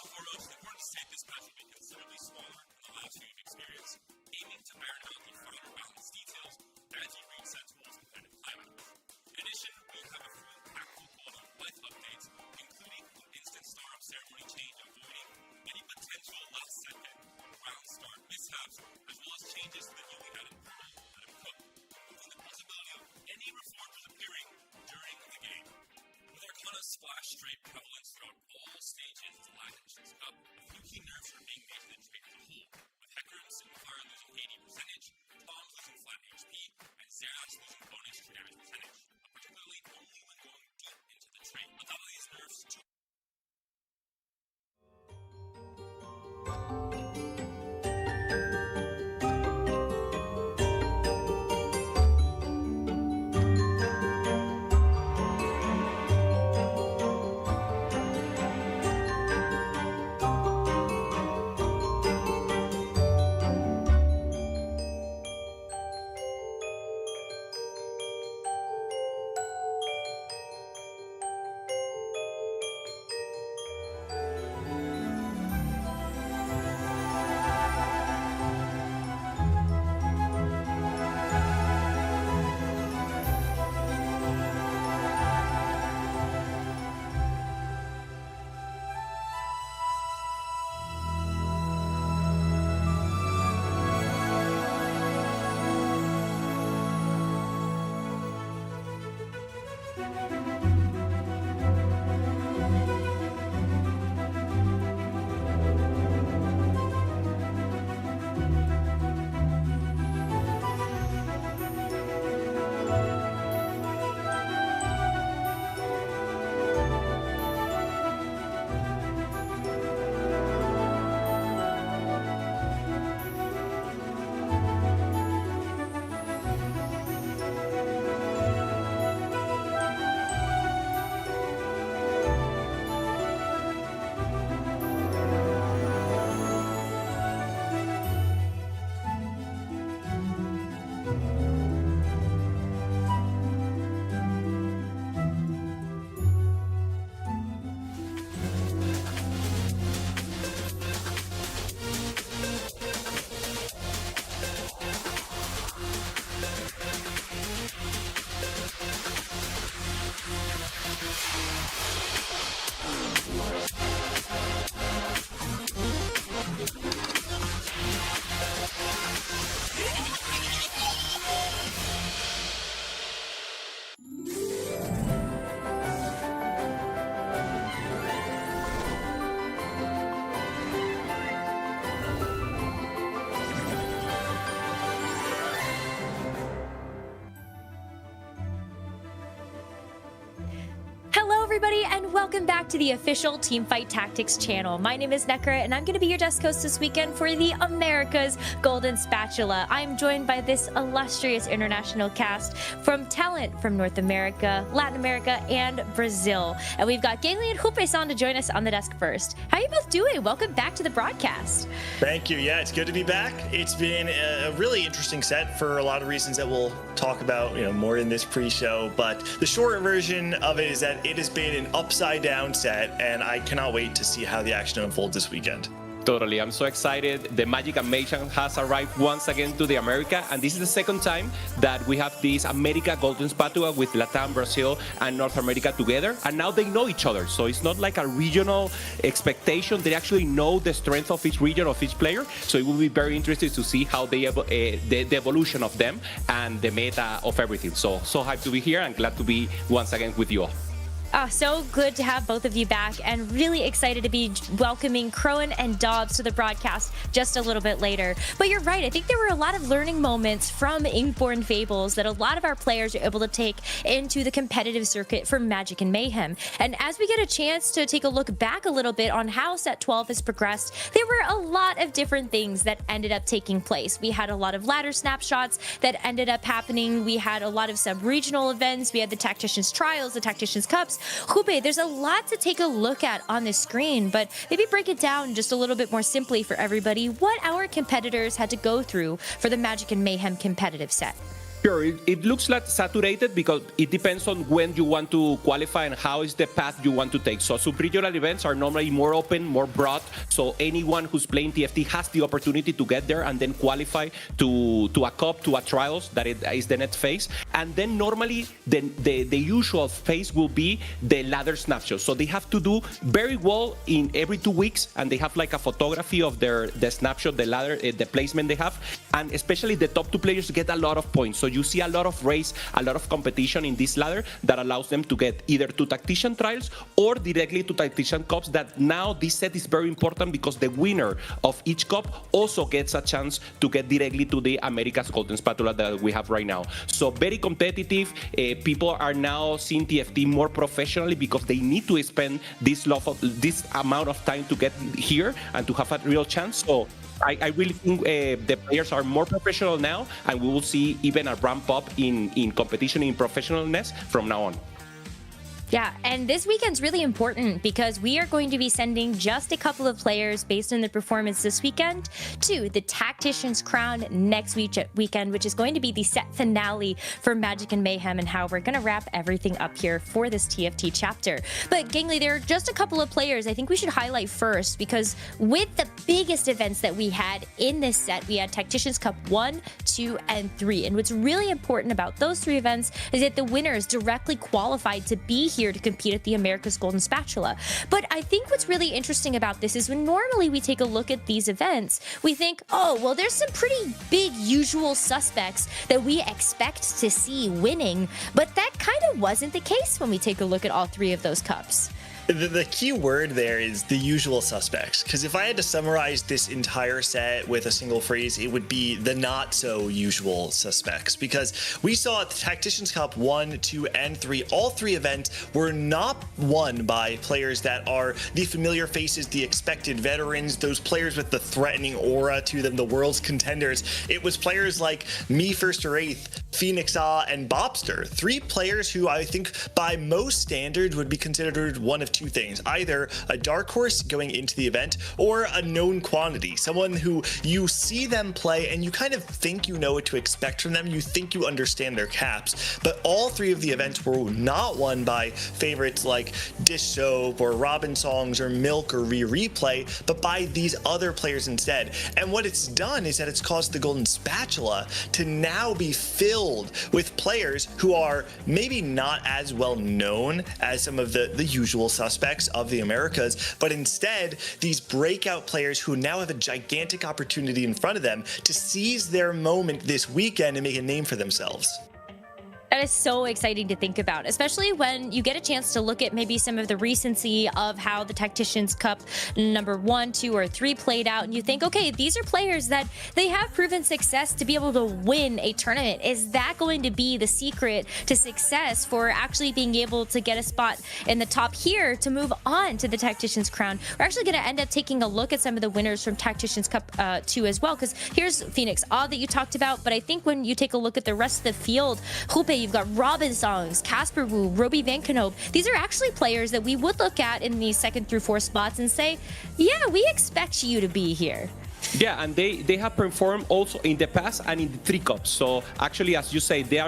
Foremost, the important state this patch will be considerably smaller than the last few we've experienced, aiming to iron out the finer balance details as you reach set tools competitive climax. In addition, we have a few impactful quality of life updates, including an instant startup ceremony change avoiding any potential last-second round start mishaps, as well as changes to the newly added portal that have cooked, including the possibility of any reformers appearing during the game. With Arcana's splash straight prevalence throughout all stages of the LATAM Cup, a few key nerfs are being made to the trait as a whole, with Khroen Simplifier losing 80%, Dobz losing flat HP, and Xerax losing bonus to damage percentage, particularly only when going deep into the trait. On top of these nerfs, everybody, and welcome back to the official Teamfight Tactics channel. My name is Nekkra, and I'm going to be your desk host this weekend for the America's Golden Spatula. I'm joined by this illustrious international cast from talent from North America, Latin America, and Brazil. And we've got Gailey and Jupeson to join us on the desk first. How are you both doing? Welcome back to the broadcast. Thank you. Yeah, it's good to be back. It's been a really interesting set for a lot of reasons that we'll talk about, more in this pre-show. But the short version of it is that it has been an upside down set, and I cannot wait to see how the action unfolds this weekend. Totally. I'm so excited. The Magic and Mayhem has arrived once again to the America, and this is the second time that we have this America Golden Spatula with LATAM, Brazil, and North America together, and now they know each other. So it's not like a regional expectation. They actually know the strength of each region, of each player. So it will be very interesting to see how they the evolution of them and the meta of everything. So hyped to be here and glad to be once again with you all. So good to have both of you back, and really excited to be welcoming Khroen and Dobz to the broadcast just a little bit later. But you're right, I think there were a lot of learning moments from Inkborn Fables that a lot of our players are able to take into the competitive circuit for Magic and Mayhem. And as we get a chance to take a look back a little bit on how Set 12 has progressed, there were a lot of different things that ended up taking place. We had a lot of ladder snapshots that ended up happening. We had a lot of sub-regional events. We had the Tacticians Trials, the Tacticians Cups. Jupe, there's a lot to take a look at on this screen, but maybe break it down just a little bit more simply for everybody what our competitors had to go through for the Magic and Mayhem competitive set. Sure, it looks like saturated because it depends on when you want to qualify and how is the path you want to take. So sub-regional events are normally more open, more broad. So anyone who's playing TFT has the opportunity to get there and then qualify to a cup, to a trials, that is the next phase. And then normally the usual phase will be the ladder snapshot. So they have to do very well in every 2 weeks, and they have like a photography of the snapshot, the ladder, the placement they have. And especially the top 2 players get a lot of points. So you see a lot of race, a lot of competition in this ladder that allows them to get either to Tactician trials or directly to Tactician cups. That now this set is very important because the winner of each cup also gets a chance to get directly to the America's Golden Spatula that we have right now. So very competitive. People are now seeing TFT more professionally because they need to spend this amount of time to get here and to have a real chance. So I really think the players are more professional now, and we will see even a ramp up in competition, in professionalness from now on. Yeah, and this weekend's really important because we are going to be sending just a couple of players based on their performance this weekend to the Tactician's Crown next weekend, which is going to be the set finale for Magic and Mayhem, and how we're going to wrap everything up here for this TFT chapter. But Gangly, there are just a couple of players I think we should highlight first, because with the biggest events that we had in this set, we had Tacticians Cup 1, 2, and 3. And what's really important about those 3 events is that the winners directly qualified to be here to compete at the America's Golden Spatula. But I think what's really interesting about this is when normally we take a look at these events, we think, oh, well, there's some pretty big usual suspects that we expect to see winning, but that kind of wasn't the case when we take a look at all 3 of those cups. The key word there is the usual suspects, because if I had to summarize this entire set with a single phrase, it would be the not so usual suspects, because we saw at the Tacticians Cup 1, 2, and 3, all 3 events were not won by players that are the familiar faces, the expected veterans, those players with the threatening aura to them, the world's contenders. It was players like Me First or Eighth, Phoenix Ah, and Bobster, 3 players who I think by most standards would be considered one of 2 things: either a dark horse going into the event or a known quantity, someone who you see them play and you kind of think you know what to expect from them, you think you understand their caps. But all 3 of the events were not won by favorites like Dish Soap or Robin Songs or Milk or Replay, but by these other players instead. And what it's done is that it's caused the Golden Spatula to now be filled with players who are maybe not as well known as some of the usual suspects of the Americas, but instead these breakout players who now have a gigantic opportunity in front of them to seize their moment this weekend and make a name for themselves. That is so exciting to think about, especially when you get a chance to look at maybe some of the recency of how the Tacticians Cup number 1, 2, or 3 played out, and you think, okay, these are players that they have proven success to be able to win a tournament. Is that going to be the secret to success for actually being able to get a spot in the top here to move on to the Tactician's Crown? We're actually going to end up taking a look at some of the winners from Tacticians Cup 2 as well, because here's Phoenix Ah that you talked about, but I think when you take a look at the rest of the field, Jupe, you've got Robin Songs, Casper Wu, Roby Van Knoop. These are actually players that we would look at in these 2nd through 4th spots and say, yeah, we expect you to be here. Yeah, and they have performed also in the past and in the 3 cups. So actually, as you say, they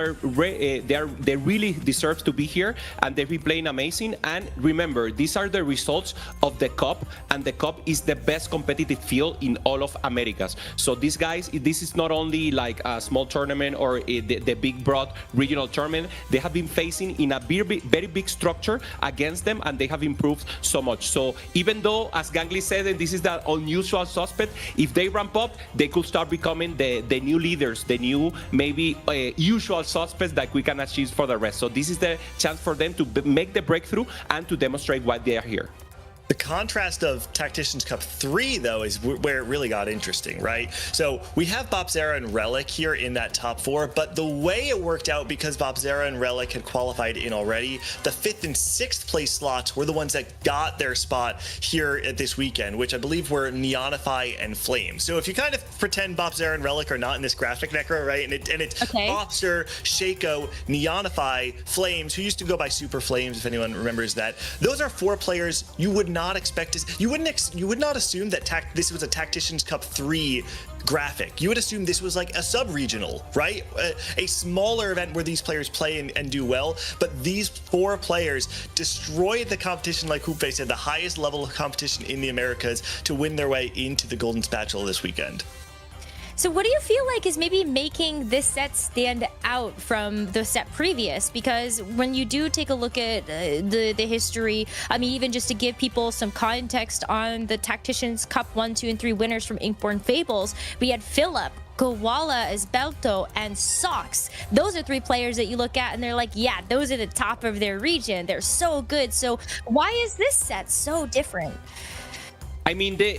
really deserve to be here, and they've been playing amazing. And remember, these are the results of the cup, and the cup is the best competitive field in all of Americas. So these guys, this is not only like a small tournament or the big broad regional tournament. They have been facing in a very big structure against them, and they have improved so much. So even though, as Gangly said, this is the unusual suspect, if they ramp up, they could start becoming the new leaders, the new maybe usual suspects that we can achieve for the rest. So this is the chance for them to make the breakthrough and to demonstrate why they are here. The contrast of Tacticians Cup 3, though, is where it really got interesting, right? So we have Bobzera and Relic here in that top 4, but the way it worked out, because Bobzera and Relic had qualified in already, the 5th and 6th place slots were the ones that got their spot here at this weekend, which I believe were Neonify and Flame. So if you kind of pretend Bobzera and Relic are not in this graphic, Nekkra, right? And it's okay. Bobster, Shaco, Neonify, Flames, who used to go by Super Flames, if anyone remembers that. Those are 4 players you would not not expect to. You would not assume that this was a Tacticians Cup 3 graphic. You would assume this was like a sub-regional, right? A smaller event where these players play and do well. But these 4 players destroyed the competition, like Jupe said, the highest level of competition in the Americas, to win their way into the Golden Spatula this weekend. So what do you feel like is maybe making this set stand out from the set previous? Because when you do take a look at the history, I mean, even just to give people some context on the Tacticians Cup 1, 2, and 3 winners from Inkborn Fables, we had Philip, Koala, Esbelto, and Socks. Those are 3 players that you look at and they're like, yeah, those are the top of their region. They're so good. So why is this set so different? I mean, they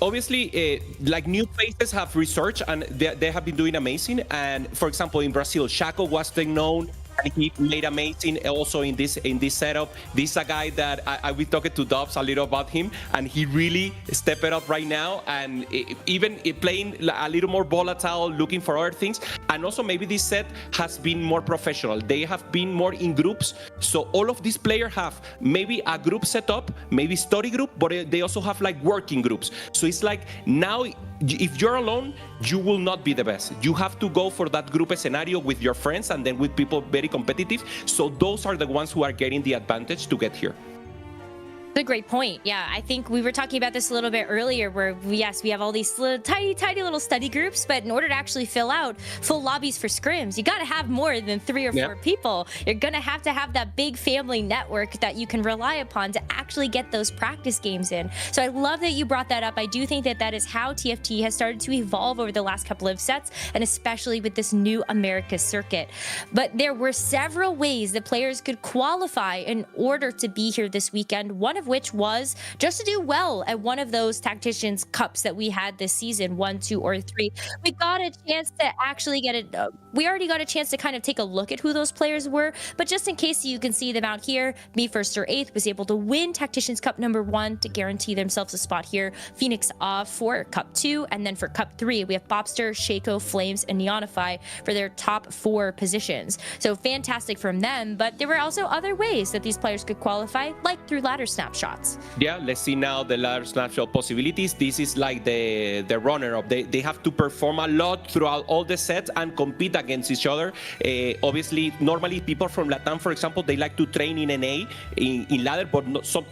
obviously, like, new faces have researched and they have been doing amazing. And for example, in Brazil, Shaco was the known. He made amazing also in this setup. This is a guy that I will talk to Dobz a little about him, and he really stepped it up right now, and even playing a little more volatile, looking for other things. And also maybe this set has been more professional. They have been more in groups, so all of these players have maybe a group set up, maybe study group, but they also have like working groups. So it's like now, if you're alone, you will not be the best. You have to go for that group scenario with your friends and then with people very competitive. So those are the ones who are getting the advantage to get here. That's a great point. Yeah, I think we were talking about this a little bit earlier where, yes, we have all these little, tiny little study groups, but in order to actually fill out full lobbies for scrims, you got to have more than 3 or 4 people. You're going to have that big family network that you can rely upon to actually get those practice games in. So I love that you brought that up. I do think that that is how TFT has started to evolve over the last couple of sets, and especially with this new America circuit. But there were several ways that players could qualify in order to be here this weekend, one of which was just to do well at one of those Tacticians Cups that we had this season, 1, 2, or 3. We got a chance to actually get it. We already got a chance to kind of take a look at who those players were, but just in case you can see them out here, Me First or Eighth was able to win Tacticians Cup number 1 to guarantee themselves a spot here. Phoenix for Cup 2, and then for Cup 3, we have Bobster, Shaco, Flames, and Neonify for their top 4 positions. So fantastic from them, but there were also other ways that these players could qualify, like through ladder snapshots. Yeah, let's see now the ladder snapshot possibilities. This is like the runner-up. They have to perform a lot throughout all the sets and compete against each other. Obviously, normally people from LATAM, for example, they like to train in NA, in ladder, but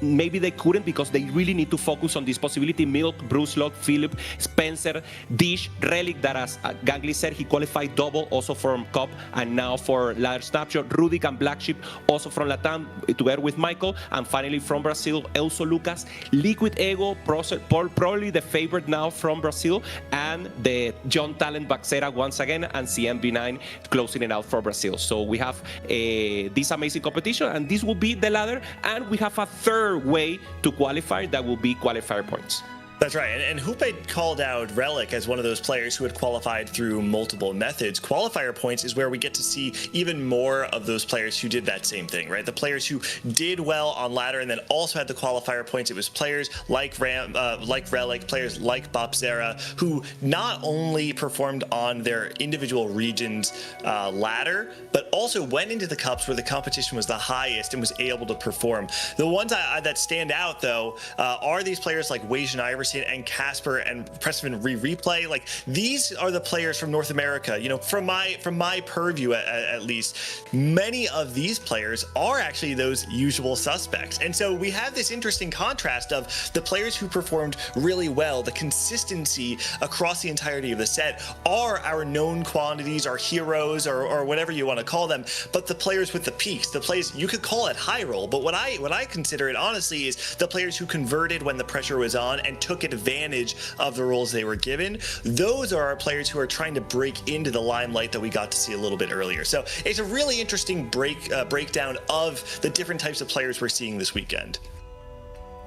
maybe they couldn't because they really need to focus on this possibility. Milk, Bruce Lock, Philip, Spencer, Dish, Relic, that as Gangly said, he qualified double also from Cup and now for ladder snapshot. Rudik and Black Sheep also from LATAM together with Michael. And finally from Brazil, also Lucas, Liquid Ego, probably the favorite now from Brazil, and the John Talent Baxera once again, and CMB9 closing it out for Brazil. So we have this amazing competition, and this will be the ladder, and we have a third way to qualify that will be qualifier points. That's right. And Jupe called out Relic as one of those players who had qualified through multiple methods. Qualifier points is where we get to see even more of those players who did that same thing, right? The players who did well on ladder and then also had the qualifier points. It was players like Relic, players like Bobzera, who not only performed on their individual regions ladder, but also went into the cups where the competition was the highest and was able to perform. The ones that stand out, though, are these players like Wajan Iverson and Casper and Pressman Replay. Like, these are the players from North America. You know, from my purview at least, many of these players are actually those usual suspects. And so we have this interesting contrast of the players who performed really well, the consistency across the entirety of the set are our known quantities, our heroes, or whatever you want to call them, but the players with the peaks, the players, you could call it high roll, but what I consider it honestly is the players who converted when the pressure was on and took advantage of the roles they were given. Those are our players who are trying to break into the limelight that we got to see a little bit earlier. So it's a really interesting breakdown of the different types of players we're seeing this weekend.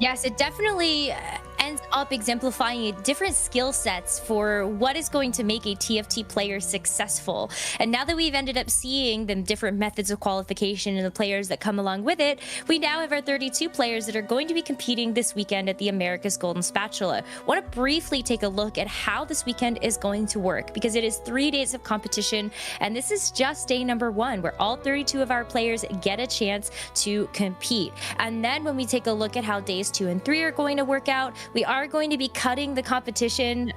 Yes, it definitely ends up exemplifying different skill sets for what is going to make a TFT player successful. And now that we've ended up seeing the different methods of qualification and the players that come along with it, we now have our 32 players that are going to be competing this weekend at the America's Golden Spatula. I want to briefly take a look at how this weekend is going to work, because it is 3 days of competition, and this is just day number 1, where all 32 of our players get a chance to compete. And then when we take a look at how days 2 and 3 are going to work out, we are going to be cutting the competition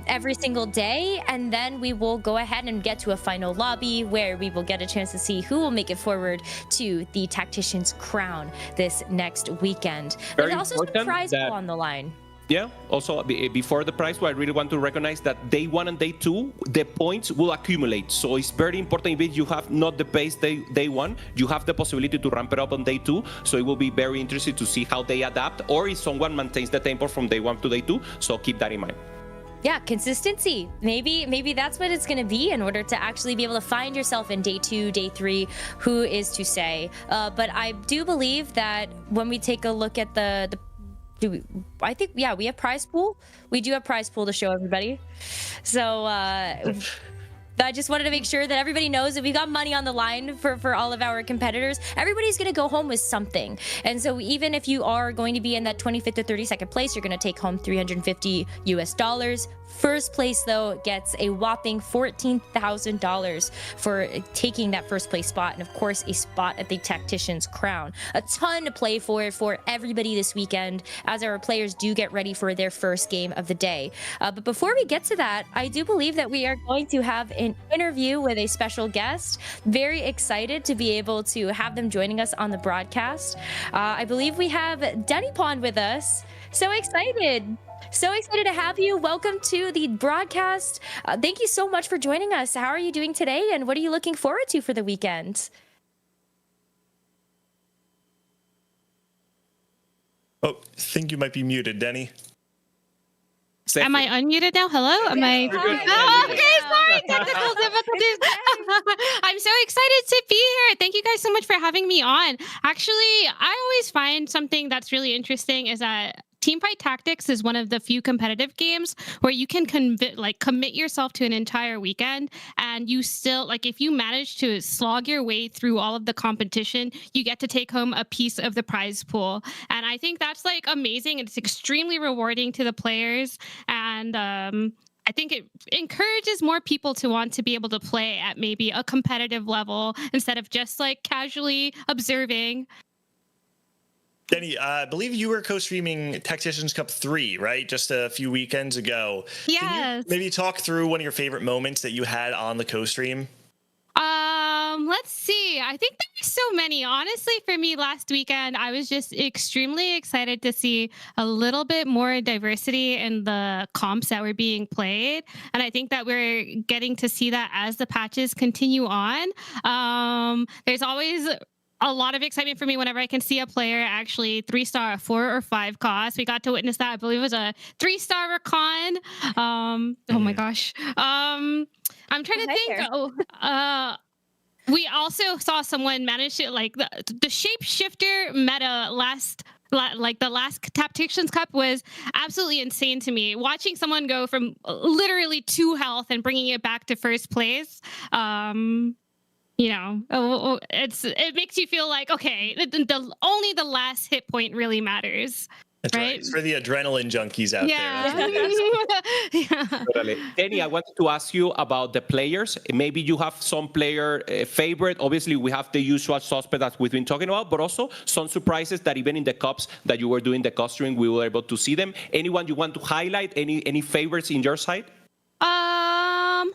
every single day, and then we will go ahead and get to a final lobby where we will get a chance to see who will make it forward to the Tactician's crown this next weekend. There's also some prize pool on the line. Yeah, also before the prize, I really want to recognize that day 1 and day 2, the points will accumulate. So it's very important if you have not the base day 1, you have the possibility to ramp it up on day 2. So it will be very interesting to see how they adapt, or if someone maintains the tempo from day 1 to day 2. So keep that in mind. Yeah, consistency. Maybe that's what it's going to be in order to actually be able to find yourself in day 2, day 3. Who is to say? But I do believe that when we take a look at I think we have prize pool. We do have prize pool to show everybody. So I just wanted to make sure that everybody knows that we got money on the line for all of our competitors. Everybody's going to go home with something. And so even if you are going to be in that 25th to 32nd place, you're going to take home $350 US. First place, though, gets a whopping $14,000 for taking that first place spot. And of course, a spot at the Tactician's crown. A ton to play for everybody this weekend, as our players do get ready for their first game of the day. But before we get to that, I do believe that we are going to have an interview with a special guest. Very excited to be able to have them joining us on the broadcast. I believe we have Denny Pon with us. So excited. So excited to have you. Welcome to the broadcast. Thank you so much for joining us. How are you doing today, and what are you looking forward to for the weekend? Oh, I think you might be muted, Denny. Am I unmuted now? Hello? Am I? Oh, okay, sorry. Technical difficulties. I'm so excited to be here. Thank you guys so much for having me on. Actually, I always find something that's really interesting is that Teamfight Tactics is one of the few competitive games where you can commit yourself to an entire weekend, and you still, if you manage to slog your way through all of the competition, you get to take home a piece of the prize pool. And I think that's amazing. It's extremely rewarding to the players, and I think it encourages more people to want to be able to play at maybe a competitive level instead of just casually observing. Denny, I believe you were co-streaming Tacticians Cup 3, right? Just a few weekends ago. Yes. Can you maybe talk through one of your favorite moments that you had on the co-stream? Let's see. I think there were so many. Honestly, for me last weekend, I was just extremely excited to see a little bit more diversity in the comps that were being played. And I think that we're getting to see that as the patches continue on. There's always a lot of excitement for me whenever I can see a player actually 3-star, 4 or 5 cost. We got to witness that. I believe it was a 3-star recon. Oh my gosh. I'm trying to think. We also saw someone manage to the shapeshifter meta the last Tacticians Cup was absolutely insane to me. Watching someone go from literally 2 health and bringing it back to first place. It makes you feel like, okay, only the last hit point really matters. That's right. It's for the adrenaline junkies out there. Yeah. Totally. Denny, I wanted to ask you about the players. Maybe you have some player favorite. Obviously, we have the usual suspect that we've been talking about, but also some surprises that even in the cups that you were doing the costuming, we were able to see them. Anyone you want to highlight? Any favorites in your side?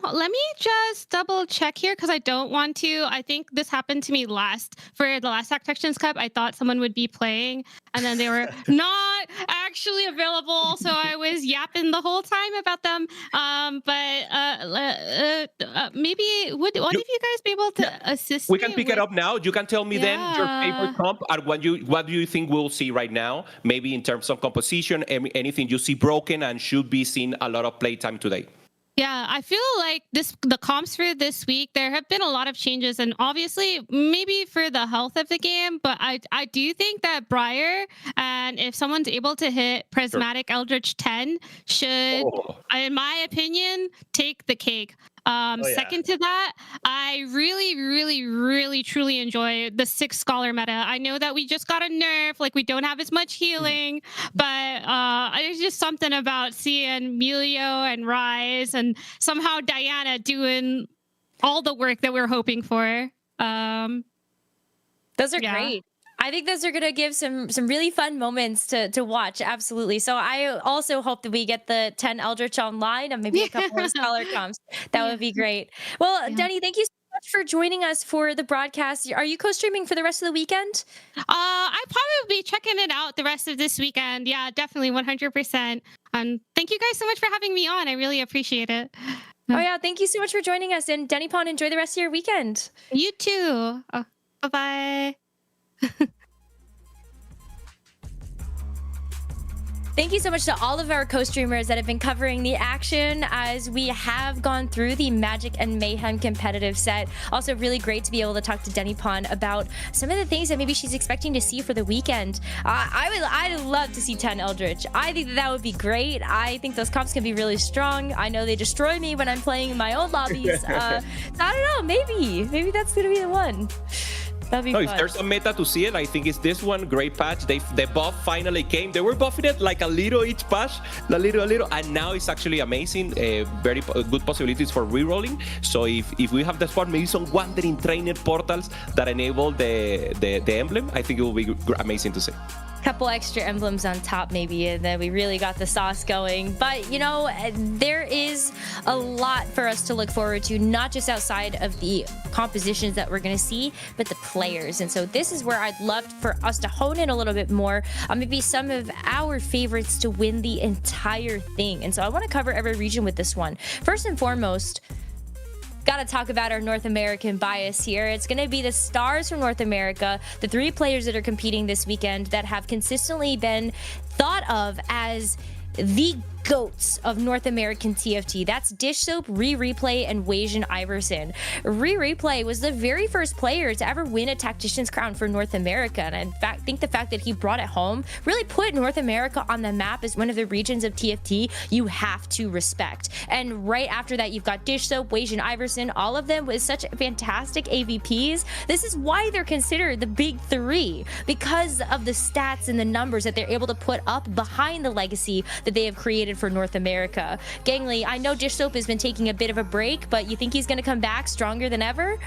Let me just double check here because I don't want to. I think this happened to me for the last Tacticians Cup. I thought someone would be playing and then they were not actually available. So I was yapping the whole time about them. Maybe would one of you guys be able to assist me? We can pick it up now. You can tell me then your favorite comp and what do you think we'll see right now? Maybe in terms of composition, anything you see broken and should be seeing a lot of playtime today. Yeah, I feel like the comps for this week, there have been a lot of changes, and obviously maybe for the health of the game, but I do think that Briar, and if someone's able to hit Prismatic Eldritch 10, should, in my opinion, take the cake. Second to that, I really truly enjoy the 6 Scholar meta. I know that we just got a nerf, like we don't have as much healing, but there's just something about seeing Melio and Rise and somehow Diana doing all the work that we're hoping for. Those are great. I think those are going to give some really fun moments to watch. Absolutely. So I also hope that we get the 10 Eldritch online and maybe a couple more Scholar comps. That would be great. Well, Denny, thank you so much for joining us for the broadcast. Are you co-streaming for the rest of the weekend? I'll probably be checking it out the rest of this weekend. Yeah, definitely 100%. Thank you guys so much for having me on. I really appreciate it. Oh yeah, thank you so much for joining us. And Denny Pon, enjoy the rest of your weekend. You too. Bye-bye. Thank you so much to all of our co-streamers that have been covering the action as we have gone through the Magic and Mayhem competitive set. Also really great to be able to talk to Denny Pon about some of the things that maybe she's expecting to see for the weekend. I'd love to see 10 Eldritch. I think that would be great. I think those comps can be really strong. I know they destroy me when I'm playing in my own lobbies. So I don't know, maybe that's gonna be the one. If there's a meta to see it, I think it's this one. Great patch. The buff finally came. They were buffing it like a little each patch, a little, and now it's actually amazing. Very good possibilities for rerolling. So if we have the spot, maybe some wandering trainer portals that enable the emblem, I think it will be amazing to see. Couple extra emblems on top maybe, and then we really got the sauce going. But you know, there is a lot for us to look forward to, not just outside of the compositions that we're going to see, but the players. And so this is where I'd love for us to hone in a little bit more on maybe some of our favorites to win the entire thing. And so I want to cover every region with this one. First and foremost, got to talk about our North American bias here. It's going to be the stars from North America, the 3 players that are competing this weekend that have consistently been thought of as the GOATs of North American TFT. That's Dish Soap, Replay, and Wajan Iverson. Replay was the very first player to ever win a Tactician's crown for North America, and in fact, think the fact that he brought it home really put North America on the map as one of the regions of TFT you have to respect. And right after that, you've got Dish Soap, Wajan Iverson, all of them with such fantastic AVPs. This is why they're considered the big 3, because of the stats and the numbers that they're able to put up behind the legacy that they have created for North America. Gangly, I know Dish Soap has been taking a bit of a break, but you think he's going to come back stronger than ever?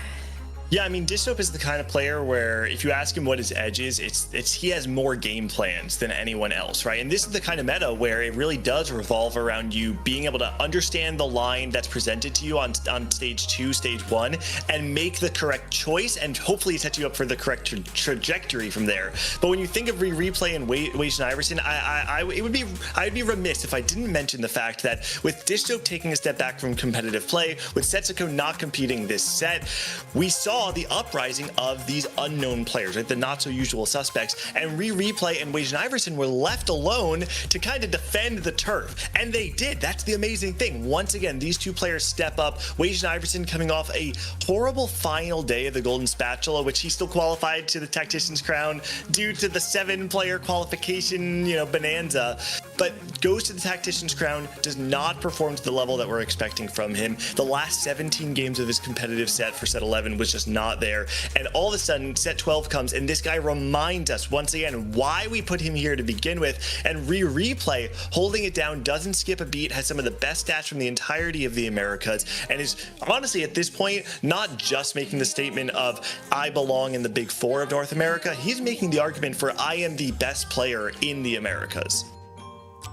Yeah, I mean, Dish Soap is the kind of player where if you ask him what his edge is, it's he has more game plans than anyone else, right? And this is the kind of meta where it really does revolve around you being able to understand the line that's presented to you on stage 2, stage 1, and make the correct choice, and hopefully set you up for the correct trajectory from there. But when you think of Replay and Wajan Iverson, I'd be remiss if I didn't mention the fact that with Dish Soap taking a step back from competitive play, with Setsuko not competing this set, we saw the uprising of these unknown players, right? The not so usual suspects, and Replay and Wajan Iverson were left alone to kind of defend the turf, and they did. That's the amazing thing. Once again, these 2 players step up. Wajan Iverson coming off a horrible final day of the Golden Spatula, which he still qualified to the Tactician's crown due to the 7-player qualification, bonanza, but goes to the Tactician's crown, does not perform to the level that we're expecting from him. The last 17 games of his competitive set for set 11 was just not there, and all of a sudden set 12 comes, and this guy reminds us once again why we put him here to begin with. And Replay holding it down, doesn't skip a beat, has some of the best stats from the entirety of the Americas, and is honestly at this point not just making the statement of I belong in the big 4 of North America, he's making the argument for I am the best player in the Americas.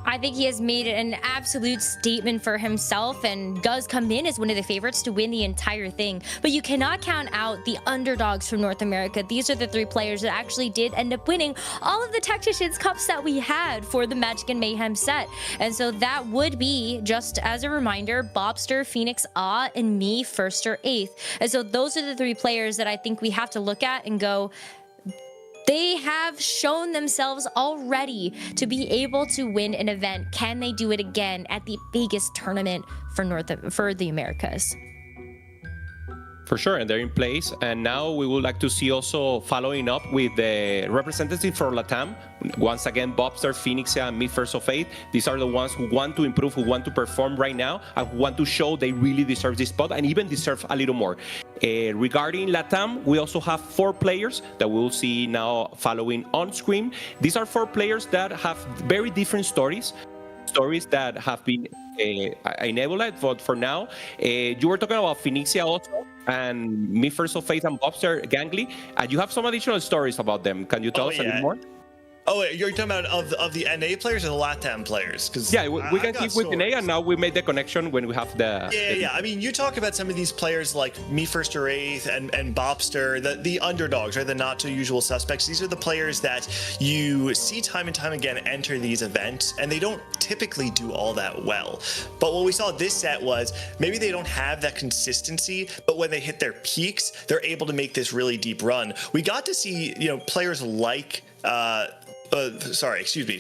I think he has made an absolute statement for himself and does come in as one of the favorites to win the entire thing. But you cannot count out the underdogs from North America. These are the 3 players that actually did end up winning all of the Tacticians Cups that we had for the Magic and Mayhem set. And so that would be, just as a reminder, Bobster, Phoenix, and me, 1st or 8th. And so those are the 3 players that I think we have to look at and go, They have shown themselves already to be able to win an event. Can they do it again at the biggest tournament for the Americas? For sure, and they're in place. And now we would like to see also following up with the representative for LATAM. Once again, Dobz, Phoenix, and Me First of Faith. These are the ones who want to improve, who want to perform right now, and who want to show they really deserve this spot and even deserve a little more. Regarding LATAM, we also have 4 players that we'll see now following on screen. These are 4 players that have very different stories that have been enabled, but for now, you were talking about Phoenixia also, and Me First of Faith and Dobz, Gangly, and you have some additional stories about them. Can you tell us a little more? Oh, wait, you're talking about of the NA players or the LATAM players? Because yeah, we can keep with NA, and now we made the connection when we have the... Yeah. I mean, you talk about some of these players like Me First or Eighth and Bobster, the underdogs, right? The not so usual suspects. These are the players that you see time and time again enter these events, and they don't typically do all that well. But what we saw this set was maybe they don't have that consistency, but when they hit their peaks, they're able to make this really deep run. We got to see, players like...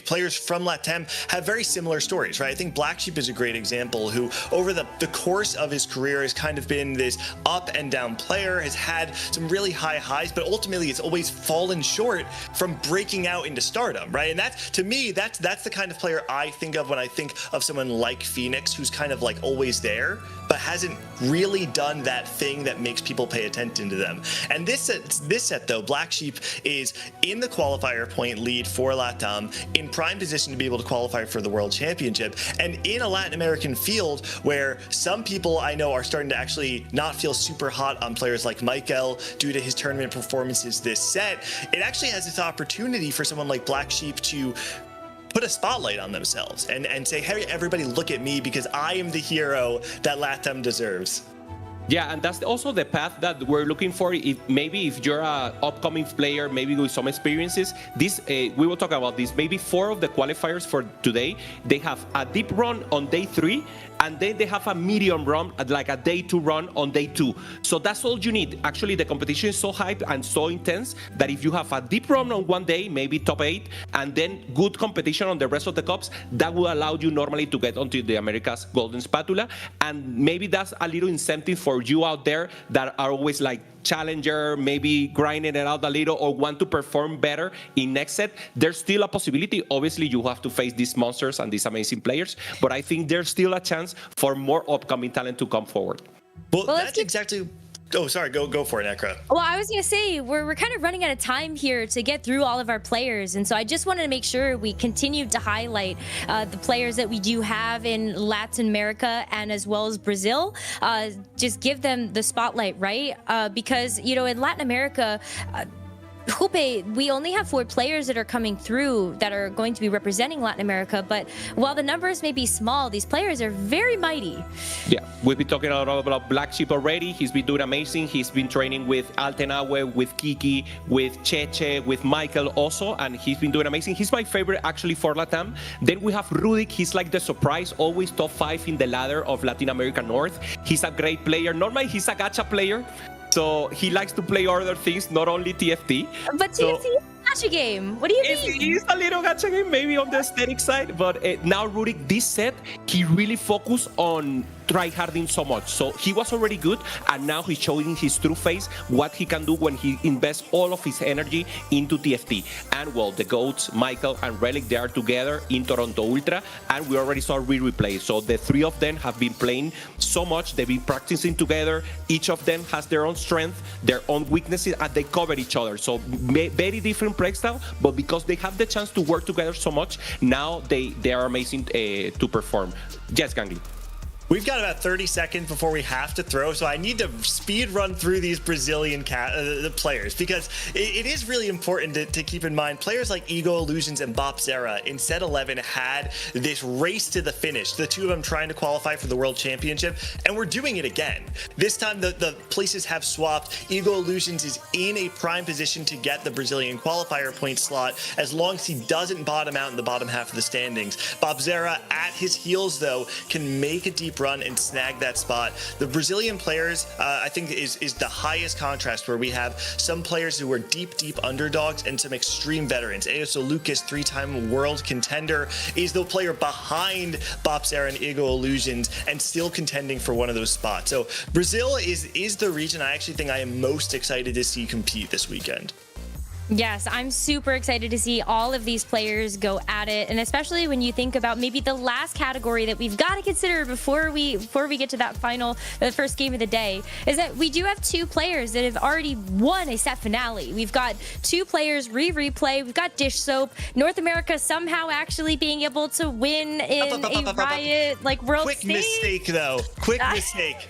players from LATAM have very similar stories, right? I think Black Sheep is a great example who over the course of his career has kind of been this up and down player, has had some really high highs, but ultimately it's always fallen short from breaking out into stardom, right? And to me, that's the kind of player I think of when I think of someone like Phoenix, who's kind of like always there, but hasn't really done that thing that makes people pay attention to them. And this set though, Black Sheep is in the qualifier point lead for LATAM, in prime position to be able to qualify for the World Championship, and in a Latin American field where some people I know are starting to actually not feel super hot on players like Michael due to his tournament performances this set. It actually has this opportunity for someone like Black Sheep to put a spotlight on themselves and say, hey, everybody look at me because I am the hero that LATAM deserves. Yeah, and that's also the path that we're looking for. If you're an upcoming player, maybe with some experiences, we will talk about this. Maybe 4 of the qualifiers for today, they have a deep run on day 3, and then they have a medium run, like a day 2 run on day 2. So that's all you need. Actually, the competition is so hyped and so intense that if you have a deep run on one day, maybe top 8, and then good competition on the rest of the cups, that will allow you normally to get onto the America's Golden Spatula. And maybe that's a little incentive for you out there that are always like challenger, maybe grinding it out a little or want to perform better in next set. There's still a possibility. Obviously, you have to face these monsters and these amazing players, but I think there's still a chance for more upcoming talent to come forward. Well, that's exactly... Oh, sorry. Go for it, Nekkra. Well, I was going to say, we're kind of running out of time here to get through all of our players. And so I just wanted to make sure we continued to highlight the players that we do have in Latin America and as well as Brazil. Just give them the spotlight, right? Because, in Latin America... Jupe, we only have 4 players that are coming through that are going to be representing Latin America, but while the numbers may be small, these players are very mighty. Yeah, we've been talking a lot about Black Sheep already. He's been doing amazing. He's been training with Altenawe, with Kiki, with Cheche, with Michael also, and he's been doing amazing. He's my favorite actually for LATAM. Then we have Rudik. He's like the surprise, always top 5 in the ladder of Latin America North. He's a great player. Normally, he's a gacha player. So he likes to play other things, not only TFT. But TFT is a gacha game. What do you mean? It's a little gacha game, maybe on the aesthetic side. But now Rudik, this set, he really focused on tryharding so much. So he was already good, and now he's showing his true face, what he can do when he invests all of his energy into TFT. And well, the GOATs, Michael and Relic, they are together in Toronto Ultra, and we already saw replay. So the 3 of them have been playing so much. They've been practicing together. Each of them has their own strength, their own weaknesses, and they cover each other. So very different playstyle, but because they have the chance to work together so much, now they are amazing to perform. Yes, Gangly. We've got about 30 seconds before we have to throw, so I need to speed run through these Brazilian the players, because it is really important to keep in mind players like Ego Illusions and Bopzera in set 11 had this race to the finish, the 2 of them trying to qualify for the World Championship, and we're doing it again. This time the places have swapped. Ego Illusions is in a prime position to get the Brazilian qualifier point slot as long as he doesn't bottom out in the bottom half of the standings. Bopzera at his heels, though, can make a deep run and snag that spot. The Brazilian players, I think, is the highest contrast, where we have some players who are deep underdogs and some extreme veterans. ASO Lucas, 3-time world contender, is the player behind Bopster and Ego Illusions and still contending for one of those spots. So Brazil is the region I actually think I am most excited to see compete this weekend. Yes, I'm super excited to see all of these players go at it, and especially when you think about maybe the last category that we've got to consider before we get to that the first game of the day, is that we do have 2 players that have already won a set finale. We've got 2 players replay. We've got Dish Soap, North America somehow actually being able to win in a Riot like world Quick stage. Mistake though. Quick mistake.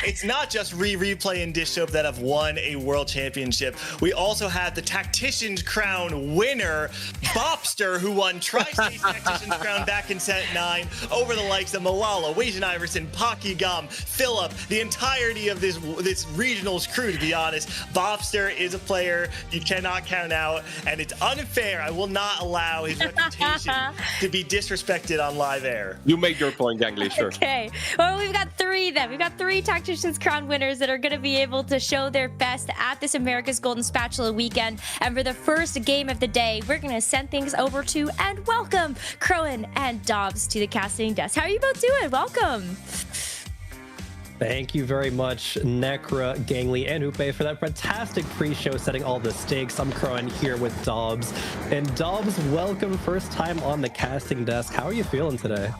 It's not just replay and Dish Soap that have won a world championship. We also have the Tactician's Crown winner, Bopster, who won Tri-State Tactician's Crown back in set 9 over the likes of Malala, Wajan Iverson, Pocky Gum, Phillip, the entirety of this regionals crew, to be honest. Bopster is a player you cannot count out, and it's unfair. I will not allow his reputation to be disrespected on live air. You made your point, Gangly, sure. Okay, well, we've got 3 then. We've got 3 Tactician's Crown winners that are going to be able to show their best at this America's Golden Spatula weekend. And for the first game of the day, we're going to send things over to and welcome Khroen and Dobz to the casting desk. How are you both doing? Welcome. Thank you very much, Nekkra, Gangly, and Jupe, for that fantastic pre-show setting all the stakes. I'm Khroen here with Dobz. And Dobz, welcome, first time on the casting desk. How are you feeling today?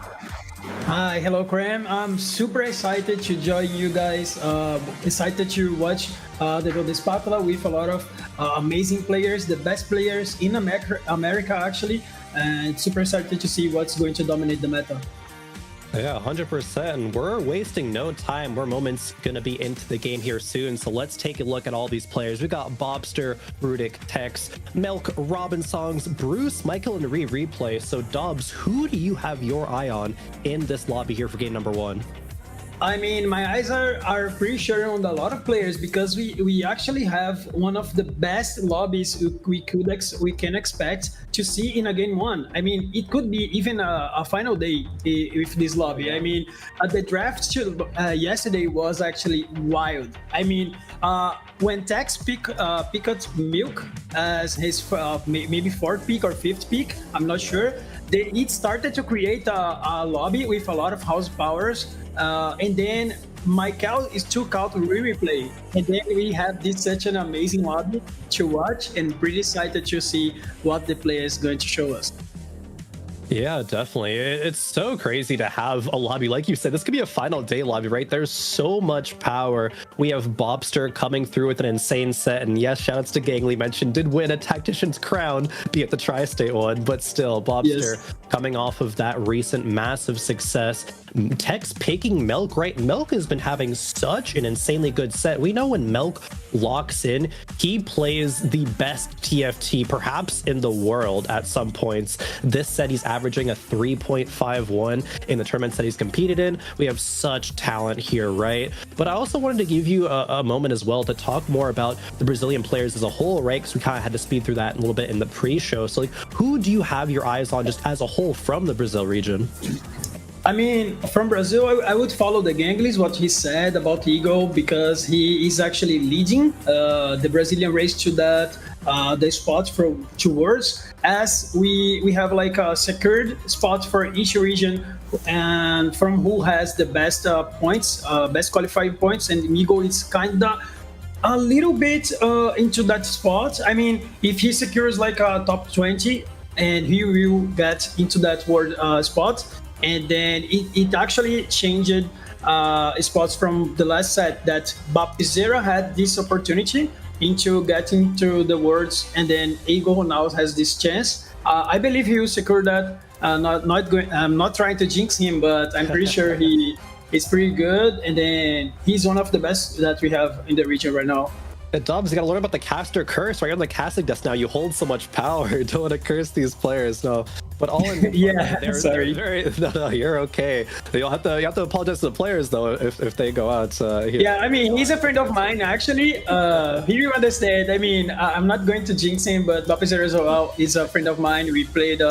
Hi, hello, Khroen. I'm super excited to join you guys. Excited to watch the Golden Spatula with a lot of amazing players, the best players in America actually, and super excited to see what's going to dominate the meta. Yeah, 100%. We're wasting no time. We're moments going to be into the game here soon. So let's take a look at all these players. We got Bopster, Rudik, Tex, Milk, Robin Songs, Bruce, Michael, and replay. So Dobz, who do you have your eye on in this lobby here for game number 1? I mean, my eyes are pretty sure on a lot of players, because we actually have one of the best lobbies we can expect to see in a game 1. I mean, it could be even a final day with this lobby. I mean, the draft yesterday was actually wild. I mean, when Tex picked Milk as his maybe 4th pick or 5th pick, I'm not sure. It started to create a lobby with a lot of house powers. And then Michael took out replay, and then we have this such an amazing lobby to watch, and pretty excited to see what the player is going to show us. Yeah, definitely. It's so crazy to have a lobby. Like you said, this could be a final day lobby, right? There's so much power. We have Bopster coming through with an insane set. And yes, shoutouts to Gangly, mentioned did win a Tactician's Crown, be it the Tri-State one, but still, Bopster coming off of that recent massive success. Tex picking Milk, right? Milk has been having such an insanely good set. We know when Milk locks in, he plays the best TFT perhaps in the world at some points. This set he's averaging a 3.51 in the tournaments that he's competed in. We have such talent here, right? But I also wanted to give you a moment as well to talk more about the Brazilian players as a whole, right? Because we kind of had to speed through that a little bit in the pre-show. So like, who do you have your eyes on just as a whole from the Brazil region? I mean, from Brazil, I would follow the Ganglies, what he said about Eagle, because he is actually leading the Brazilian race to that the spot for towards, as we have like a secured spot for each region, and from who has the best points, best qualifying points, and Eagle is kinda a little bit into that spot. I mean, if he secures like a top 20, and he will get into that world spot. And then it actually changed spots from the last set that Bopzera had this opportunity into getting to the worlds, and then Eagle now has this chance. I believe he will secure that. I'm not trying to jinx him, but I'm pretty sure he is pretty good, and then he's one of the best that we have in the region right now. Dobz, you gotta learn about the caster curse, right? You're on the casting desk now. You hold so much power. Don't want to curse these players, no. But all in yeah, sorry. No, you're okay. You have to apologize to the players though if they go out. Here. Yeah, I mean, he's a friend of mine actually. He will understand. I mean, I'm not going to jinx him, but Bopzera as well is a friend of mine. We played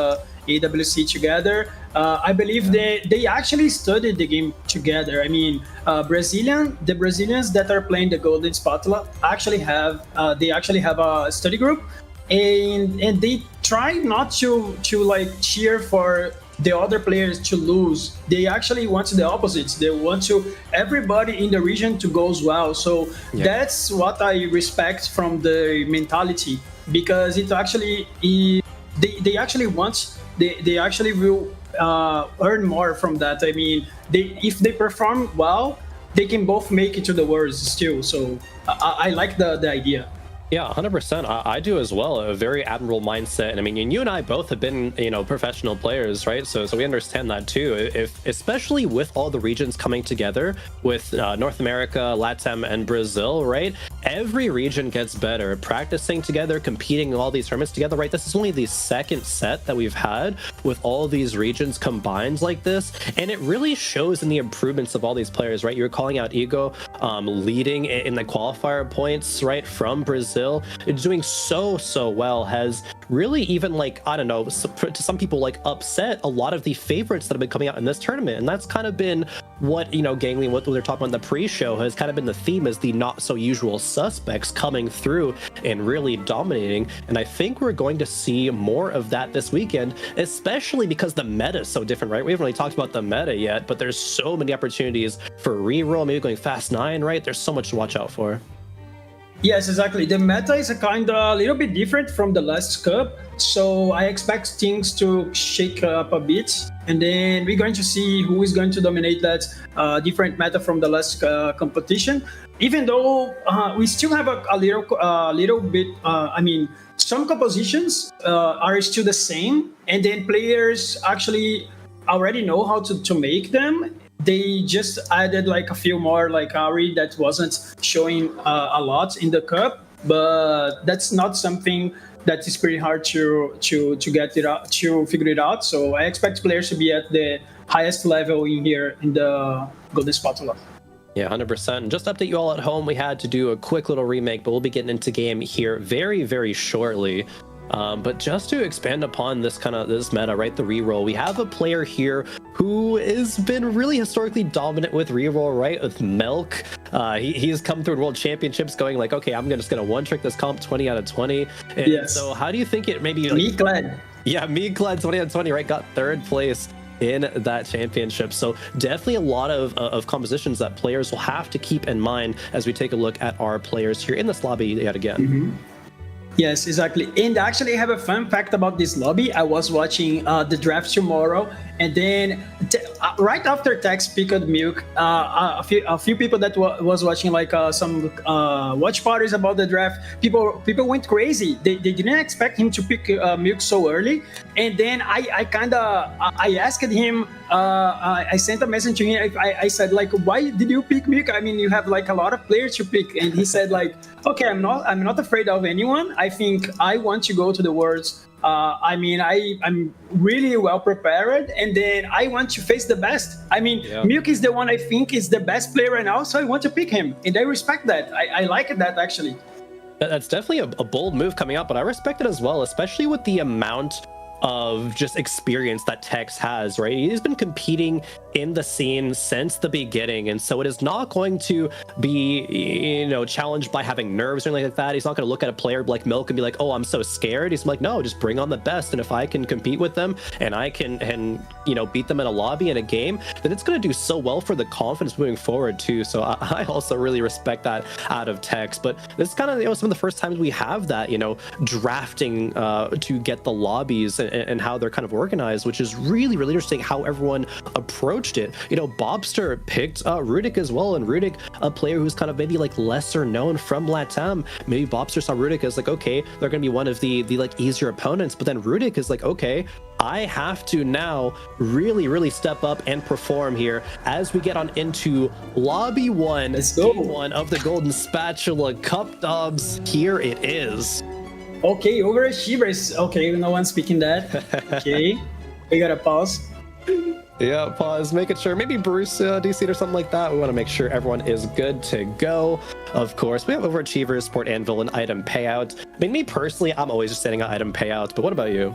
AWC together. I believe they actually studied the game together. I mean, the Brazilians that are playing the Golden Spatula actually have a study group, and they try not to like cheer for the other players to lose. They actually want the opposites. They want to everybody in the region to go as well. So that's what I respect from the mentality, because it actually they actually will earn more from that. I mean, if they perform well, they can both make it to the Worlds still. So I like the idea. Yeah, 100%. I do as well. A very admirable mindset. And I mean, you and I both have been, professional players, right? So we understand that too. Especially with all the regions coming together with North America, LATAM, and Brazil, right? Every region gets better. Practicing together, competing in all these tournaments together, right? This is only the second set that we've had with all these regions combined like this. And it really shows in the improvements of all these players, right? You were calling out Ego leading in the qualifier points, right? From Brazil. It's doing so well, has really even to some people upset a lot of the favorites that have been coming out in this tournament. And that's kind of been what Gangly, what they're talking about in the pre-show, has kind of been the theme, is the not so usual suspects coming through and really dominating. And I think we're going to see more of that this weekend, especially because the meta is so different, right? We haven't really talked about the meta yet, but there's so many opportunities for reroll, maybe going fast 9, right? There's so much to watch out for. Yes, exactly. The meta is a little bit different from the last cup, so I expect things to shake up a bit, and then we're going to see who is going to dominate that different meta from the last competition. Even though we still have a little bit, some compositions are still the same, and then players actually already know how to make them. They just added a few more, like Ari, that wasn't showing a lot in the cup, but that's not something that is pretty hard to get it out, to figure it out. So I expect players to be at the highest level in here in the Golden Spatula. Yeah, 100%. Just to update you all at home, we had to do a quick little remake, but we'll be getting into game here very, very shortly. But just to expand upon this meta, right, the reroll, we have a player here who has been really historically dominant with reroll, right, with Milk. He's come through World Championships going okay, I'm just gonna one trick this comp 20 out of 20. And yes. So how do you think it maybe Meekled? Yeah, Meekled 20 out of 20, right, got 3rd place in that championship. So definitely a lot of compositions that players will have to keep in mind as we take a look at our players here in this lobby yet again. Mm-hmm. Yes, exactly. And actually, I have a fun fact about this lobby. I was watching the draft tomorrow, and then right after Tex picked Milk, a few people that was watching some watch parties about the draft, people went crazy. They didn't expect him to pick Milk so early. And then I asked him, I sent a message to him. I said, why did you pick Milk? I mean, you have a lot of players to pick. And he said okay, I'm not afraid of anyone. I think I want to go to the Worlds. I'm really well prepared, and then I want to face the best. Milk is the one I think is the best player right now, so I want to pick him, and I respect that. I like that, actually. That's definitely a bold move coming up, but I respect it as well, especially with the amount of just experience that Tex has, right? He's been competing in the scene since the beginning, and so it is not going to be challenged by having nerves or anything like that. He's not going to look at a player like Milk and be like, oh, I'm so scared. He's like, no, just bring on the best, and if I can compete with them and I can beat them in a lobby in a game, then it's going to do so well for the confidence moving forward too. So I also really respect that out of Tex. But this is kind of some of the first times we have that drafting to get the lobbies and how they're kind of organized, which is really, really interesting how everyone approached it. Bobster picked Rudik as well, and Rudik, a player who's kind of maybe lesser known from LATAM. Maybe Bobster saw Rudik as okay, they're going to be one of the easier opponents, but then Rudik is okay, I have to now really, really step up and perform here as we get on into lobby 1, game 1 of the Golden Spatula Cup. Dobz, here it is. Okay, over Shivers. Okay, no one's speaking that. Okay, we gotta pause. Yeah, pause, making sure maybe Bruce DC or something like that. We want to make sure everyone is good to go. Of course, we have overachievers, support anvil, and item payout. Me personally, I'm always just sending out item payout, but what about you?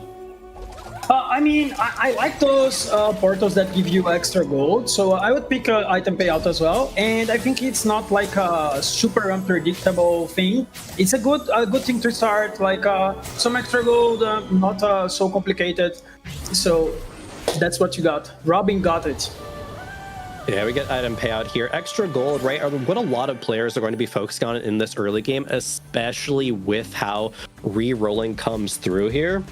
I mean, I like those portals that give you extra gold, so I would pick item payout as well. And I think it's not like a super unpredictable thing. It's a good thing to start, like some extra gold, not so complicated. So that's what you got. Robin got it. Yeah, we get item payout here. Extra gold, right, are what a lot of players are going to be focusing on in this early game, especially with how re-rolling comes through here.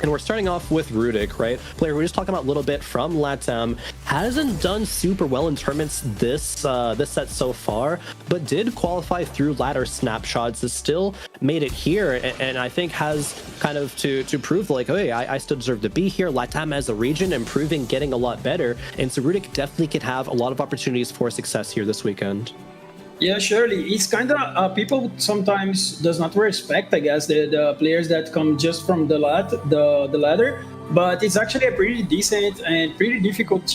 And we're starting off with Rudik, right? Player we were just talking about a little bit from LATAM. Hasn't done super well in tournaments this set so far, but did qualify through ladder snapshots. Has still made it here, and I think has kind of to prove like, oh, hey, I still deserve to be here. LATAM as a region improving, getting a lot better, and so Rudik definitely could have a lot of opportunities for success here this weekend. Yeah, surely. It's kind of people sometimes does not respect, I guess, the players that come just from the ladder. But it's actually a pretty decent and pretty difficult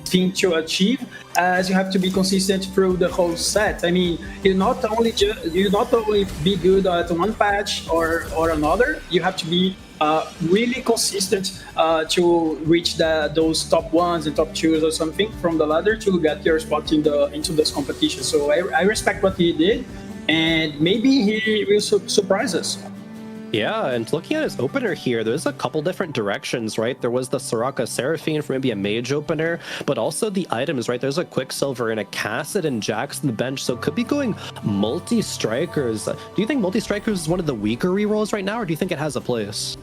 thing to achieve, as you have to be consistent through the whole set. I mean, you not only be good at one patch or another. You have to be really consistent to reach those top ones and top twos or something from the ladder to get your spot into this competition. So I respect what he did, and maybe he will surprise us. Yeah, and looking at his opener here, there's a couple different directions, right? There was the Soraka Seraphine for maybe a mage opener, but also the items, right? There's a Quicksilver and a Cassid and Jax on the bench, so could be going multi-strikers. Do you think multi-strikers is one of the weaker rerolls right now, or do you think it has a place?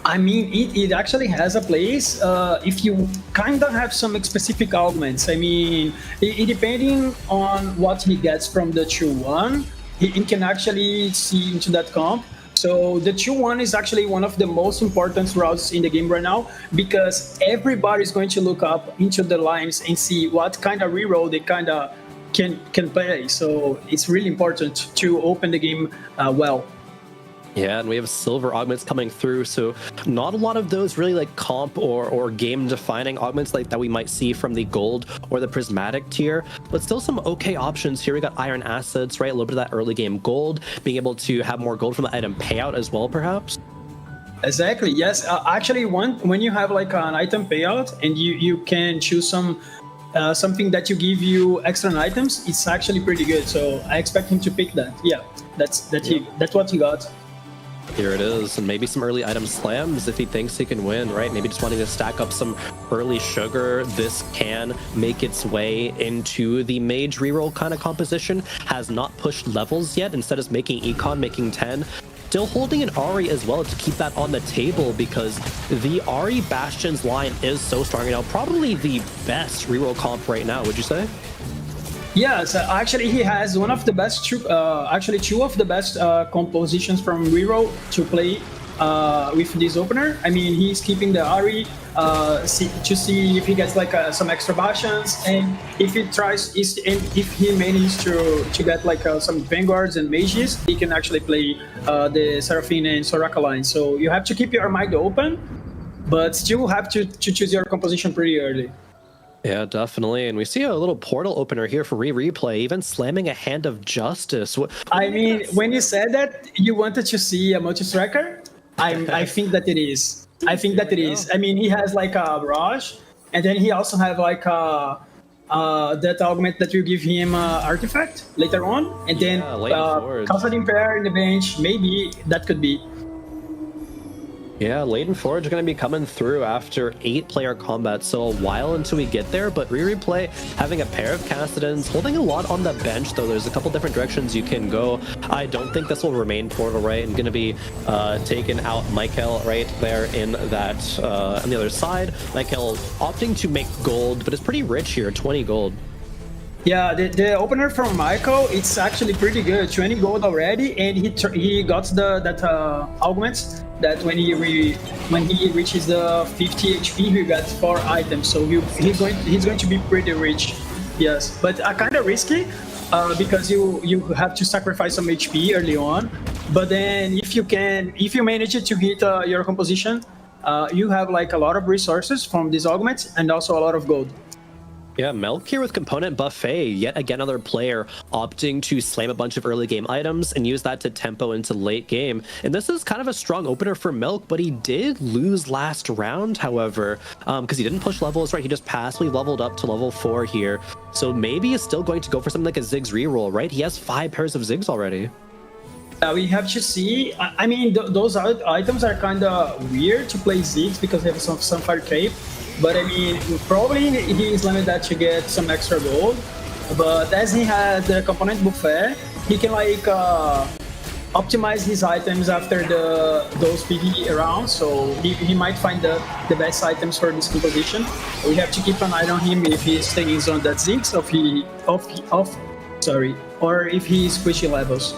I mean, it actually has a place if you kind of have some specific augments. I mean, it depending on what he gets from the 2-1, he can actually see into that comp. So the 2-1 is actually one of the most important routes in the game right now, because everybody is going to look up into the lines and see what kind of reroll they kind of can play. So it's really important to open the game well. Yeah, and we have silver augments coming through, so not a lot of those really like comp or game-defining augments like that we might see from the gold or the prismatic tier, but still some okay options here. We got iron assets, right? A little bit of that early game gold, being able to have more gold from the item payout as well, perhaps. Exactly. Yes. Actually, when you have like an item payout and you can choose something that you give you extra items, it's actually pretty good. So I expect him to pick that. Yeah, that's what he got. Here it is, and maybe some early item slams if he thinks he can win, right? Maybe just wanting to stack up some early sugar. This can make its way into the mage reroll kind of composition. Has not pushed levels yet. Instead is making econ, making 10. Still holding an Ahri as well to keep that on the table, because the Ahri Bastions line is so strong right now. Probably the best reroll comp right now, would you say? Yes, actually he has one of the best, two of the best compositions from reroll to play with this opener. I mean, he's keeping the Ahri to see if he gets like some extra bastions, and if he manages to get like some vanguards and mages, he can actually play the Seraphine and Soraka line. So you have to keep your mind open, but still have to choose your composition pretty early. Yeah, definitely. And we see a little portal opener here for replay, even slamming a Hand of Justice. I mean, when you said that you wanted to see a multi-striker, I think that it is. I think that it is. I mean, he has like a Barrage, and then he also have like that augment that will give him artifact later on, and then Coveted pair in the bench. Maybe that could be. Yeah, Latent Forge is going to be coming through after 8-player combat, so a while until we get there, but replay having a pair of Cassidans, holding a lot on the bench, though there's a couple different directions you can go. I don't think this will remain portal, right, and going to be taken out Michael right there in that, on the other side. Michael opting to make gold, but it's pretty rich here, 20 gold. Yeah, the opener from Michael, it's actually pretty good. 20 gold already, and he got that augments that when he reaches the 50 HP, he gets 4 items. So he's going to be pretty rich. Yes, but kind of risky because you have to sacrifice some HP early on. But then if you manage to hit your composition, you have like a lot of resources from these augments and also a lot of gold. Yeah, Melk here with Component Buffet, yet again another player opting to slam a bunch of early game items and use that to tempo into late game. And this is kind of a strong opener for Melk, but he did lose last round, however, because he didn't push levels, right? He just passively leveled up to level 4 here. So maybe he's still going to go for something like a Ziggs reroll, right? He has 5 pairs of Ziggs already. We have to see. I mean, those items are kind of weird to play Ziggs because they have some Sunfire Cape. But I mean, probably he is limited that to get some extra gold. But as he has the Component Buffet, he can like optimize his items after those PvE rounds. So he might find the best items for this composition. We have to keep an eye on him if he's staying on that Ziggs, or if he's pushing levels.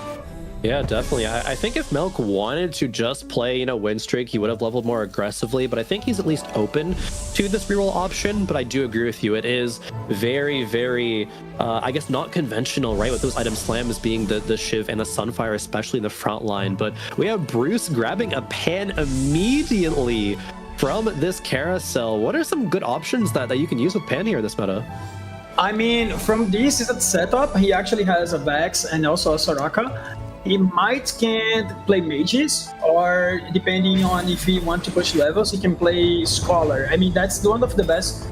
Yeah, definitely. I think if Melk wanted to just play, win streak, he would have leveled more aggressively, but I think he's at least open to this reroll option. But I do agree with you. It is very, very, I guess, not conventional, right? With those item slams being the Shiv and the Sunfire, especially in the front line. But we have Bruce grabbing a pan immediately from this carousel. What are some good options that you can use with pan here in this meta? I mean, from this setup, he actually has a Vex and also a Soraka. He can't play mages, or depending on if he wants to push levels, he can play Scholar. I mean, that's one of the best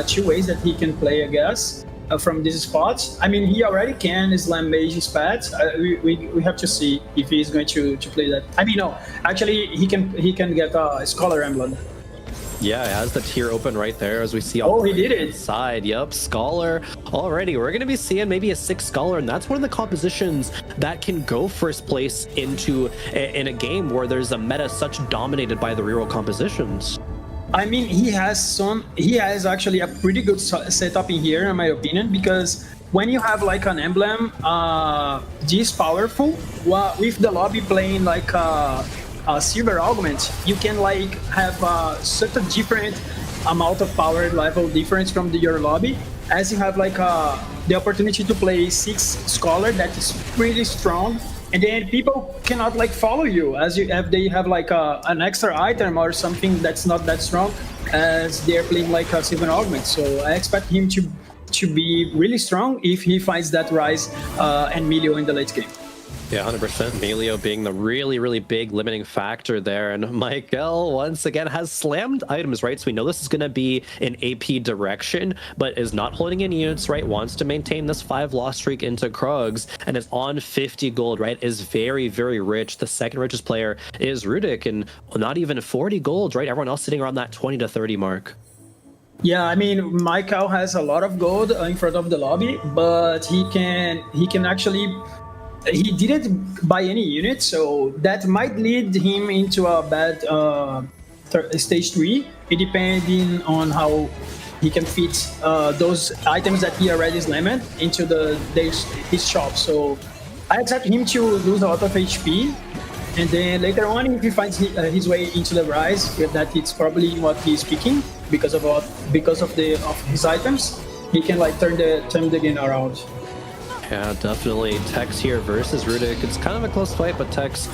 2 ways that he can play, I guess, from these spots. I mean, he already can slam mage spats. We have to see if he's going to play that. I mean, no, actually, he can get a Scholar emblem. Yeah, it has the tier open right there, as we see on he did it. Side. Yep, Scholar. Already, we're going to be seeing maybe a 6 Scholar, and that's one of the compositions that can go first place in a game where there's a meta such dominated by the reroll compositions. I mean, he has actually a pretty good setup in here, in my opinion, because when you have like an emblem this powerful, with the lobby playing like silver augment, you can like have such a different amount of power level difference from your lobby, as you have like the opportunity to play 6 Scholar that is pretty strong, and then people cannot like follow you as if they have like an extra item or something that's not that strong, as they're playing like a silver augment. So I expect him to be really strong if he finds that Rise and Melio in the late game. Yeah, 100%. Melio being the really, really big limiting factor there. And Michael, once again, has slammed items, right? So we know this is going to be an AP direction, but is not holding any units, right? Wants to maintain this 5 loss streak into Krogs, and is on 50 gold, right? Is very, very rich. The second richest player is Rudik, and not even 40 gold, right? Everyone else sitting around that 20 to 30 mark. Yeah, I mean, Michael has a lot of gold in front of the lobby, but he can actually... He didn't buy any units, so that might lead him into a bad stage 3, depending on how he can fit those items that he already slammed into his shop. So I expect him to lose a lot of HP, and then later on, if he finds his way into the Rise, that it's probably what he's picking because of his items, he can like turn the game around. Yeah, definitely. Tex here versus Rudik. It's kind of a close fight, but Tex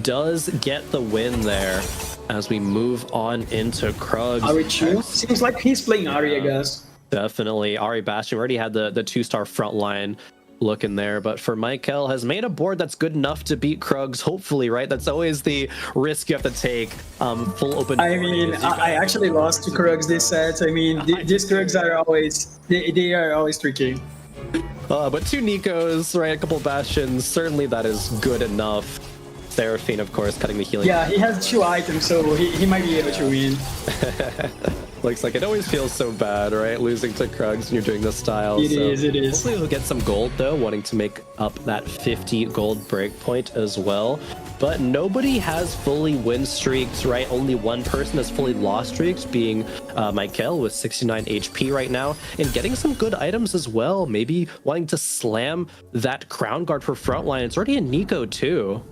does get the win there as we move on into Krugs. Ari Chu? Seems like he's playing Ari, I guess. Definitely. Ari Bastion already had the 2-star front line look in there, but for Michael has made a board that's good enough to beat Krugs, hopefully, right? That's always the risk you have to take. Full open. I mean, I actually lost to Krugs this set. I mean, these Krugs are always, they are always tricky. But 2 Nikos, right? A couple Bastions, certainly that is good enough. Seraphine, of course, cutting the healing. Yeah, he has 2 items, so he might be able to win. Looks like it always feels so bad, right? Losing to Krugs when you're doing this style. It is. Hopefully we'll get some gold, though, wanting to make up that 50 gold breakpoint as well. But nobody has fully win streaks, right? Only one person has fully lost streaks, being Michael with 69 HP right now, and getting some good items as well. Maybe wanting to slam that Crown Guard for frontline. It's already a Nico, too.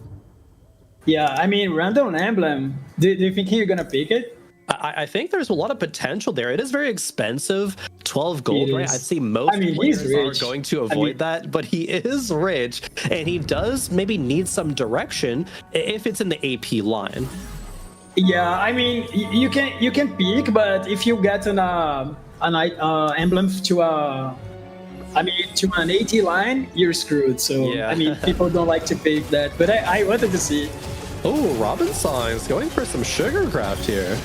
Yeah, I mean, random emblem. Do you think you're gonna pick it? I think there's a lot of potential there. It is very expensive, 12 gold, right? I'd say most players are going to avoid that, but he is rich, and he does maybe need some direction if it's in the AP line. Yeah, I mean, you can pick, but if you get emblem to to an AT line, you're screwed. So Yeah. I mean, people don't like to pick that, but I wanted to see. Oh, Robinson is going for some sugarcraft here.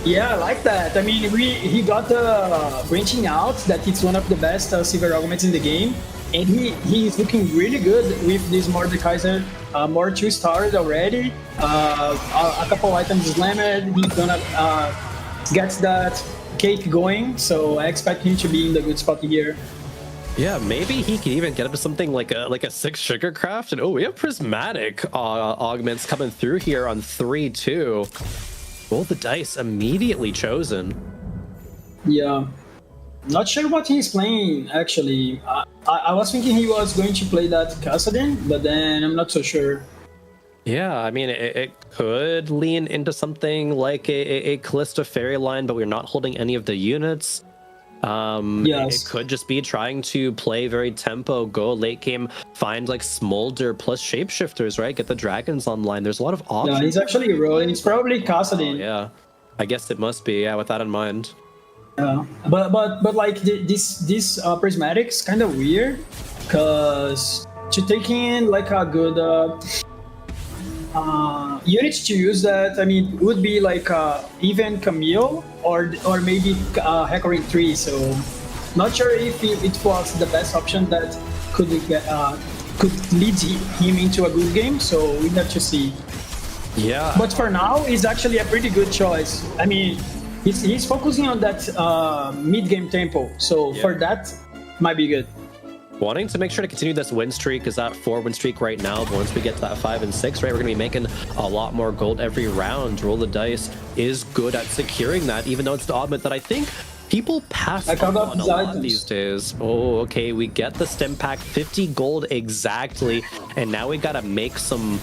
Yeah, I like that. I mean, he got the branching out that it's one of the best silver augments in the game, and he's looking really good with this Mordekaiser, more 2 stars already. A couple items slammed. He's gonna get that cake going, so I expect him to be in the good spot here. Yeah, maybe he could even get up to something like a 6 sugarcraft. And oh, we have prismatic augments coming through here on 3-2. Roll the dice immediately chosen. Yeah, not sure what he's playing actually. I was thinking he was going to play that Kassadin, but then I'm not so sure. Yeah, I mean, it could lean into something like a Callista Fairy line, but we're not holding any of the units. Yes. It could just be trying to play very tempo, go late game, find like Smolder plus shapeshifters, right? Get the dragons online. There's a lot of options. Yeah, he's actually rolling. It's probably Kassadin. Yeah, I guess it must be. Yeah, with that in mind. Yeah, but like this prismatic's kind of weird, cause to take in like a good units to use that, I mean, would be like even Camille or maybe Hecarim 3. So not sure if it was the best option that could lead him into a good game. So we have to see. Yeah. But for now, it's actually a pretty good choice. I mean, he's focusing on that mid-game tempo. So for that, might be good. Wanting to make sure to continue this win streak is at 4 win streak right now, but once we get to that 5 and 6, right, we're gonna be making a lot more gold every round. Roll the dice is good at securing that, even though it's the augment that I think people pass on a lot these days. Oh, okay, we get the stem pack, 50 gold exactly, and now we gotta make some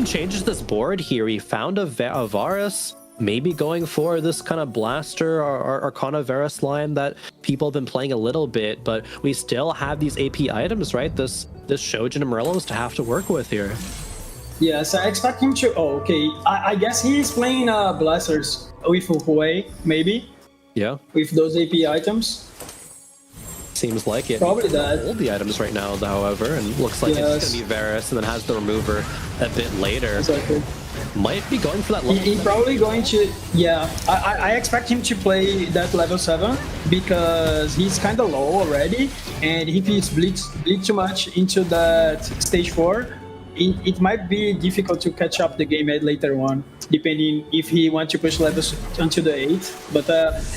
changes to this board here. We found a Varus. Maybe going for this kind of blaster or Arcana Varus line that people have been playing a little bit, but we still have these AP items, right? This Shojin and Morellos to have to work with here. Yes, I expect him to. Oh, okay. I guess he's playing blasters with Khroen, maybe. Yeah. With those AP items. Seems like it. Probably that. Hold the items right now, however, and looks like it's gonna be Varus, and then has the remover a bit later. Exactly. Might be going for that level. He's probably going to, yeah. I expect him to play that level 7 because he's kind of low already, and if he's bleed too much into that stage 4, it might be difficult to catch up the game at later on, depending if he wants to push levels until the 8. But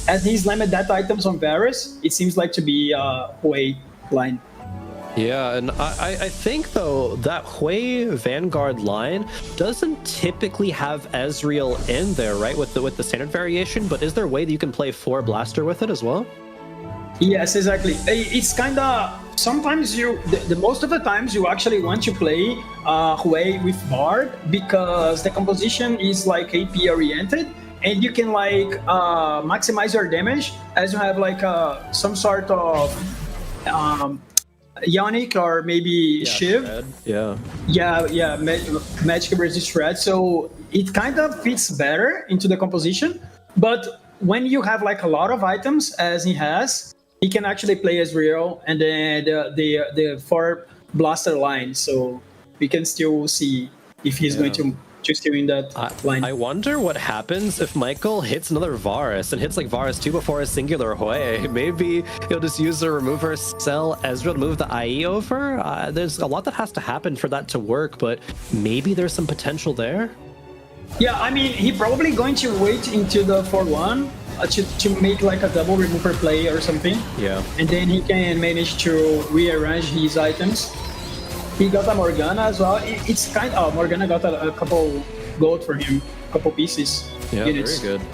as he's limited that items on Varus, it seems like to be a Khroen line. Yeah, and I think, though, that Khroen Vanguard line doesn't typically have Ezreal in there, right, with the standard variation, but is there a way that you can play 4 Blaster with it as well? Yes, exactly. It's kind of... Sometimes the most of the times you actually want to play Khroen with Bard because the composition is like AP oriented, and you can like maximize your damage as you have like some sort of... Yonic or maybe Shiv. Magic resist threat. So it kind of fits better into the composition. But when you have like a lot of items, as he has, he can actually play Ezreal and then the 4 blaster line. So we can still see if he's going to still in that line. I wonder what happens if Michael hits another Varus and hits like Varus 2 before a singular Khroen. Maybe he'll just use the remover, sell Ezreal to move the IE over. There's a lot that has to happen for that to work, but maybe there's some potential there. Yeah, I mean, he probably going to wait into the 4-1 to make like a double remover play or something. Yeah. And then he can manage to rearrange his items. He got a Morgana as well. It's kind of... Morgana got a couple gold for him. A couple pieces. Yeah, units. very good.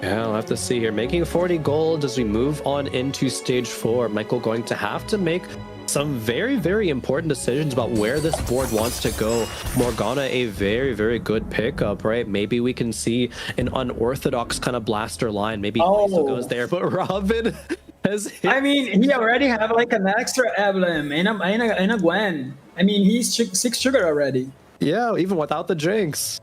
Yeah, I'll have to see here. Making 40 gold as we move on into stage 4. Michael going to have to make some very, very important decisions about where this board wants to go. Morgana, a very, very good pickup, right? Maybe we can see an unorthodox kind of blaster line. Maybe Iso goes there, but Robin... I mean, he already have like an extra emblem and a Gwen. I mean, he's 6 sugar already. Yeah, even without the Jinx.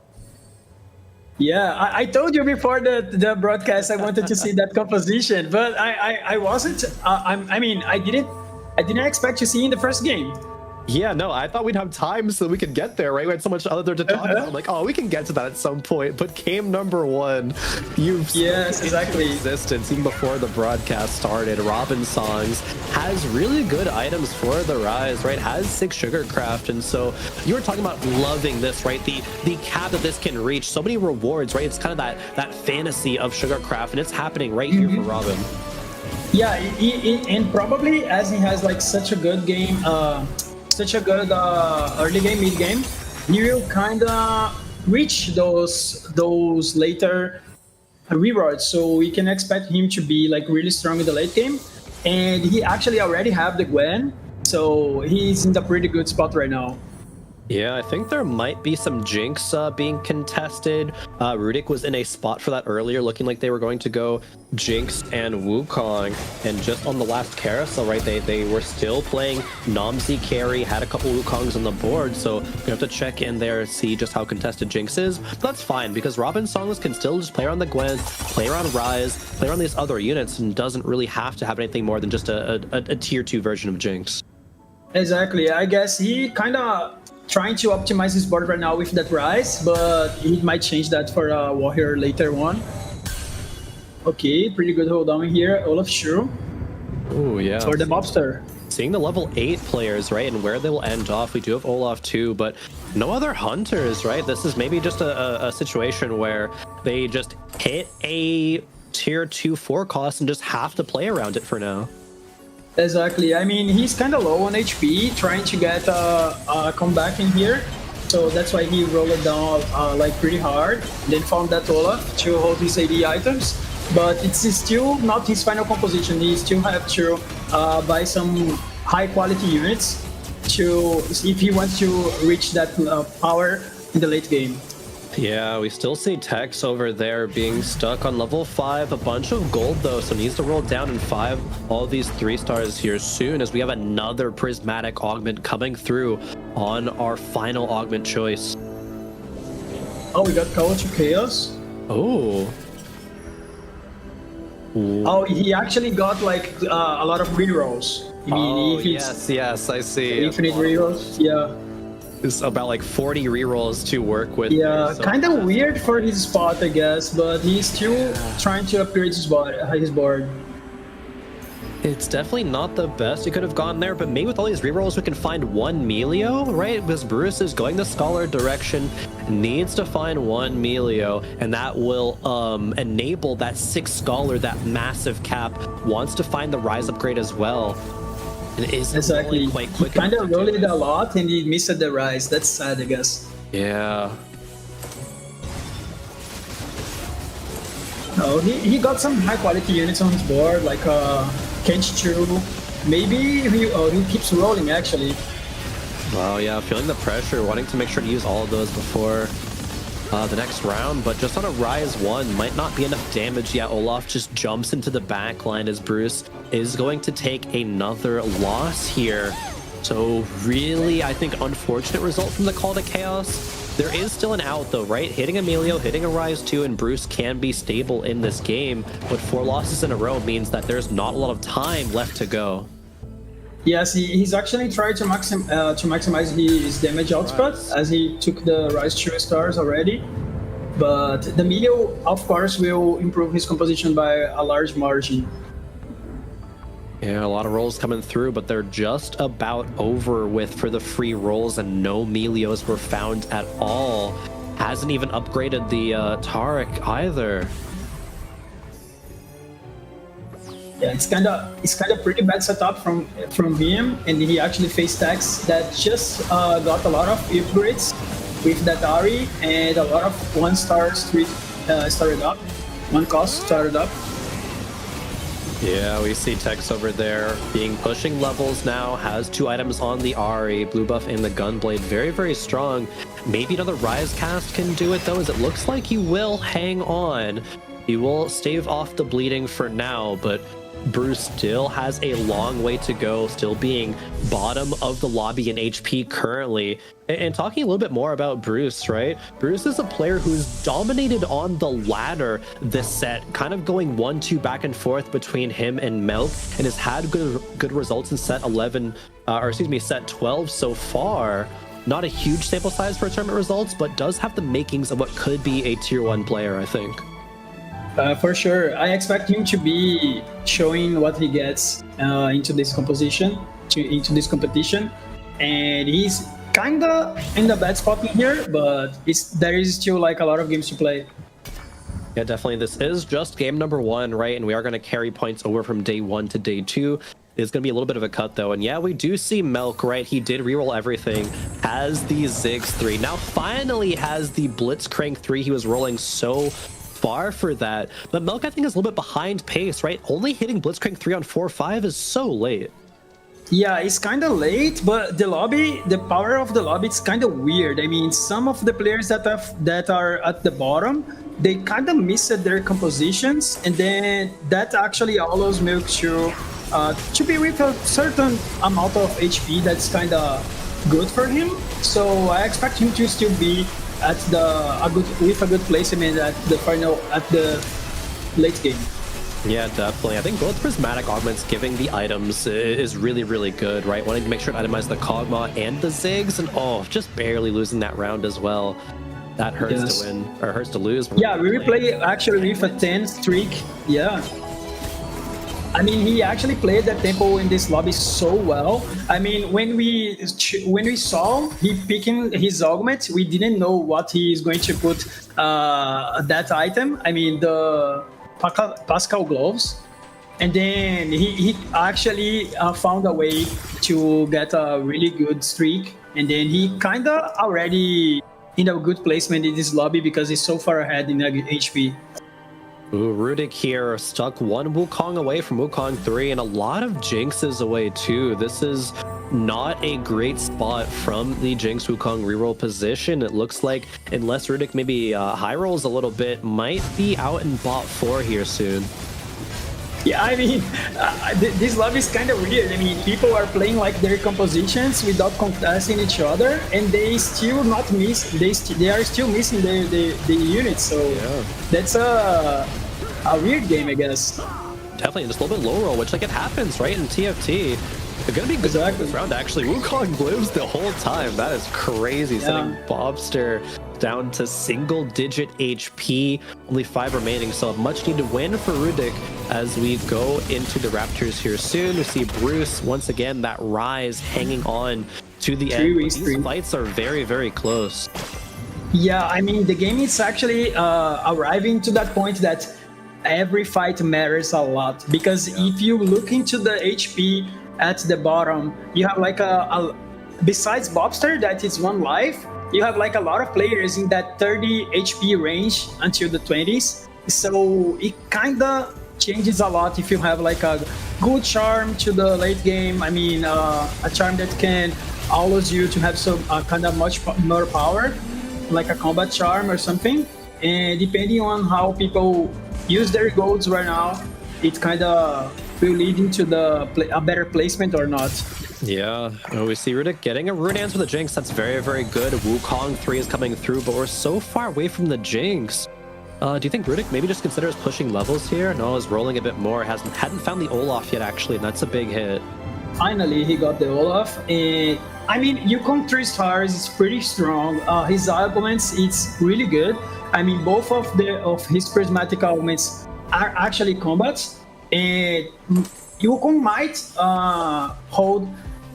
Yeah, I told you before the broadcast I wanted to see that composition, but I wasn't. I didn't expect to see in the first game. Yeah, no, I thought we'd have time so we could get there, right? We had so much other to talk about. I'm like, oh, we can get to that at some point. But game number one, you've Yes, exactly. existence even before the broadcast started. Robin Songs has really good items for the Rise, right? Has 6 Sugarcraft, and so you were talking about loving this, right? The cap that this can reach, so many rewards, right? It's kind of that fantasy of Sugarcraft, and it's happening right here for Robin. Yeah, and probably as he has like such a good game, such a good early game, mid game, he will kind of reach those later rewards. So we can expect him to be like really strong in the late game. And he actually already have the Gwen, so he's in a pretty good spot right now. Yeah, I think there might be some Jinx being contested. Rudik was in a spot for that earlier, looking like they were going to go Jinx and Wukong. And just on the last carousel, right, they were still playing Nomzi carry, had a couple Wukongs on the board, so we have to check in there, see just how contested Jinx is. But that's fine, because Robin Songs can still just play around the Gwen, play around Rise, play around these other units, and doesn't really have to have anything more than just a tier 2 version of Jinx. Exactly. I guess he kind of trying to optimize his board right now with that Rise, but he might change that for a Warrior later on. Okay, pretty good hold on here. Olaf Shrew. Oh, yeah. For the Mobster. Seeing the level 8 players, right, and where they will end off. We do have Olaf too, but no other Hunters, right? This is maybe just a situation where they just hit a tier 2 forecast and just have to play around it for now. Exactly. I mean, he's kind of low on HP, trying to get a comeback in here. So that's why he rolled it down like pretty hard. Then found that Olaf to hold his AD items. But it's still not his final composition. He still have to buy some high quality units to if he wants to reach that power in the late game. Yeah, we still see Tex over there being stuck on level 5. A bunch of gold, though, so needs to roll down in 5. All these 3 stars here soon, as we have another prismatic augment coming through on our final augment choice. Oh, we got Call to Chaos. Oh. Oh, he actually got like a lot of rerolls. I mean, yes, I see. Infinite rerolls, yeah. It's about like 40 rerolls to work with. Yeah, so kind of weird for his spot, I guess, but he's still trying to upgrade his board. It's definitely not the best he could have gone there, but maybe with all these rerolls we can find one Melio, right? Because Bruce is going the Scholar direction, needs to find one Melio, and that will enable that 6 Scholar, that massive cap. Wants to find the Rise upgrade as well. And is exactly quite quick. He kind of rolled it a lot and he missed the Rise. That's sad, I guess. Yeah. No, he got some high quality units on his board, like Cage 2. Maybe he keeps rolling actually. Wow, yeah, feeling the pressure, wanting to make sure to use all of those before the next round, but just on a Rise 1 might not be enough damage. Yeah, Olaf just jumps into the back line as Bruce is going to take another loss here. So really, I think, unfortunate result from the Call to Chaos. There is still an out though, right? Hitting Emilio, hitting a Rise 2, and Bruce can be stable in this game, but 4 losses in a row means that there's not a lot of time left to go. Yes, he's actually trying to maximize his damage output as he took the Rise 2 stars already. But the Melio, of course, will improve his composition by a large margin. Yeah, a lot of rolls coming through, but they're just about over with for the free rolls, and no Melios were found at all. Hasn't even upgraded the Taric either. Yeah, it's kind of pretty bad setup from him, and he actually faced Tex that just got a lot of upgrades with that Ari and a lot of 1-star street started up, 1 cost started up. Yeah, we see Tex over there pushing levels now, has 2 items on the Ari, blue buff and the Gunblade, very, very strong. Maybe another Rise cast can do it though, as it looks like he will hang on. He will stave off the bleeding for now, but Bruce still has a long way to go, still being bottom of the lobby in HP currently. And talking a little bit more about Bruce, right? Bruce is a player who's dominated on the ladder this set, kind of going 1-2 back and forth between him and Milk, and has had good results in set 11, set 12 so far. Not a huge sample size for tournament results, but does have the makings of what could be a tier 1 player, I think. For sure. I expect him to be showing what he gets into this competition. And he's kind of in the bad spot in here, but there is still like a lot of games to play. Yeah, definitely. This is just game number 1, right? And we are going to carry points over from day 1 to day 2. It's going to be a little bit of a cut, though. And yeah, we do see Milk, right? He did reroll everything, has the Ziggs 3. Now finally has the Blitzcrank 3. He was rolling so far for that. But Milk, I think, is a little bit behind pace, right? Only hitting Blitzcrank 3 on 4-5 is so late. Yeah, it's kind of late, but the power of the lobby, it's kind of weird. I mean, some of the players that are at the bottom, they kind of missed their compositions, and then that actually allows Milk to be with a certain amount of HP that's kind of good for him. So I expect him to still be with a good placement at the late game. Yeah, definitely. I think both prismatic augments giving the items is really, really good, right? Wanting to make sure to itemize the Kog'Maw and the Ziggs, and just barely losing that round as well. That hurts to win, or hurts to lose. Yeah, we replay actually with a 10 streak. Yeah. I mean, he actually played that tempo in this lobby so well. I mean, when we saw he picking his augment, we didn't know what he is going to put that item. I mean, the Pascal gloves, and then he actually found a way to get a really good streak, and then he kind of already in a good placement in this lobby because he's so far ahead in HP. Ooh, Rudik here stuck one Wukong away from Wukong 3 and a lot of Jinxes away too. This is not a great spot from the Jinx Wukong reroll position. It looks like, unless Rudik maybe high rolls a little bit, might be out in bot 4 here soon. Yeah, I mean, this lobby is kind of weird. I mean, people are playing like their compositions without contesting each other, and they still not miss. They are still missing the units. So yeah, that's a weird game, I guess. Definitely, just a little bit low roll, which like it happens, right? In TFT, they're gonna be good this round. Actually, Wukong lives the whole time. That is crazy. Sending Bobster down to single-digit HP, only 5 remaining, so a much-needed win for Rudik as we go into the Raptors here soon. We see Bruce, once again, that rise hanging on to the end. These fights are very, very close. Yeah, I mean, the game is actually arriving to that point that every fight matters a lot, because if you look into the HP at the bottom, you have like besides Bobster, that is 1 life, you have like a lot of players in that 30 HP range until the 20s. So it kind of changes a lot if you have like a good charm to the late game. I mean, a charm that can allows you to have some kind of much more power, like a combat charm or something. And depending on how people use their golds right now, it kind of will lead into a better placement or not. Yeah, we see Rudik getting a Rune Hands with a Jinx. That's very, very good. Wukong 3 is coming through, but we're so far away from the Jinx. Do you think Rudik maybe just considers pushing levels here? No, he's rolling a bit more. Hadn't found the Olaf yet, actually, and that's a big hit. Finally, he got the Olaf. And I mean, Wukong 3 stars is pretty strong. His arguments, it's really good. I mean, both of his prismatic arguments are actually combats, and Wukong might hold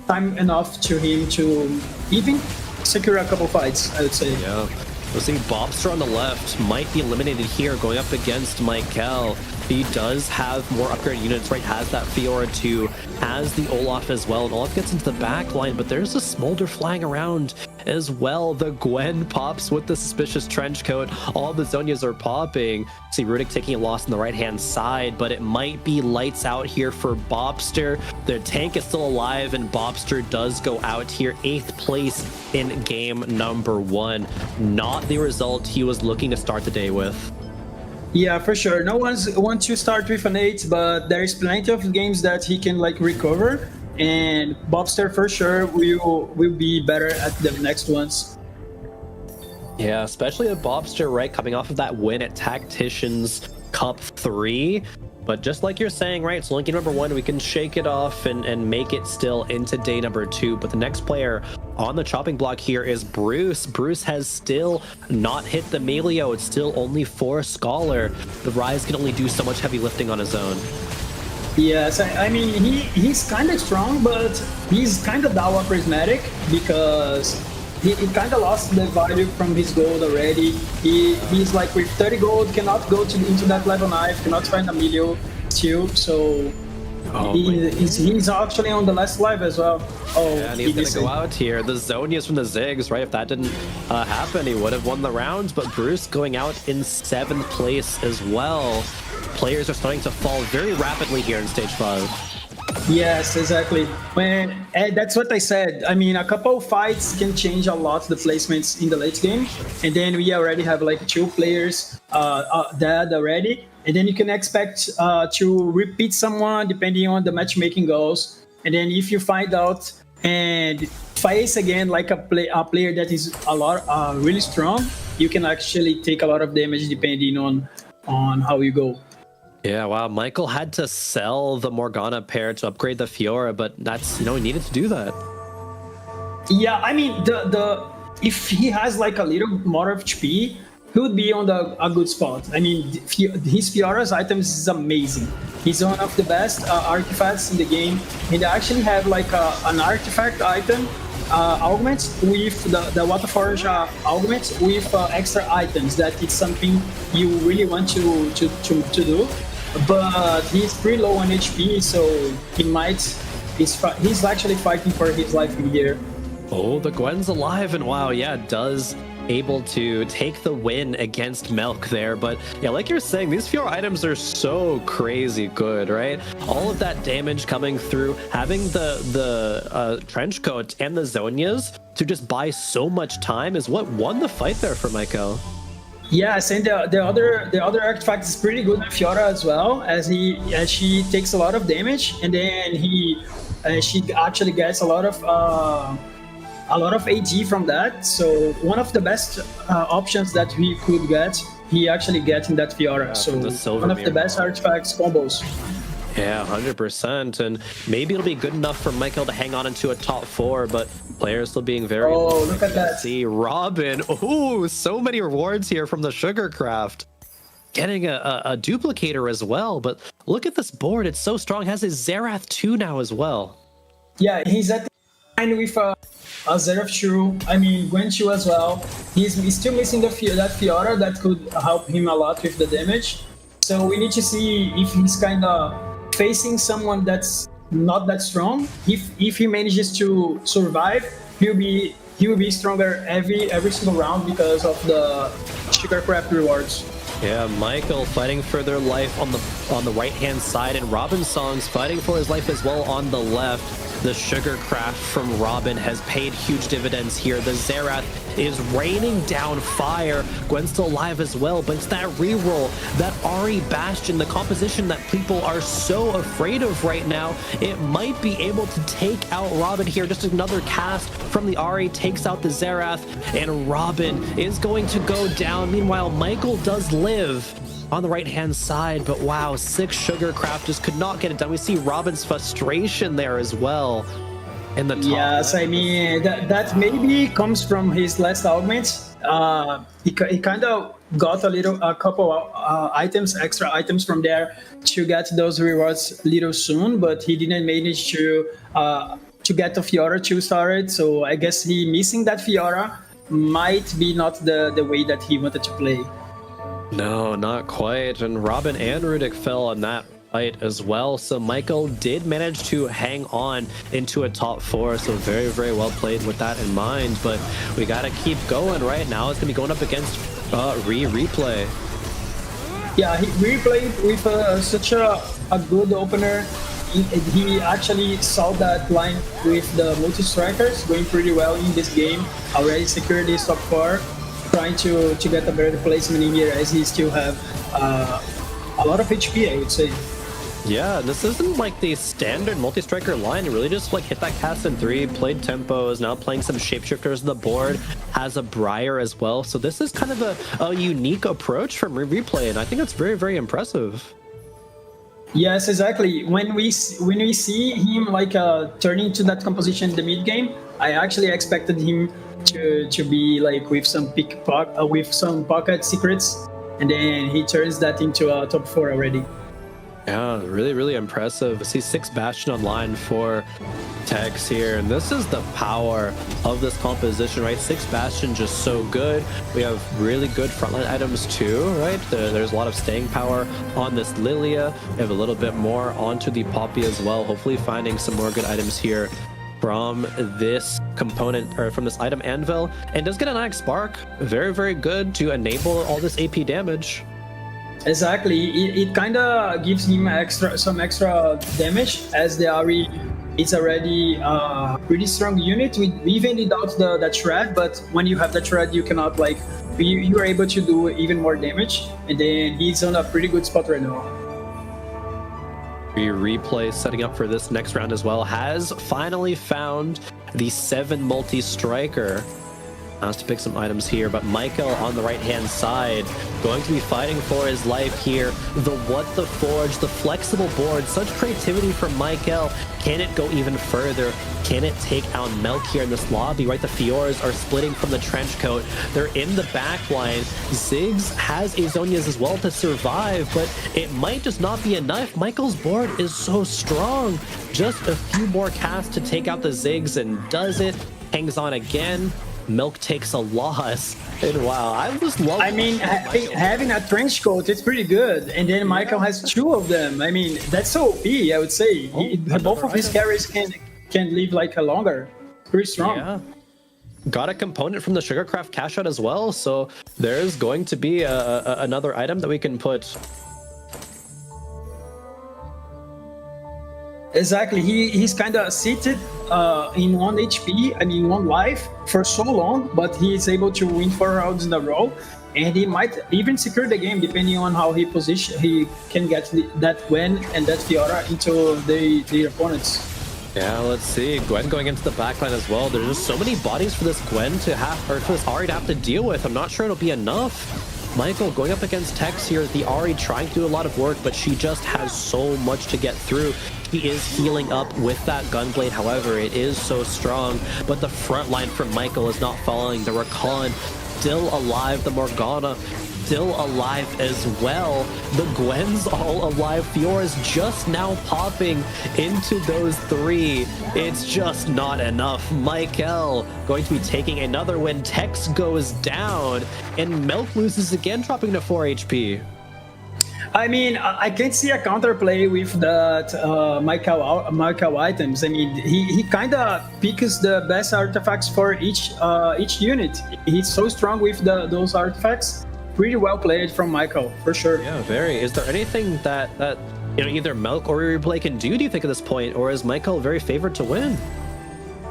time enough to him to even secure a couple fights, I would say. Yeah. We'll see Bobster on the left might be eliminated here going up against Michael. He does have more upgraded units, right? Has that Fiora 2, has the Olaf as well, and Olaf gets into the back line, but there's a Smolder flying around as well. The Gwen pops with the suspicious trench coat. All the Zonias are popping. See Rudik taking a loss on the right-hand side, but it might be lights out here for Bobster. Their tank is still alive, and Bobster does go out here, 8th place in game number 1. Not the result he was looking to start the day with. Yeah, for sure. No one's wants to start with an 8, but there's plenty of games that he can like recover, and Bobster for sure will be better at the next ones. Yeah, especially a Bobster, right, coming off of that win at Tacticians Cup 3. But just like you're saying, right, so Lincoln number 1, we can shake it off and make it still into day number 2. But the next player on the chopping block here is Bruce. Bruce has still not hit the Melio. It's still only 4 Scholar. The Rise can only do so much heavy lifting on his own. Yes, I mean, he's kind of strong, but he's kind of Dawa prismatic because he kind of lost the value from his gold already. He's like with 30 gold, cannot go into that level 9, cannot find a Melio still, so he's actually on the last life as well. Oh, yeah, and he's going to go out here. The Zonias from the Ziggs, right? If that didn't happen, he would have won the rounds, but Bruce going out in 7th place as well. Players are starting to fall very rapidly here in Stage 5. Yes, exactly. That's what I said. I mean, a couple of fights can change a lot the placements in the late game, and then we already have like 2 players dead already, and then you can expect to repeat someone depending on the matchmaking goals. And then if you find out and face again like a player that is really strong, you can actually take a lot of damage depending on how you go. Yeah, wow. Michael had to sell the Morgana pair to upgrade the Fiora, but that's, he needed to do that. Yeah, I mean, if he has like a little more of HP, he would be on a good spot. I mean, his Fiora's items is amazing. He's one of the best artifacts in the game, and they actually have like an artifact item augment with the Waterforge augment with extra items. That it's something you really want to do. But he's pretty low on HP, so he's actually fighting for his life in here. Oh, the Gwen's alive, and wow, yeah, does able to take the win against Milk there. But yeah, like you're saying, these Fiora items are so crazy good, right? All of that damage coming through, having the trench coat and the Zonias to just buy so much time is what won the fight there for Michael. Yes, and the other artifact is pretty good with Fiora as well, as she takes a lot of damage, and then she actually gets a lot of AD from that. So one of the best options that we could get, he actually gets in that Fiora. Yeah, so one of the best artifacts combos. Yeah, 100%. And maybe it'll be good enough for Michael to hang on into a top 4, but players still being very... Oh, look at that. See, Robin. Oh, so many rewards here from the Sugarcraft. Getting a duplicator as well, but look at this board. It's so strong. It has his Zerath 2 now as well. Yeah, he's at the line with a Zerath 2. I mean, Gwen 2 as well. He's still missing that Fiora that could help him a lot with the damage. So we need to see if he's kind of facing someone that's not that strong. If he manages to survive, he will be stronger every single round because of the Sugarcraft rewards. Yeah, Michael fighting for their life on the right hand side, and Robin Song's fighting for his life as well on the left. The Sugarcraft from Robin has paid huge dividends here. The Zerath is raining down fire. Gwen's still alive as well, but it's that reroll, that Ahri Bastion, the composition that people are so afraid of right now. It might be able to take out Robin here. Just another cast from the Ahri takes out the Zerath, and Robin is going to go down. Meanwhile, Michael does live on the right-hand side, but wow, 6 Sugarcraft just could not get it done. We see Robin's frustration there as well in the top. Yes, I mean, that maybe comes from his last augment. He kind of got a couple items, extra items from there to get those rewards a little soon, but he didn't manage to get the Fiora 2 started, so I guess he missing that Fiora might be not the way that he wanted to play. No, not quite. And Robin and Rudik fell on that fight as well. So Michael did manage to hang on into a top 4. So very, very well played with that in mind. But we got to keep going right now. It's going to be going up against Replay. Yeah, Replay with such a good opener. He actually saw that line with the multi-strikers going pretty well in this game. Already secured his top 4. trying to get a better placement in here, as he still have a lot of HP, I would say. Yeah, this isn't like the standard multi-striker line. It really just like hit that cast in 3, played tempo, is now playing some shapeshifters on the board, has a Briar as well. So this is kind of a unique approach from Replay, and I think it's very, very impressive. Yes, exactly. When we see him like turning to that composition in the mid game, I actually expected him to be like with some pocket secrets, and then he turns that into a top 4 already. Yeah, really, really impressive. I see 6 Bastion online for Tex here, and this is the power of this composition, right? 6 Bastion just so good. We have really good frontline items too, right? There's a lot of staying power on this Lilia. We have a little bit more onto the Poppy as well. Hopefully finding some more good items here from this component, or from this item Anvil. And does get an Onyx Spark. Very, very good to enable all this AP damage. Exactly, it kind of gives him some extra damage, as the Ari is already a pretty strong unit even without that shred. But when you have that shred, you cannot like you are able to do even more damage, and then he's on a pretty good spot right now. Replay setting up for this next round as well, has finally found the 7 multi-striker. Has to pick some items here, but Michael on the right-hand side going to be fighting for his life here. The What the Forge, the flexible board, such creativity from Michael. Can it go even further? Can it take out Melk here in this lobby, right? The Fiors are splitting from the trench coat. They're in the back line. Ziggs has Azonias as well to survive, but it might just not be enough. Michael's board is so strong. Just a few more casts to take out the Ziggs, and does it. Hangs on again. Milk takes a loss, and wow, I just love. I mean, having a trench coat, it's pretty good, and then Michael has 2 of them. I mean, that's so OP, I would say. Both of his carries can live like a longer. Pretty strong. Yeah. Got a component from the Sugarcraft cash out as well, so there's going to be another item that we can put. Exactly, he's kind of seated in 1 HP, I mean 1 life for so long, but he is able to win 4 rounds in a row, and he might even secure the game depending on how he can get that Gwen and that Fiora into the opponents. Yeah, let's see. Gwen going into the backline as well. There's just so many bodies for this Gwen to have, or for this Ahri to have to deal with. I'm not sure it'll be enough. Michael going up against Tex here. The Ahri trying to do a lot of work, but she just has so much to get through. He is healing up with that Gunblade, however, it is so strong. But the front line from Michael is not following. The Rakan still alive. The Morgana still alive as well. The Gwen's all alive. Fiora's just now popping into those 3. It's just not enough. Michael going to be taking another win. Tex goes down, and Milk loses again, dropping to 4 HP. I mean, I can't see a counterplay with that Michael items. I mean, he kind of picks the best artifacts for each unit. He's so strong with those artifacts. Pretty well played from Michael, for sure. Yeah, very. Is there anything that either Milk or Replay can do you think, at this point, or is Michael very favored to win?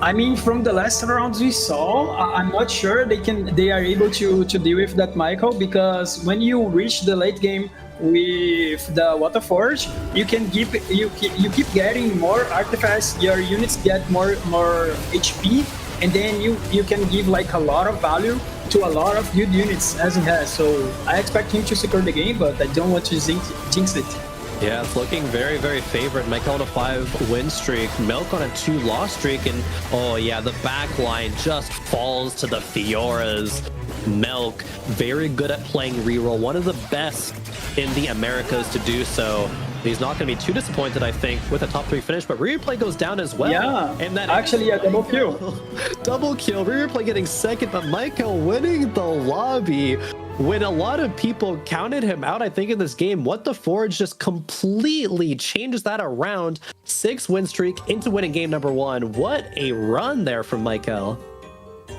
I mean, from the last rounds we saw, I'm not sure they are able to deal with that Michael, because when you reach the late game with the Water Forge, you keep getting more artifacts. Your units get more HP, and then you can give like a lot of value to a lot of good units as he has. So I expect him to secure the game, but I don't want to jinx it. Yeah, it's looking very, very favorite. Michael on a 5-win streak, Milk on a 2-loss streak, and oh yeah, the back line just falls to the Fioras. Milk, very good at playing reroll, one of the best in the Americas to do so. He's not going to be too disappointed, I think, with a top 3 finish, but Replay goes down as well. Yeah, and that actually a double kill. Double kill, Replay getting second, but Michael winning the lobby. When a lot of people counted him out, I think, in this game, What the Forge just completely changes that around. 6-win streak into winning game number 1. What a run there from Michael.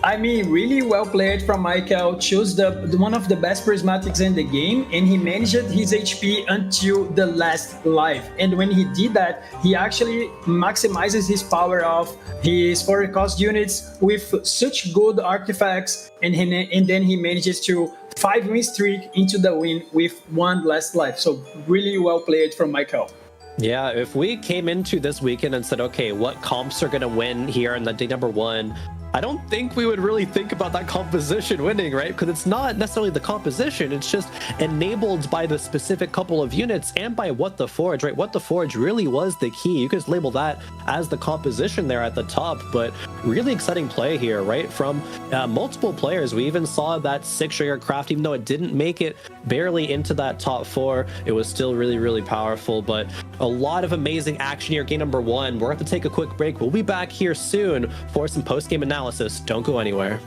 I mean, really well played from Michael. Chose one of the best prismatics in the game, and he managed his HP until the last life. And when he did that, he actually maximizes his power of his 4 cost units with such good artifacts, and then he manages to 5 win streak into the win with 1 last life. So really well played from Michael. Yeah, if we came into this weekend and said, okay, what comps are going to win here in the day number 1, I don't think we would really think about that composition winning, right? Because it's not necessarily the composition, it's just enabled by the specific couple of units and by What the Forge, right? What the Forge really was the key. You could just label that as the composition there at the top, but really exciting play here, right? From multiple players. We even saw that 6-trigger craft, even though it didn't make it barely into that top 4, it was still really, really powerful. But a lot of amazing action here, game number 1. We're going to take a quick break. We'll be back here soon for some post-game analysis. Don't go anywhere.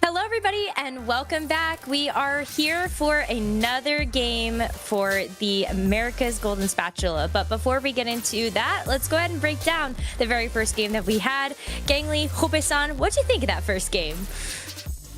Hello, everybody, and welcome back. We are here for another game for the America's Golden Spatula. But before we get into that, let's go ahead and break down the very first game that we had. Gangly, Jupeson, what'd you think of that first game?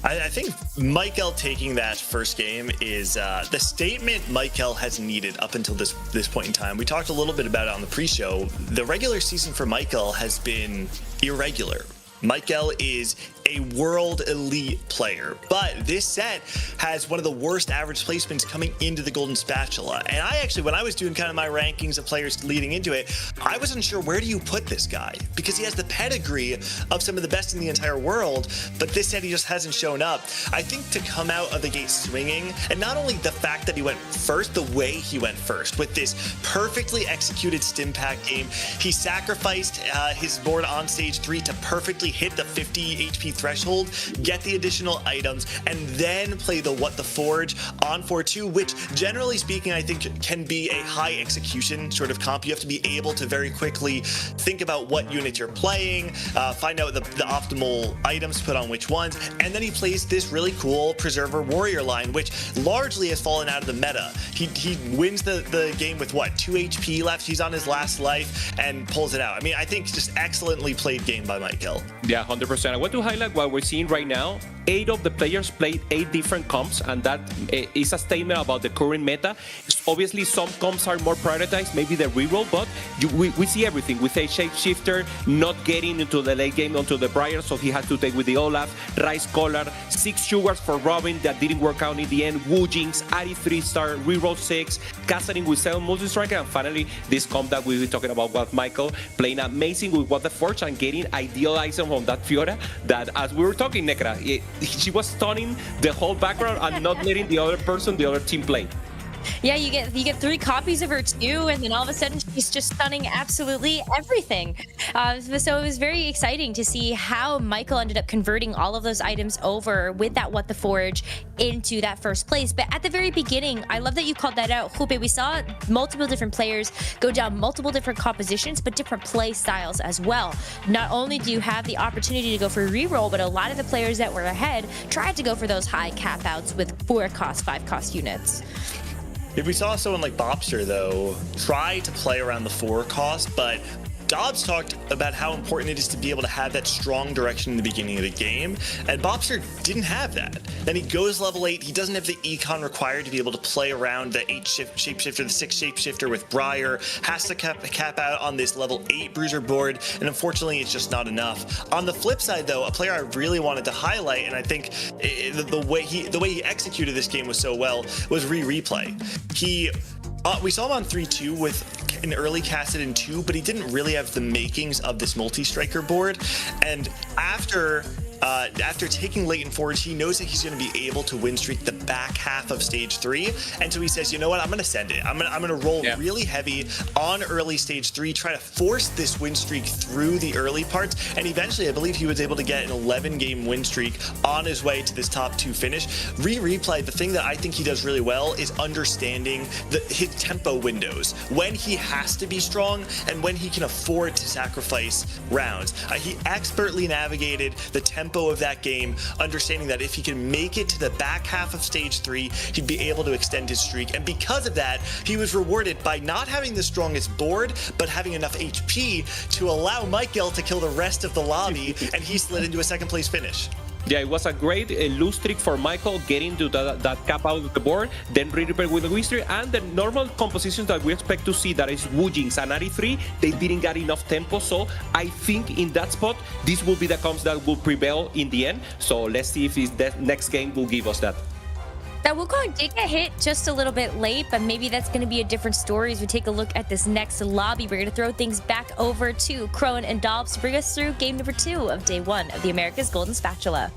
I think Michael taking that first game is the statement Michael has needed up until this point in time. We talked a little bit about it on the pre-show. The regular season for Michael has been irregular. Michael is a world elite player. But this set has one of the worst average placements coming into the Golden Spatula. And I actually, when I was doing kind of my rankings of players leading into it, I wasn't sure where do you put this guy, because he has the pedigree of some of the best in the entire world, but this set he just hasn't shown up. I think to come out of the gate swinging, and not only the fact that he went first, the way he went first with this perfectly executed stim pack game. He sacrificed his board on stage 3 to perfectly hit the 50 HP threshold, get the additional items, and then play the What the Forge on 4-2, which generally speaking I think can be a high execution sort of comp. You have to be able to very quickly think about what units you're playing, find out the optimal items to put on which ones, and then he plays this really cool Preserver Warrior line, which largely has fallen out of the meta. He wins the game with what, 2 HP left? He's on his last life and pulls it out. I mean, I think just excellently played game by Michael. Yeah, 100%. I want to highlight what we're seeing right now. 8 of the players played 8 different comps, and that is a statement about the current meta. Obviously, some comps are more prioritized, maybe the reroll, but we see everything. With a Shapeshifter not getting into the late game onto the Briar, so he had to take with the Olaf, Rice Collar, 6 Sugars for Robin that didn't work out in the end, Wu Jinx, Ari 3-star, reroll 6, Cassadin with 7 multi-striker, and finally this comp that we were talking about with Michael, playing amazing with What the Forge and getting ideal items from that Fiora that, as we were talking, Nekkra, she was stunning the whole background and not letting the other team play. Yeah, you get 3 copies of her too, and then all of a sudden she's just stunning absolutely everything. So it was very exciting to see how Michael ended up converting all of those items over with that What the Forge into that first place. But at the very beginning, I love that you called that out, Jupe. We saw multiple different players go down multiple different compositions, but different play styles as well. Not only do you have the opportunity to go for reroll, but a lot of the players that were ahead tried to go for those high cap outs with 4-cost, 5-cost units. If we saw someone like Bobster, though, try to play around the 4 cost, but Dobz talked about how important it is to be able to have that strong direction in the beginning of the game, and Bobster didn't have that. Then he goes level 8, he doesn't have the econ required to be able to play around the 8 shapeshifter, the 6 shapeshifter with Briar, has to cap out on this level 8 bruiser board, and unfortunately it's just not enough. On the flip side, though, a player I really wanted to highlight, and I think the way he executed this game was so well, was replay. We saw him on 3-2 with an early Cassadin 2, but he didn't really have the makings of this multi-striker board. And after taking Latent Forge, he knows that he's going to be able to win streak the back half of stage 3, and so he says, you know what, I'm going to send it. I'm going to roll really heavy on early stage 3, try to force this win streak through the early parts, and eventually I believe he was able to get an 11-game win streak on his way to this top 2 finish. Replay, the thing that I think he does really well is understanding his tempo windows, when he has to be strong and when he can afford to sacrifice rounds. He expertly navigated the tempo of that game, understanding that if he can make it to the back half of stage 3, he'd be able to extend his streak. And because of that, he was rewarded by not having the strongest board, but having enough HP to allow Michael to kill the rest of the lobby, and he slid into a 2nd place finish. Yeah, it was a great lose streak for Michael, getting to that cap out of the board, then re-repair with the win streak, and the normal compositions that we expect to see, that is Wu Jinx and Ari 3, they didn't get enough tempo, so I think in that spot, this will be the comps that will prevail in the end. So let's see if the next game will give us that. That Wukong did get hit just a little bit late, but maybe that's going to be a different story as we take a look at this next lobby. We're going to throw things back over to Khroen and Dobz to bring us through game number 2 of day 1 of the America's Golden Spatula.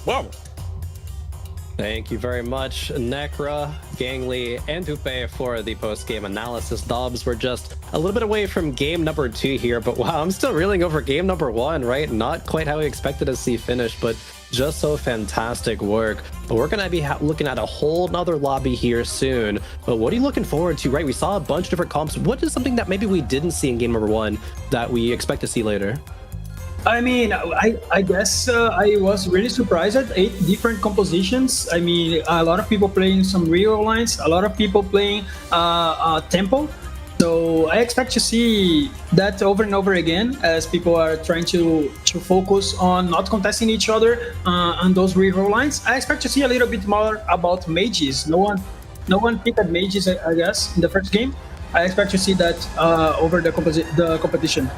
Wow. Thank you very much, Nekkra, Gangly, and Jupe for the post-game analysis. Dobz, we're just a little bit away from game number 2 here, but wow, I'm still reeling over game number 1, right? Not quite how we expected to see finish, but just so fantastic work. But we're going to be looking at a whole nother lobby here soon. But what are you looking forward to, right? We saw a bunch of different comps. What is something that maybe we didn't see in game number 1 that we expect to see later? I mean, I guess I was really surprised at 8 different compositions. I mean, a lot of people playing some real lines, a lot of people playing tempo. So I expect to see that over and over again as people are trying to focus on not contesting each other on those reroll lines. I expect to see a little bit more about mages. No one picked at mages, I guess, in the first game. I expect to see that over the competition.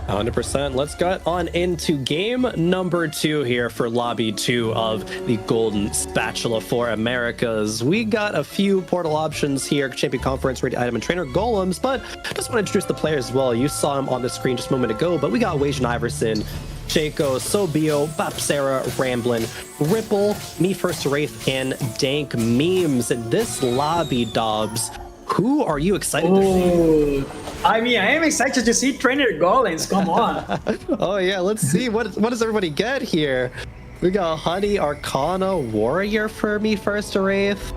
100%. Let's get on into game number 2 here for Lobby 2 of the Golden Spatula for Americas. We got a few portal options here, Champion Conference, Ready Item, and Trainer Golems, but just want to introduce the players as well. You saw him on the screen just a moment ago, but we got Wajan Iverson, Shaco, Sobio, Bapsera, Ramblin, Ripple, Me First Wraith, and Dank Memes. In this lobby, Dobz, who are you excited to see? I mean, I am excited to see Trainer Golems. Come on. Oh yeah, let's see what does everybody get here. We got Honey, Arcana, Warrior for Me First Wraith.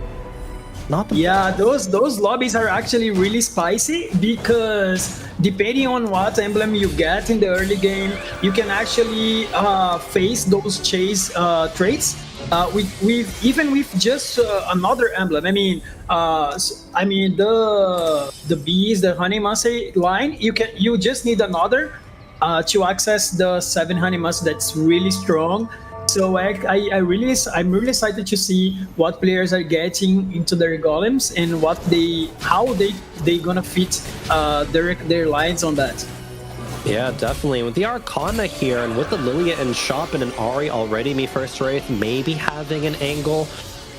Not the Yeah, those lobbies are actually really spicy because depending on what emblem you get in the early game, you can actually face those chase traits. Even with just another emblem. I mean, the bees, the honey mustard line. You just need another to access the 7 honey mustard that's really strong. So I'm really excited to see what players are getting into their golems and how they gonna fit their lines on that. Yeah, definitely. With the Arcana here, and with the Lilia and Shop and an Ahri already, Me First Wraith maybe having an angle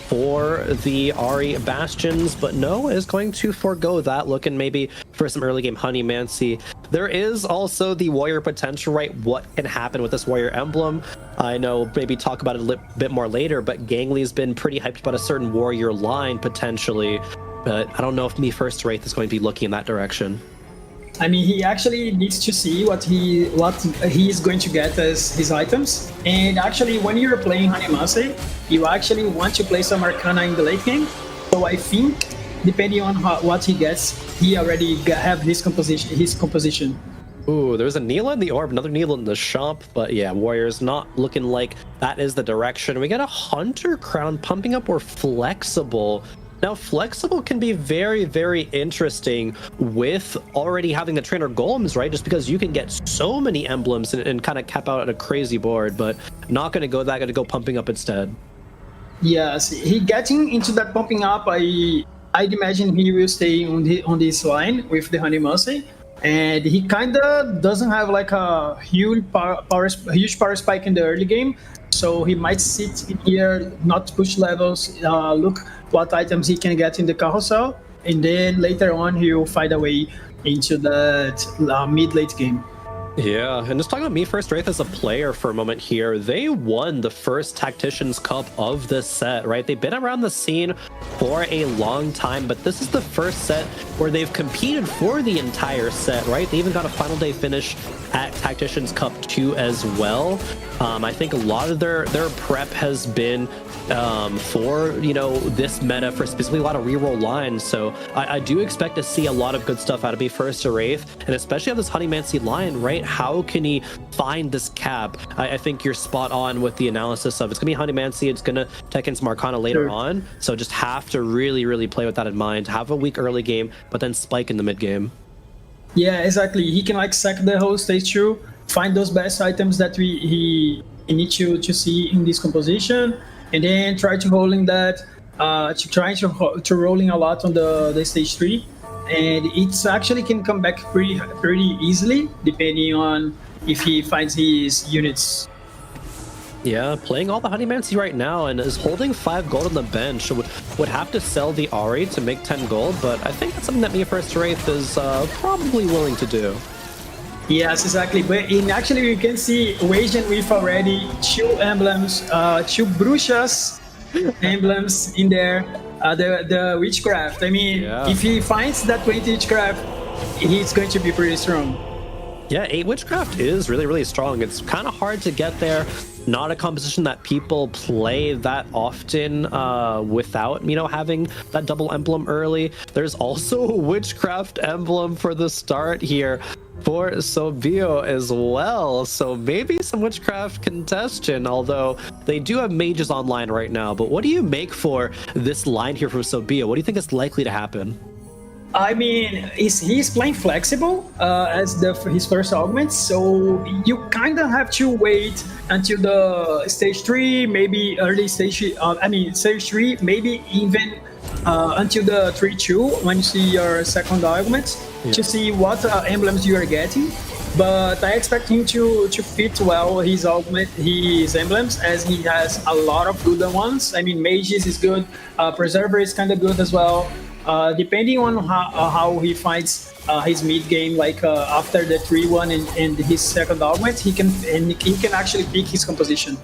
for the Ahri Bastions, but no, is going to forego that, looking maybe for some early game Honey Mancy. There is also the Warrior potential, right? What can happen with this Warrior emblem? I know maybe talk about it a bit more later, but Gangly's been pretty hyped about a certain Warrior line potentially, but I don't know if Me First Wraith is going to be looking in that direction. I mean, he actually needs to see what he is going to get as his items. And actually, when you're playing Hanimase, you actually want to play some Arcana in the late game. So I think, depending on what he gets, he already have his composition. Ooh, there's a Neela in the orb, another Neela in the shop, but yeah, Warrior's not looking like that is the direction. We got a Hunter Crown pumping up or Flexible. Now, Flexible can be very, very interesting with already having the Trainer Golems, right? Just because you can get so many emblems and kind of cap out at a crazy board, but not going to go that, going to go pumping up instead. Yes, he getting into that pumping up, I'd imagine he will stay on this line with the Honey Mercy. And he kind of doesn't have like a huge power spike in the early game. So he might sit in here, not push levels, look what items he can get in the carousel, and then later on he will find a way into that mid-late game. Yeah, and just talking about Me First Wraith as a player for a moment here, they won the first Tacticians Cup of this set, right? They've been around the scene for a long time, but this is the first set where they've competed for the entire set, right? They even got a final day finish at Tacticians Cup 2 as well. I think a lot of their prep has been for, you know, this meta for specifically a lot of reroll lines. So I do expect to see a lot of good stuff out of Me First Wraith, and especially on this Honey Mancy line, right? How can he find this cap? I think you're spot on with the analysis of it's gonna be Honey Mancy, it's gonna tech in some Arcana later on. So just have to really, really play with that in mind. Have a weak early game, but then spike in the mid game. Yeah, exactly. He can like sack the whole stage through, find those best items that he needs to see in this composition, and then try to rolling that, to rolling a lot on the stage 3, and it's actually can come back pretty easily depending on if he finds his units. Yeah, playing all the Honey Mancy right now and is holding 5 gold on the bench. Would have to sell the Ahri to make 10 gold, but I think that's something that Me First Wraith is probably willing to do. Yes, exactly. But actually, you can see Wajan with already 2 emblems, 2 Bruxas emblems in there. The Witchcraft. I mean, if he finds that 20 Witchcraft, he's going to be pretty strong. Yeah, 8 Witchcraft is really, really strong. It's kind of hard to get there. Not a composition that people play that often without, you know, having that double emblem early. There's also a Witchcraft emblem for the start here for Sobio as well. So maybe some Witchcraft congestion, although they do have mages online right now. But what do you make for this line here from Sobio? What do you think is likely to happen? I mean, he's playing Flexible as his first augment, so you kind of have to wait until the stage 3, maybe early stage, stage 3, maybe even until the 3-2 when you see your second augment to see what emblems you are getting. but I expect him to fit well his emblems, as he has a lot of good ones. I mean, Mages is good, Preserver is kind of good as well. Depending on how he finds his mid game, like after the 3-1 and his second augment, he can actually pick his composition.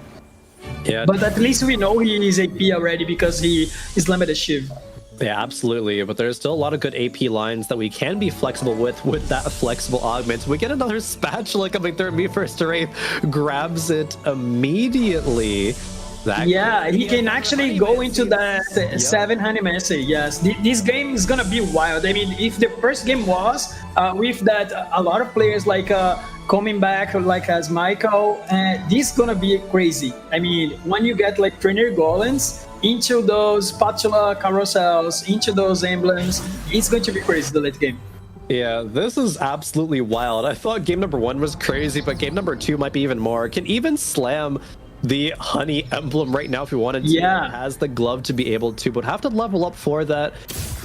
Yeah, but at least we know he is AP already because he is limited Shiv. Yeah, absolutely. But there's still a lot of good AP lines that we can be flexible with that flexible augment. We get another spatula coming through. Me First Wraith grabs it immediately. Yeah, he can actually go into that 7 Honeymancy. Yes, this game is gonna be wild. I mean, if the first game was with that, a lot of players like coming back like as Michael, this is gonna be crazy. I mean, when you get like trainer golems into those spatula carousels, into those emblems, it's going to be crazy the late game. Yeah, this is absolutely wild. I thought game number 1 was crazy, but game number 2 might be even more. Can even slam the honey emblem right now if we wanted to. Yeah. It has the glove to be able to, but have to level up for that.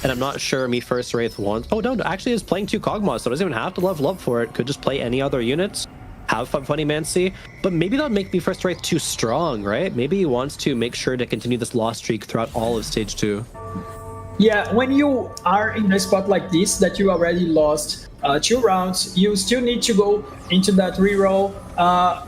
And I'm not sure Me First Wraith wants. Oh no, actually is playing 2 Kog'Maws, so doesn't even have to level up for it. Could just play any other units, have fun Honeymancy, but maybe that'll make Me First Wraith too strong, right? Maybe he wants to make sure to continue this loss streak throughout all of stage 2. Yeah, when you are in a spot like this, that you already lost 2 rounds, you still need to go into that reroll.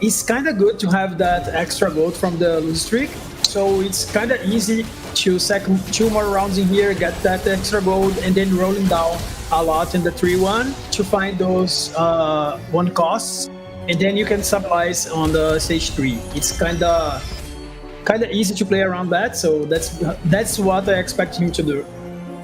It's kind of good to have that extra gold from the lose streak, so it's kind of easy to sack 2 more rounds in here, get that extra gold, and then rolling down a lot in the 3-1 to find those 1 costs, and then you can stabilize on the stage 3. It's kind of easy to play around that, so that's what I expect him to do.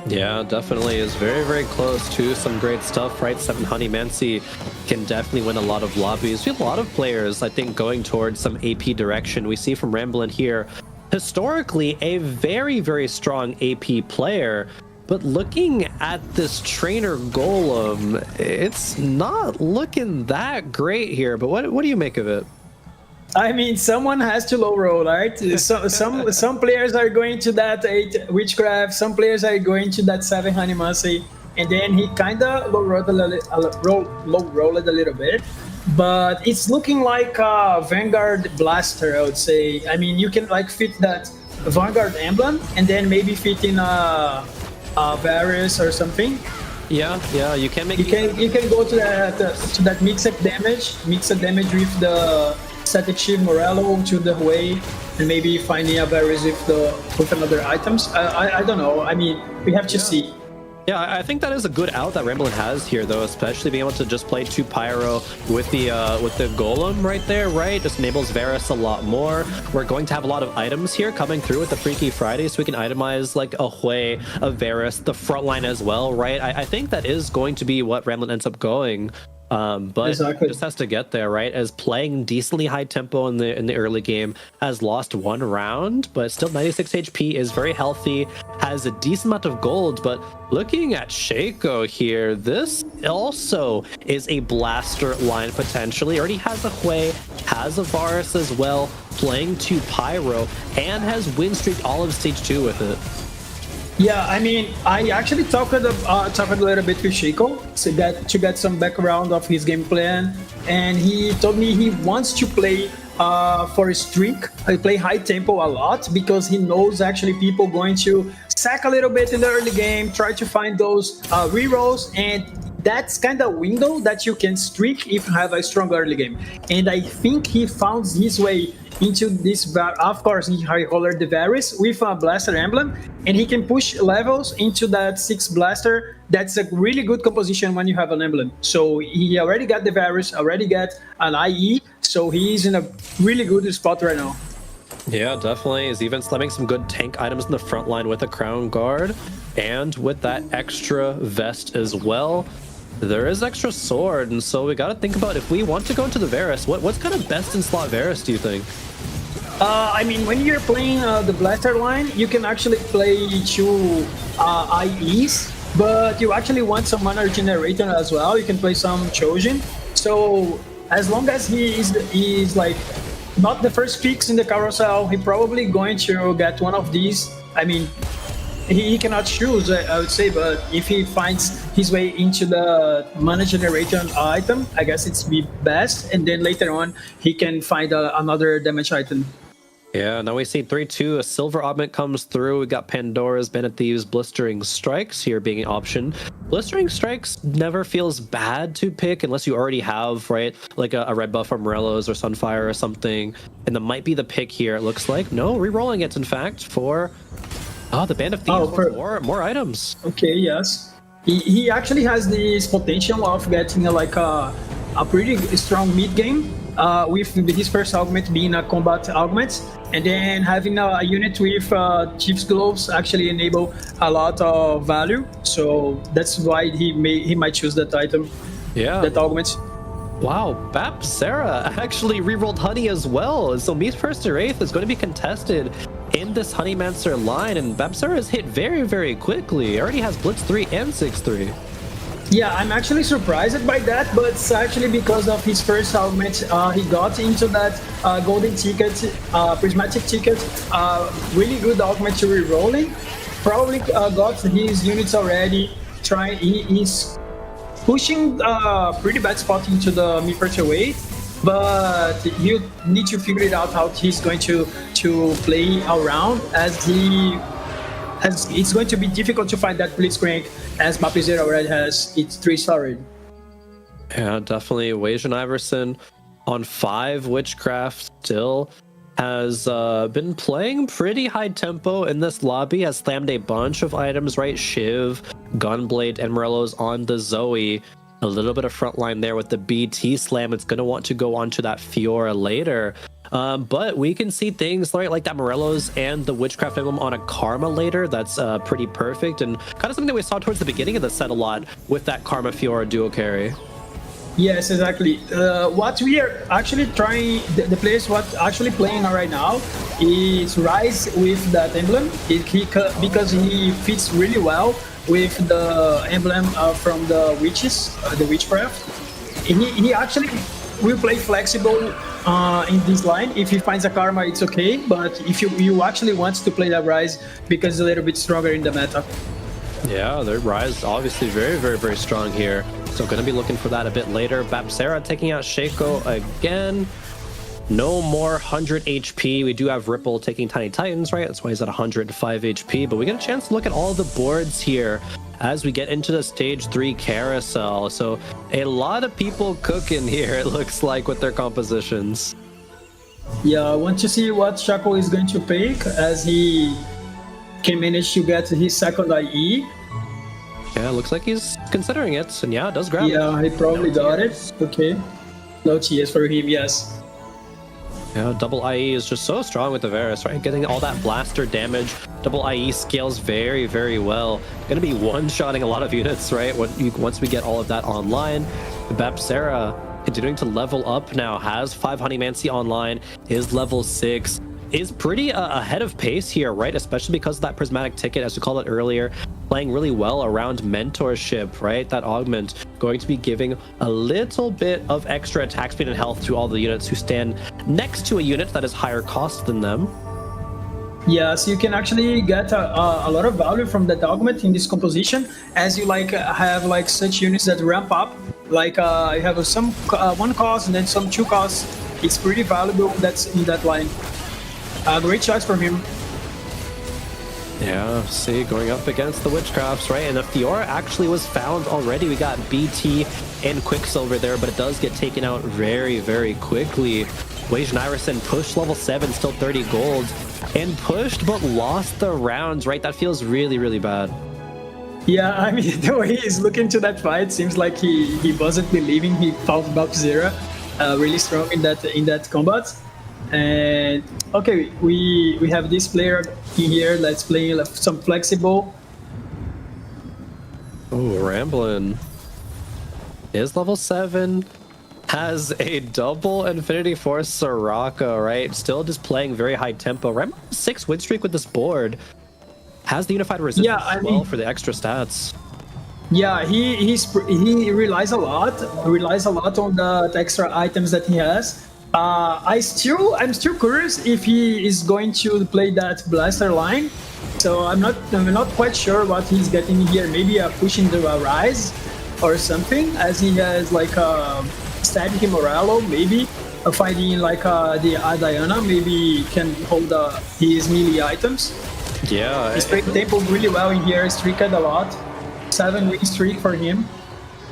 Yeah, definitely is very, very close to some great stuff, right? 7 Honeymancy can definitely win a lot of lobbies. We have a lot of players, I think, going towards some AP direction. We see from Ramblin' here, historically, a very, very strong AP player. But looking at this trainer golem, it's not looking that great here. But what do you make of it? I mean, someone has to low roll, right? Some players are going to that 8 witchcraft, some players are going to that 7 Honeymancy, and then he kind of low rolled a little bit. But it's looking like a Vanguard Blaster, I would say. I mean, you can like fit that Vanguard emblem and then maybe fit in a Varus or something. Yeah, you can make. You can go to that mix-up damage with the static shield Morello to the way, and maybe finding a Varus with another items. I don't know. I mean, we have to see. Yeah, I think that is a good out that Ramblin' has here, though, especially being able to just play 2 Pyro with the Golem right there, right? Just enables Varus a lot more. We're going to have a lot of items here coming through with the Freaky Friday, so we can itemize like a Hui, a Varus, the front line as well, right? I think that is going to be what Ramblin' ends up going. But exactly. Just has to get there, right? As playing decently high tempo in the early game, has lost 1 round, but still 96 HP, is very healthy, has a decent amount of gold. But looking at Shaco here, this also is a blaster line potentially. Already has a Hui, has a Varus as well, playing 2 Pyro, and has win streaked all of stage 2 with it. Yeah, I mean, I actually talked a little bit with Shaco to get some background of his game plan, and he told me he wants to play for a streak. He play high tempo a lot because he knows actually people going to sack a little bit in the early game, try to find those rerolls, and that's kind of window that you can streak if you have a strong early game. And I think he found his way into this. Of course, he colored the Varus with a Blaster emblem, and he can push levels into that 6 Blaster. That's a really good composition when you have an emblem. So he already got the Varus, already got an IE, so he's in a really good spot right now. Yeah, definitely. He's even slamming some good tank items in the front line with a Crown Guard, and with that extra vest as well. There is extra sword, and so we got to think about if we want to go into the Varus, what's kind of best in slot Varus, do you think? I mean, when you're playing the Blaster line, you can actually play 2 IEs, but you actually want some mana regenerator as well. You can play some Chojin. So as long as he is like not the first picks in the carousel, he probably going to get one of these. I mean, he cannot choose, I would say, but if he finds his way into the mana generation item. I guess it's the best, and then later on he can find another damage item. Yeah, now we see 3-2. A silver augment comes through. We got Pandora's Bennett Thieves, Blistering Strikes here being an option. Blistering Strikes never feels bad to pick unless you already have, right, like a red buff from Morello's or Sunfire or something. And that might be the pick here, it looks like. No, re-rolling it, in fact, for the Band of Thieves. More items. Okay, yes. He actually has this potential of getting a pretty strong mid game. With his first augment being a combat augment, and then having a unit with Chief's Gloves actually enable a lot of value. So that's why he might choose that item. Yeah. That augment. Wow, Babsera actually rerolled Honey as well. So Me's first to Wraith is going to be contested in this Honeymancer line, and Babsera is hit very, very quickly. He already has Blitz 3 and 6-3. Yeah, I'm actually surprised by that, but it's actually because of his first augment. He got into that golden ticket, prismatic ticket, really good augment to rerolling. Probably got his units already. He's pushing pretty bad spot into the Mipertia way, but you need to figure it out how he's going to play around, as it's going to be difficult to find that Blitzcrank, as Mapizera already has its 3-star. Yeah, definitely. Wajan Iverson on 5 Witchcraft still has been playing pretty high tempo in this lobby, has slammed a bunch of items, right? Shiv, Gunblade, and Morello's on the Zoe. A little bit of frontline there with the BT slam. It's going to want to go on to that Fiora later. But we can see things like that Morello's and the Witchcraft Emblem on a Karma later. That's pretty perfect, and kind of something that we saw towards the beginning of the set a lot with that Karma Fiora duo carry. Yes, exactly. What we are actually trying, the players what actually playing right now is Rise with that emblem. Because he fits really well with the emblem from the witches, the witchcraft. He actually will play flexible in this line. If he finds a Karma, it's okay, but if you actually want to play that Rise because it's a little bit stronger in the meta. Yeah, the Rise obviously very, very, very strong here. So going to be looking for that a bit later. Babsera taking out Shaco again. No more 100 HP. We do have Ripple taking Tiny Titans, right? That's why he's at 105 HP. But we get a chance to look at all the boards here as we get into the stage 3 carousel. So a lot of people cooking here, it looks like, with their compositions. Yeah, I want to see what Shaco is going to pick, as he can manage to get his second IE. Yeah, looks like he's considering it. And yeah, it does grab it. Yeah, he probably got it. Okay. No TS for him, yes. Yeah, double IE is just so strong with the Varus, right? Getting all that blaster damage. Double IE scales very, very well. Going to be one-shotting a lot of units, right? Once we get all of that online. Babsera continuing to level up now. Has 5 Honeymancy online. Is level 6. Is pretty ahead of pace here, right? Especially because of that prismatic ticket, as we called it earlier, playing really well around mentorship, right? That augment going to be giving a little bit of extra attack speed and health to all the units who stand next to a unit that is higher cost than them. Yes, you can actually get a lot of value from that augment in this composition, as you have such units that ramp up. You have some 1 cost and then some 2 costs. It's pretty valuable. That's in that line. Great choice from him. Yeah, see, going up against the Witchcrafts, right? And the Fiora actually was found already. We got BT and Quicksilver there, but it does get taken out very, very quickly. Wajan Iverson pushed level 7, still 30 gold, and pushed but lost the rounds, right? That feels really, really bad. Yeah, I mean, the way he's looking to that fight seems like he wasn't believing he found Babsera really strong in that combat. And okay, we have this player in here that's playing some flexible. Oh, Ramblin' is level 7, has a double Infinity Force Soraka, right? Still just playing very high tempo. Ramblin' 6 win streak with this board. Has the Unified Resistance as well for the extra stats. Yeah, he relies a lot on the extra items that he has. I'm still curious if he is going to play that blaster line. So I'm not quite sure what he's getting here. Maybe pushing the rise or something, as he has like Static Morello, maybe fighting like the Diana, maybe can hold his melee items. Yeah, He's playing tempo really well in here, streaked a lot. 7-win streak for him.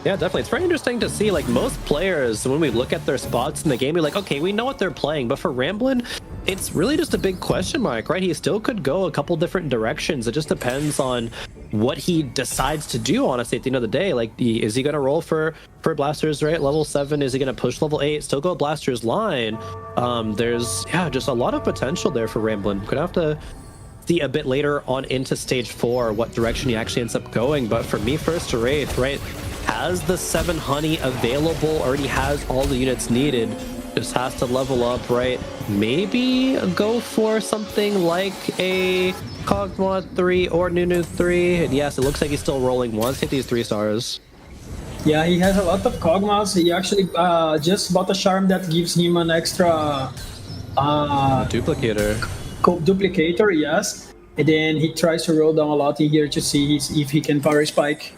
yeah, definitely. It's very interesting to see, like, most players, when we look at their spots in the game, we're like, okay, we know what they're playing, but for Ramblin', it's really just a big question mark, right? He still could go a couple different directions. It just depends on what he decides to do, honestly, at the end of the day. Like, is he going to roll for blasters, right? Level 7, is he going to push level 8, still go blasters line? There's, yeah, just a lot of potential there for Ramblin'. Could have to see a bit later on into stage 4 what direction he actually ends up going. But for me, first to Wraith, right, has the 7 honey available, already has all the units needed, just has to level up, right? Maybe go for something like a Kog'Maw 3 or Nunu 3. And yes, it looks like he's still rolling once hit these 3 stars. Yeah, he has a lot of Kog'Maws. He actually just bought a charm that gives him an extra Duplicator. duplicator, yes. And then he tries to roll down a lot in here to see if he can power spike.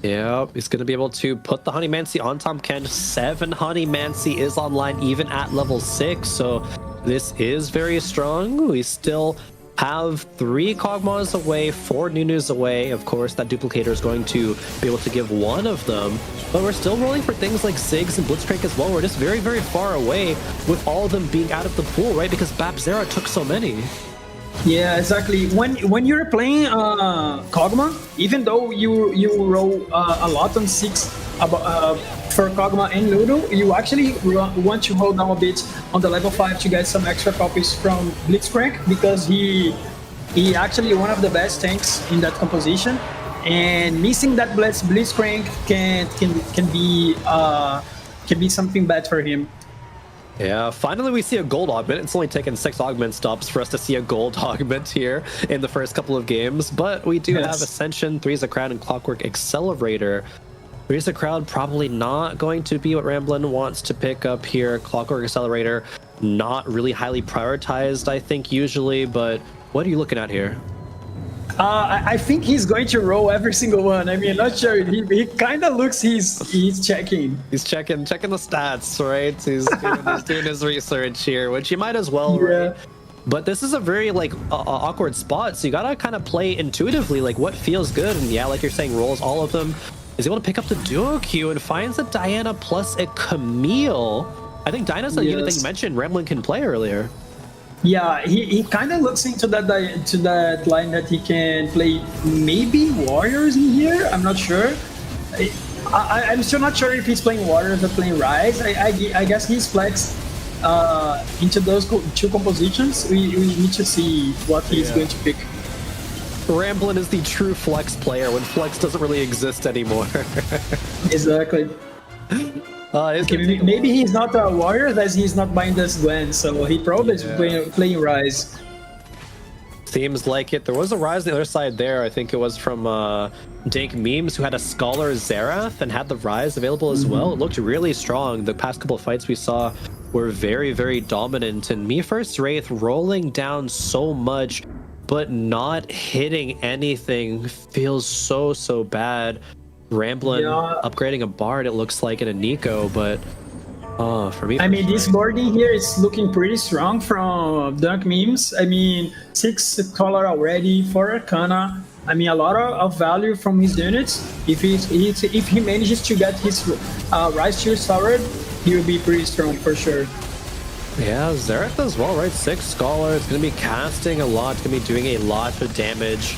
Yeah, he's going to be able to put the Honey Mancy on Tom Ken. 7 Honey Mancy is online even at level 6, so this is very strong. We still have 3 Kog'Maws away, 4 Nunus away. Of course, that duplicator is going to be able to give one of them, but we're still rolling for things like Ziggs and Blitzcrank as well. We're just very, very far away with all of them being out of the pool, right? Because Babzera took so many. Yeah, exactly. When you're playing Kog'Maw, even though you roll a lot on 6 for Kog'Maw and Ludo, you actually want to hold down a bit on the level 5 to get some extra copies from Blitzcrank, because he actually one of the best tanks in that composition, and missing that Blitzcrank can be something bad for him. Yeah, finally we see a gold augment. It's only taken 6 augment stops for us to see a gold augment here in the first couple of games, but we do have Ascension, 3's a Crown, and Clockwork Accelerator. 3's a Crown probably not going to be what Ramblin' wants to pick up here. Clockwork Accelerator not really highly prioritized, I think, usually, but what are you looking at here? I think he's going to roll every single one. I mean, I'm not sure. He kind of looks he's checking. He's checking the stats, right? He's doing his research here, which he might as well, right? Yeah. But this is a very awkward spot, so you gotta kind of play intuitively, like what feels good. And yeah, like you're saying, rolls all of them. Is able to pick up the duo Q and finds a Diana plus a Camille. I think Diana's the unit that you mentioned Ramblin' can play earlier. Yeah, he kind of looks into that line that he can play maybe Warriors in here. I'm not sure. I'm still not sure if he's playing Warriors or playing Rise. I guess he's flexed into those 2 compositions. We need to see what he's going to pick. Ramblin' is the true flex player when flex doesn't really exist anymore. Exactly. Maybe he's not a warrior, as he's not buying this Gwen, so he probably is playing Rise. Seems like it. There was a Rise on the other side there. I think it was from Dank Memes, who had a Scholar Xerath and had the Rise available as well. It looked really strong. The past couple of fights we saw were very, very dominant. And Me First Wraith rolling down so much, but not hitting anything feels so bad. Ramblin' upgrading a Bard, it looks like, in a Nico, but for me, I mean, this boarding here is looking pretty strong from Dunk Memes. I mean, 6 color already, 4 Arcana. I mean, a lot of value from his units. If he manages to get his Rise Tier Sword, he will be pretty strong for sure. Yeah, Xerath as well, right? 6 Scholar. It's going to be casting a lot. It's going to be doing a lot of damage.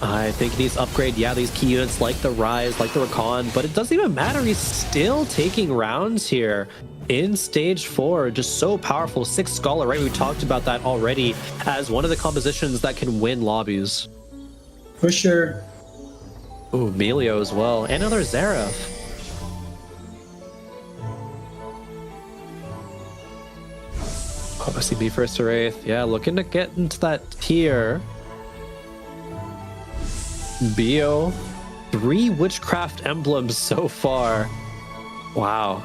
I think he needs to upgrade, these key units like the Rise, like the Rakan, but it doesn't even matter. He's still taking rounds here in stage 4. Just so powerful. 6 Scholar, right? We talked about that already as one of the compositions that can win lobbies. For sure. Ooh, Melio as well. And another Xerath. Obviously, Me First Wraith. Yeah, looking to get into that tier. Bio, 3 Witchcraft emblems so far. Wow.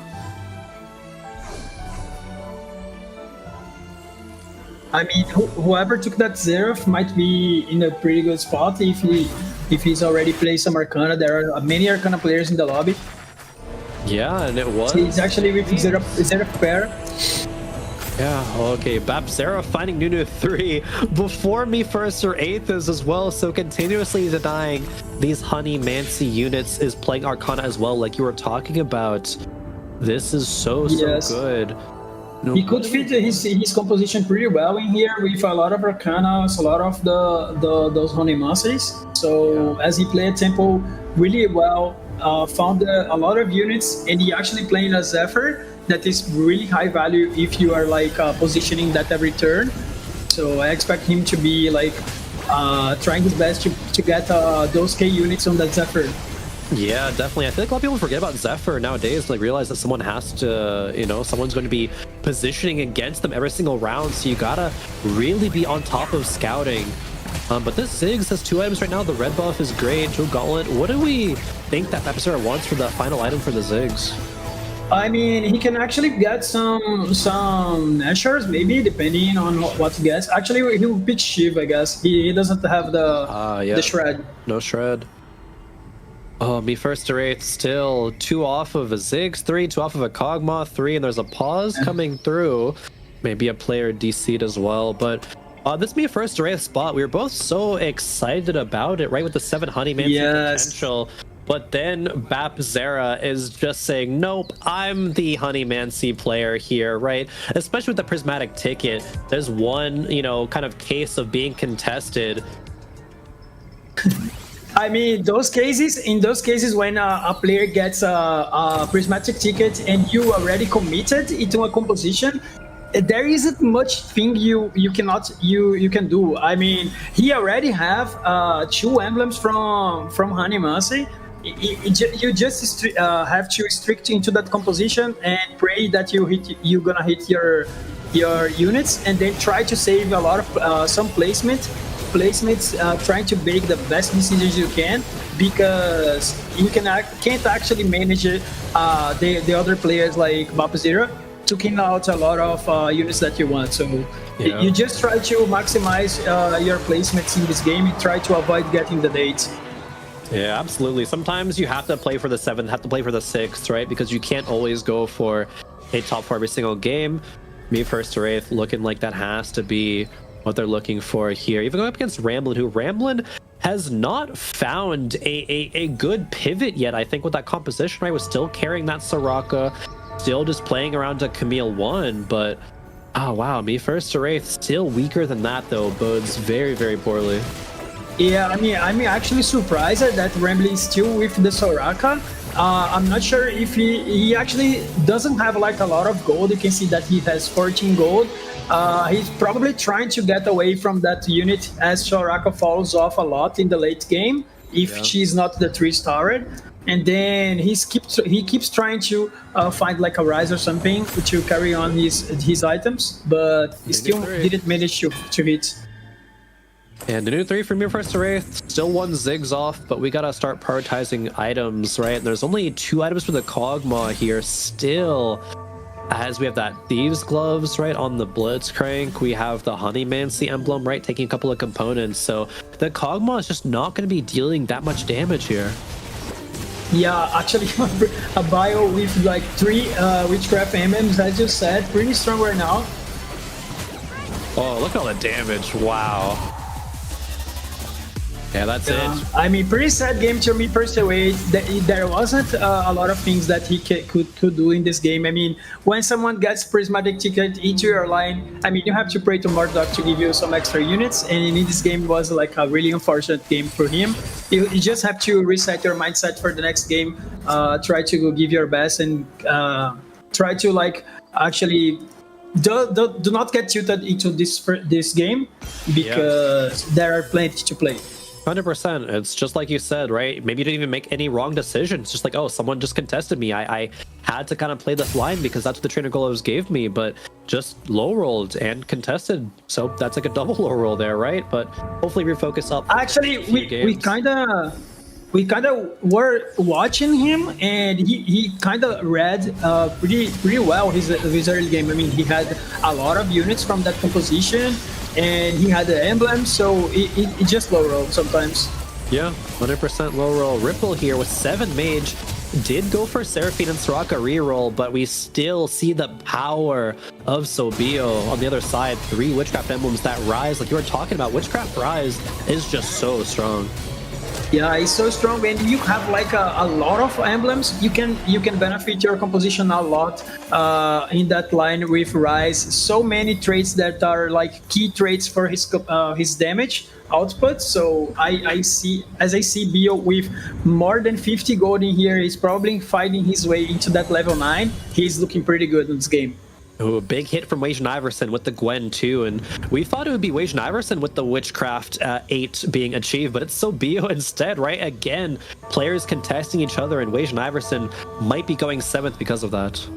I mean, whoever took that Zeref might be in a pretty good spot if he's already played some Arcana. There are many Arcana players in the lobby. Yeah, and it was. So he's actually with Zeref pair. Yeah, okay, Babzera finding Nunu 3 before me first or 8th is as well, so continuously denying these Honey Mancy units is playing Arcana as well, like you were talking about. This is so good. No, he could fit his composition pretty well in here with a lot of Arcanas, a lot of those Honey Mancies. So as he played Tempo really well, found a lot of units, and he actually playing a Zephyr that is really high value if you are like positioning that every turn. So I expect him to be like trying his best to get those K units on that Zephyr. Yeah, definitely. I feel like a lot of people forget about Zephyr nowadays, like realize that someone has to, someone's going to be positioning against them every single round, so you gotta really be on top of scouting. But this Ziggs has 2 items right now. The red buff is great. Joe Gauntlet. What do we think that Babzera wants for the final item for the Ziggs? I mean, he can actually get some Nashers, maybe, depending on what he gets. Actually, he will pick Shiv, I guess. He doesn't have the Shred. No Shred. Oh, me first to Wraith, still 2 off of a Ziggs 3, 2 off of a Kog'Maw 3, and there's a pause coming through. Maybe a player DC'd as well, but this me first to Wraith spot, we were both so excited about it, right, with the 7 Honey Mancy potential. But then Babzera is just saying, nope, I'm the Honey Mancy player here, right? Especially with the Prismatic Ticket. There's one, kind of case of being contested. I mean, in those cases when a player gets a Prismatic Ticket and you already committed into a composition, there isn't much thing you can do. I mean, he already have 2 emblems from Honey Mancy. You just have to strict into that composition and pray that you're gonna hit your units, and then try to save a lot of some placements, trying to make the best decisions you can, because you can't actually manage it, the other players like Babzera taking out a lot of units that you want. So you just try to maximize your placements in this game and try to avoid getting the dates. Yeah, absolutely. Sometimes you have to play for the 7th, have to play for the 6th, right? Because you can't always go for a top 4 every single game. Me first to Wraith looking like that has to be what they're looking for here. Even going up against Ramblin', who Ramblin' has not found a good pivot yet, I think, with that composition, right? Was still carrying that Soraka, still just playing around to Camille 1, but oh wow, me first to Wraith still weaker than that though, bodes very, very poorly. Yeah, I mean, I'm actually surprised that Ramblin' is still with the Soraka. I'm not sure if he actually doesn't have like a lot of gold. You can see that he has 14 gold. He's probably trying to get away from that unit as Soraka falls off a lot in the late game if she's not the 3-starred. And then he keeps trying to find like a Rise or something to carry on his items, but he still didn't manage to hit. And the new 3 from your first Wraith, still 1 Ziggs off, but we gotta start prioritizing items, right? And there's only 2 items for the Kog'Maw here still, as we have that Thieves Gloves, right, on the Blitzcrank. We have the Honey Mancy emblem, right, taking a couple of components. So the Kog'Maw is just not going to be dealing that much damage here. Yeah, actually, a bio with like 3 Witchcraft MMs, I just said, pretty strong right now. Oh, look at all the damage. Wow. Yeah, that's it. I mean, pretty sad game to me personally. There wasn't a lot of things that he could do in this game. I mean, when someone gets Prismatic Ticket into your line, I mean, you have to pray to Murdoch to give you some extra units. And in this game, it was like a really unfortunate game for him. You just have to reset your mindset for the next game. Try to give your best and try to like actually do not get tilted into this game, because there are plenty to play. 100%. It's just like you said, right? Maybe you didn't even make any wrong decisions. Just like, oh, someone just contested me. I had to kind of play this line because that's what the trainer goals gave me, but just low rolled and contested. So that's like a double low roll there, right? But hopefully refocus up. Actually, we kind of we kind of were watching him, and he kind of read pretty well his early game. I mean, he had a lot of units from that composition, and he had the emblem, so it just low roll sometimes. Yeah, 100% low roll. Ripple here with 7 mage did go for Seraphine and Soraka reroll, but we still see the power of Sobio on the other side. 3 Witchcraft emblems that rise, like you were talking about. Witchcraft rise is just so strong. Yeah, it's so strong. When you have like a lot of emblems, you can benefit your composition a lot in that line with Rise. So many traits that are like key traits for his damage output. So I see Bio with more than 50 gold in here. He's probably fighting his way into that level 9. He's looking pretty good in this game. Ooh, a big hit from Wajan Iverson with the Gwen too, and we thought it would be Wajan Iverson with the Witchcraft 8 being achieved, but it's Sobio instead, right? Again, players contesting each other, and Wajan Iverson might be going 7th because of that.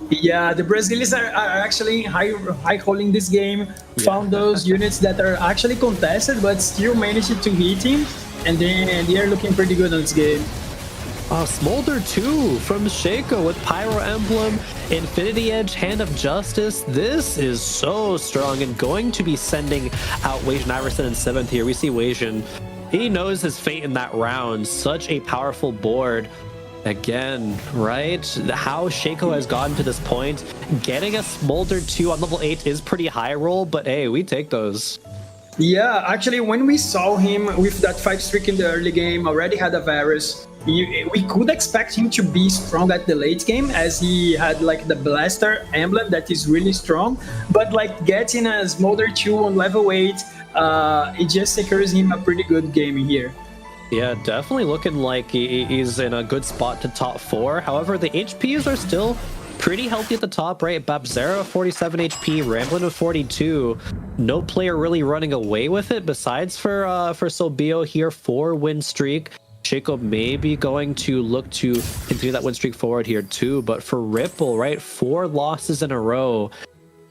Yeah, the Brazilians are actually high rolling this game. Found those units that are actually contested, but still managed to hit him, and then they are looking pretty good on this game. Smolder 2 from Shaco with Pyro Emblem, Infinity Edge, Hand of Justice. This is so strong and going to be sending out Wajan Iverson in 7th here. We see Wajan. He knows his fate in that round. Such a powerful board. Again, right? How Shaco has gotten to this point. Getting a Smolder 2 on level 8 is pretty high roll, but hey, we take those. Yeah, actually, when we saw him with that 5 streak in the early game, already had a Varus, we could expect him to be strong at the late game, as he had like the Blaster emblem that is really strong. But like getting a Smolder 2 on level 8, it just secures him a pretty good game here. Yeah, definitely looking like he's in a good spot to top 4. However, the HPs are still pretty healthy at the top, right? Babzera 47 HP, Ramblin with 42. No player really running away with it besides for Sobio here, 4-win streak. Shaco may be going to look to continue that win streak forward here too, but for Ripple, right, 4 losses in a row.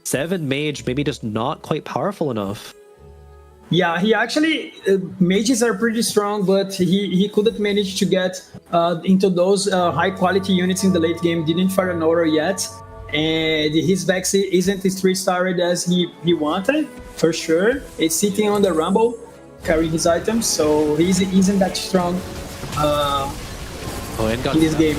7 mage, maybe just not quite powerful enough. Yeah, he actually, mages are pretty strong, but he couldn't manage to get into those high quality units in the late game. Didn't fire an order yet, and his Vex isn't as 3-starred as he wanted, for sure. It's sitting on the Rumble, carrying his items, so he isn't that strong in this game.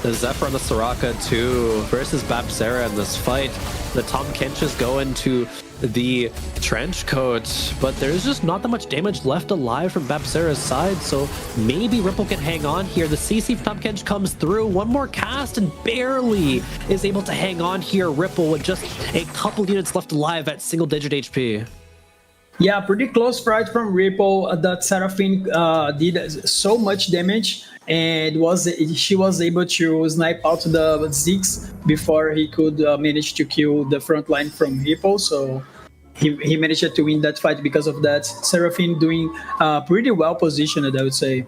The Zephyr on the Soraka too versus Babzera in this fight. The Tom Kenches go into the trench coat, but there's just not that much damage left alive from Babzera's side, so maybe Ripple can hang on here. The CC from Tom Kench comes through, one more cast and barely is able to hang on here. Ripple with just a couple units left alive at single-digit HP. Yeah, pretty close fight from Ripple. That Seraphine did so much damage, and she was able to snipe out the Ziggs before he could manage to kill the front line from Ripple. So he managed to win that fight because of that. Seraphine doing pretty well positioned, I would say.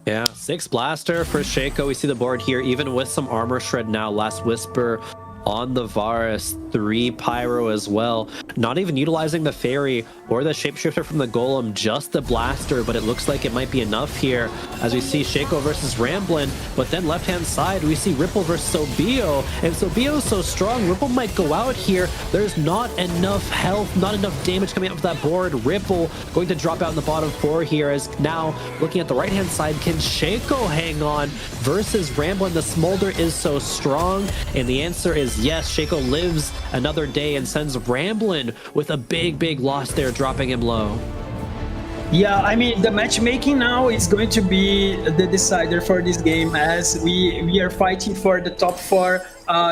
Yeah, 6 Blaster for Shaco. We see the board here, even with some armor shred now. Last Whisper on the Varus, 3 Pyro as well. Not even utilizing the Fairy or the Shapeshifter from the Golem, just the Blaster, but it looks like it might be enough here as we see Shaco versus Ramblin, but then left-hand side, we see Ripple versus Sobio, and Sobio's so strong, Ripple might go out here. There's not enough health, not enough damage coming up to that board. Ripple going to drop out in the bottom 4 here, as now looking at the right-hand side, can Shaco hang on versus Ramblin? The Smolder is so strong, and the answer is yes. Shaco lives another day and sends Ramblin with a big loss there, dropping him low. Yeah, I mean, the matchmaking now is going to be the decider for this game, as we are fighting for the top 4,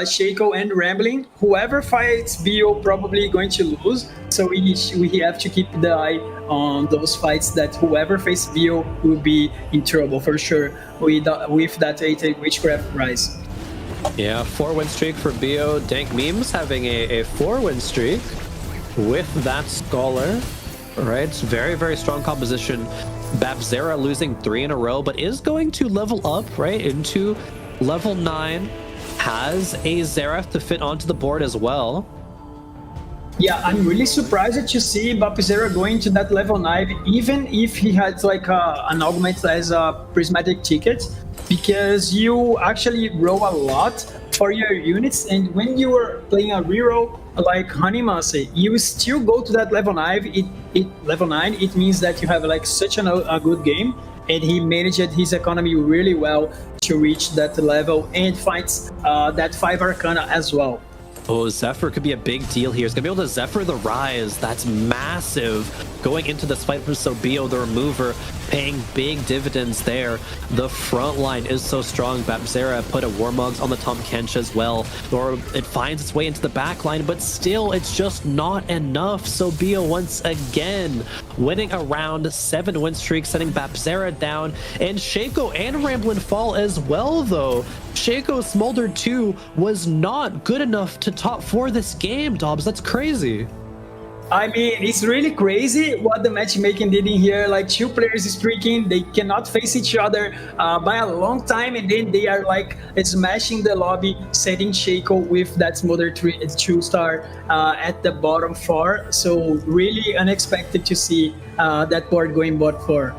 Shaco and Ramblin. Whoever fights Bio probably going to lose, so we have to keep the eye on those fights, that whoever faces Bio will be in trouble for sure with that 8 Witchcraft Rise. Yeah, 4-win streak for Bio. Dank Memes having a 4-win streak with that Scholar. Right, very strong composition. Babzera losing 3 in a row, but is going to level up, right, into level 9. Has a Xerath to fit onto the board as well. Yeah, I'm really surprised to see Bapzera going to that level 9, even if he had like an augment as a prismatic ticket, because you actually roll a lot for your units, and when you are playing a reroll like Honey Massey, you still go to that level 9. Level 9, it means that you have like such a good game, and he managed his economy really well to reach that level and finds that 5 Arcana as well. Oh, Zephyr could be a big deal here. He's going to be able to Zephyr the Rise. That's massive. Going into this fight for Sobio, the remover, paying big dividends there. The front line is so strong. Bapzera put a Warmugs on the Tom Kench as well. Or it finds its way into the back line, but still, it's just not enough. Sobio once again winning a round, 7 win streak, sending Bapzera down. And Shaco and Ramblin' Fall as well, though. Shaco Smolder 2 was not good enough to top 4 this game, Dobz. That's crazy. I mean, it's really crazy what the matchmaking did in here. Like 2 players streaking, they cannot face each other by a long time, and then they are like smashing the lobby, setting Shaco with that Smolder 2-star at the bottom 4. So really unexpected to see that board going bot 4.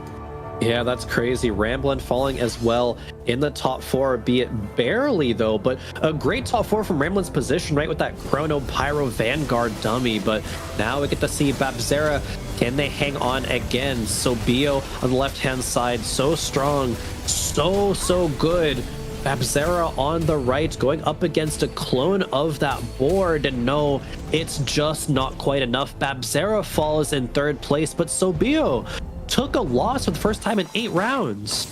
Yeah, that's crazy. Ramblin' falling as well in the top 4, be it barely though, but a great top 4 from Ramblin's position, right, with that Chrono Pyro Vanguard dummy. But now we get to see Bapzera. Can they hang on again? Sobio on the left-hand side, so strong, so good. Bapzera on the right, going up against a clone of that board, and no, it's just not quite enough. Bapzera falls in 3rd place, but Sobio took a loss for the first time in 8 rounds.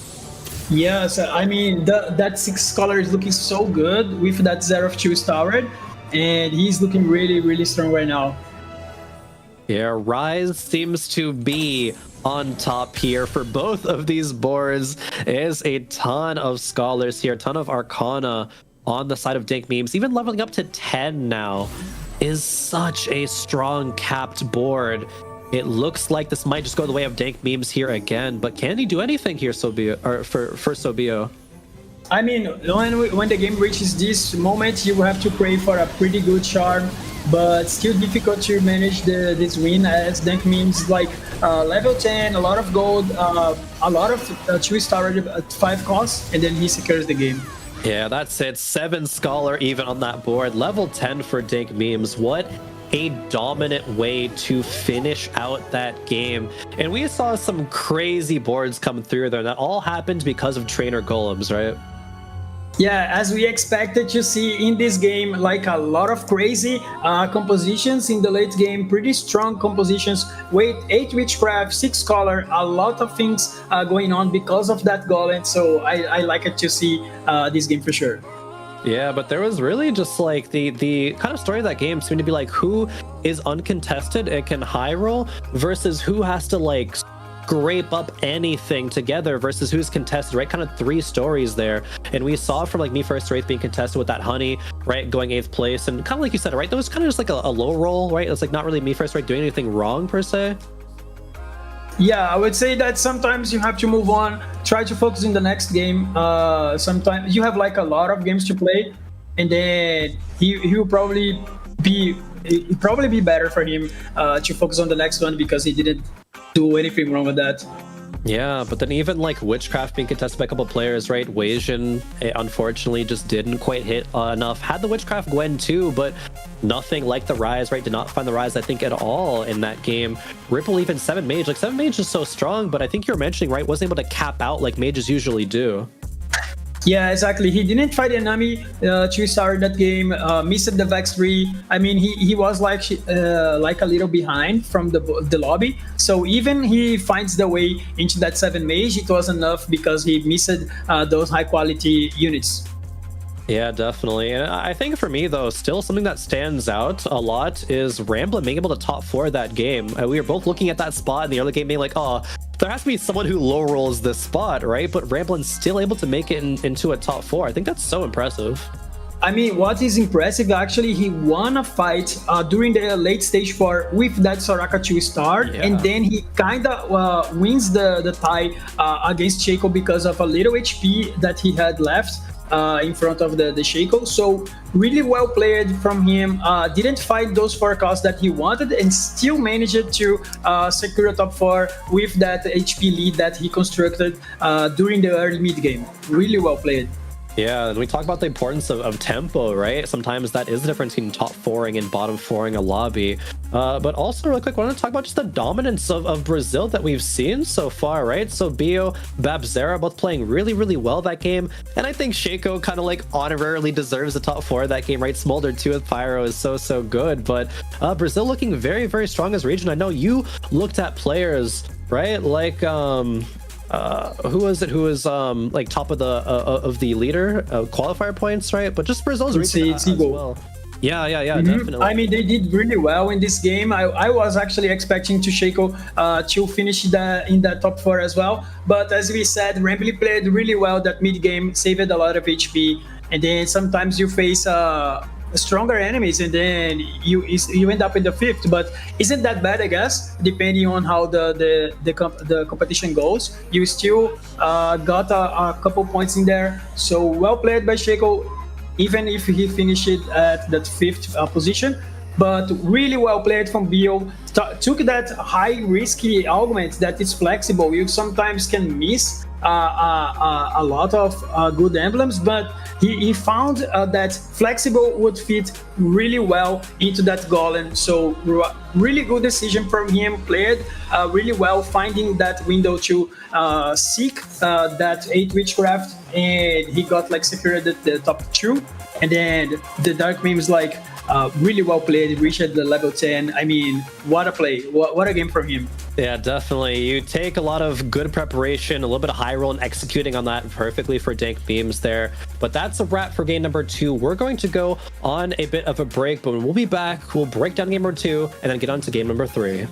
Yes, I mean, that 6 Scholar is looking so good with that Zeref 2-star, and he's looking really strong right now. Yeah, Rise seems to be on top here for both of these boards. Is a ton of Scholars here, a ton of Arcana on the side of Dank Memes. Even leveling up to 10 now is such a strong capped board. It looks like this might just go the way of Dank Memes here again, but can he do anything here, Sobio, or for Sobio? I mean, when the game reaches this moment, you have to pray for a pretty good charm, but still difficult to manage this win, as Dank Memes like level 10, a lot of gold, a lot of 2-star at 5 costs, and then he secures the game. Yeah, that's it. 7 Scholar even on that board. Level 10 for Dank Memes. What a dominant way to finish out that game. And we saw some crazy boards come through there. That all happened because of trainer golems, right? Yeah, as we expected to see in this game, like a lot of crazy compositions in the late game, pretty strong compositions with 8 Witchcraft, 6 Scholar, a lot of things going on because of that golem. So I like it to see this game for sure. Yeah, but there was really just like the kind of story of that game seemed to be like who is uncontested and can high roll versus who has to like scrape up anything together versus who's contested, right? Kind of 3 stories there. And we saw from like Me First to 8th being contested with that Honey, right? Going 8th place. And kind of like you said, right? That was kind of just like a low roll, right? It's like not really Me First, right? Doing anything wrong per se. Yeah, I would say that sometimes you have to move on, try to focus in the next game. Sometimes you have like a lot of games to play, and then he will probably be better for him to focus on the next one because he didn't do anything wrong with that. Yeah, but then even like Witchcraft being contested by a couple players, right? Weijin, unfortunately, just didn't quite hit enough. Had the Witchcraft Gwen too, but nothing like the Rise, right? Did not find the Rise, I think, at all in that game. Ripple even 7 Mage. Like 7 Mage is so strong, but I think you're mentioning, right? Wasn't able to cap out like mages usually do. Yeah, exactly. He didn't fight Enami to start that game. Missed the Vex 3. I mean, he was like a little behind from the lobby. So even he finds the way into that 7 Mage, it was enough because he missed those high quality units. Yeah, definitely. And I think for me, though, still something that stands out a lot is Ramblin' being able to top 4 that game. We were both looking at that spot in the early game being like, oh, there has to be someone who low rolls this spot, right? But Ramblin's still able to make it into a top 4. I think that's so impressive. I mean, what is impressive, actually, he won a fight during the late stage 4 with that Soraka 2-star, Yeah. and then he kind of wins the tie against Shaco because of a little HP that he had left. in front of the Shaco. So really well played from him. Didn't fight those 4 costs that he wanted and still managed to secure a top 4 with that HP lead that he constructed during the early mid game. Really well played. Yeah, and we talk about the importance of tempo, right? Sometimes that is the difference between top 4ing and bottom 4ing a lobby. But also, real quick, I want to talk about just the dominance of Brazil that we've seen so far, right? So Bio, Babzera both playing really, really well that game. And I think Shaco kind of like honorarily deserves the top 4 of that game, right? Smolder 2 with Pyro is so good. But Brazil looking very, very strong as a region. I know you looked at players, right? Like, who was it? Who was like top of the leader qualifier points, right? But just Brazil's region as well. Yeah, definitely. I mean, they did really well in this game. I was actually expecting to Shaco to finish in the top 4 as well. But as we said, Rambly played really well that mid game, saved a lot of HP, and then sometimes you face stronger enemies and then you end up in the 5th, but isn't that bad, I guess, depending on how the competition goes. You still got a couple points in there, so well played by Shaco, even if he finished at that 5th position. But really well played from Bio. Took that high risky augment that is flexible. You sometimes can miss a lot of good emblems, but he found that flexible would fit really well into that golem. So really good decision from him. Played really well, finding that window to seek that 8 witchcraft, and he got like secured the top 2. And then the dark meme is like really well played, reached the level 10. I mean, what a play, what a game from him. Yeah, definitely. You take a lot of good preparation, a little bit of high roll, and executing on that perfectly for dank memes there. But that's a wrap for game number 2. We're going to go on a bit of a break, but when we'll be back, we'll break down game number 2 and then get on to game number 3.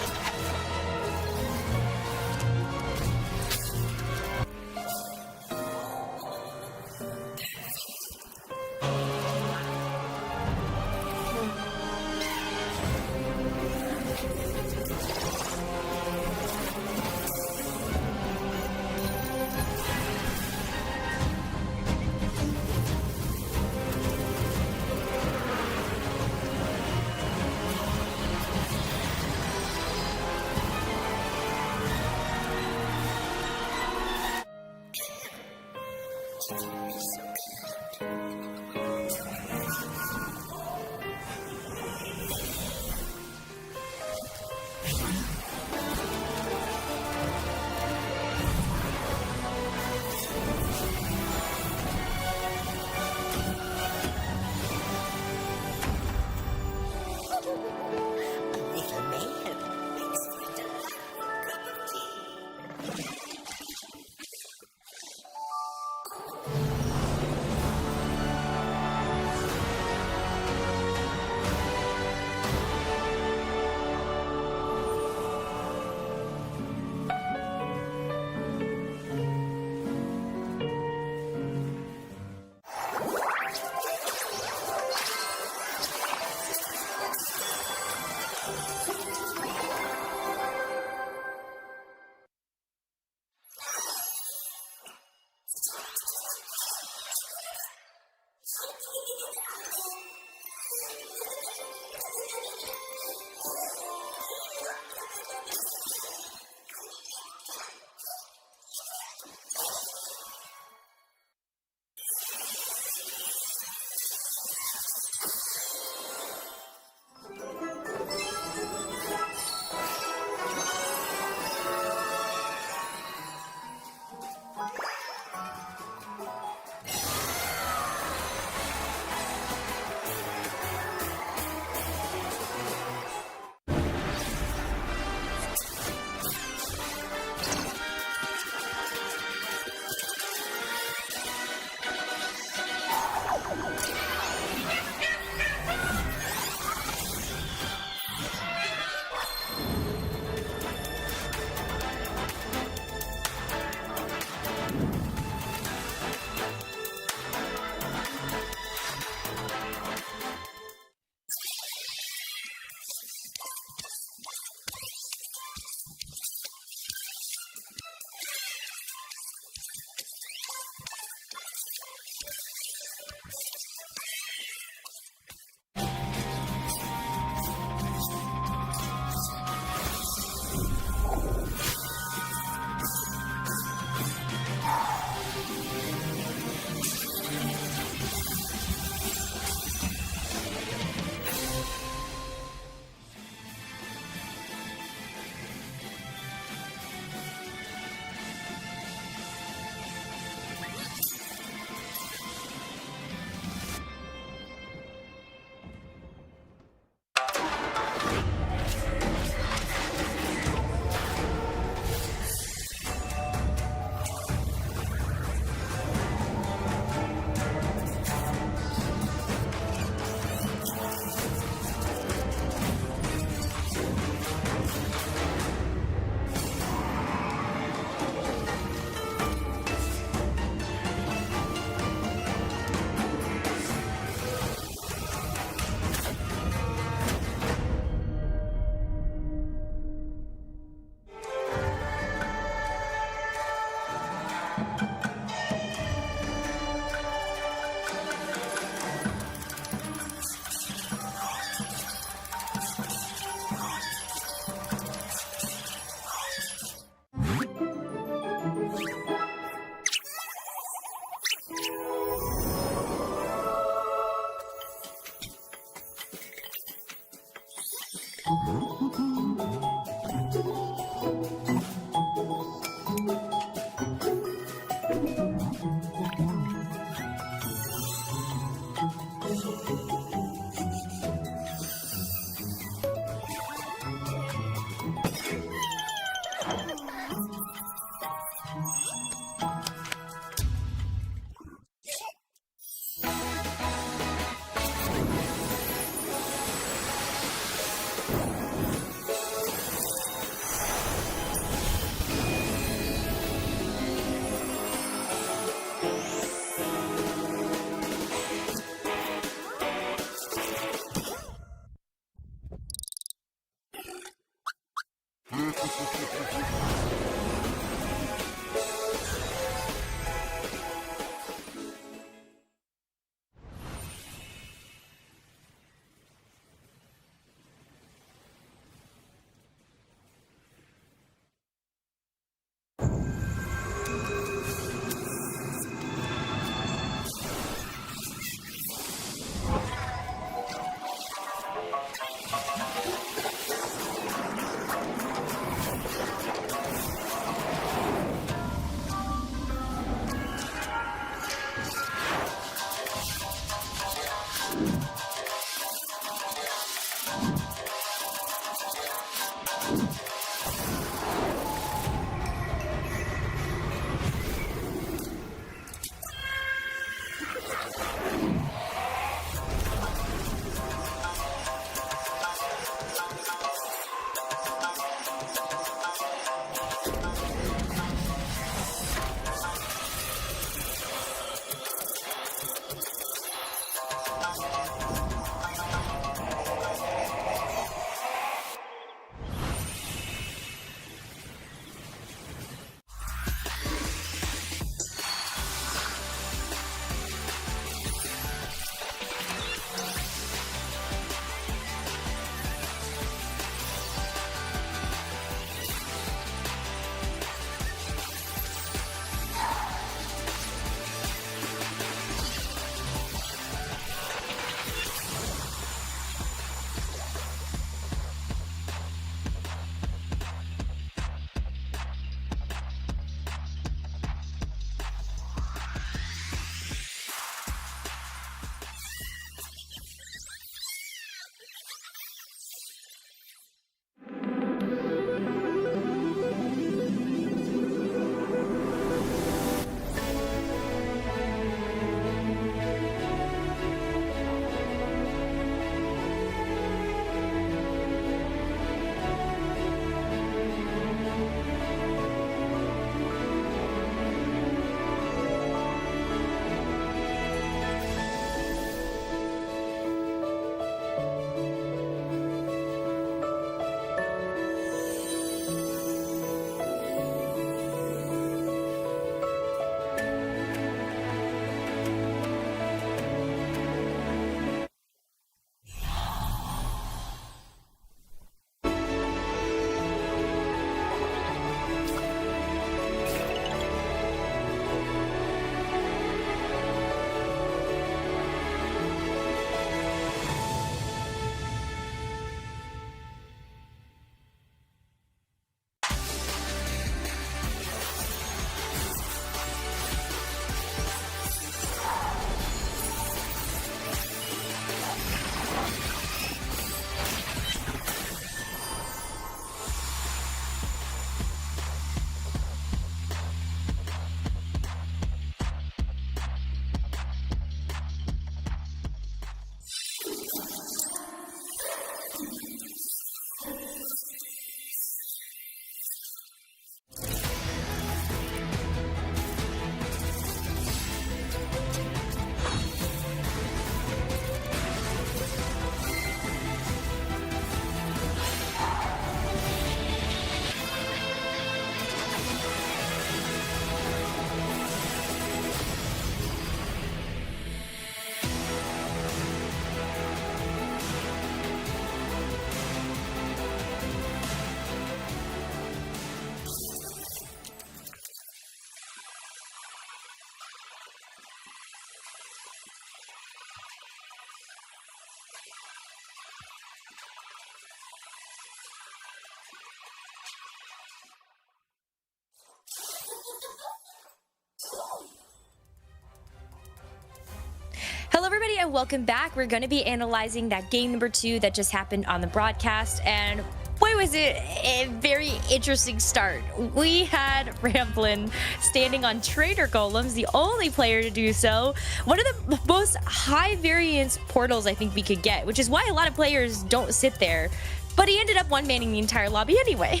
Hello, everybody, and welcome back. We're going to be analyzing that game number 2 that just happened on the broadcast, and boy, was it a very interesting start. We had Ramblin standing on Trader Golems, the only player to do so. One of the most high variance portals I think we could get, which is why a lot of players don't sit there. But he ended up one-manning the entire lobby anyway.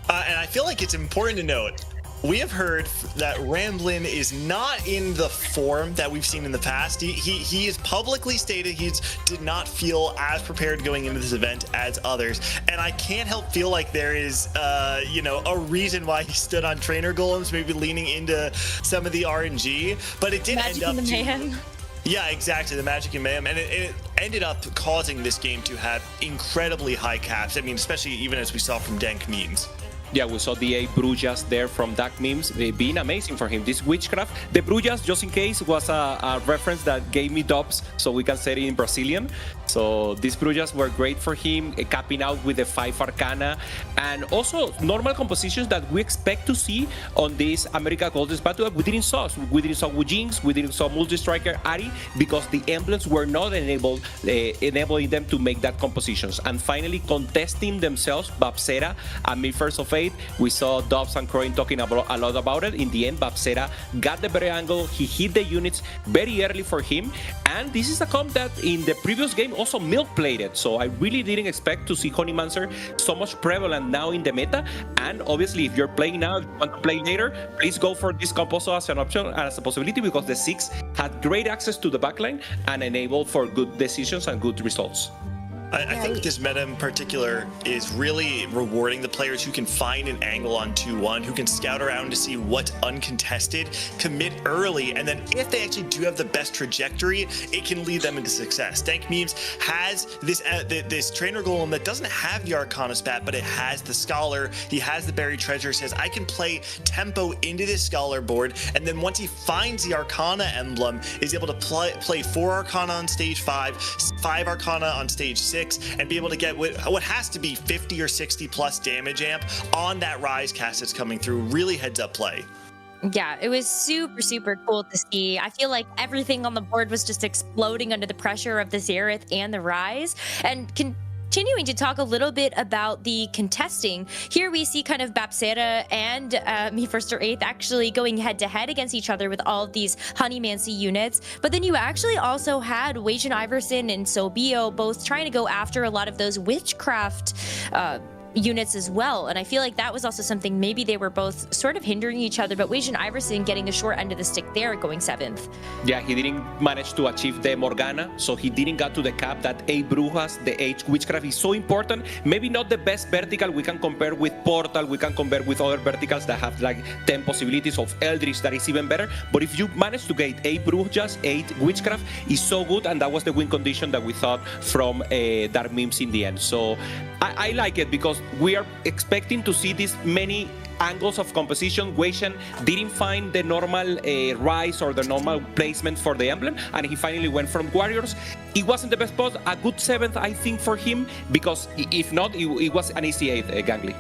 And I feel like it's important to note, we have heard that Ramblin is not in the form that we've seen in the past. He has publicly stated he did not feel as prepared going into this event as others. And I can't help feel like there is, a reason why he stood on trainer golems, maybe leaning into some of the RNG. But it did Magic end up and the mayhem. Yeah, exactly. The magic and mayhem. And it ended up causing this game to have incredibly high caps. I mean, especially even as we saw from Dank memes. Yeah, we saw the 8 Brujas there from Dark Memes. They've been amazing for him. This Witchcraft, the Brujas, just in case, was a reference that gave me Dobz, so we can say it in Brazilian. So these Brujas were great for him, capping out with the 5 Arcana, and also normal compositions that we expect to see on this AMER Golden Spatula. We didn't saw Wujings, we didn't saw Multi-Striker Ari, because the emblems were not enabling them to make that compositions. And finally, contesting themselves, Babsera and Me First of 8. We saw Dobz and Khroen talking a lot about it. In the end, Babsera got the better angle. He hit the units very early for him. And this is a comp that in the previous game also milk played it. So I really didn't expect to see Honeymancer so much prevalent now in the meta. And obviously, if you're playing now, if you want to play later, please go for this comp also as an option and as a possibility, because the 6 had great access to the backline and enabled for good decisions and good results. I think this meta in particular is really rewarding the players who can find an angle on 2-1, who can scout around to see what's uncontested, commit early, and then if they actually do have the best trajectory, it can lead them into success. Dank Memes has this trainer golem that doesn't have the Arcana spat, but it has the Scholar. He has the Buried Treasure. Says, I can play tempo into this Scholar board, and then once he finds the Arcana emblem, is able to play 4 Arcana on stage 5, 5 Arcana on stage 6, and be able to get what has to be 50 or 60 plus damage amp on that Rise cast that's coming through. Really heads up play. Yeah, it was super cool to see. I feel like everything on the board was just exploding under the pressure of the Xerath and the Rise. And continuing to talk a little bit about the contesting, here we see kind of Babsera and Me First or 8th actually going head-to-head against each other with all of these Honeymancy units. But then you actually also had Wajan Iverson and Sobio both trying to go after a lot of those Witchcraft units as well, and I feel like that was also something maybe they were both sort of hindering each other, but Wajan Iverson getting the short end of the stick there, going 7th. Yeah, he didn't manage to achieve the Morgana, so he didn't get to the cap that 8 Brujas, the 8 Witchcraft is so important. Maybe not the best vertical we can compare with Portal, we can compare with other verticals that have like 10 possibilities of Eldritch that is even better, but if you manage to get 8 Brujas, 8 Witchcraft is so good, and that was the win condition that we thought from Dark Memes in the end. So I like it because we are expecting to see this many angles of composition. Wajan didn't find the normal rise or the normal placement for the emblem, and he finally went from Warriors. It wasn't the best spot, a good 7th I think for him, because if not, it was an easy 8th, Gangly.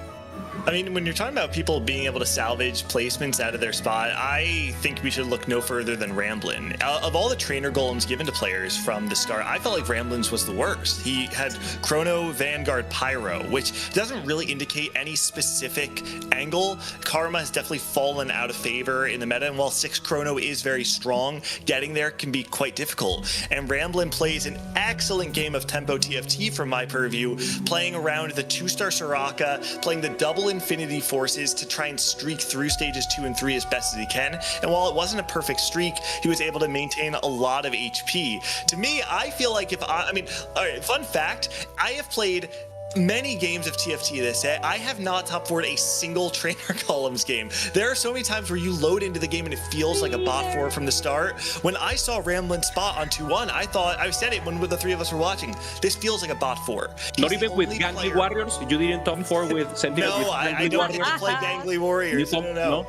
I mean, when you're talking about people being able to salvage placements out of their spot, I think we should look no further than Ramblin. Of all the trainer golems given to players from the start, I felt like Ramblin's was the worst. He had Chrono, Vanguard, Pyro, which doesn't really indicate any specific angle. Karma has definitely fallen out of favor in the meta, and while 6 Chrono is very strong, getting there can be quite difficult. And Ramblin plays an excellent game of tempo TFT from my purview, playing around the 2-star Soraka, playing the double Infinity Forces to try and streak through stages 2 and 3 as best as he can. And while it wasn't a perfect streak, he was able to maintain a lot of HP. To me, I feel like all right, fun fact, I have played many games of TFT this set. I have not top 4'd a single trainer golems game. There are so many times where you load into the game and it feels like a bot 4 from the start. When I saw Ramblin's spot on 2-1, I said it when the 3 of us were watching, this feels like a bot 4. Not even with Gangly Warriors? You didn't top 4 with Sentinel? No, I don't even play Gangly Warriors. No?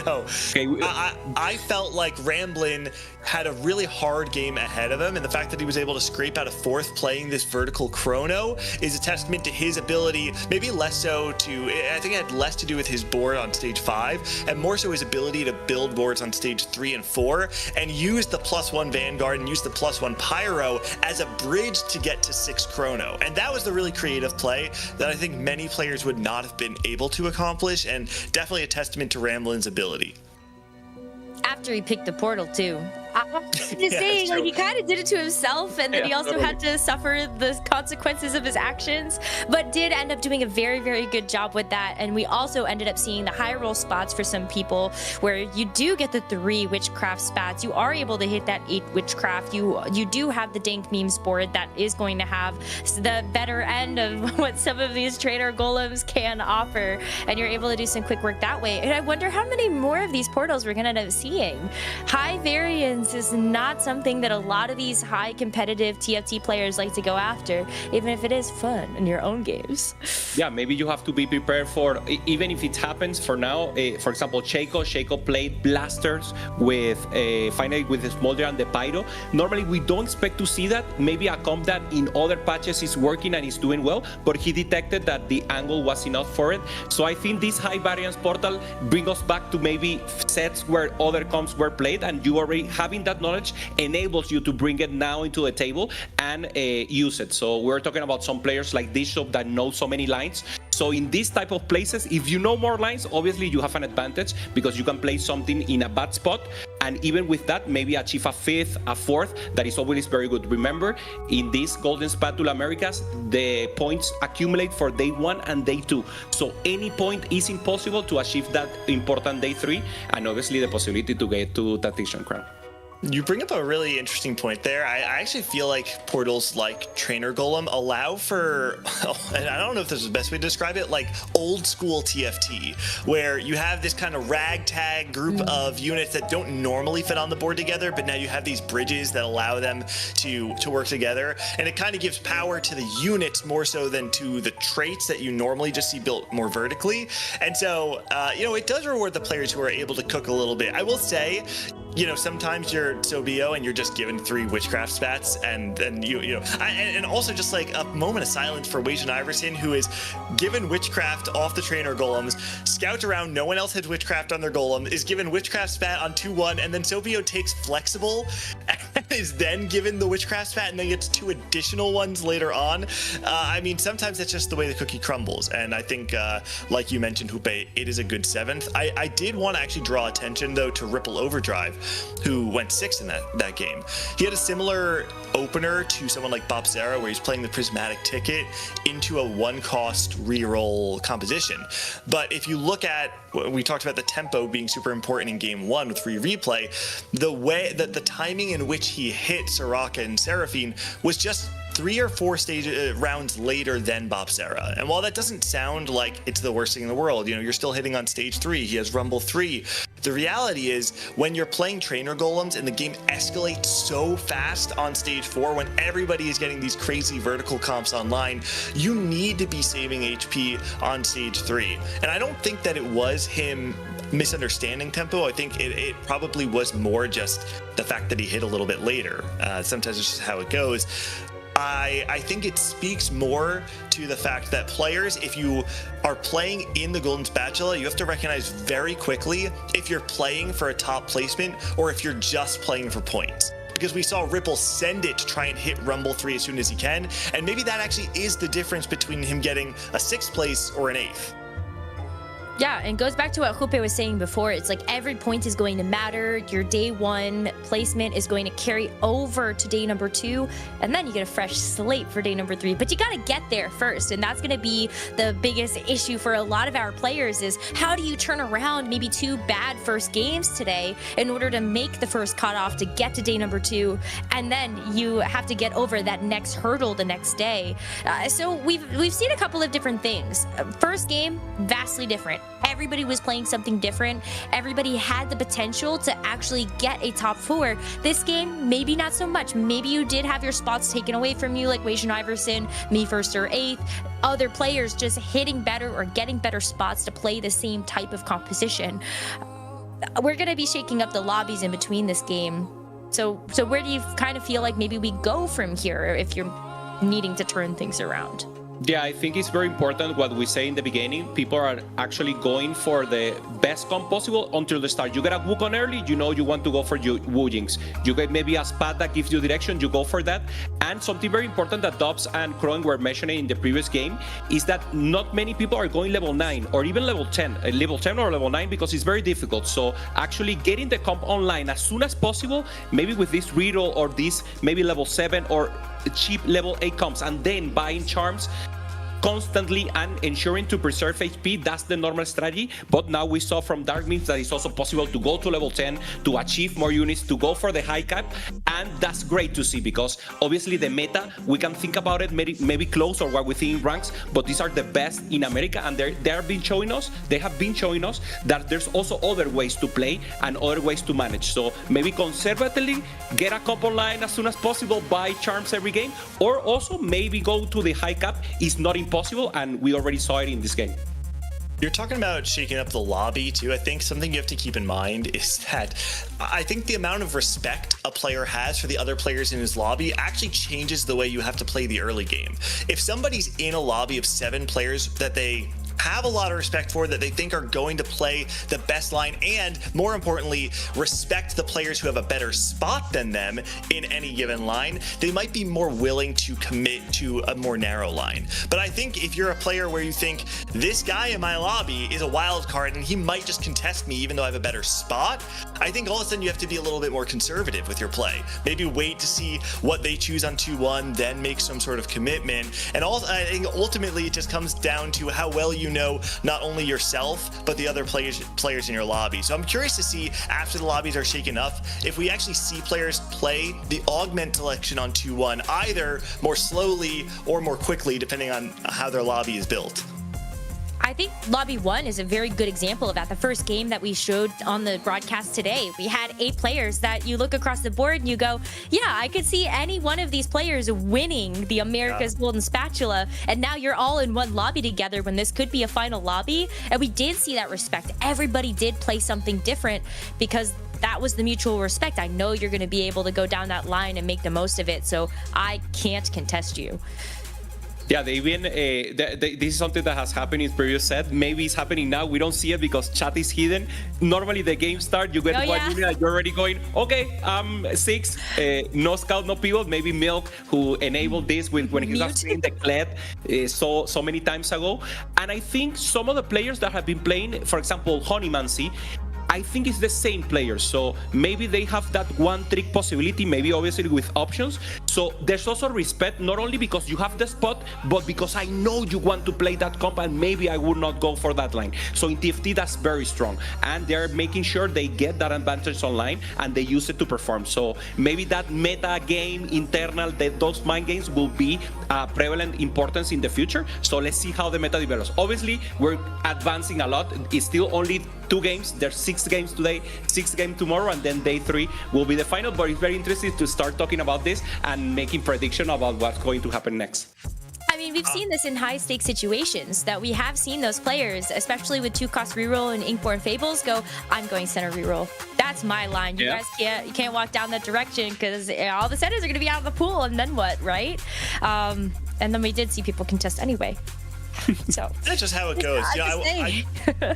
No. Okay. I felt like Ramblin had a really hard game ahead of him, and the fact that he was able to scrape out a fourth playing this vertical chrono is a testament to his ability, maybe less so to, I think it had less to do with his board on stage 5, and more so his ability to build boards on stage 3 and 4, and use the +1 Vanguard and use the +1 Pyro as a bridge to get to 6 chrono. And that was the really creative play that I think many players would not have been able to accomplish, and definitely a testament to Ramblin's ability. After he picked the portal too. I'm just saying, like, he kind of did it to himself, and then he also had to suffer the consequences of his actions, but did end up doing a very, very good job with that. And we also ended up seeing the high roll spots for some people, where you do get the 3 witchcraft spats. You are able to hit that 8 witchcraft. You do have the dank memes board that is going to have the better end of what some of these trainer golems can offer, and you're able to do some quick work that way. And I wonder how many more of these portals we're going to end up seeing. High variance is not something that a lot of these high competitive TFT players like to go after, even if it is fun in your own games. Yeah, maybe you have to be prepared for, even if it happens for now. For example, Shaco played blasters with finally with the smolder and the pyro. Normally we don't expect to see that. Maybe a comp that in other patches is working and is doing well, but he detected that the angle was enough for it. So I think this high variance portal bring us back to maybe sets where other comps were played, and you already having that knowledge enables you to bring it now into the table and use it. So we're talking about some players like Bishop that know so many lines. So in these type of places, if you know more lines, obviously you have an advantage because you can play something in a bad spot, and even with that, maybe achieve a 5th, a 4th. That is always very good. Remember, in these Golden Spatula Americas, the points accumulate for day 1 and day 2. So any point is impossible to achieve that important day 3, and obviously the possibility to get to Tactician crown. You bring up a really interesting point there. I actually feel like portals like Trainer Golem allow for, and I don't know if this is the best way to describe it, like old school TFT, where you have this kind of ragtag group of units that don't normally fit on the board together, but now you have these bridges that allow them to work together, and it kind of gives power to the units more so than to the traits that you normally just see built more vertically. And so, it does reward the players who are able to cook a little bit. I will say, sometimes you're Sobio and you're just given 3 witchcraft spats, and then and also just like a moment of silence for Wajan Iverson, who is given witchcraft off the trainer golems, scouts around, no one else has witchcraft on their golem, is given witchcraft spat on 2-1, and then Sobio takes flexible and is then given the witchcraft spat and then gets 2 additional ones later on. Sometimes that's just the way the cookie crumbles, and I think like you mentioned, Jupe, it is a good 7th. I did want to actually draw attention though to Ripple Overdrive, who went 6th in that game. He had a similar opener to someone like Bobzera, where he's playing the prismatic ticket into a 1-cost reroll composition. But if you look at, we talked about the tempo being super important in game 1 with free replay, the way that the timing in which he hit Soraka and Seraphine was just 3 or 4 rounds later than Bobzera. And while that doesn't sound like it's the worst thing in the world, you're still hitting on stage 3. He has Rumble 3. The reality is, when you're playing trainer golems and the game escalates so fast on stage 4, when everybody is getting these crazy vertical comps online, you need to be saving HP on stage 3. And I don't think that it was him misunderstanding tempo. I think it probably was more just the fact that he hit a little bit later. Sometimes it's just how it goes. I think it speaks more to the fact that players, if you are playing in the Golden Spatula, you have to recognize very quickly if you're playing for a top placement or if you're just playing for points. Because we saw Ripple send it to try and hit Rumble 3 as soon as he can, and maybe that actually is the difference between him getting a 6th place or an 8th. Yeah, and goes back to what Jupe was saying before. It's like every point is going to matter. Your day 1 placement is going to carry over to day number 2, and then you get a fresh slate for day number 3. But you got to get there first, and that's going to be the biggest issue for a lot of our players is how do you turn around maybe 2 bad first games today in order to make the first cutoff to get to day number 2, and then you have to get over that next hurdle the next day. So we've seen a couple of different things. First game, vastly different. Everybody was playing something different. Everybody had the potential to actually get a top 4. This game, maybe not so much. Maybe you did have your spots taken away from you, like Wajan Iverson, me 1st or 8th. Other players just hitting better or getting better spots to play the same type of composition. we're going to be shaking up the lobbies in between this game. So where do you kind of feel like maybe we go from here if you're needing to turn things around? Yeah, I think it's very important what we say in the beginning. People are actually going for the best comp possible until the start. You get a Wukong early, you know you want to go for your Wu Jings. You get maybe a Spat that gives you direction, you go for that. And something very important that Dobz and Khroen were mentioning in the previous game is that not many people are going level 9 or even level 10. Level 10 or level 9 because it's very difficult. So actually getting the comp online as soon as possible, maybe with this reroll or this maybe level 7 or cheap level 8 comps, and then buying charms constantly and ensuring to preserve HP, that's the normal strategy. But now we saw from Dark Memes that it's also possible to go to level 10, to achieve more units, to go for the high cap, and that's great to see because obviously the meta, we can think about it maybe close or what we think in ranks, but these are the best in America, and they have been showing us that there's also other ways to play and other ways to manage. So maybe conservatively get a comp online as soon as possible, buy charms every game, or also maybe go to the high cap. It's not impossible, and we already saw it in this game. You're talking about shaking up the lobby too. I think something you have to keep in mind is that I think the amount of respect a player has for the other players in his lobby actually changes the way you have to play the early game. If somebody's in a lobby of 7 players that they have a lot of respect for, that they think are going to play the best line, and more importantly, respect the players who have a better spot than them in any given line, they might be more willing to commit to a more narrow line. But I think if you're a player where you think this guy in my lobby is a wild card and he might just contest me even though I have a better spot, I think all of a sudden you have to be a little bit more conservative with your play. Maybe wait to see what they choose on 2-1, then make some sort of commitment. And I think ultimately it just comes down to how well you know not only yourself but the other players in your lobby. So I'm curious to see, after the lobbies are shaken up, if we actually see players play the augment selection on 2-1 either more slowly or more quickly depending on how their lobby is built. I think Lobby 1 is a very good example of that. The first game that we showed on the broadcast today, we had 8 players that you look across the board and you go, yeah, I could see any one of these players winning the America's Golden Spatula. And now you're all in one lobby together when this could be a final lobby. And we did see that respect. Everybody did play something different because that was the mutual respect. I know you're going to be able to go down that line and make the most of it. So I can't contest you. Yeah, they even this is something that has happened in previous set. Maybe it's happening now. We don't see it because chat is hidden. Normally the game start, you get 1 minute and you're already going, okay, 6, no scout, no pivot. Maybe Milk, who enabled this when he was playing the Kled so many times ago. And I think some of the players that have been playing, for example, Honeymancy, I think it's the same players, so maybe they have that one trick possibility, maybe obviously with options. So there's also respect, not only because you have the spot, but because I know you want to play that comp and maybe I would not go for that line. So in TFT, that's very strong. And they're making sure they get that advantage online and they use it to perform. So maybe that meta game, internal, those mind games will be prevalent importance in the future. So let's see how the meta develops. Obviously, we're advancing a lot. It's still only 2 games. There's 6 games today, 6 games tomorrow, and then day 3 will be the final. But it's very interesting to start talking about this and making prediction about what's going to happen next. I mean, we've seen this in high-stakes situations, that we have seen those players, especially with 2-cost reroll and Inkborn Fables, go, I'm going center reroll. That's my line. You guys can't walk down that direction because all the centers are going to be out of the pool, and then what, right? And then we did see people contest anyway. So that's just how it goes.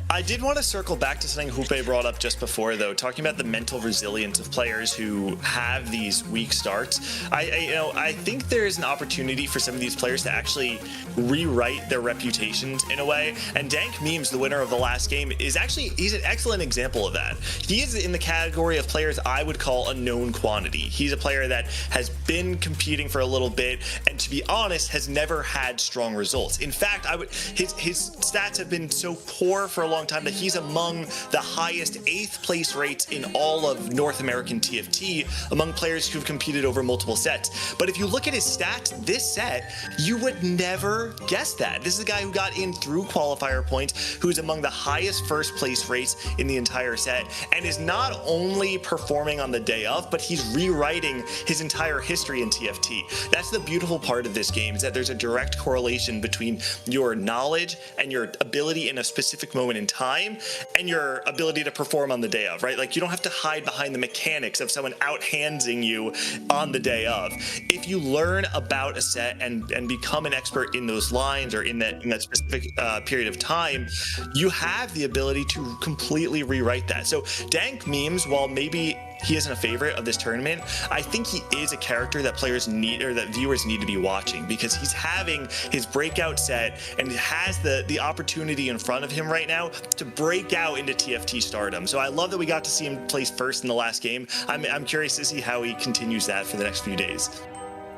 I did want to circle back to something Jupe brought up just before, though, talking about the mental resilience of players who have these weak starts. I think there is an opportunity for some of these players to actually rewrite their reputations in a way. And Dank Memes, the winner of the last game, he's an excellent example of that. He is in the category of players I would call a known quantity. He's a player that has been competing for a little bit, and to be honest, has never had strong results. In fact, his stats have been so poor for a long time that he's among the highest 8th place rates in all of North American TFT among players who've competed over multiple sets. But if you look at his stats this set, you would never guess that. This is a guy who got in through qualifier points, who's among the highest first place rates in the entire set, and is not only performing on the day of, but he's rewriting his entire history in TFT. That's the beautiful part of this game, is that there's a direct correlation between your your knowledge and your ability in a specific moment in time and your ability to perform on the day of, right? Like you don't have to hide behind the mechanics of someone out-handsing you on the day of. If you learn about a set and become an expert in those lines or in that specific period of time, you have the ability to completely rewrite that. So Dank Memes, while maybe he isn't a favorite of this tournament, I think he is a character that players need, or that viewers need to be watching, because he's having his breakout set and has the opportunity in front of him right now to break out into TFT stardom. So I love that we got to see him place first in the last game. I'm curious to see how he continues that for the next few days.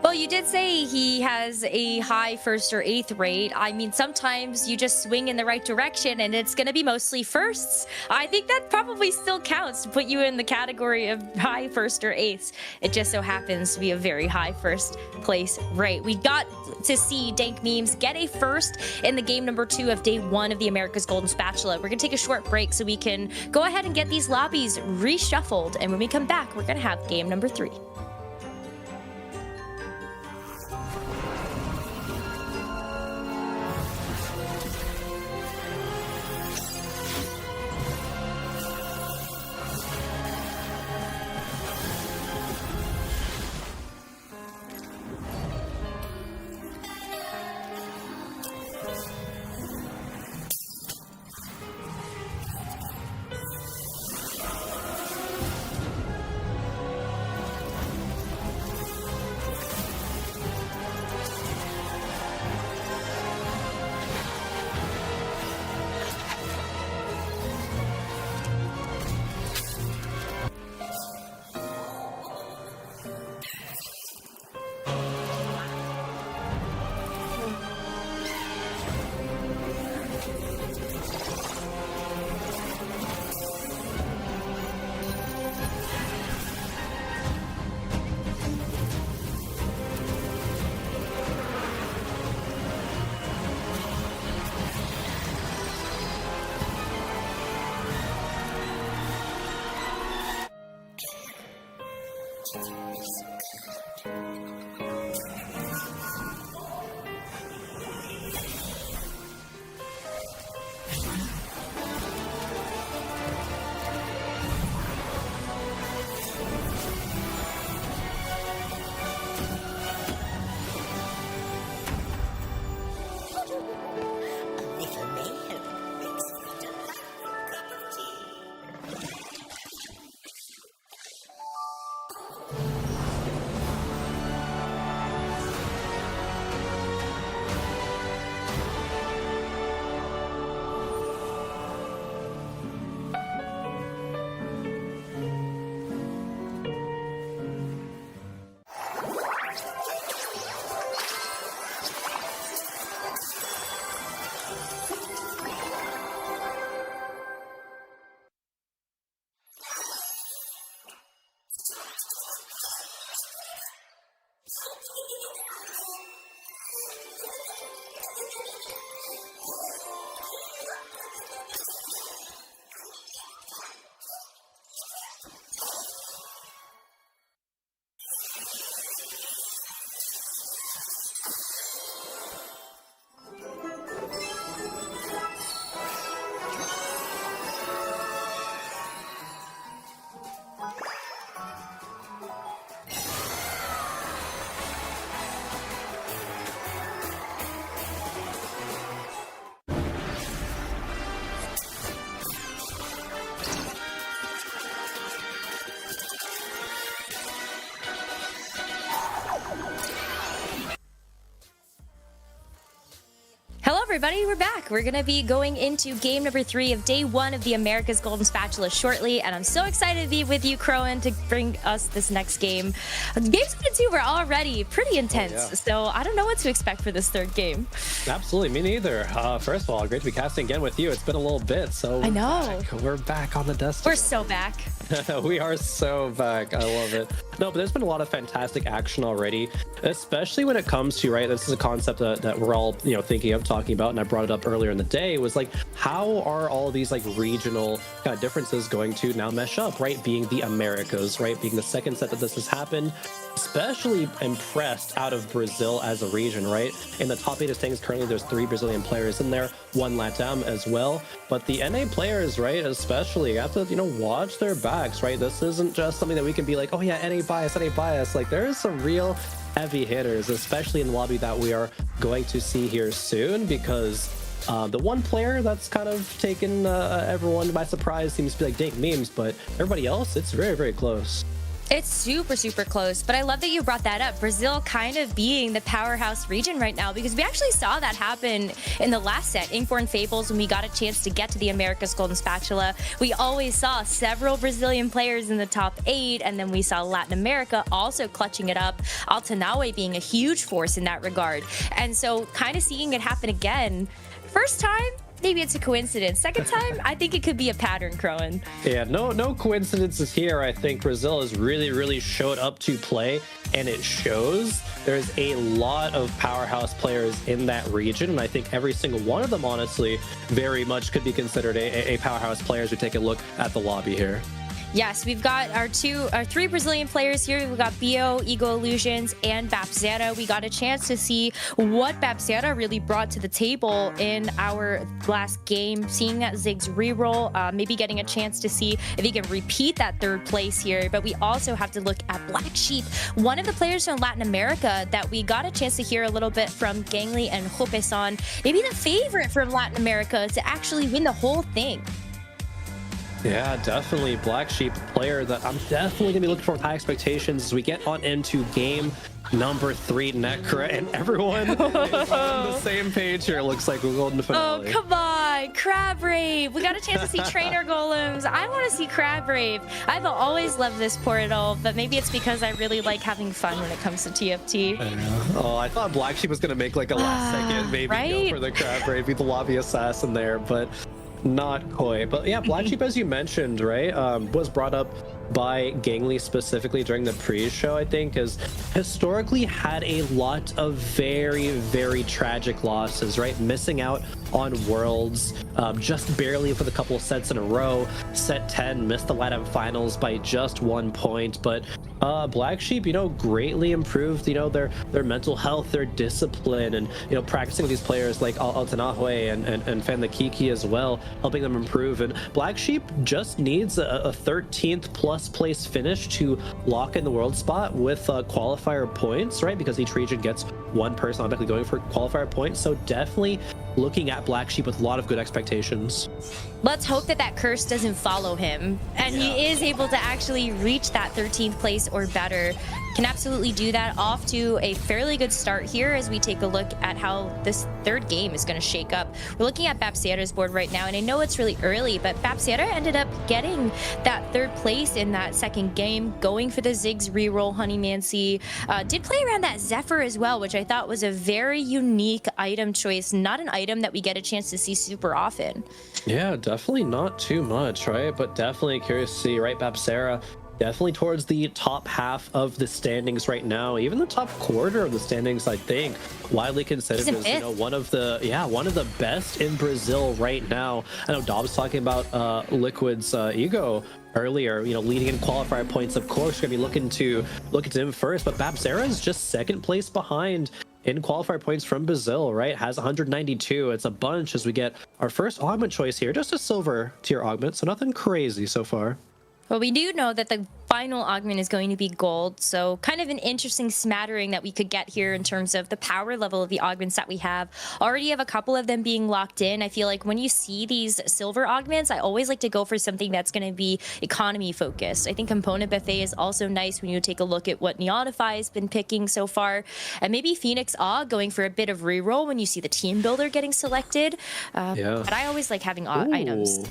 Well, you did say he has a high first or eighth rate. I mean, sometimes you just swing in the right direction and it's going to be mostly firsts. I think that probably still counts to put you in the category of high first or eighths. It just so happens to be a very high first place rate. We got to see Dank Memes get a first in the game number 2 of day 1 of the America's Golden Spatula. We're going to take a short break so we can go ahead and get these lobbies reshuffled. And when we come back, we're going to have game number 3. everybody, we're back. We're going to be going into game number 3 of day 1 of the America's Golden Spatula shortly, and I'm so excited to be with you, Khroen, to bring us this next game. Games 1 and 2 were already pretty intense, so I don't know what to expect for this third game. Absolutely, me neither. First of all, great to be casting again with you. It's been a little bit, so I know. We're back on the desk. We're so back. We are so back. I love it. No, but there's been a lot of fantastic action already, especially when it comes to, right, this is a concept that we're all, thinking of talking about about, and I brought it up earlier in the day, was like, how are all these like regional kind of differences going to now mesh up, right? Being the Americas, right? Being the second set that this has happened. Especially impressed out of Brazil as a region, right? In the top 8 of standings currently, there's 3 Brazilian players in there, 1 LATAM as well. But the NA players, right, especially have to, watch their backs, right? This isn't just something that we can be like, oh yeah, NA bias, NA bias. Like, there's some real heavy hitters, especially in the lobby that we are going to see here soon, because the one player that's kind of taken everyone by surprise seems to be like Dank Memes, but everybody else, it's very, very close. It's super, super close, but I love that you brought that up. Brazil kind of being the powerhouse region right now, because we actually saw that happen in the last set, Inkborn Fables, when we got a chance to get to the America's Golden Spatula. We always saw several Brazilian players in the top 8, and then we saw Latin America also clutching it up, Altanawe being a huge force in that regard. And so kind of seeing it happen again, first time, maybe it's a coincidence. Second time, I think it could be a pattern, Khroen. Yeah, no coincidences here. I think Brazil has really showed up to play, and it shows. There's a lot of powerhouse players in that region, and I think every single one of them, honestly, very much could be considered a powerhouse player as we take a look at the lobby here. Yes, we've got our 3 Brazilian players here. We've got Bio, Ego Illusions, and Babzera. We got a chance to see what Babzera really brought to the table in our last game, seeing that Ziggs reroll, maybe getting a chance to see if he can repeat that 3rd place here. But we also have to look at Black Sheep, one of the players from Latin America that we got a chance to hear a little bit from Gangly and Jupeson, maybe the favorite from Latin America to actually win the whole thing. Yeah, definitely. Black Sheep, player that I'm definitely going to be looking for with high expectations as we get on into game number 3, Nekkra, and everyone is on the same page here. It looks like we're golden finale. Oh, come on. Crab Rave. We got a chance to see trainer golems. I want to see Crab Rave. I've always loved this portal, but maybe it's because I really like having fun when it comes to TFT. Oh, I thought Black Sheep was going to make like a last second, maybe right? go for the Crab Rave, be the lobby assassin there, but not quite. But yeah, Black Sheep, as you mentioned, right, was brought up by Gangly specifically during the pre-show, I think, has historically had a lot of very tragic losses, right? Missing out on Worlds, just barely for the couple of sets in a row. Set 10, missed the LATAM finals by just 1 point, but Black Sheep, greatly improved, their mental health, their discipline, and, practicing with these players like Altanawe and Fan the Kiki as well, helping them improve. And Black Sheep just needs a 13th plus place finish to lock in the world spot with qualifier points, right? Because each region gets 1 person automatically going for qualifier points. So definitely looking at Black Sheep with a lot of good expectations. Let's hope that curse doesn't follow him and he is able to actually reach that 13th place or better. Can absolutely do that. Off to a fairly good start here as we take a look at how this 3rd game is going to shake up. We're looking at Babzera's board right now, and I know it's really early, but Babzera ended up getting that 3rd place in that 2nd game, going for the Ziggs reroll. Honeymancy did play around that Zephyr as well, which I thought was a very unique item choice, not an item that we get a chance to see super often. Yeah, definitely not too much, right? But definitely curious to see, right? Babzera definitely towards the top half of the standings right now, even the top quarter of the standings, I think, widely considered as one of the best in Brazil right now. I know Dobz talking about Liquid's ego earlier, leading in qualifier points. Of course, we're gonna be looking to him first, but Babzera is just 2nd place behind in qualifier points from Brazil, right? Has 192. It's a bunch as we get our first augment choice here, just a silver tier augment, so nothing crazy so far. Well, we do know that the final augment is going to be gold, so kind of an interesting smattering that we could get here in terms of the power level of the augments that we have. Already have a couple of them being locked in. I feel like when you see these silver augments, I always like to go for something that's going to be economy focused. I think Component Buffet is also nice when you take a look at what Neonify has been picking so far, and maybe Phoenix Awe going for a bit of reroll when you see the team builder getting selected. But I always like having items.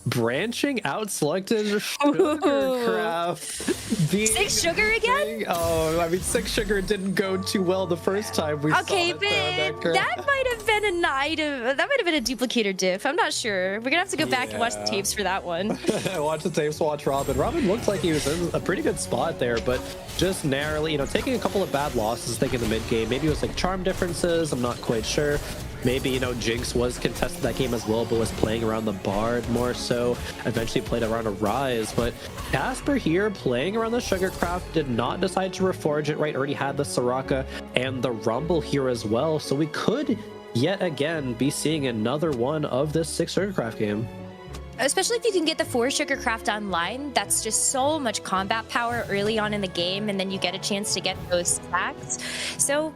Branching out selected Sugarcraft. 6 sugar again? Oh, I mean, 6 sugar didn't go too well the first time we saw it. But that might have been an item. That might have been a duplicator diff. I'm not sure. We're gonna have to go back and watch the tapes for that one. Watch the tapes, watch Robin. Robin looked like he was in a pretty good spot there, but just narrowly, taking a couple of bad losses, I think, in the mid game. Maybe it was like charm differences. I'm not quite sure. maybe, you know, Jinx was contested that game as well, but was playing around the Bard more so. Eventually played around a Rise, but Casper here playing around the Sugarcraft did not decide to reforge it, right? Already had the Soraka and the Rumble here as well, so we could yet again be seeing another one of this 6 Sugarcraft game. Especially if you can get the 4 Sugarcraft online, that's just so much combat power early on in the game, and then you get a chance to get those stacks. So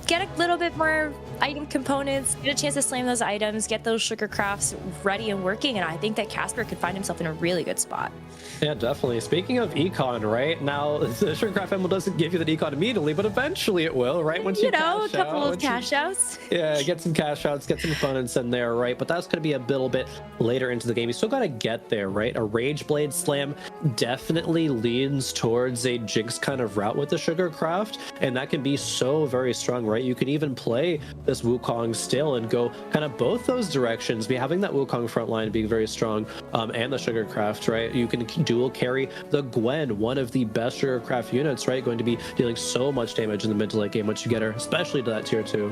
get a little bit more item components, get a chance to slam those items, get those Sugarcrafts ready and working, and I think that Casper could find himself in a really good spot. Yeah, definitely. Speaking of econ, right? Now, the Sugarcraft Emerald doesn't give you the econ immediately, but eventually it will, right? Once you know, a cash couple out, of cash outs. Yeah, get some cash outs, get some components in there, right? But that's going to be a little bit later into the game. You still got to get there, right? A Rage Blade Slam definitely leans towards a Jinx kind of route with the Sugarcraft, and that can be so very strong, right? You can even play this Wukong still and go kind of both those directions, be having that Wukong front line being very strong, and the Sugarcraft, right? You can dual carry the Gwen, one of the best Sugarcraft units, right? Going to be dealing so much damage in the mid to late game once you get her, especially to that tier 2.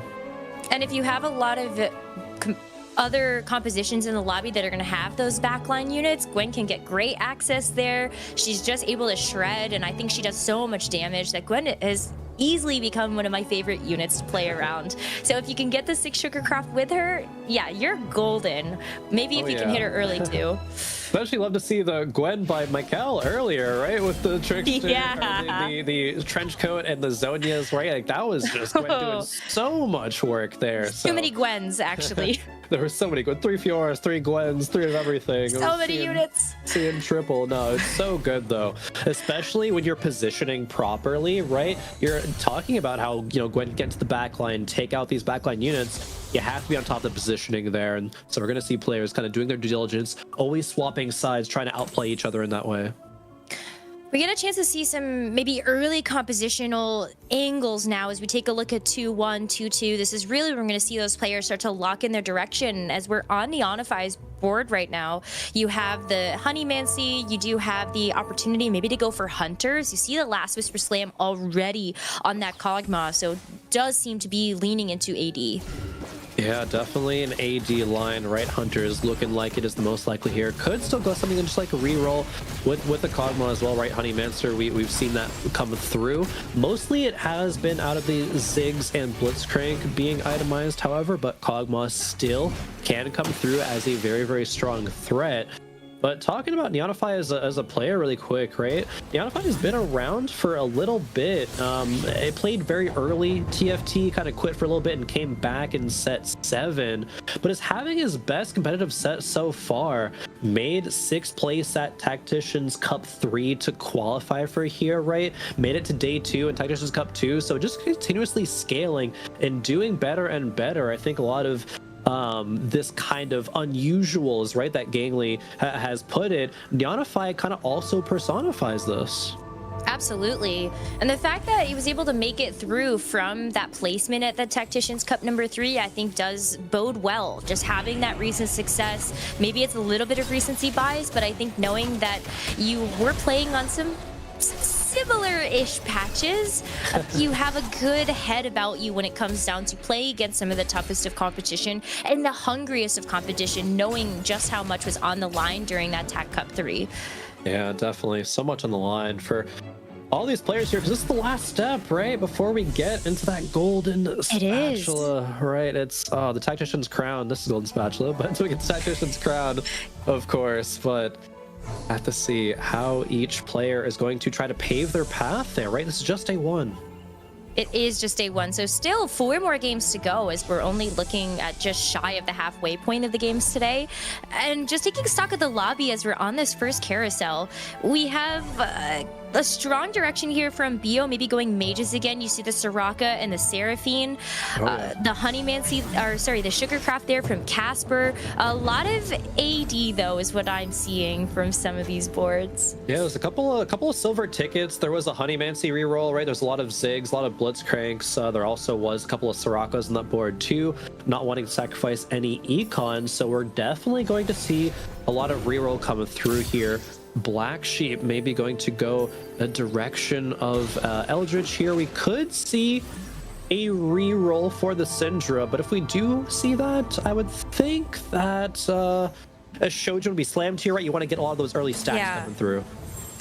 And if you have a lot of other compositions in the lobby that are going to have those backline units, Gwen can get great access there. She's just able to shred, and I think she does so much damage that Gwen has easily become one of my favorite units to play around. So if you can get the 6 Sugarcraft with her, yeah, you're golden. Maybe if you can hit her early too. Especially love to see the Gwen by Michael earlier, right? With the Trickster, the trench coat and the Zonias, right? Like that was just Gwen doing so much work there. Too many Gwens, actually. There were so many, 3 Fioras, 3 Gwens, 3 of everything. So many units. Seeing triple. No, it's so good though. Especially when you're positioning properly, right? You're talking about how, you know, Gwen gets the backline, take out these backline units. You have to be on top of the positioning there. And so we're going to see players kind of doing their due diligence, always swapping sides, trying to outplay each other in that way. We get a chance to see some maybe early compositional angles now as we take a look at 2-1, 2-2. This is really where we're going to see those players start to lock in their direction. As we're on the Onify's board right now, you have the Honeymancy, you do have the opportunity maybe to go for Hunters. You see the Last Whisper Slam already on that Kog'Maw, so it does seem to be leaning into AD. Yeah, definitely an AD line, right? Hunter is looking like it is the most likely here. Could still go something just like a reroll with the Kog'Maw as well, right? Honeymancer, we've seen that come through. Mostly it has been out of the Ziggs and Blitzcrank being itemized, however, but Kog'Maw still can come through as a very, very strong threat. But talking about Neonify as a player really quick, right? Neonify has been around for a little bit. It played very early. TFT kind of quit for a little bit and came back in set 7, but is having his best competitive set so far. Made 6th place at Tacticians Cup 3 to qualify for here, right? Made it to day 2 in Tacticians Cup 2. So just continuously scaling and doing better and better. I think a lot of this kind of unusuals, right, that Gangly has put it, Neonify kind of also personifies this. Absolutely. And the fact that he was able to make it through from that placement at the Tacticians Cup number 3, I think does bode well. Just having that recent success, maybe it's a little bit of recency bias, but I think knowing that you were playing on some similar-ish patches, you have a good head about you when it comes down to play against some of the toughest of competition and the hungriest of competition, knowing just how much was on the line during that TAC Cup 3. Yeah, definitely. So much on the line for all these players here, because this is the last step, right? Before we get into that golden spatula, right? It's the Tactician's crown. This is golden spatula, but until we get the Tactician's crown, of course, but I have to see how each player is going to try to pave their path there, right? This is just day 1. It is just day 1, so still 4 more games to go as we're only looking at just shy of the halfway point of the games today. And just taking stock of the lobby as we're on this first carousel, we have a strong direction here from Bio, maybe going mages again. You see the Soraka and the Seraphine, the Honeymancy, or sorry, the Sugarcraft there from Casper. A lot of AD though is what I'm seeing from some of these boards. Yeah, there's a couple of silver tickets. There was a Honeymancy reroll, right? There's a lot of Ziggs, a lot of Blitzcranks. There also was a couple of Sorakas on that board too, not wanting to sacrifice any econ. So we're definitely going to see a lot of reroll coming through here. Black Sheep maybe going to go a direction of Eldritch here. We could see a reroll for the Syndra, but if we do see that, I would think that a Shojin would be slammed here, right? You want to get a lot of those early stacks coming through.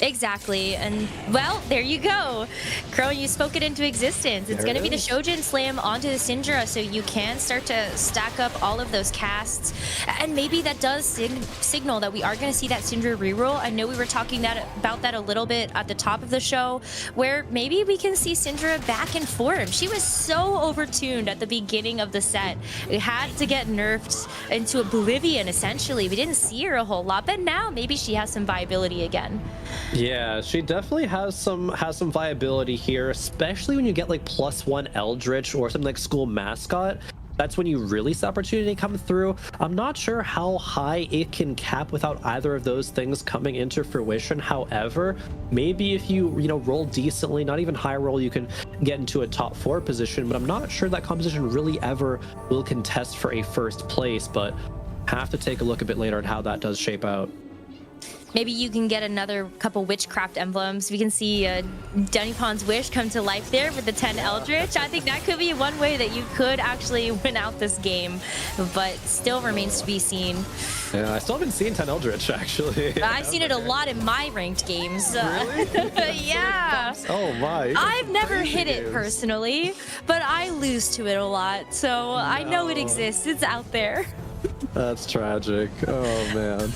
Exactly, and well, there you go. Khroen, you spoke it into existence. It's going to be the Shojin slam onto the Syndra, so you can start to stack up all of those casts. And maybe that does signal that we are going to see that Syndra reroll. I know we were talking about that a little bit at the top of the show, where maybe we can see Syndra back in form. She was so overtuned at the beginning of the set. It had to get nerfed into oblivion, essentially. We didn't see her a whole lot, but now maybe she has some viability again. Yeah, she definitely has some viability here, especially when you get like +1 Eldritch or something like School Mascot. That's when you really see opportunity come through. I'm not sure how high it can cap without either of those things coming into fruition. However, maybe if you roll decently, not even high roll, you can get into a top 4 position, but I'm not sure that composition really ever will contest for a first place, but have to take a look a bit later at how that does shape out. Maybe you can get another couple witchcraft emblems. We can see Denny Pon's wish come to life there with the 10 Eldritch. I think that could be one way that you could actually win out this game, but still remains to be seen. Yeah, I still haven't seen 10 Eldritch, actually. I've seen it a lot in my ranked games. Really? Yeah. Oh my. I've never hit it personally, but I lose to it a lot, so I know it exists. It's out there. That's tragic. Oh man.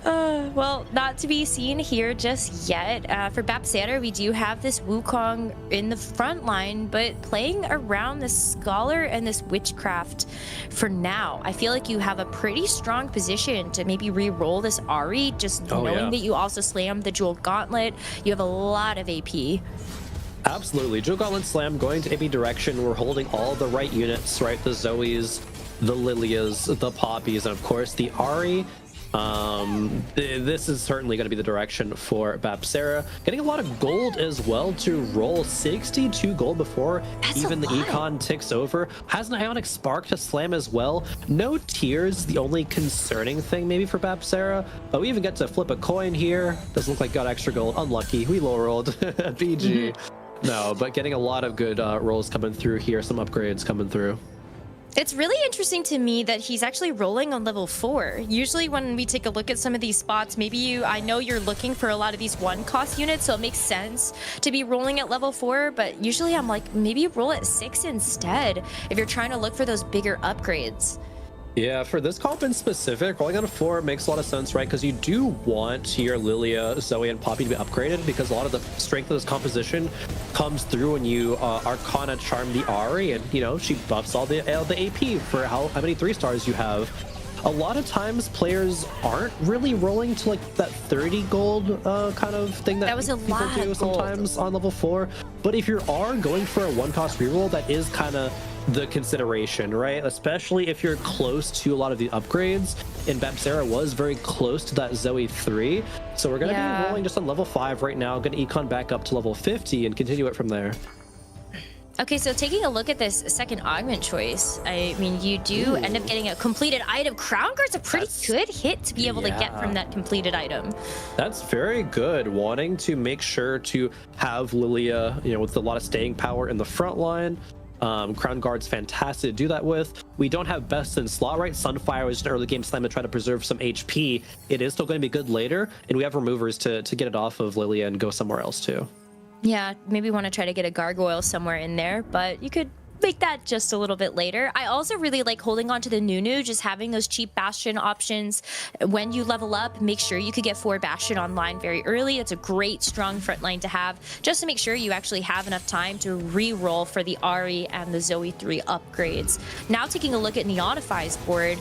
Well, not to be seen here just yet. For Bapsera, we do have this Wukong in the front line, but playing around this Scholar and this Witchcraft for now. I feel like you have a pretty strong position to maybe re-roll this Ahri, just knowing that you also slammed the Jewel Gauntlet. You have a lot of AP. Absolutely. Jewel Gauntlet Slam going to AP direction. We're holding all the right units, right? The Zoes, the Lilias, the Poppies, and of course the Ahri. This is certainly going to be the direction for Bapsera. Getting a lot of gold as well to roll 62 gold before even the econ ticks over. Has an Ionic Spark to slam as well. No tears, the only concerning thing maybe for Bapsera, but we even get to flip a coin here. Doesn't look like got extra gold. Unlucky. We low rolled. BG. No, but getting a lot of good rolls coming through here. Some upgrades coming through. It's really interesting to me that he's actually rolling on level 4. Usually when we take a look at some of these spots, maybe I know you're looking for a lot of these 1-cost units, so it makes sense to be rolling at level 4, but usually I'm like, maybe roll at 6 instead if you're trying to look for those bigger upgrades. Yeah, for this comp in specific, rolling on a 4 makes a lot of sense, right? Because you do want your Lilia, Zoe, and Poppy to be upgraded, because a lot of the strength of this composition comes through when you Arcana Charm the Ahri, and she buffs all the AP for how many 3-stars you have. A lot of times players aren't really rolling to like that 30 gold kind of thing that was a people lot do of sometimes on level 4. But if you are going for a 1-cost reroll, that is kind of the consideration, right? Especially if you're close to a lot of the upgrades, and Bapsera was very close to that Zoe 3. So we're going to be rolling just on level 5 right now, going to econ back up to level 50 and continue it from there. Okay, so taking a look at this second augment choice, I mean, you do end up getting a completed item. Crown Guard's a pretty good hit to be able to get from that completed item. That's very good. Wanting to make sure to have Lilia, with a lot of staying power in the front line. Crown Guard's fantastic to do that with. We don't have best in slot, right? Sunfire was just an early game slam to try to preserve some HP. It is still going to be good later, and we have removers to get it off of Lilia and go somewhere else too. Yeah, maybe want to try to get a gargoyle somewhere in there, but you could make that just a little bit later. I also really like holding on to the Nunu, just having those cheap Bastion options. When you level up, make sure you could get 4 Bastion online very early. It's a great, strong front line to have, just to make sure you actually have enough time to re-roll for the Ahri and the Zoe 3 upgrades. Now taking a look at Neonify's board,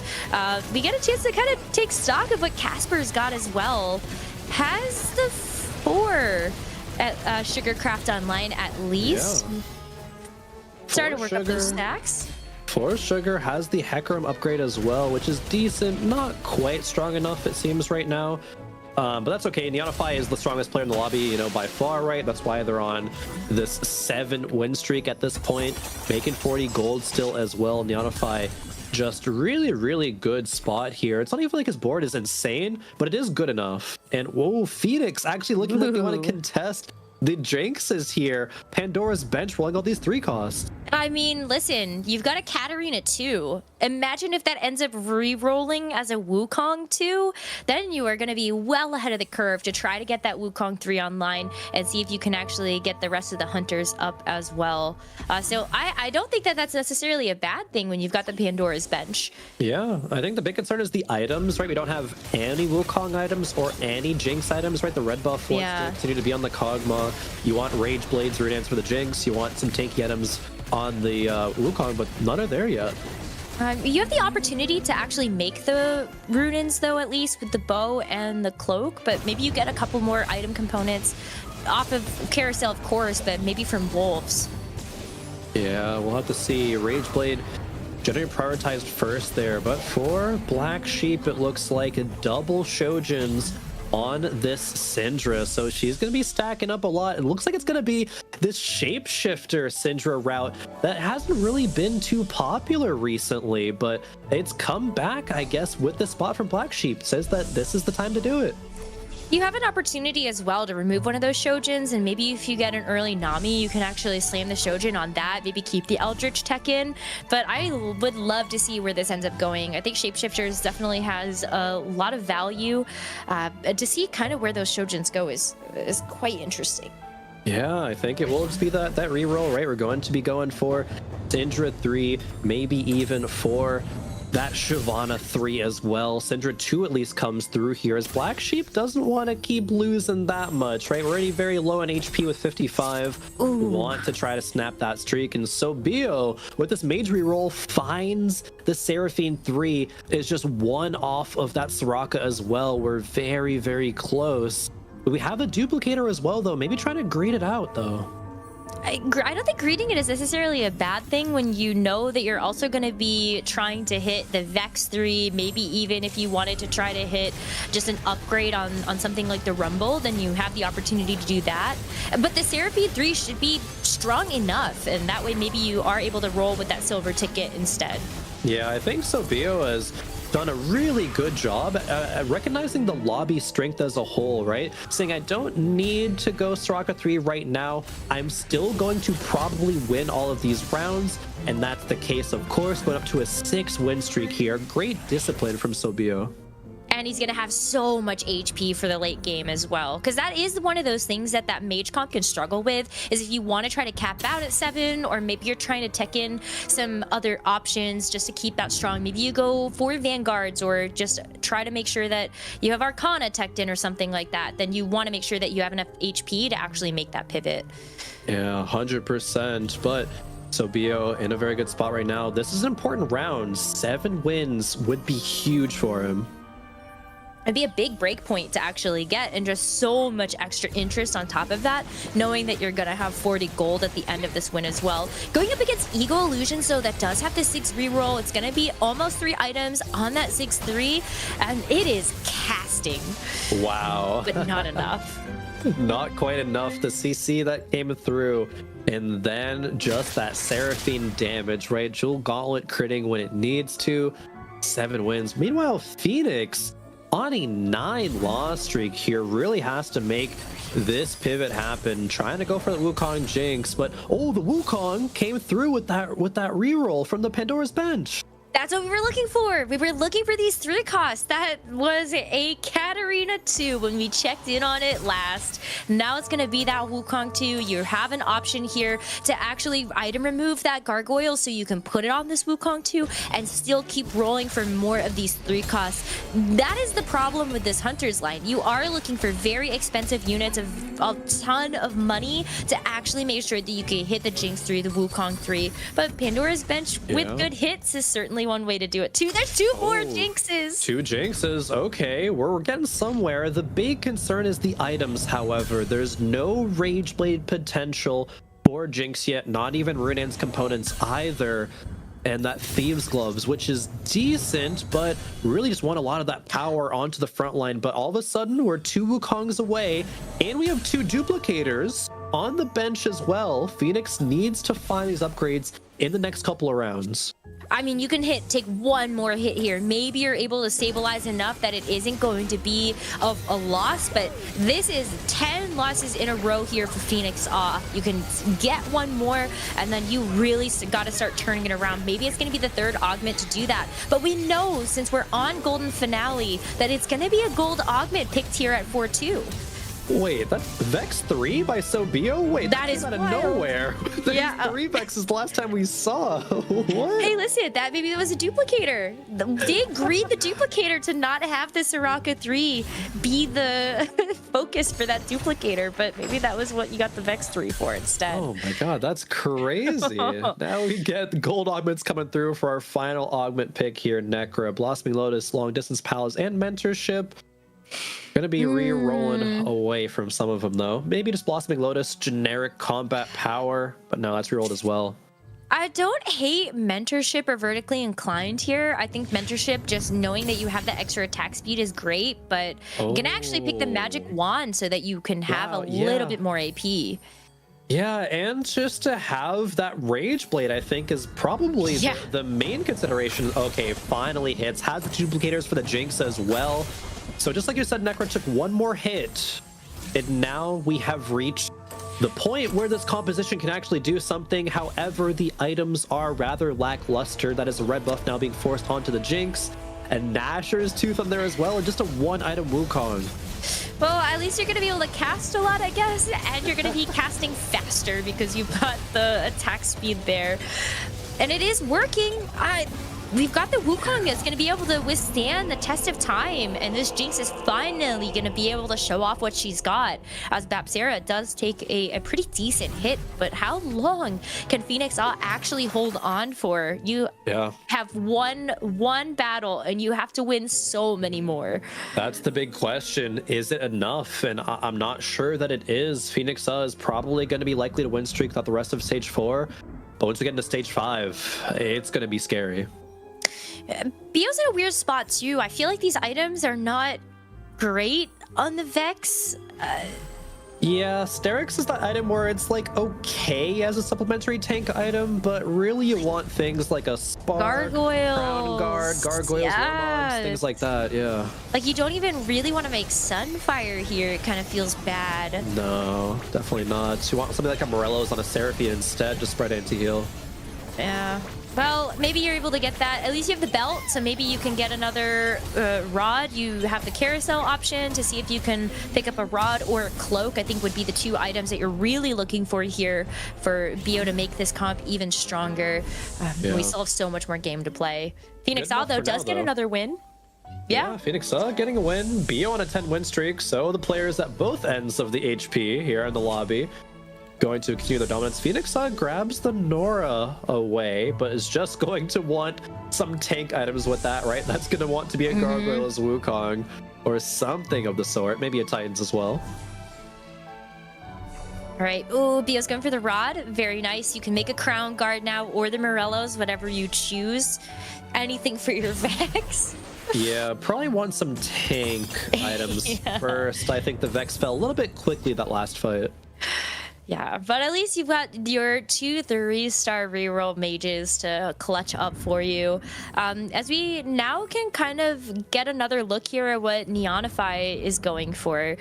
we get a chance to kind of take stock of what Casper's got as well. Has the 4 at Sugarcraft online at least. Yeah. Started to work up those stacks. 4 Sugar has the Hecarim upgrade as well, which is decent. Not quite strong enough, it seems, right now. But that's okay. Neonify is the strongest player in the lobby, by far, right? That's why they're on this 7-win streak at this point, making 40 gold still as well. Neonify just really, really good spot here. It's not even like his board is insane, but it is good enough. And whoa, Phoenix actually looking like they want to contest The Jinx is here. Pandora's bench rolling all these 3 costs. I mean, listen, you've got a Katarina too. Imagine if that ends up re-rolling as a Wukong 2, then you are going to be well ahead of the curve to try to get that Wukong 3 online and see if you can actually get the rest of the hunters up as well. So I don't think that that's necessarily a bad thing when you've got the Pandora's bench. Yeah, I think the big concern is the items, right? We don't have any Wukong items or any Jinx items, right? The red buff wants to continue to be on the Kog'Maw. You want Rage Blades, Rune Dance for the Jinx. You want some tanky items on the Wukong, but none are there yet. You have the opportunity to actually make the Runins, though, at least with the bow and the cloak, but maybe you get a couple more item components off of Carousel, of course, but maybe from Wolves. Yeah, we'll have to see. Rage Blade generally prioritized first there, but for Black Sheep, it looks like a double Shojins on this Syndra, so she's going to be stacking up a lot. It looks like it's going to be this Shapeshifter Syndra route that hasn't really been too popular recently, but it's come back, I guess, with the spot from Black Sheep. It says that this is the time to do it. You have an opportunity as well to remove one of those Shojins, and maybe if you get an early Nami, you can actually slam the Shojin on that, maybe keep the Eldritch tech in. But I would love to see where this ends up going. I think Shapeshifters definitely has a lot of value. To see kind of where those Shojins go is quite interesting. Yeah, I think it will just be that reroll, right? We're going to be going for Syndra 3, maybe even for that Shyvana 3 as well. Syndra 2 at least comes through here, as Black Sheep doesn't want to keep losing that much, right? We're already very low on HP with 55. We want to try to snap that streak, and Sobio, with this mage reroll, finds the Seraphine 3, is just one off of that Soraka as well. We're very, very close. We have a duplicator as well, though. Maybe trying to grade it out, though. I don't think greeting it is necessarily a bad thing when you know that you're also going to be trying to hit the Vex 3, maybe even if you wanted to try to hit just an upgrade on something like the Rumble, then you have the opportunity to do that. But the Seraphine 3 should be strong enough, and that way maybe you are able to roll with that silver ticket instead. Yeah, I think Sobio has done a really good job at recognizing the lobby strength as a whole, right? Saying, I don't need to go Soraka 3 right now. I'm still going to probably win all of these rounds. And that's the case, of course, going up to a 6 win streak here. Great discipline from Sobio. And he's going to have so much HP for the late game as well. Because that is one of those things that mage comp can struggle with, is if you want to try to cap out at 7, or maybe you're trying to tech in some other options just to keep that strong. Maybe you go for Vanguards, or just try to make sure that you have Arcana teched in or something like that. Then you want to make sure that you have enough HP to actually make that pivot. Yeah, 100%. But Sobio in a very good spot right now. This is an important round. 7 wins would be huge for him. It'd be a big break point to actually get, and just so much extra interest on top of that, knowing that you're gonna have 40 gold at the end of this win as well. Going up against Ego Illusion, so that does have the 6 reroll. It's gonna be almost 3 items on that 6-3, and it is casting. Wow. But not enough. Not quite enough. The CC that came through, and then just that Seraphine damage, right? Jewel Gauntlet critting when it needs to. 7 wins. Meanwhile, Phoenix on a 9 loss streak here, really has to make this pivot happen, trying to go for the Wukong Jinx, but oh, the Wukong came through with that reroll from the Pandora's bench. That's what we were looking for. We were looking for these 3 costs. That was a Katarina 2 when we checked in on it last. Now it's going to be that Wukong 2. You have an option here to actually item remove that Gargoyle, so you can put it on this Wukong 2 and still keep rolling for more of these 3 costs. That is the problem with this Hunter's line. You are looking for very expensive units of a ton of money to actually make sure that you can hit the Jinx 3, the Wukong 3. But Pandora's bench with good hits is certainly one way to do it too. There's 2 more Jinxes. 2 Jinxes. Okay, we're getting somewhere. The big concern is the items, however. There's no Rage Blade potential for Jinx yet, not even Runaan's components either. And that Thieves Gloves, which is decent, but really just want a lot of that power onto the front line. But all of a sudden, we're 2 Wukongs away, and we have 2 duplicators on the bench as well. Phoenix needs to find these upgrades in the next couple of rounds. I mean, you can take one more hit here. Maybe you're able to stabilize enough that it isn't going to be of a loss, but this is 10 losses in a row here for Phoenix Awe. You can get one more, and then you really got to start turning it around. Maybe it's going to be the third augment to do that. But we know, since we're on Golden Finale, that it's going to be a gold augment picked here at 4-2. Wait, that's Vex 3 by Sobio? Wait, that is out of wild. Nowhere. Yeah. 3 Vex is the last time we saw. What? Hey, listen, that maybe it was a duplicator. They agreed the duplicator to not have the Soraka 3 be the focus for that duplicator, but maybe that was what you got the Vex 3 for instead. Oh my god, that's crazy. Now we get gold augments coming through for our final augment pick here, Nekkra, Blossoming Lotus, Long Distance Palace, and Mentorship. Gonna be re-rolling away from some of them though. Maybe just Blossoming Lotus, generic combat power, but no, that's re-rolled as well. I don't hate mentorship or vertically inclined here. I think mentorship, just knowing that you have the extra attack speed is great, but you can actually pick the magic wand so that you can have a little bit more AP. Yeah, and just to have that Rage Blade, I think, is probably the main consideration. Okay, finally hits. Has the duplicators for the Jinx as well. So just like you said, Nekkra took one more hit, and now we have reached the point where this composition can actually do something. However, the items are rather lackluster. That is a red buff now being forced onto the Jinx, and Nashor's Tooth on there as well, and just a one-item Wukong. Well, at least you're going to be able to cast a lot, I guess, and you're going to be casting faster because you've got the attack speed there. And it is working. We've got the Wukong that's going to be able to withstand the test of time, and this Jinx is finally going to be able to show off what she's got, as Babsera does take a pretty decent hit. But how long can Phoenix actually hold on for? You have one battle, and you have to win so many more. That's the big question. Is it enough? And I'm not sure that it is. Phoenix is probably going to be likely to win streak throughout the rest of Stage 4. But once we get into Stage 5, it's going to be scary. Bio's in a weird spot too. I feel like these items are not great on the Vex. Yeah, Sterix is that item where it's like okay as a supplementary tank item, but really you want things like a Spark, Gargoyles, Crown Guard, Gargoyles, Warmogs, things like that, yeah. Like you don't even really want to make Sunfire here. It kind of feels bad. No, definitely not. You want something like a Morello's on a Seraphine instead to spread anti-heal. Yeah. Well, maybe you're able to get that. At least you have the belt, so maybe you can get another rod. You have the carousel option to see if you can pick up a rod or a cloak. I think would be the two items that you're really looking for here for Bio to make this comp even stronger. We still have so much more game to play. Phoenix Awe, though, does get another win. Yeah, Phoenix getting a win. Bio on a 10-win streak, so the players at both ends of the HP here in the lobby going to continue their dominance. Phoenix grabs the Nora away, but is just going to want some tank items with that, right? That's going to want to be a Gargoyle's Wukong or something of the sort. Maybe a Titans as well. All right. Ooh, Bio's going for the rod. Very nice. You can make a Crown Guard now or the Morellos, whatever you choose. Anything for your Vex. Yeah, probably want some tank items first. I think the Vex fell a little bit quickly that last fight. Yeah, but at least you've got your 2 3-star reroll mages to clutch up for you. As we now can kind of get another look here at what Neonify is going for.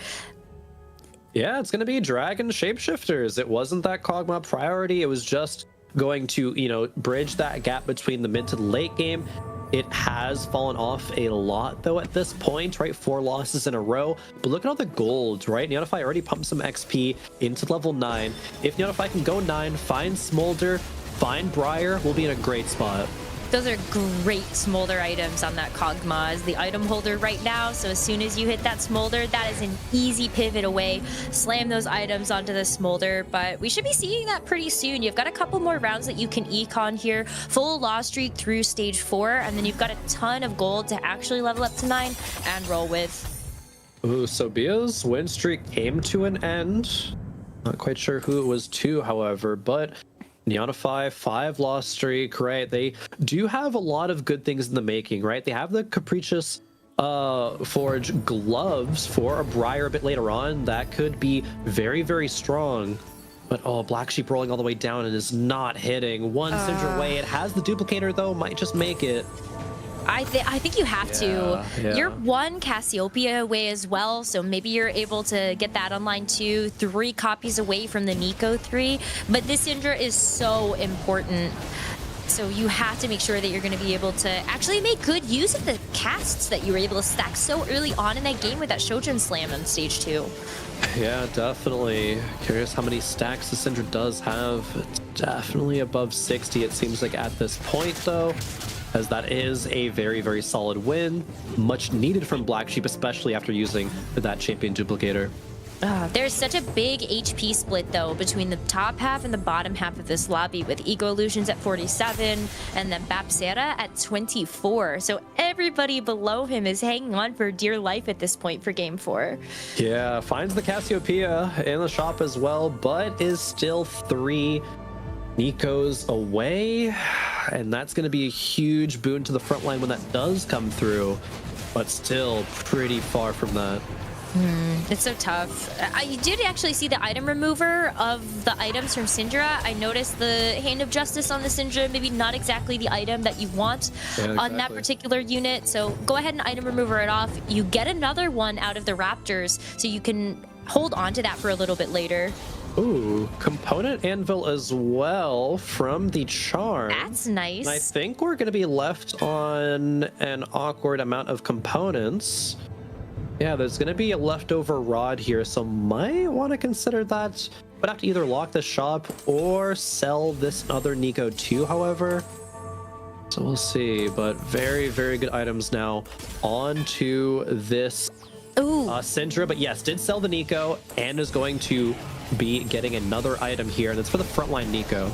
Yeah, it's going to be Dragon Shapeshifters. It wasn't that Kog'Maw priority. It was just going to, you know, bridge that gap between the mid to the late game. It has fallen off a lot, though, at this point, right? 4 losses in a row. But look at all the gold, right? Neonify already pumped some XP into level 9. If Neonify can go 9, find Smolder, find Briar, we'll be in a great spot. Those are great Smolder items on that Kog'Maw as the item holder right now. So as soon as you hit that Smolder, that is an easy pivot away. Slam those items onto the Smolder, but we should be seeing that pretty soon. You've got a couple more rounds that you can econ here. Full loss streak through stage 4, and then you've got a ton of gold to actually level up to 9 and roll with. Ooh, so Bia's win streak came to an end. Not quite sure who it was to, however, but Neonify 5-loss streak, right? They do have a lot of good things in the making, right? They have the Capricious Forge gloves for a Briar a bit later on. That could be very, very strong. But oh, Black Sheep rolling all the way down and is not hitting. One Syndra away. It has the duplicator though, might just make it. I think you have to. You're one Cassiopeia away as well, so maybe you're able to get that online too. 3 copies away from the Nico 3, but this Syndra is so important. So you have to make sure that you're going to be able to actually make good use of the casts that you were able to stack so early on in that game with that Shojin Slam on stage 2. Yeah, definitely. Curious how many stacks the Syndra does have. It's definitely above 60, it seems like at this point, though, as that is a very, very solid win. Much needed from Black Sheep, especially after using that champion duplicator. There's such a big HP split, though, between the top half and the bottom half of this lobby, with Ego Illusions at 47 and then Bapsera at 24. So everybody below him is hanging on for dear life at this point for Game 4. Yeah, finds the Cassiopeia in the shop as well, but is still 3 Nikos away. And that's going to be a huge boon to the front line when that does come through, but still pretty far from that. It's so tough. I did actually see the item remover of the items from Syndra. I noticed the Hand of Justice on the Syndra, maybe not exactly the item that you want on that particular unit. So go ahead and item remover it off. You get another one out of the Raptors, so you can hold on to that for a little bit later. Ooh, component anvil as well from the charm. That's nice. And I think we're going to be left on an awkward amount of components. Yeah, there's going to be a leftover rod here, so might want to consider that. But have to either lock the shop or sell this other Nico too, however. So we'll see, but very, very good items now onto this Syndra. But yes, did sell the Nico and is going to be getting another item here, and it's for the frontline Nico.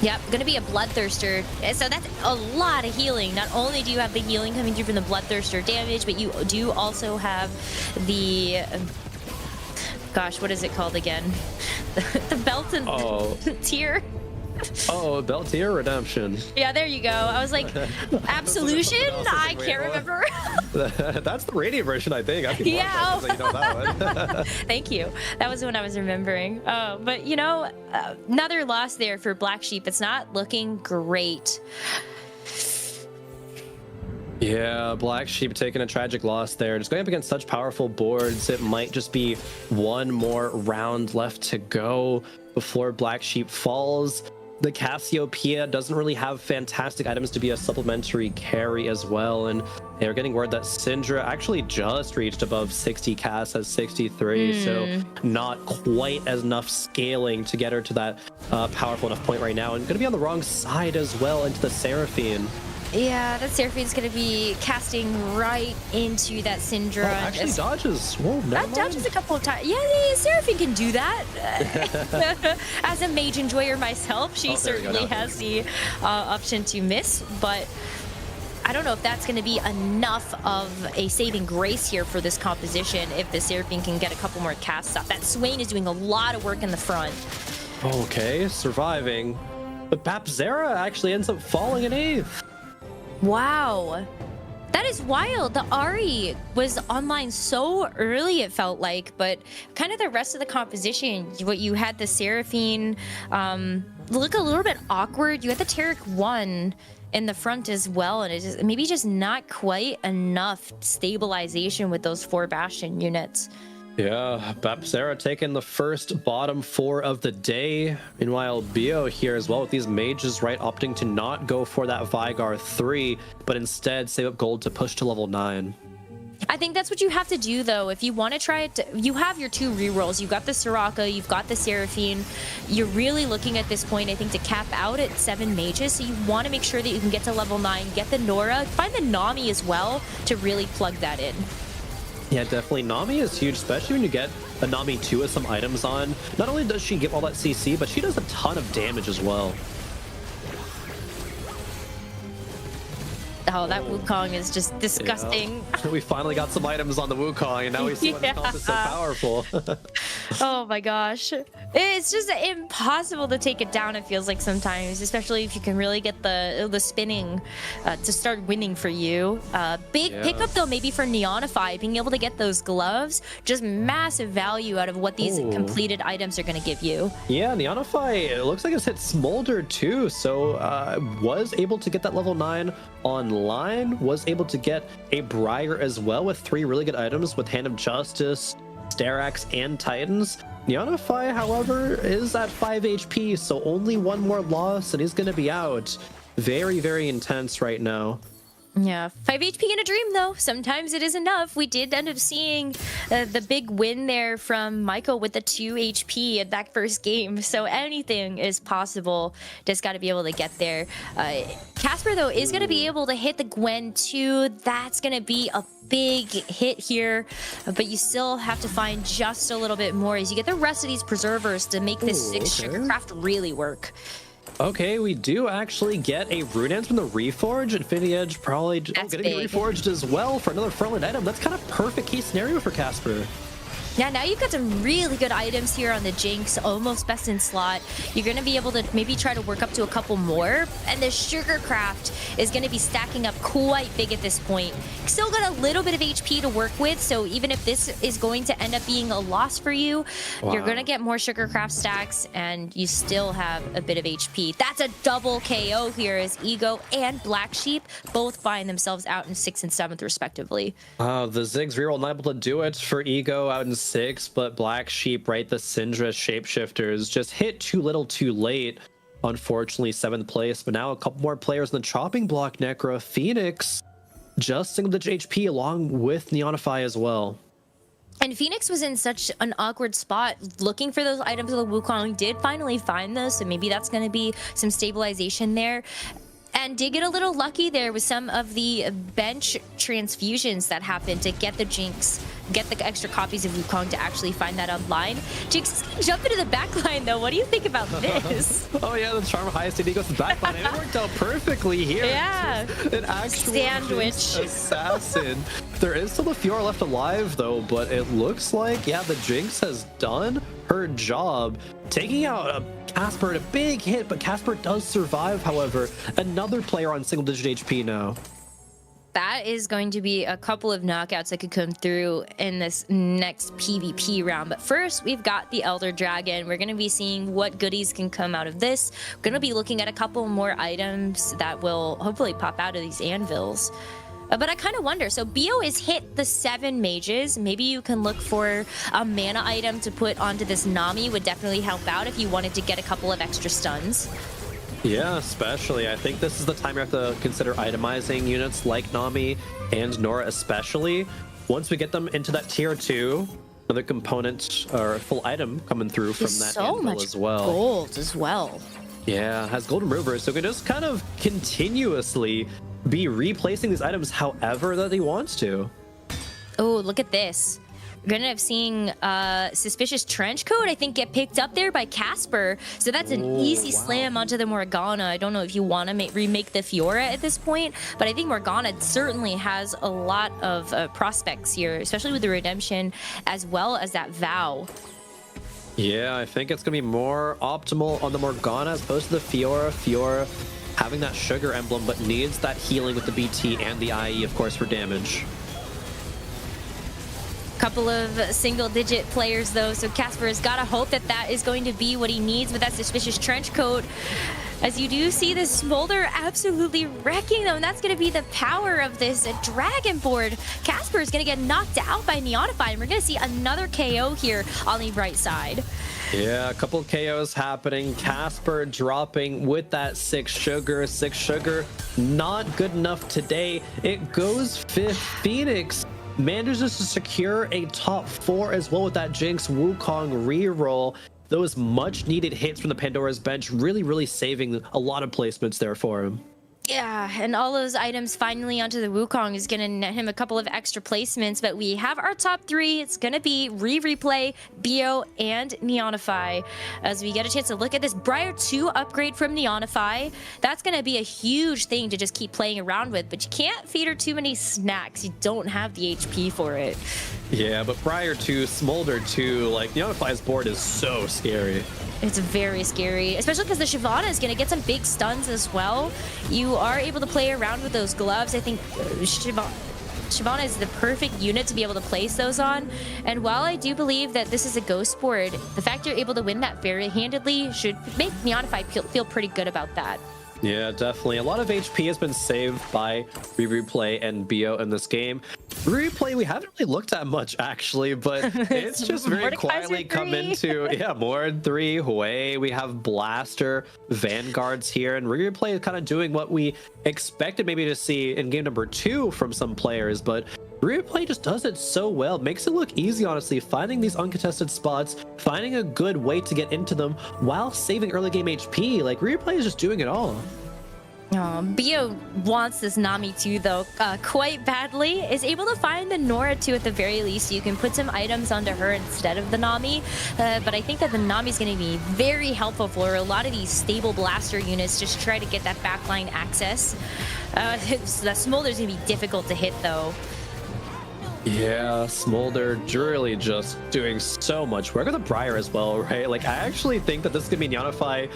Yep, gonna be a Bloodthirster. So that's a lot of healing. Not only do you have the healing coming through from the Bloodthirster damage, but you do also have the... gosh, what is it called again? The Belt and Tier. Oh, Beltier Redemption. Yeah, there you go. I was like, Absolution? I can't remember. That's the Radiant version, I think. Yeah. So you know that one. Thank you. That was the one I was remembering. But, you know, another loss there for Black Sheep. It's not looking great. Yeah, Black Sheep taking a tragic loss there. Just going up against such powerful boards, it might just be one more round left to go before Black Sheep falls. The Cassiopeia doesn't really have fantastic items to be a supplementary carry as well, and they're getting word that Syndra actually just reached above 60 Cass at 63, so not quite as enough scaling to get her to that powerful enough point right now, and going to be on the wrong side as well into the Seraphine. Yeah, that Seraphine's going to be casting right into that Syndra. Oh, actually dodges. Whoa, that dodges a couple of times. Yeah, Seraphine can do that. As a mage enjoyer myself, she certainly has the option to miss, but I don't know if that's going to be enough of a saving grace here for this composition if the Seraphine can get a couple more casts up. That Swain is doing a lot of work in the front. Okay, surviving. But Bapsera actually ends up falling in 8th. Wow. That is wild. The Ahri was online so early, it felt like, but kind of the rest of the composition, what you had the Seraphine look a little bit awkward. You had the Taric 1 in the front as well, and it's just, maybe just not quite enough stabilization with those 4 Bastion units. Yeah, Bapsera taking the first bottom 4 of the day. Meanwhile, Bio here as well with these mages, right, opting to not go for that Vigar 3, but instead save up gold to push to level 9. I think that's what you have to do, though. If you want to try it, you have your 2 rerolls. You've got the Soraka, you've got the Seraphine. You're really looking at this point, I think, to cap out at 7 mages. So you want to make sure that you can get to level 9, get the Nora, find the Nami as well to really plug that in. Yeah, definitely. Nami is huge, especially when you get a Nami 2 with some items on. Not only does she give all that CC, but she does a ton of damage as well. Oh, that Wukong is just disgusting. Yeah. We finally got some items on the Wukong, and now we see why the comp is so powerful. Oh my gosh. It's just impossible to take it down, it feels like sometimes, especially if you can really get the spinning to start winning for you. Big pickup though, maybe for Neonify, being able to get those gloves, just massive value out of what these completed items are going to give you. Yeah, Neonify, it looks like it's hit Smolder too, so was able to get that level 9 online, was able to get a Briar as well with 3 really good items with Hand of Justice, Starax, and Titans. Neonify, however, is at 5 HP, so only one more loss and he's going to be out. Very, very intense right now. Yeah, 5 HP in a dream, though. Sometimes it is enough. We did end up seeing the big win there from Michael with the 2 HP at that first game. So anything is possible. Just got to be able to get there. Casper, though, is going to be able to hit the Gwen, too. That's going to be a big hit here. But you still have to find just a little bit more as you get the rest of these preservers to make this 6 Sugarcraft really work. Okay, we do actually get a Rune Dance from the Reforge. Infinity Edge probably getting it reforged as well for another frontline item. That's kind of perfect case scenario for Casper. Yeah, now you've got some really good items here on the Jinx, almost best in slot. You're going to be able to maybe try to work up to a couple more. And the Sugarcraft is going to be stacking up quite big at this point. Still got a little bit of HP to work with, so even if this is going to end up being a loss for you, you're going to get more Sugarcraft stacks, and you still have a bit of HP. That's a double KO here as Ego and Black Sheep both find themselves out in 6th and 7th, respectively. The Ziggs reroll not able to do it for Ego out in 6, but Black Sheep, right, the Syndra shapeshifters just hit too little too late. Unfortunately, 7th place, but now a couple more players in the chopping block. Nekkra, Phoenix, just single-digit HP along with Neonify as well. And Phoenix was in such an awkward spot looking for those items. The Wukong did finally find those, so maybe that's going to be some stabilization there. And did get a little lucky there with some of the bench transfusions that happened to get the Jinx, get the extra copies of Wukong to actually find that online. Jinx is gonna jump into the backline though. What do you think about this? Oh yeah, the charm of highest AD goes to the backline. It worked out perfectly here. Yeah. An actual sandwich assassin. There is still a Fiora left alive though, but it looks like, yeah, the Jinx has done her job. Taking out a Casper at a big hit, but Casper does survive, however. Another player on single-digit HP now. That is going to be a couple of knockouts that could come through in this next PvP round. But first, we've got the Elder Dragon. We're going to be seeing what goodies can come out of this. We're going to be looking at a couple more items that will hopefully pop out of these anvils. But I kind of wonder, so Bio is hit the 7 mages. Maybe you can look for a mana item to put onto this Nami. Would definitely help out if you wanted to get a couple of extra stuns. Yeah, especially. I think this is the time you have to consider itemizing units like Nami and Nora especially. Once we get them into that tier 2, another component or full item coming through from that anvil as well. Gold as well. Yeah, has golden removers, so it can just kind of continuously be replacing these items however that he wants to. Oh, look at this. We're gonna end up seeing Suspicious Trenchcoat, I think, get picked up there by Casper. So that's an easy slam onto the Morgana. I don't know if you want to remake the Fiora at this point, but I think Morgana certainly has a lot of prospects here, especially with the Redemption, as well as that Vow. Yeah, I think it's gonna be more optimal on the Morgana as opposed to the Fiora. Fiora having that sugar emblem, but needs that healing with the BT and the IE, of course, for damage. Couple of single-digit players, though, so Casper has got to hope that that is going to be what he needs with that Suspicious Trenchcoat. As you do see the Smolder absolutely wrecking them, and that's going to be the power of this Dragon board. Casper is going to get knocked out by Neonify, and we're going to see another KO here on the right side. Yeah, a couple of KOs happening. Casper dropping with that 6 sugar. 6 sugar, not good enough today. It goes 5th. Phoenix manages to secure a top 4 as well with that Jinx Wukong reroll. Those much needed hits from the Pandora's bench really saving a lot of placements there for him. Yeah, and all those items finally onto the Wukong is going to net him a couple of extra placements, but we have our top 3. It's going to be Replay, Bio, and Neonify. As we get a chance to look at this Briar 2 upgrade from Neonify, that's going to be a huge thing to just keep playing around with, but you can't feed her too many snacks. You don't have the HP for it. Yeah, but Briar 2, Smolder 2, like, Neonify's board is so scary. It's very scary, especially because the Shyvana is going to get some big stuns as well. You are able to play around with those gloves. I think Shyvana is the perfect unit to be able to place those on. And while I do believe that this is a ghost board, the fact you're able to win that very handedly should make Neonify feel pretty good about that. Yeah, definitely. A lot of HP has been saved by Replay and Bio in this game. Replay, we haven't really looked at much, actually, but it's just very quietly come into, Mord 3, Hwei, we have Blaster, Vanguards here, and Replay is kind of doing what we expected maybe to see in game number 2 from some players, but Replay just does it so well, makes it look easy, honestly, finding these uncontested spots, finding a good way to get into them while saving early game HP. Like, Replay is just doing it all. Bio wants this Nami too, though, quite badly. Is able to find the Nora too at the very least, so you can put some items onto her instead of the Nami. But I think that the Nami is going to be very helpful for her. A lot of these stable blaster units just try to get that backline access. The Smolder's going to be difficult to hit, though. Yeah, Smolder really just doing so much work with the Briar as well, right? Like, I actually think that this is going to be Neonify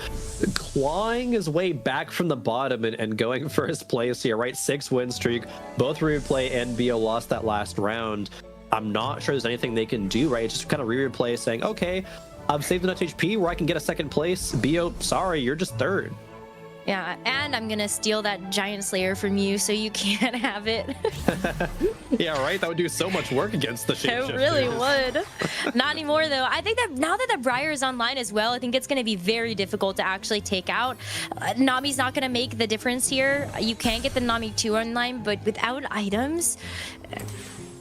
clawing his way back from the bottom and going first place here, right? 6 win streak. Both Replay and Bio lost that last round. I'm not sure there's anything they can do, right? It's just kind of Replay saying, okay, I've saved enough HP where I can get a second place. Bio, sorry, you're just third. Yeah, and I'm gonna steal that Giant Slayer from you so you can't have it. Yeah, right? That would do so much work against the shapeshifters. It really would. Not anymore, though. I think that now that the Briar is online as well, I think it's gonna be very difficult to actually take out. Nami's not gonna make the difference here. You can get the Nami 2 online, but without items,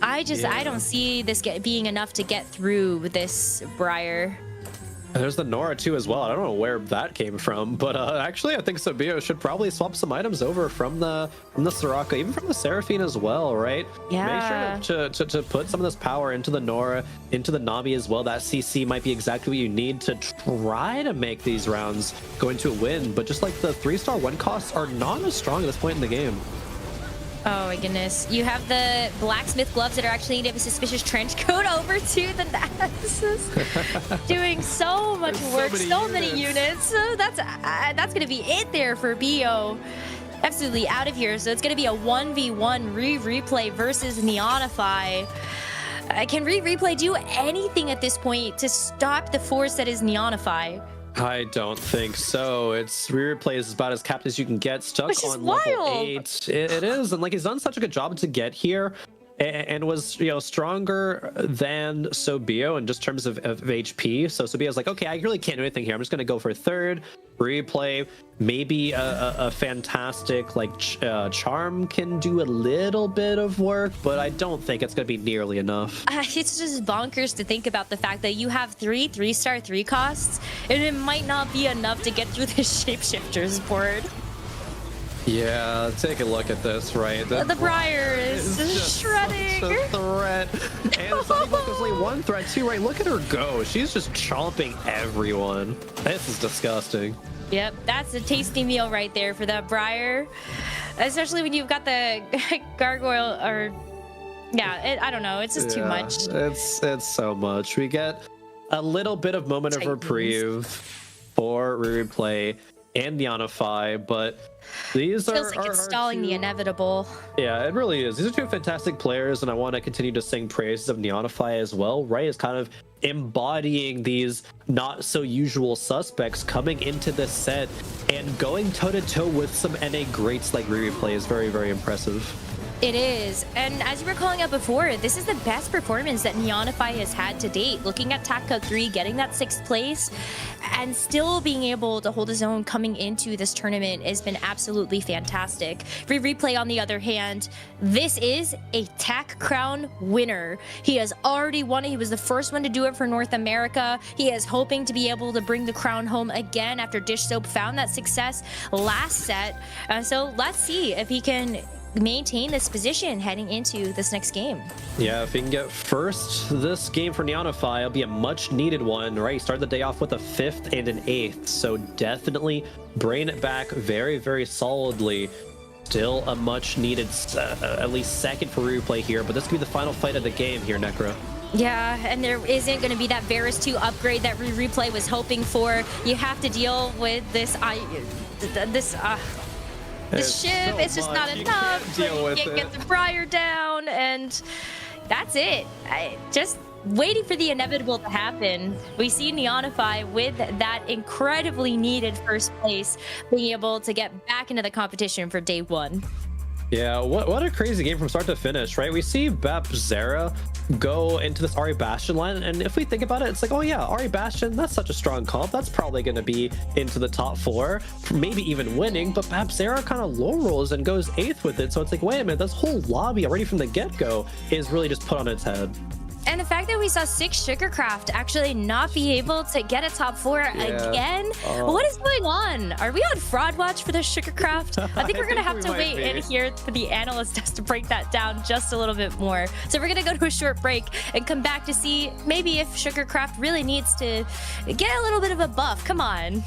I don't see this being enough to get through with this Briar. There's the Nora too as well. I don't know where that came from, but actually I think Bio should probably swap some items over from the Soraka, even from the Seraphine as well, right? Yeah. Make sure to put some of this power into the Nora, into the Nami as well. That CC might be exactly what you need to try to make these rounds go into a win, but just like the 3-star win costs are not as strong at this point in the game. Oh my goodness. You have the blacksmith gloves that are actually going to have a suspicious trench coat over to the Naxxus. Doing so much work, so many units. So that's going to be it there for Bio. Absolutely out of here. So it's going to be a 1v1 Replay versus Neonify. Can Replay do anything at this point to stop the force that is Neonify? I don't think so. It's Replay is about as capped as you can get, stuck on level 8. It is, and like he's done such a good job to get here, and was stronger than Sobio in just terms of HP. So Sobio's like, okay, I really can't do anything here. I'm just gonna go for third. Replay, maybe a fantastic like charm can do a little bit of work, but I don't think it's gonna be nearly enough. It's just bonkers to think about the fact that you have 3-star 3 costs, and it might not be enough to get through the shapeshifters board. Yeah, take a look at this, right? The Briar is just shredding. Such a threat. And it's not even like there's only one threat too, right? Look at her go. She's just chomping everyone. This is disgusting. Yep, that's a tasty meal right there for that Briar. Especially when you've got the gargoyle or... Yeah, I don't know. It's just too much. It's so much. We get a little bit of moment of reprieve for Replay and Neonify, but these feels like it's stalling the inevitable. Yeah, it really is. These are two fantastic players, and I want to continue to sing praises of Neonify as well, right? It's kind of embodying these not so usual suspects coming into this set and going toe-to-toe with some NA greats like Replay is very, very impressive. It is. And as you were calling out before, this is the best performance that Neonify has had to date. Looking at TAC Cup 3, getting that 6th place, and still being able to hold his own coming into this tournament has been absolutely fantastic. Free Replay, on the other hand, this is a TAC Crown winner. He has already won it. He was the first one to do it for North America. He is hoping to be able to bring the crown home again after Dish Soap found that success last set. So let's see if he can maintain this position heading into this next game. Yeah, if he can get first this game for Neonify, it'll be a much needed one, right? He started the day off with a 5th and an 8th, so definitely bring it back very, very solidly. Still a much needed, at least 2nd for Replay here, but this could be the final fight of the game here, Nekkra. Yeah, and there isn't going to be that Varus 2 upgrade that Replay was hoping for. You have to deal with this the ship, it's just not enough. You can't get the Briar down, and that's it. Just waiting for the inevitable to happen. We see Neonify with that incredibly needed first place, being able to get back into the competition for day 1. Yeah, what a crazy game from start to finish, right? We see Zera go into this Ahri Bastion line, and if we think about it, it's like, oh yeah, Ahri Bastion, that's such a strong comp. That's probably going to be into the top 4, maybe even winning, but Zera kind of low rolls and goes 8th with it. So it's like, wait a minute, this whole lobby already from the get-go is really just put on its head. And the fact that we saw 6 Sugarcraft actually not be able to get a top 4 again, what is going on? Are we on fraud watch for the Sugarcraft? I think we're going to have to wait in here for the analyst desk to break that down just a little bit more. So we're going to go to a short break and come back to see maybe if Sugarcraft really needs to get a little bit of a buff. Come on.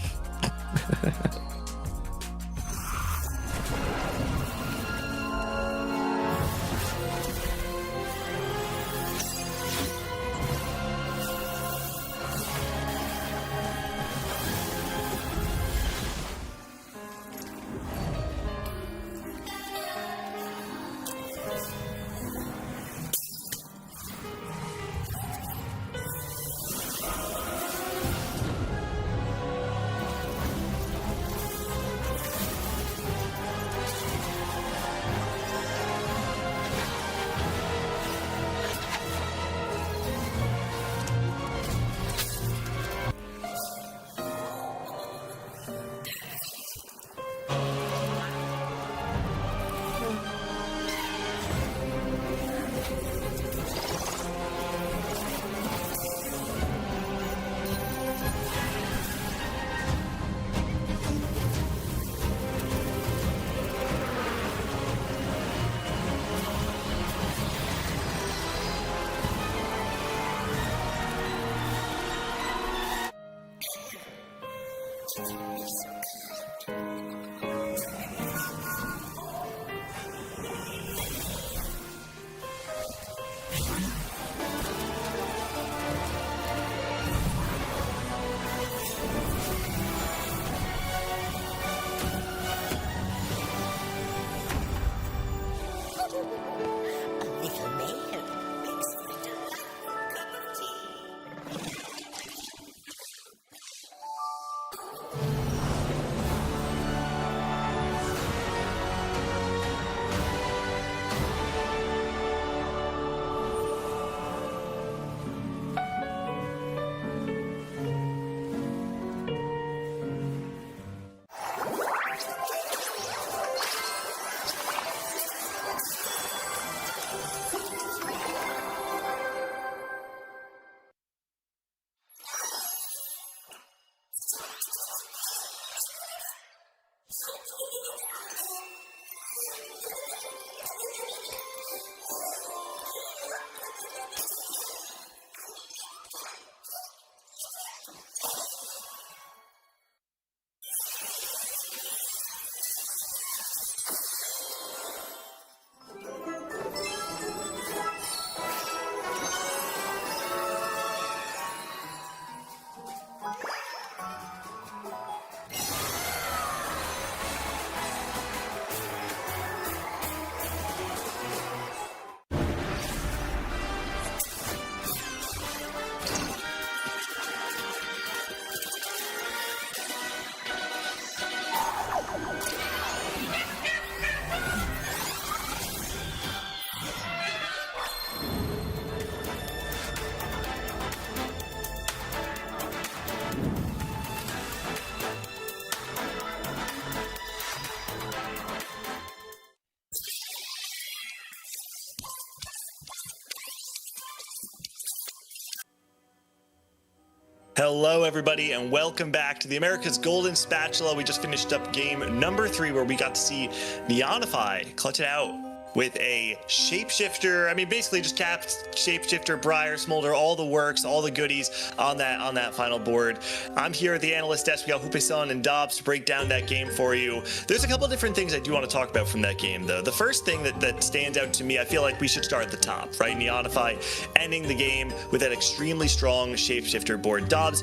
Hello, everybody, and welcome back to the America's Golden Spatula. We just finished up game number 3, where we got to see Neonify clutch it out with a shapeshifter. I mean, basically just capped shapeshifter, Briar, Smolder, all the works, all the goodies on that final board. I'm here at the analyst desk. We got Jupeson and Dobz to break down that game for you. There's a couple of different things I do want to talk about from that game, though. The first thing that stands out to me, I feel like we should start at the top, right? Neonify ending the game with that extremely strong shapeshifter board. Dobz,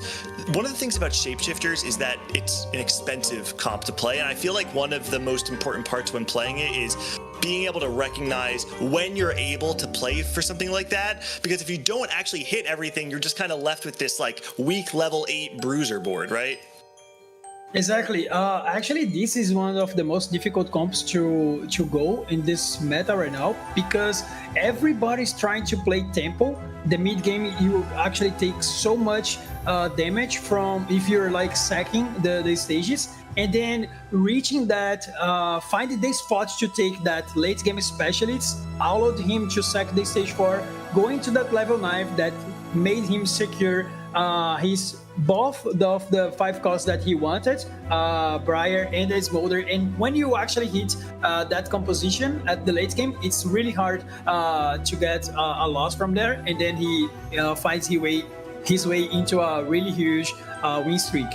one of the things about shapeshifters is that it's an expensive comp to play, and I feel like one of the most important parts when playing it is being able to recognize when you're able to play for something like that, because if you don't actually hit everything, you're just kind of left with this like weak level 8 bruiser board, right? Exactly. Actually, this is one of the most difficult comps to go in this meta right now, because everybody's trying to play tempo. The mid game, you actually take so much damage from if you're like sacking the stages, and then reaching that, finding the spots to take that late game specialist, allowed him to sack the stage 4, going to that level 9 that made him secure his both of the 5 costs that he wanted, Briar and the Smolder. And when you actually hit that composition at the late game, it's really hard to get a loss from there, and then he finds his way into a really huge win streak.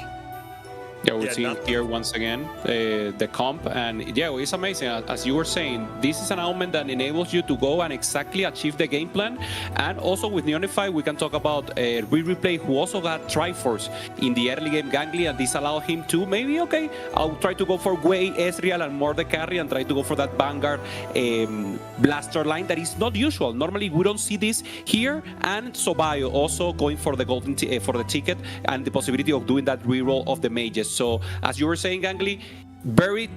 Yeah, we're seeing here once again the comp, and yeah, it's amazing. As you were saying, this is an element that enables you to go and exactly achieve the game plan. And also with Neonify, we can talk about Replay, who also got Triforce in the early game gangly, and this allowed him to maybe, okay, I'll try to go for Wei, Ezreal, and more the carry, and try to go for that Vanguard blaster line that is not usual. Normally, we don't see this here. And Sobayo also going for the golden for the ticket and the possibility of doing that reroll of the mages. So, as you were saying, Gangly, very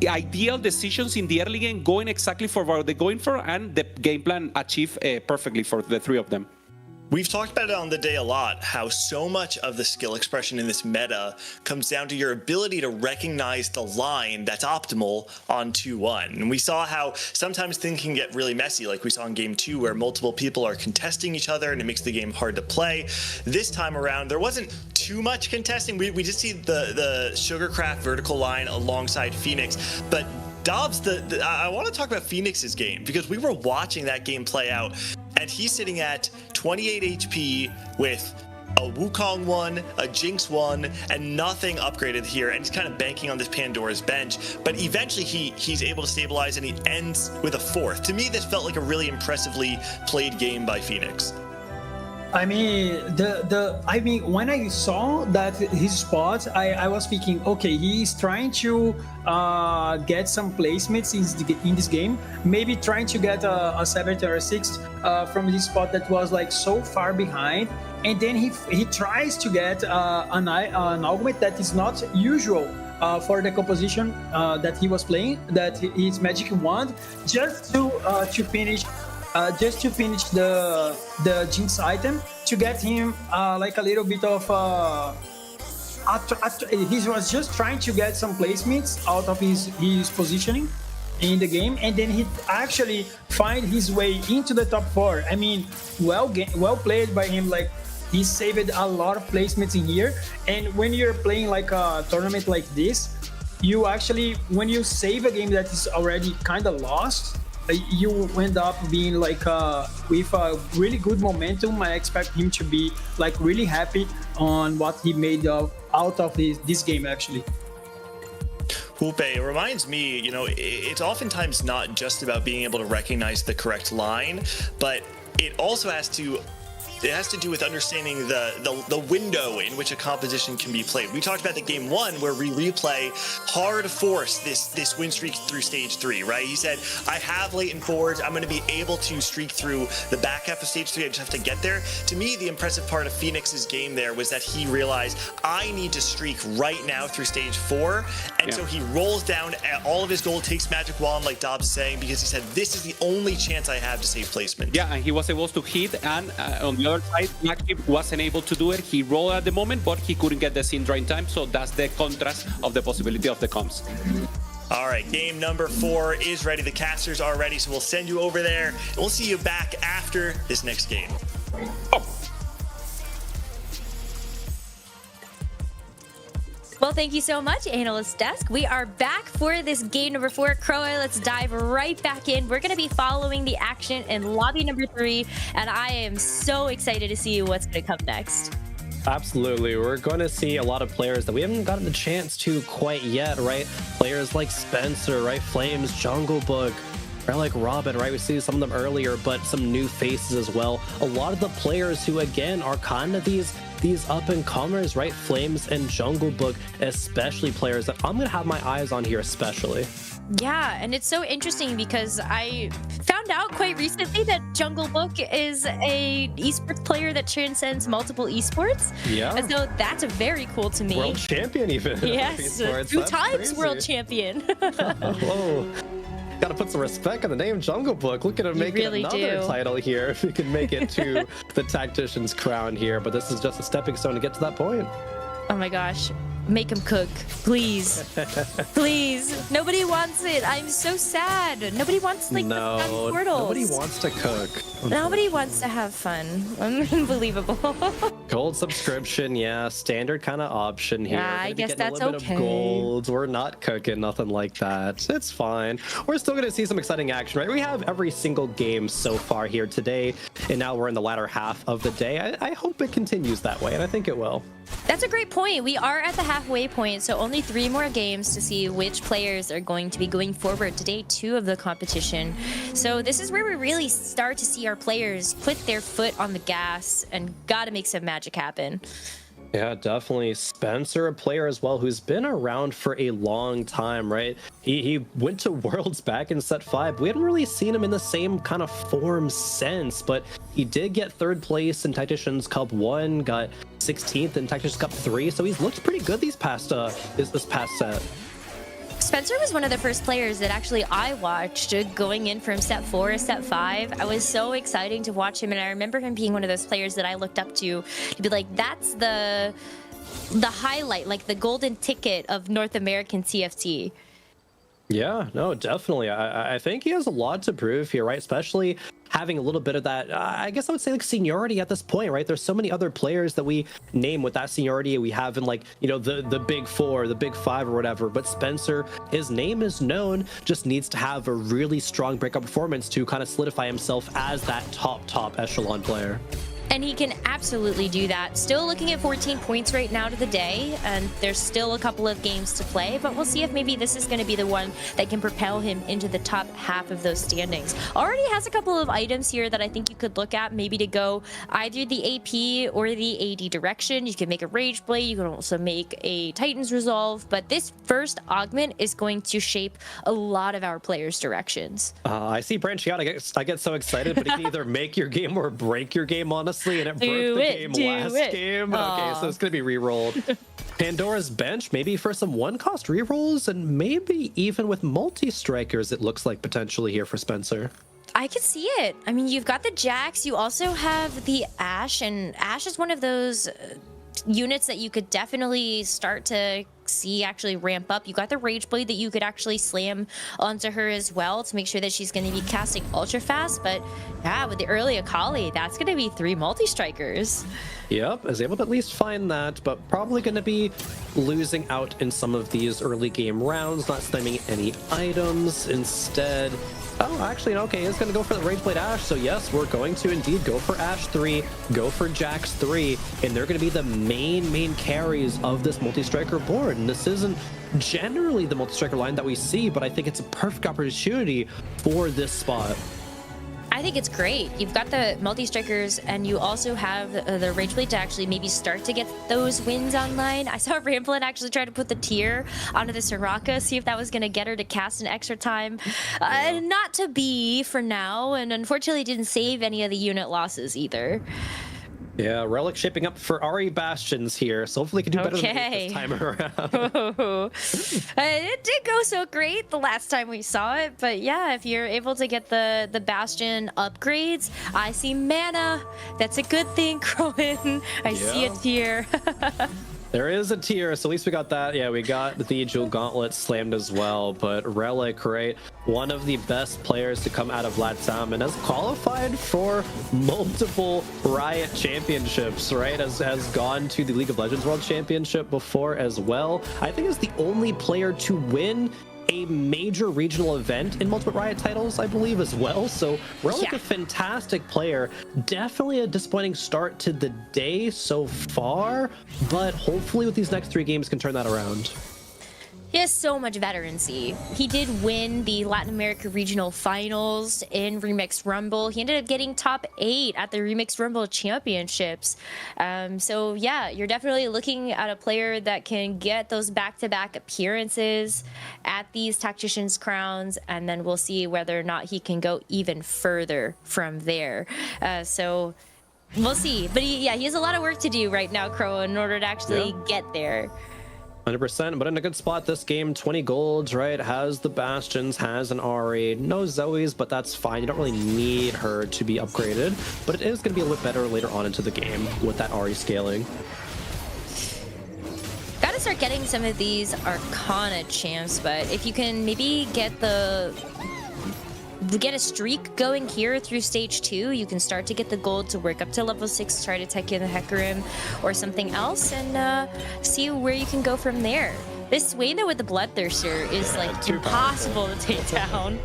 ideal decisions in the early game, going exactly for what they're going for, and the game plan achieved perfectly for the 3 of them. We've talked about it on the day a lot, how so much of the skill expression in this meta comes down to your ability to recognize the line that's optimal on 2-1. And we saw how sometimes things can get really messy, like we saw in game 2, where multiple people are contesting each other and it makes the game hard to play. This time around, there wasn't too much contesting. We just see the Sugarcraft vertical line alongside Phoenix. But Dobz, I want to talk about Phoenix's game, because we were watching that game play out, and he's sitting at 28 HP with a Wukong 1, a Jinx 1, and nothing upgraded here, and he's kind of banking on this Pandora's bench. But eventually he's able to stabilize, and he ends with a 4th. To me, this felt like a really impressively played game by Phoenix. I mean, when I saw that his spot, I was thinking, okay, he's trying to get some placements in this game, maybe trying to get a 7th or a 6th from this spot that was like so far behind, and then he tries to get an augment that is not usual for the composition that he was playing, that his magic wand, just to finish. Just to finish the Jinx item, to get him like a little bit of he was just trying to get some placements out of his positioning in the game, and then he actually find his way into the top 4. I mean, well played by him. Like, he saved a lot of placements in here. And when you're playing like a tournament like this, you actually, when you save a game that is already kind of lost, you end up being like with a really good momentum. I expect him to be like really happy on what he made out of this game, actually. Jupe, it reminds me, you know, it's oftentimes not just about being able to recognize the correct line, but it also has to do with understanding the window in which a composition can be played. We talked about the game 1 where we replay hard force this win streak through stage 3, right? He said, I have latent boards, I'm going to be able to streak through the back half of stage 3, I just have to get there. To me, the impressive part of Phoenix's game there was that he realized, I need to streak right now through stage 4, and so he rolls down all of his gold, takes magic wand, like Dobz is saying, because he said, this is the only chance I have to save placement. Yeah, and he was able to hit, and on the other side, Nekkra wasn't able to do it. He rolled at the moment, but he couldn't get the Syndra in time, so that's the contrast of the possibility of the comps. All right, game number 4 is ready. The casters are ready, so we'll send you over there, and we'll see you back after this next game. Oh. Well, thank you so much, Analyst Desk. We are back for this game number 4. Khroen, let's dive right back in. We're going to be following the action in lobby number 3, and I am so excited to see what's going to come next. Absolutely. We're going to see a lot of players that we haven't gotten the chance to quite yet, right? Players like Spencer, right? Flames, Jungle Book, or like Robin, right? We see some of them earlier, but some new faces as well. A lot of the players who, again, are kind of these up-and-comers, right? Flames and Jungle Book, especially players that I'm going to have my eyes on here especially. Yeah, and it's so interesting because I found out quite recently that Jungle Book is a esports player that transcends multiple esports. Yeah. And so that's very cool to me. World champion even. Yes, Esports. 2 That's times crazy. world champion. Whoa. Gotta put some respect on the name Jungle Book. Look at him making really another do. title here if we can make it to the Tactician's crown here. But this is just a stepping stone to get to that point. Oh my gosh. Make him cook, please. Please. Nobody wants it. I'm so sad. Nobody wants like the fun portals. Nobody wants to cook. Nobody wants to have fun. Unbelievable. Gold subscription, yeah, standard kind of option here. Yeah, We're I gonna be guess getting that's a little bit okay. of gold. We're not cooking nothing like that. It's fine. We're still going to see some exciting action, right? We have every single game so far here today, and now we're in the latter half of the day. I hope it continues that way, and I think it will. That's a great point. We are at the halfway point, so only 3 more games to see which players are going to be going forward to day 2 of the competition. So this is where we really start to see our players put their foot on the gas and gotta make some magic happen. Yeah, definitely. Spencer, a player as well who's been around for a long time, right? He went to Worlds back in set 5. We hadn't really seen him in the same kind of form since, but he did get 3rd place in Tacticians Cup 1, got 16th in Tacticians Cup 3, so he's looked pretty good these past this past set. Spencer was one of the first players that actually I watched going in from set 4 to set 5. I was so exciting to watch him, and I remember him being one of those players that I looked up to be like, that's the highlight, like the golden ticket of North American TFT. Yeah, no, definitely. I think he has a lot to prove here, right? Especially having a little bit of that, I guess I would say like seniority at this point, right? There's so many other players that we name with that seniority we have in like, you know, the big 4, the big 5 or whatever. But Spencer, his name is known, just needs to have a really strong breakout performance to kind of solidify himself as that top echelon player. And he can absolutely do that. Still looking at 14 points right now to the day, and there's still a couple of games to play, but we'll see if maybe this is going to be the one that can propel him into the top half of those standings. Already has a couple of items here that I think you could look at, maybe to go either the AP or the AD direction. You can make a Rage Blade, you can also make a Titan's Resolve, but this first augment is going to shape a lot of our players' directions. I see branching out. I get so excited, but it can either make your game or break your game, honestly. And it broke the game last game. Okay, so it's going to be re-rolled. Pandora's Bench, maybe for some one-cost re-rolls, and maybe even with multi-strikers, it looks like potentially here for Spencer. I can see it. I mean, you've got the Jax, you also have the Ashe, and Ashe is one of those units that you could definitely start to see actually ramp up. You got the Rage Blade that you could actually slam onto her as well to make sure that she's going to be casting ultra fast. But yeah, with the early Akali, that's going to be 3 multi-strikers. Yep, is able to at least find that, but probably going to be losing out in some of these early game rounds, not slamming any items. Instead, oh, actually, okay, it's going to go for the Rage Blade Ashe. So yes, we're going to indeed go for Ashe 3, go for Jax 3, and they're going to be the main carries of this multi-striker board. And this isn't generally the multi-striker line that we see, but I think it's a perfect opportunity for this spot. I think it's great. You've got the multi-strikers, and you also have the Rage Blade to actually maybe start to get those wins online. I saw Ramblin actually try to put the tier onto the Soraka, see if that was going to get her to cast an extra time. Not to be for now, and unfortunately didn't save any of the unit losses either. Yeah, Relic shaping up for Ari Bastions here, so hopefully can do better than this time around. It did go so great the last time we saw it, but yeah, if you're able to get the Bastion upgrades, I see mana. That's a good thing, Khroen. I see a tier. There is a tier, so at least we got that. Yeah, we got the Jewel Gauntlet slammed as well, but Relic, right? one of the best players to come out of LATAM and has qualified for multiple Riot championships, right? Has gone to the League of Legends World Championship before as well. I think is the only player to win a major regional event in multiple Riot titles, I believe, as well. So Relic, a fantastic player. Definitely a disappointing start to the day so far, but hopefully with these next 3 games can turn that around. He has so much veterancy. He did win the Latin America Regional Finals in Remixed Rumble. He ended up getting top 8 at the Remixed Rumble Championships. So yeah, you're definitely looking at a player that can get those back-to-back appearances at these Tacticians crowns, and then we'll see whether or not he can go even further from there. So we'll see. But he has a lot of work to do right now, Khroen, in order to actually get there. 100%, but in a good spot this game. 20 golds, right? Has the Bastions, has an Ari, no Zoes, but that's fine. You don't really need her to be upgraded, but it is going to be a little bit better later on into the game with that Ari scaling. Gotta start getting some of these Arcana champs, but if you can maybe get a streak going here through stage 2, you can start to get the gold to work up to level 6, try to tech in the Hecarim or something else, and see where you can go from there. This Swaina with the Bloodthirster is like impossible to take down.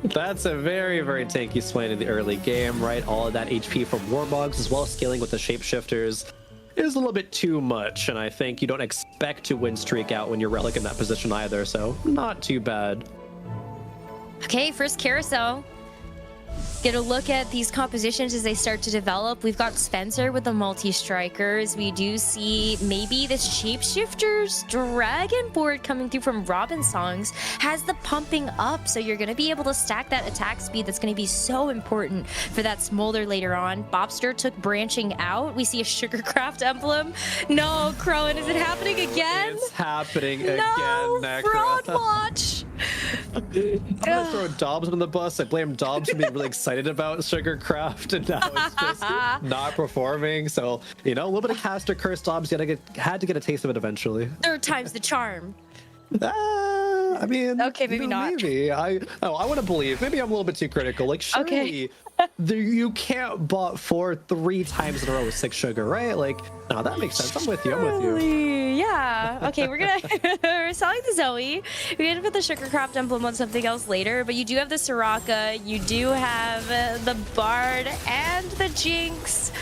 That's a very, very tanky Swain in the early game, right? All of that HP from Warmogs as well as scaling with the Shapeshifters is a little bit too much, and I think you don't expect to win streak out when you're Relic in that position either, so not too bad. Okay, first carousel. Get a look at these compositions as they start to develop. We've got Spencer with the multi-strikers. We do see maybe this Shapeshifters Dragon board coming through from Robin Songs has the pumping up, so you're going to be able to stack that attack speed that's going to be so important for that Smolder later on. Bobster took branching out. We see a Sugarcraft emblem. No, Khroen, is it happening again? It's happening again, Nekkra. Fraud watch! I'm gonna throw Dobz on the bus. I blame Dobz for being really excited about Sugarcraft, and now it's just not performing. So, you know, a little bit of caster curse. Dobz had to get a taste of it eventually. 3rd time's the charm. I mean, okay, maybe not. Maybe I want to believe. Maybe I'm a little bit too critical. Like, surely you can't bot 3 times in a row with 6 sugar, right? Like, no, that makes sense. I'm with you. Yeah. Okay, we're selling the Zoe. We're gonna put the Sugarcraft emblem on something else later, but you do have the Soraka, you do have the Bard and the Jinx.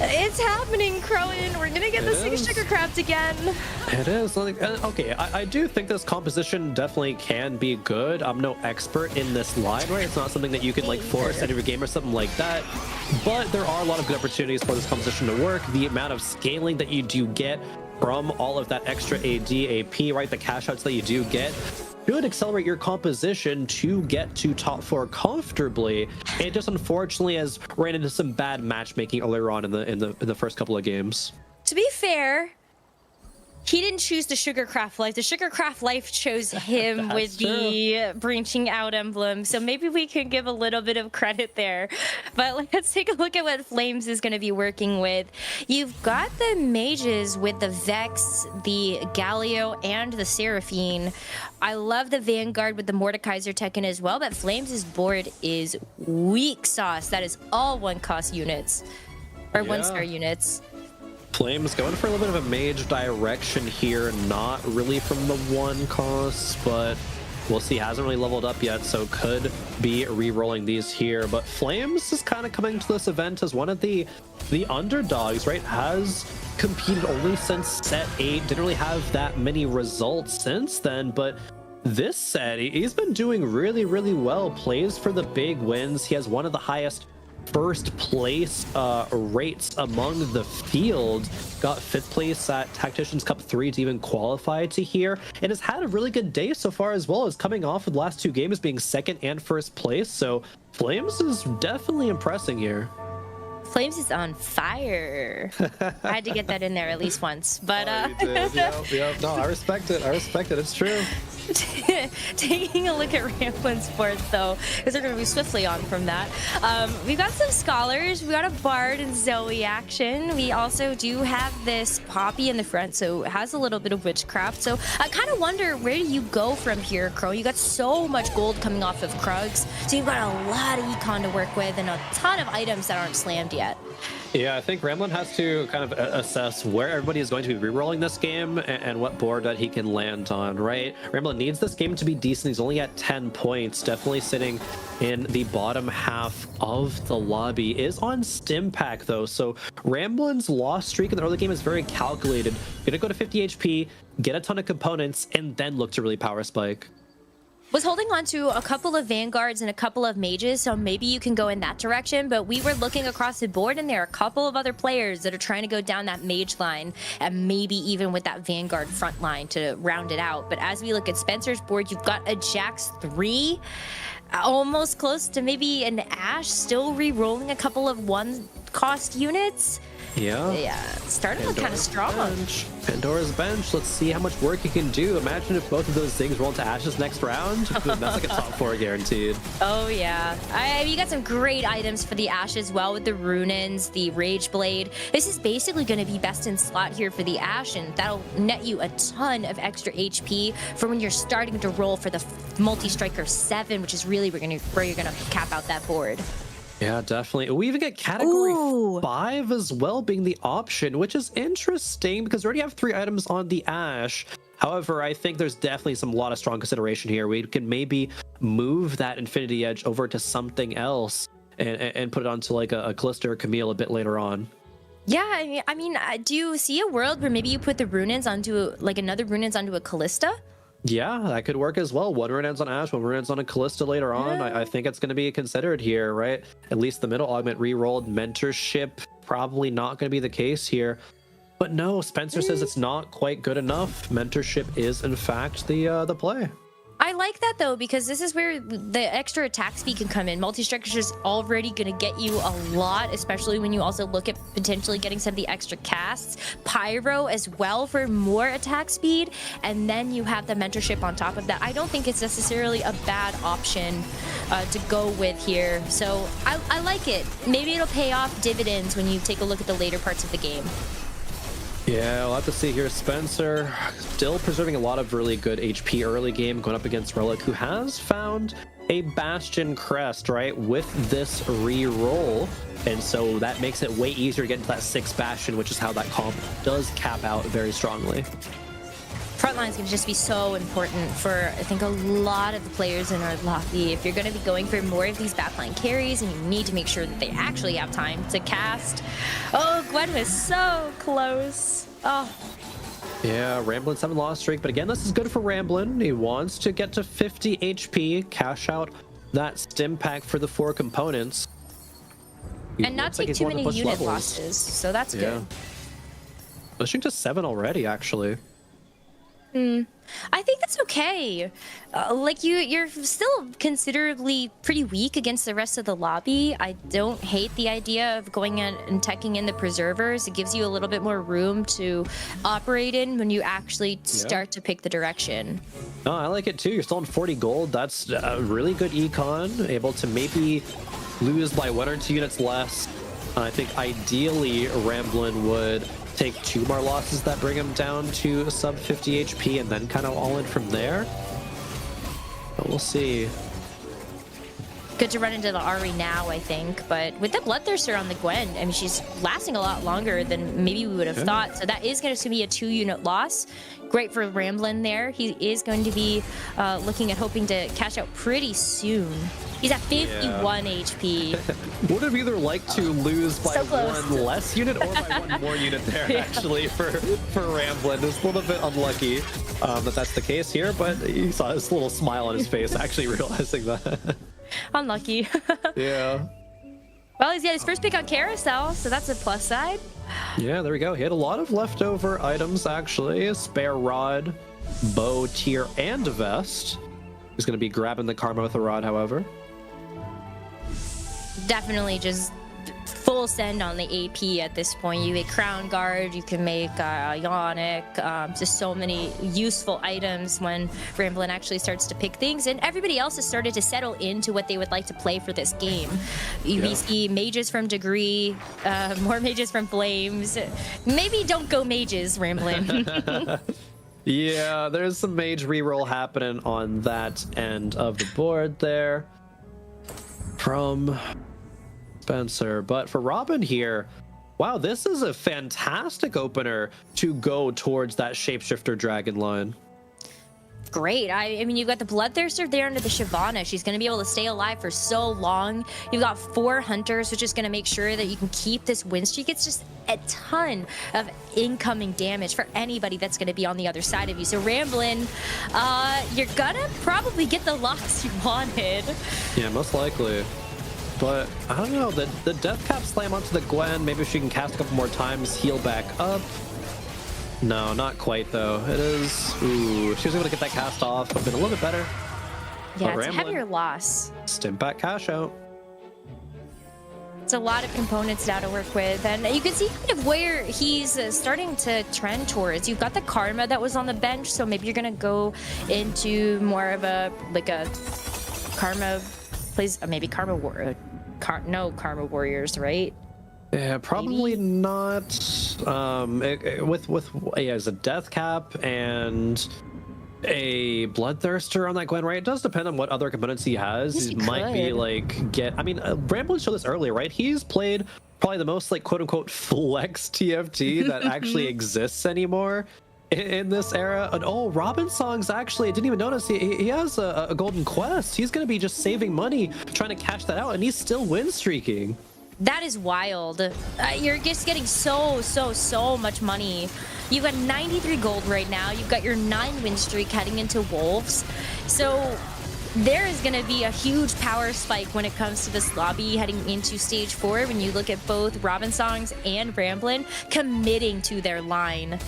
It's happening, Khroen. We're gonna get the 6 Sugarcraft again. It is. Okay, I do think this composition definitely can be good. I'm no expert in this line, right? It's not something that you can like force out of your game or something like that. But there are a lot of good opportunities for this composition to work. The amount of scaling that you do get from all of that extra AD, AP, right? The cash outs that you do get should accelerate your composition to get to top 4 comfortably. It just unfortunately has ran into some bad matchmaking earlier on in the first couple of games. To be fair, he didn't choose the Sugarcraft life. The Sugarcraft life chose him with the branching out emblem. So maybe we can give a little bit of credit there. But let's take a look at what Flames is going to be working with. You've got the mages with the Vex, the Galio, and the Seraphine. I love the Vanguard with the Mordekaiser Tekken as well, but Flames' board is weak sauce. That is all 1-cost units, or 1-star units. Flames going for a little bit of a mage direction here, not really from the 1 cost, but we'll see. Hasn't really leveled up yet, so could be re-rolling these here. But Flames is kind of coming to this event as one of the underdogs, right? Has competed only since set 8, didn't really have that many results since then, but this set, he's been doing really, really well. Plays for the big wins. He has one of the highest first place rates among the field. Got 5th place at Tacticians Cup 3 to even qualify to here, and has had a really good day so far as well, as coming off of the last 2 games being 2nd and 1st place. So Flames is definitely impressing here. Flames is on fire. I had to get that in there at least once, but You did. Yep. No, I respect it. It's true. Taking a look at Ramblin's boards though, because they're going to be swiftly on from that. We've got some scholars, we got a Bard and Zoe action. We also do have this Poppy in the front, so it has a little bit of witchcraft. So I kind of wonder, where do you go from here, Khroen? You got so much gold coming off of Krugs, so you've got a lot of econ to work with and a ton of items that aren't slammed yet. Yeah, I think Ramblin has to kind of assess where everybody is going to be rerolling this game and what board that he can land on, right? Ramblin needs this game to be decent. He's only at 10 points, definitely sitting in the bottom half of the lobby. Is on stim pack though, so Ramblin's loss streak in the early game is very calculated. Gonna go to 50 HP, get a ton of components, and then look to really power spike. Was holding on to a couple of vanguards and a couple of mages, so maybe you can go in that direction, but we were looking across the board and there are a couple of other players that are trying to go down that mage line and maybe even with that vanguard front line to round it out. But as we look at Spencer's board, you've got a Jax 3, almost close to maybe an Ashe, still re-rolling a couple of one-cost units. Yeah, starting to look kind of strong. Pandora's Bench. Let's see how much work he can do. Imagine if both of those things roll into Ashes next round. That's like a top 4 guaranteed. Oh yeah, you got some great items for the Ashe as well with the Runins, the Rage Blade. This is basically going to be best in slot here for the Ashe, and that'll net you a ton of extra HP for when you're starting to roll for the multi-striker 7, which is really where you're gonna cap out that board. Yeah, definitely. We even get category 5 as well being the option, which is interesting because we already have 3 items on the Ashe. However, I think there's definitely a lot of strong consideration here. We can maybe move that Infinity Edge over to something else and put it onto like a Callista or Camille a bit later on. Yeah, I mean, do you see a world where maybe you put the Runins onto like another Runins onto a Callista? Yeah, that could work as well. One run ends on Ashe, one run ends on a Callista later on. Yeah. I think it's going to be considered here, right? At least the middle augment rerolled. Mentorship, probably not going to be the case here. But no, Spencer says it's not quite good enough. Mentorship is, in fact, the play. I like that though, because this is where the extra attack speed can come in. Multi-Striker is already going to get you a lot, especially when you also look at potentially getting some of the extra casts. Pyro as well for more attack speed, and then you have the mentorship on top of that. I don't think it's necessarily a bad option to go with here. So I like it. Maybe it'll pay off dividends when you take a look at the later parts of the game. Yeah, we'll have to see here. Spencer still preserving a lot of really good HP early game, going up against Relic, who has found a Bastion Crest, right, with this re-roll. And so that makes it way easier to get into that 6 Bastion, which is how that comp does cap out very strongly. Frontline is going to just be so important for, I think, a lot of the players in our lobby. If you're going to be going for more of these backline carries and you need to make sure that they actually have time to cast. Oh, Gwen was so close. Oh. Yeah, Ramblin' 7 loss streak, but again, this is good for Ramblin'. He wants to get to 50 HP, cash out that stim pack for the 4 components. And not take too many unit losses, so that's good. Pushing to 7 already, actually. I think that's okay. Like you're still considerably pretty weak against the rest of the lobby. I don't hate the idea of going in and teching in the preservers. It gives you a little bit more room to operate in when you actually start to pick the direction. No, I like it too. You're still on 40 gold. That's a really good econ. Able to maybe lose by 1 or 2 units less. I think ideally Ramblin' would take 2 more losses that bring him down to sub 50 HP and then kind of all in from there. But we'll see. Good to run into the Ahri now, I think. But with the Bloodthirster on the Gwen, I mean, she's lasting a lot longer than maybe we would have thought. So that is going to be a 2-unit loss. Great for Ramblin' there. He is going to be looking at hoping to cash out pretty soon. He's at 51 HP. Would have either liked to lose by So 1 less unit or by 1 more unit there, actually, for Ramblin'. It's a little bit unlucky that that's the case here, but you saw his little smile on his face, actually realizing that. Unlucky. Yeah. Well, he's got his first pick on Carousel, so that's a plus side. Yeah, there we go. He had a lot of leftover items, actually. A spare rod, bow, tier, and a vest. He's going to be grabbing the Karma with a rod, however. Definitely just full full send on the AP at this point. You make Crown Guard, you can make Ionic, just so many useful items when Ramblin actually starts to pick things, and everybody else has started to settle into what they would like to play for this game. We see mages from Degree, more mages from Flames. Maybe don't go mages, Ramblin. Yeah, there's some mage reroll happening on that end of the board there from Spencer. But for Robin here, wow, this is a fantastic opener to go towards that Shapeshifter Dragon line. Great. I mean, you've got the Bloodthirster there under the Shyvana. She's going to be able to stay alive for so long. You've got 4 Hunters, which is going to make sure that you can keep this win streak. It's just a ton of incoming damage for anybody that's going to be on the other side of you. So Ramblin, you're going to probably get the loss you wanted. Yeah, most likely. But I don't know, the Death Cap slam onto the Gwen, maybe she can cast a couple more times, heal back up. No, not quite though. It is, ooh, she was able to get that cast off, but been a little bit better. Yeah, it's a heavier loss. Stimp back cash out. It's a lot of components now to work with, and you can see kind of where he's starting to trend towards. You've got the Karma that was on the bench, so maybe you're gonna go into more of a Karma plays, maybe Karma Karma Warriors, right? Yeah, probably maybe? not. With as a Death Cap and a Bloodthirster on that Gwen, right? It does depend on what other components he has. Yes, He he might be could. like I mean, Ramblin showed this earlier, right? He's played probably the most like quote unquote flex TFT that actually exists anymore in this era. And oh, Robin Song's actually, I didn't even notice he has a golden quest. He's gonna be just saving money trying to cash that out, and he's still win streaking. That is wild. You're just getting so much money. You've got 93 gold right now. You've got your 9 win streak heading into Wolves. So there is going to be a huge power spike when it comes to this lobby heading into stage 4 when you look at both Robin Songs and Ramblin committing to their line.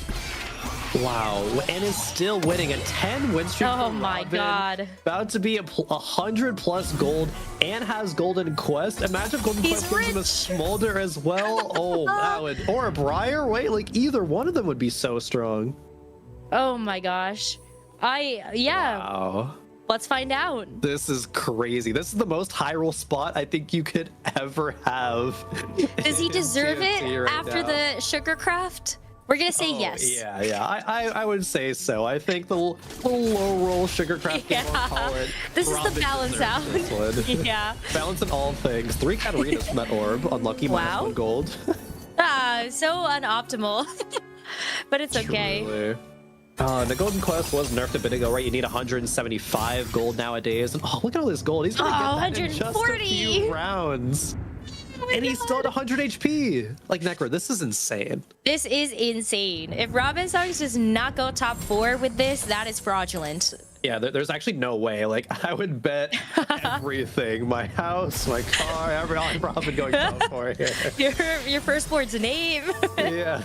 Wow, and is still winning a 10 win streak. Oh for my Robin. God. About to be 100 plus gold and has golden quest. Imagine golden He's quest gives him a rich. smolder as well. Oh, that would, or a briar. Wait, like either one of them would be so strong. Oh my gosh. Yeah. Wow. Let's find out. This is crazy. This is the most high roll spot I think you could ever have. Does he in deserve it TFT right after now. the Sugarcraft? We're gonna say yes. Yeah. I would say so. I think the little low roll Sugarcraft Yeah. This is the balance out. Yeah. Balance in all things. 3 Katarinas from that orb. Unlucky Wow. -1 gold. So unoptimal. But it's okay. Truly. The golden quest was nerfed a bit ago, right? You need 175 gold nowadays. And oh, look at all this gold. He's gonna get that in just a 140. few rounds. And he's still at 100 HP. Like, Nekkra, this is insane. This is insane. If Robin Songs does not go top 4 with this, that is fraudulent. Yeah, there's actually no way. Like, I would bet everything. My house, my car, I'm probably going top 4 here. Your firstborn's name. Yeah.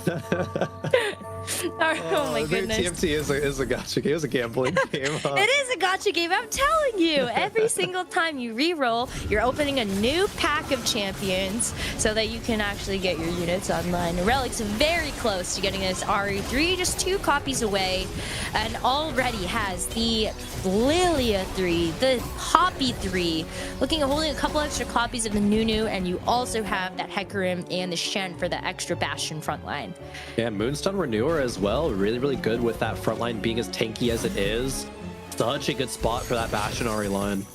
Oh my their goodness. TFT is a gotcha game. It's a gambling game. Huh? It is a gotcha game, I'm telling you. Every single time you re-roll, you're opening a new pack of champions so that you can actually get your units online. Relic's very close to getting this RE3, just 2 copies away, and already has the Lilia 3, the Poppy 3, holding a couple extra copies of the Nunu, and you also have that Hecarim and the Shen for the extra Bastion frontline. Yeah, Moonstone Renewer as well. Really good with that front line being as tanky as it is. Such a good spot for that Bastionary line.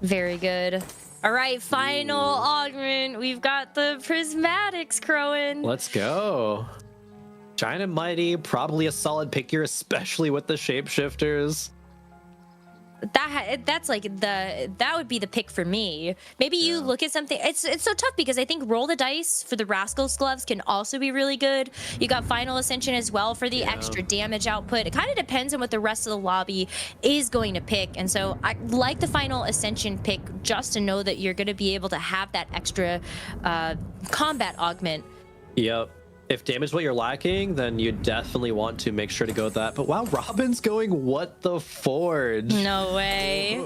Very good. All right, final augment. We've got the Prismatics, Khroen. Let's go. Giant and Mighty, probably a solid pick here, especially with the Shapeshifters. That's like that would be the pick for me. Maybe you look at something. It's so tough because I think Roll the Dice for the Rascal's Gloves can also be really good. You got Final Ascension as well for the extra damage output. It kind of depends on what the rest of the lobby is going to pick, and so I like the Final Ascension pick just to know that you're going to be able to have that extra combat augment. Yep. If damage is what you're lacking, then you definitely want to make sure to go with that. But wow, Robin's going what the forge. No way.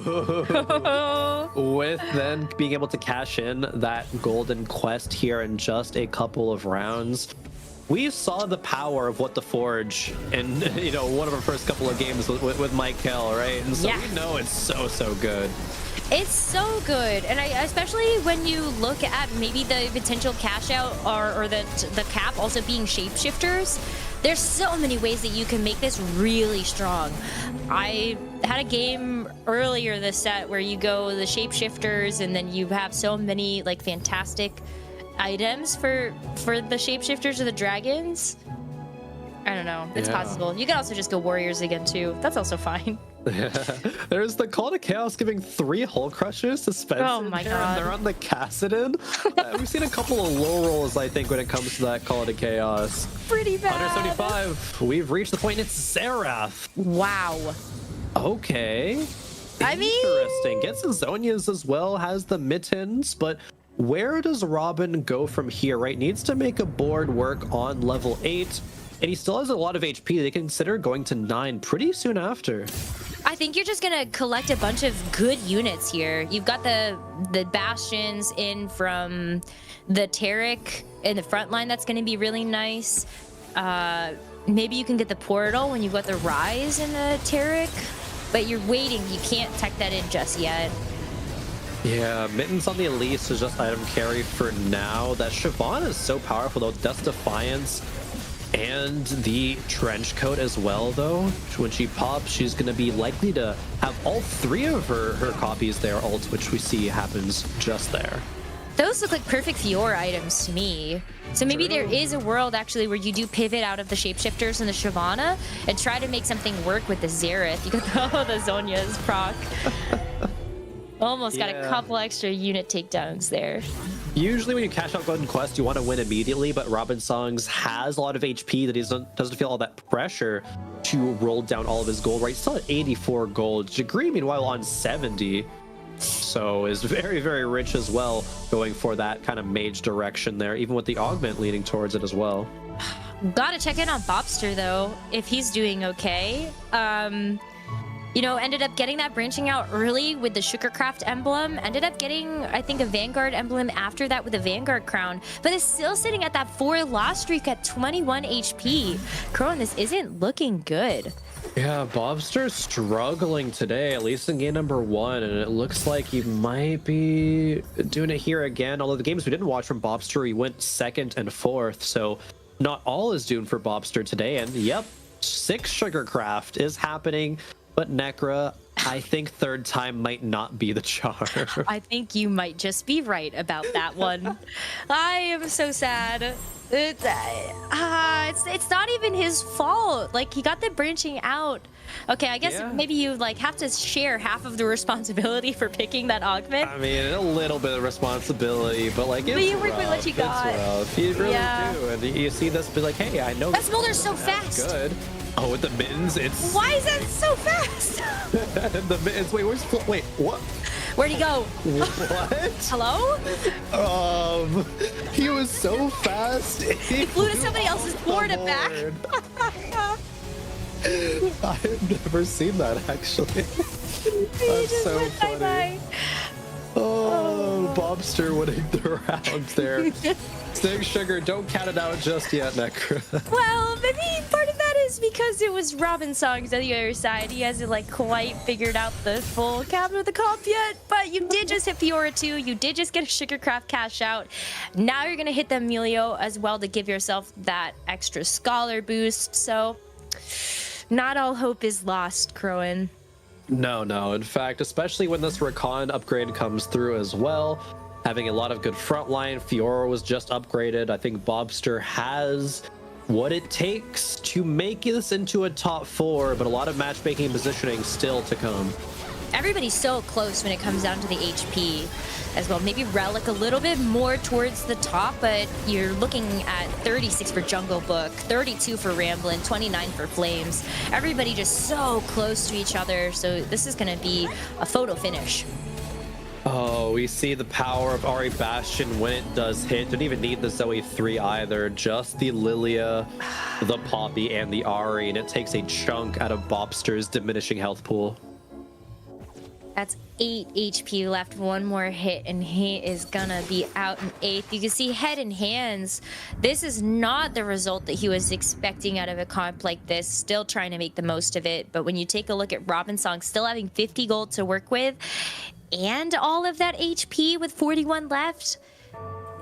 With then being able to cash in that golden quest here in just a couple of rounds. We saw the power of what the forge in one of our first couple of games with Michael, right? And so we know it's so good. It's so good, and especially when you look at maybe the potential cash out or the cap also being shapeshifters. There's so many ways that you can make this really strong. I had a game earlier this set where you go the shapeshifters, and then you have so many like fantastic items for the shapeshifters or the dragons. I don't know. It's possible. You can also just go warriors again too. That's also fine. Yeah. There's the Call to Chaos giving 3 Hull Crushers to Spencer. Oh my god. And they're on the Cassidon. We've seen a couple of low rolls, I think, when it comes to that Call to Chaos. Pretty bad. 175. We've reached the point. It's Seraph. Wow. Okay. I mean, interesting. Gets his Zonias as well, has the mittens, but where does Robin go from here, right? Needs to make a board work on level 8. And he still has a lot of HP. They consider going to 9 pretty soon after. I think you're just gonna collect a bunch of good units here. You've got the bastions in from the Tarek in the front line. That's gonna be really nice. Maybe you can get the portal when you've got the Rise in the Tarek, but you're waiting. You can't tech that in just yet. Yeah, Mittens on the Elise is just item carry for now. That Siobhan is so powerful though. Death Defiance and the trench coat as well though. When she pops, she's going to be likely to have all 3 of her copies there ult, which we see happens just there. Those look like perfect Fiora items to me. So maybe there is a world actually where you do pivot out of the shapeshifters and the Shyvana and try to make something work with the Xerath. You got the Zonia's proc. Almost got a couple extra unit takedowns there. Usually when you cash out Golden Quest, you want to win immediately, but Robin Songs has a lot of HP that he doesn't feel all that pressure to roll down all of his gold, right? He's still at 84 gold. Degree, meanwhile, on 70. So is very, very rich as well, going for that kind of mage direction there, even with the augment leaning towards it as well. Gotta check in on Bobster, though, if he's doing okay. Ended up getting that branching out early with the Sugarcraft emblem. Ended up getting, I think, a Vanguard emblem after that with a Vanguard crown. But is still sitting at that 4 loss streak at 21 HP. Khroen, this isn't looking good. Yeah, Bobster's struggling today, at least in game number 1. And it looks like he might be doing it here again. Although the games we didn't watch from Bobster, he went 2nd and 4th. So not all is doomed for Bobster today. And yep, 6 Sugarcraft is happening. But Nekkra, I think 3rd time might not be the charm. I think you might just be right about that one. I am so sad. It's not even his fault. Like, he got the branching out. Okay, I guess maybe you have to share half of the responsibility for picking that augment. I mean, a little bit of responsibility, but you work with what you got. It's rough. You really do. And you see this, be like, hey, I know that smolder's so fast. Good. Oh, with the mittens, it's... Why is that so fast? The mittens, wait, what? Where'd he go? What? Hello? He was so fast. He flew to somebody else's board and back. I've never seen that, actually. That's so funny. Bye-bye. Oh, Bobster winning the round there. Stig Sugar, don't count it out just yet, Nekkra. Well, maybe part of that is because it was Robin Songs on the other side. He hasn't quite figured out the full cap of the comp yet, but you did just hit Fiora 2. You did just get a Sugarcraft cash out. Now you're gonna hit the Emilio as well to give yourself that extra scholar boost. So not all hope is lost, Khroen. No. In fact, especially when this Rakan upgrade comes through as well, having a lot of good frontline. Fiora was just upgraded. I think Bobster has what it takes to make this into a top 4, but a lot of matchmaking and positioning still to come. Everybody's so close when it comes down to the HP as well. Maybe Relic a little bit more towards the top, but you're looking at 36 for Jungle Book, 32 for Ramblin', 29 for Flames. Everybody just so close to each other, so this is going to be a photo finish. Oh, we see the power of Ari Bastion when it does hit. Didn't even need the Zoe 3 either. Just the Lilia, the Poppy, and the Ari, and it takes a chunk out of Bobster's diminishing health pool. That's 8 HP left. One more hit, and he is gonna be out in 8th. You can see head and hands. This is not the result that he was expecting out of a comp like this. Still trying to make the most of it. But when you take a look at Robinsong, still having 50 gold to work with, and all of that HP with 41 left,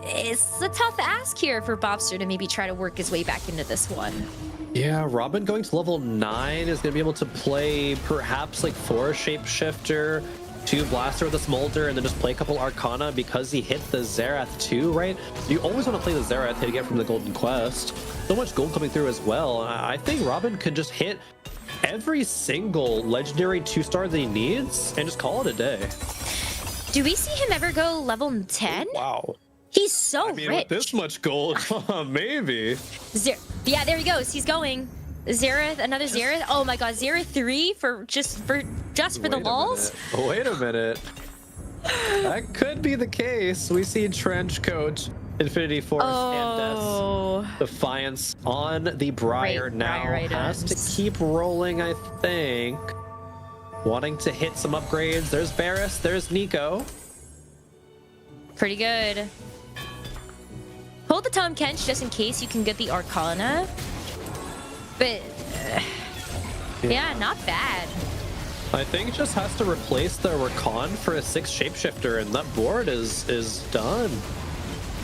it's a tough ask here for Bobster to maybe try to work his way back into this one. Yeah, Robin going to level 9 is going to be able to play perhaps like 4 Shapeshifter, 2 Blaster with a Smolder, and then just play a couple Arcana because he hit the Xerath too, right? You always want to play the Xerath to get from the Golden Quest. So much gold coming through as well. I think Robin could just hit every single legendary 2-star that he needs and just call it a day. Do we see him ever go level 10? Wow. He's so I mean, rich. with this much gold, maybe. Yeah, there he goes. He's going. Xerath, another Xerath. Oh my god, Xerath 3 for just for the lulz? Wait a minute. That could be the case. We see Trench Coat, Infinity Force, and Death Defiance on the Briar now. Briar has items. to keep rolling, I think. Wanting to hit some upgrades. There's Varus, there's Nico. Pretty good. Hold the Tom Kench just in case you can get the Arcana. But yeah, not bad. I think it just has to replace the Rakan for a 6 Shapeshifter, and that board is done.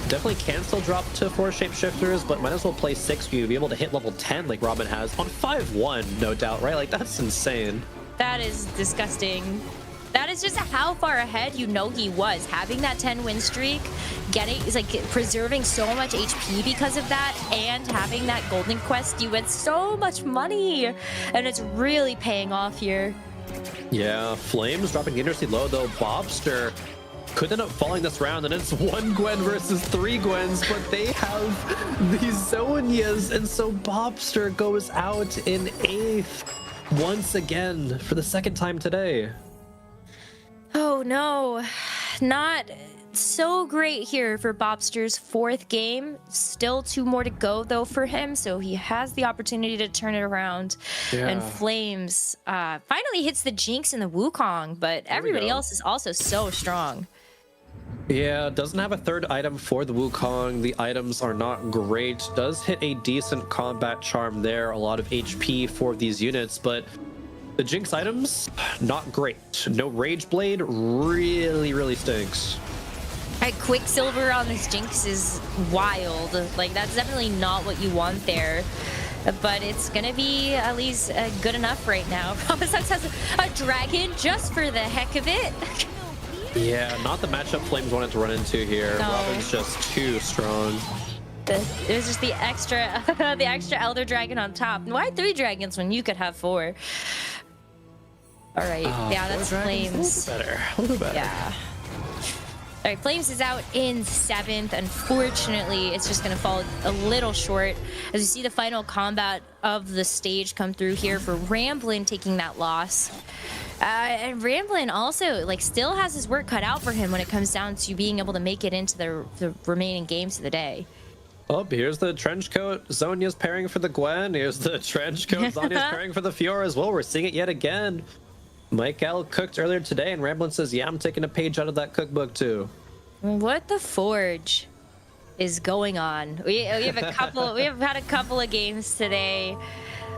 Definitely can still drop to 4 Shapeshifters, but might as well play 6 for you to be able to hit level 10 like Robin has on 5-1, no doubt, right? Like, that's insane. That is disgusting. That is just how far ahead you know he was. Having that 10 win streak, preserving so much HP because of that, and having that golden quest, you win so much money, and it's really paying off here. Yeah, Flames dropping dangerously low though. Bobster could end up falling this round, and it's 1 Gwen versus 3 Gwens, but they have these Zonias, and so Bobster goes out in 8th once again for the 2nd time today. Oh no, not so great here for Bobster's 4th game. Still 2 more to go though for him, so he has the opportunity to turn it around. Yeah. And Flames finally hits the Jinx and the Wukong, but everybody else is also so strong. Yeah, doesn't have a 3rd item for the Wukong. The items are not great. Does hit a decent combat charm there, a lot of HP for these units, but the Jinx items, not great. No Rage Blade, really stinks. Quicksilver on this Jinx is wild. Like, that's definitely not what you want there. But it's gonna be at least good enough right now. Promisex has a dragon just for the heck of it. Yeah, not the matchup Flames wanted to run into here. No. Robin's just too strong. It was just the extra Elder Dragon on top. Why 3 dragons when you could have 4? All right, yeah, that's Flames. A little better. Yeah. All right, Flames is out in 7th. Unfortunately, it's just gonna fall a little short as you see the final combat of the stage come through here for Ramblin taking that loss. And Ramblin also still has his work cut out for him when it comes down to being able to make it into the remaining games of the day. Oh, here's the Trenchcoat. Zonia's pairing for the Gwen. Here's the Trenchcoat. Zonia's pairing for the Fiora as well. We're seeing it yet again. Michael cooked earlier today, and Ramblin says, yeah, I'm taking a page out of that cookbook too. What the forge is going on? We have a couple. We have had a couple of games today.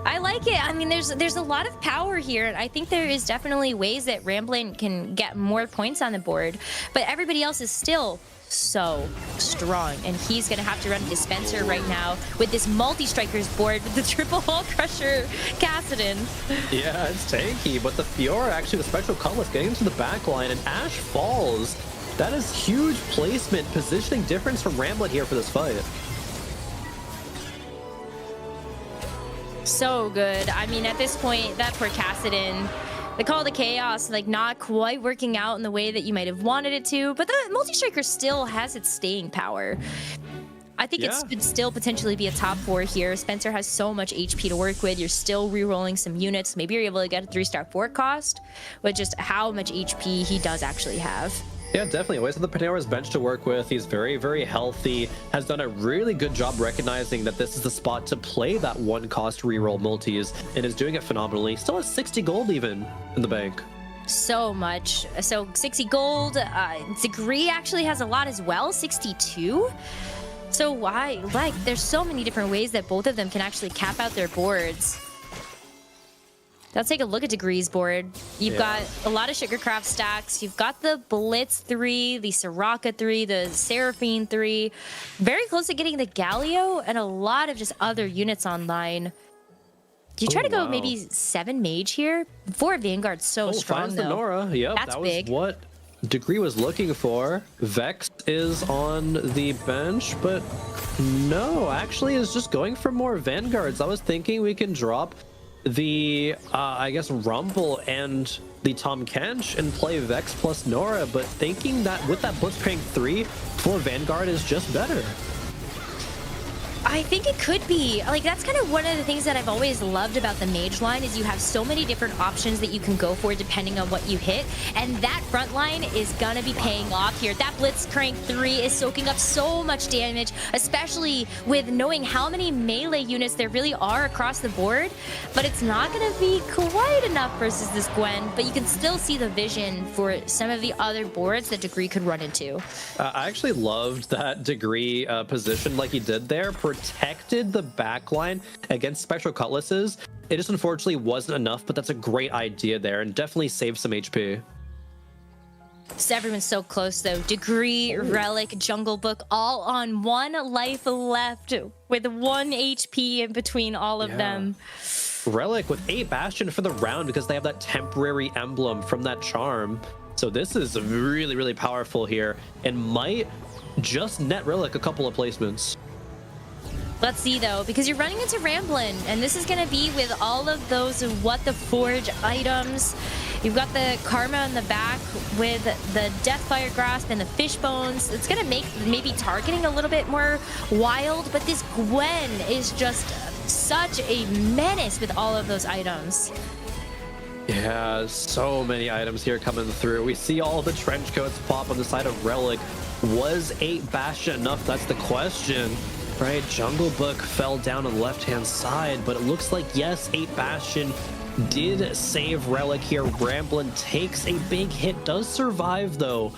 I like it. I mean, there's a lot of power here, and I think there is definitely ways that Ramblin can get more points on the board. But everybody else is still so strong, and he's gonna have to run Dispenser right now with this multi-strikers board with the triple wall crusher Kassadin. Yeah, it's tanky, but the Fiora actually with Spectral Cutlass getting into the back line, and Ash falls. That is huge placement, positioning difference from Ramblin here for this fight. So good. I mean, at this point, that poor Kassadin, the Call to Chaos, not quite working out in the way that you might have wanted it to, but the multi-striker still has its staying power. I think it could still potentially be a top 4 here. Spencer has so much HP to work with. You're still re-rolling some units. Maybe you're able to get a 3-star 4 cost with just how much HP he does actually have. Yeah, definitely. Always have the Panera's bench to work with. He's very, very healthy. Has done a really good job recognizing that this is the spot to play that one-cost reroll multis, and is doing it phenomenally. Still has 60 gold even in the bank. So much. So 60 gold. Degree actually has a lot as well, 62. So why? Like, there's so many different ways that both of them can actually cap out their boards. Let's take a look at Degree's board. You've got a lot of Sugarcraft stacks. You've got the Blitz 3, the Soraka 3, the Seraphine 3. Very close to getting the Galio and a lot of just other units online. Do you try to go maybe 7 Mage here? 4 Vanguard's so strong, finds though. the Nora. Yep, That's that was big. what Degree was looking for. Vex is on the bench, but no, actually is just going for more Vanguards. I was thinking we can drop the I guess Rumble and the Tom Kench and play Vex plus Nora, but thinking that with that Blitzcrank 3 for Vanguard is just better. I think it could be. Like, that's kind of one of the things that I've always loved about the Mage line is you have so many different options that you can go for depending on what you hit. And that front line is gonna be paying off here. That Blitzcrank 3 is soaking up so much damage, especially with knowing how many melee units there really are across the board. But it's not gonna be quite enough versus this Gwen, but you can still see the vision for some of the other boards that Degree could run into. I actually loved that Degree position like he did there. Protected the backline against Spectral Cutlasses. It just unfortunately wasn't enough, but that's a great idea there and definitely saved some HP. So everyone's so close, though. Degree, Relic, Jungle Book, all on 1 life left with 1 HP in between all of them. Relic with 8 Bastion for the round because they have that temporary emblem from that charm. So this is really, really powerful here and might just net Relic a couple of placements. Let's see, though, because you're running into Ramblin', and this is going to be with all of those What the Forge items. You've got the Karma on the back with the Deathfire Grasp and the Fish Bones. It's going to make maybe targeting a little bit more wild, but this Gwen is just such a menace with all of those items. Yeah, so many items here coming through. We see all the trench coats pop on the side of Relic. Was 8 Bastion enough? That's the question. Right, Jungle Book fell down on the left-hand side, but it looks like, yes, 8 Bastion did save Relic here. Ramblin' takes a big hit, does survive, though,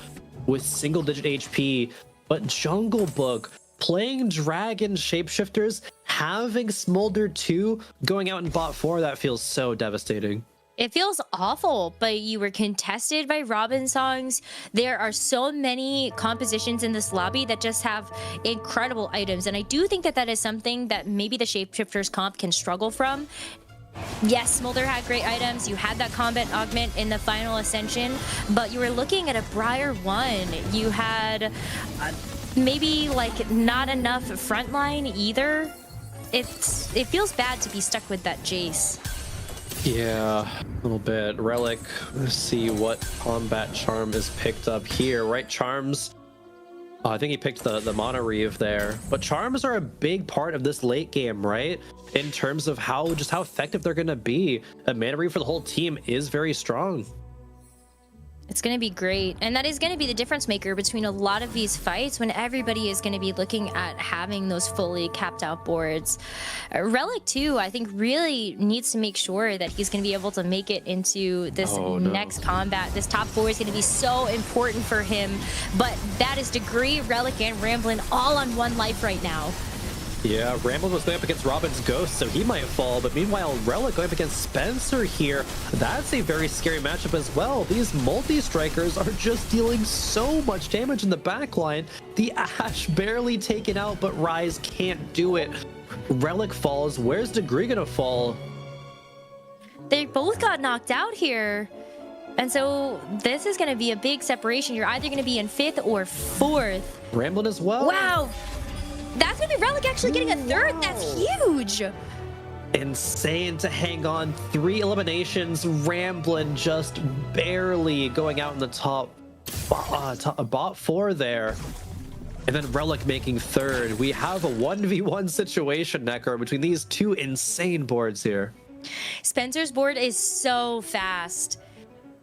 with single-digit HP. But Jungle Book playing Dragon Shapeshifters, having Smolder 2, going out in bot 4, that feels so devastating. It feels awful, but you were contested by Robin songs. There are so many compositions in this lobby that just have incredible items. And I do think that that is something that maybe the Shapeshifters comp can struggle from. Yes, Smolder had great items. You had that combat augment in the final ascension, but you were looking at a Briar 1. You had maybe like not enough frontline either. It feels bad to be stuck with that Jace. Yeah, a little bit. Relic, let's see what combat charm is picked up here, right? Charms, I think he picked the Mana Reeve there. But charms are a big part of this late game, right? In terms of how effective they're going to be. A Mana Reeve for the whole team is very strong. It's going to be great. And that is going to be the difference maker between a lot of these fights when everybody is going to be looking at having those fully capped out boards. Relic, too, I think really needs to make sure that he's going to be able to make it into this next combat. This top 4 is going to be so important for him. But that is Degree, Relic, and Ramblin' all on 1 life right now. Yeah, Ramblin' was going up against Robin's Ghost, so he might fall. But meanwhile, Relic going up against Spencer here. That's a very scary matchup as well. These multi-strikers are just dealing so much damage in the backline. The Ashe barely taken out, but Ryze can't do it. Relic falls. Where's Degree going to fall? They both got knocked out here. And so this is going to be a big separation. You're either going to be in 5th or 4th. Ramblin' as well. Wow. That's going to be Relic actually getting a 3rd. That's huge. Insane to hang on. 3 eliminations. Ramblin' just barely going out in the top bot 4 there. And then Relic making 3rd. We have a 1v1 situation, Nekkra, between these 2 insane boards here. Spencer's board is so fast.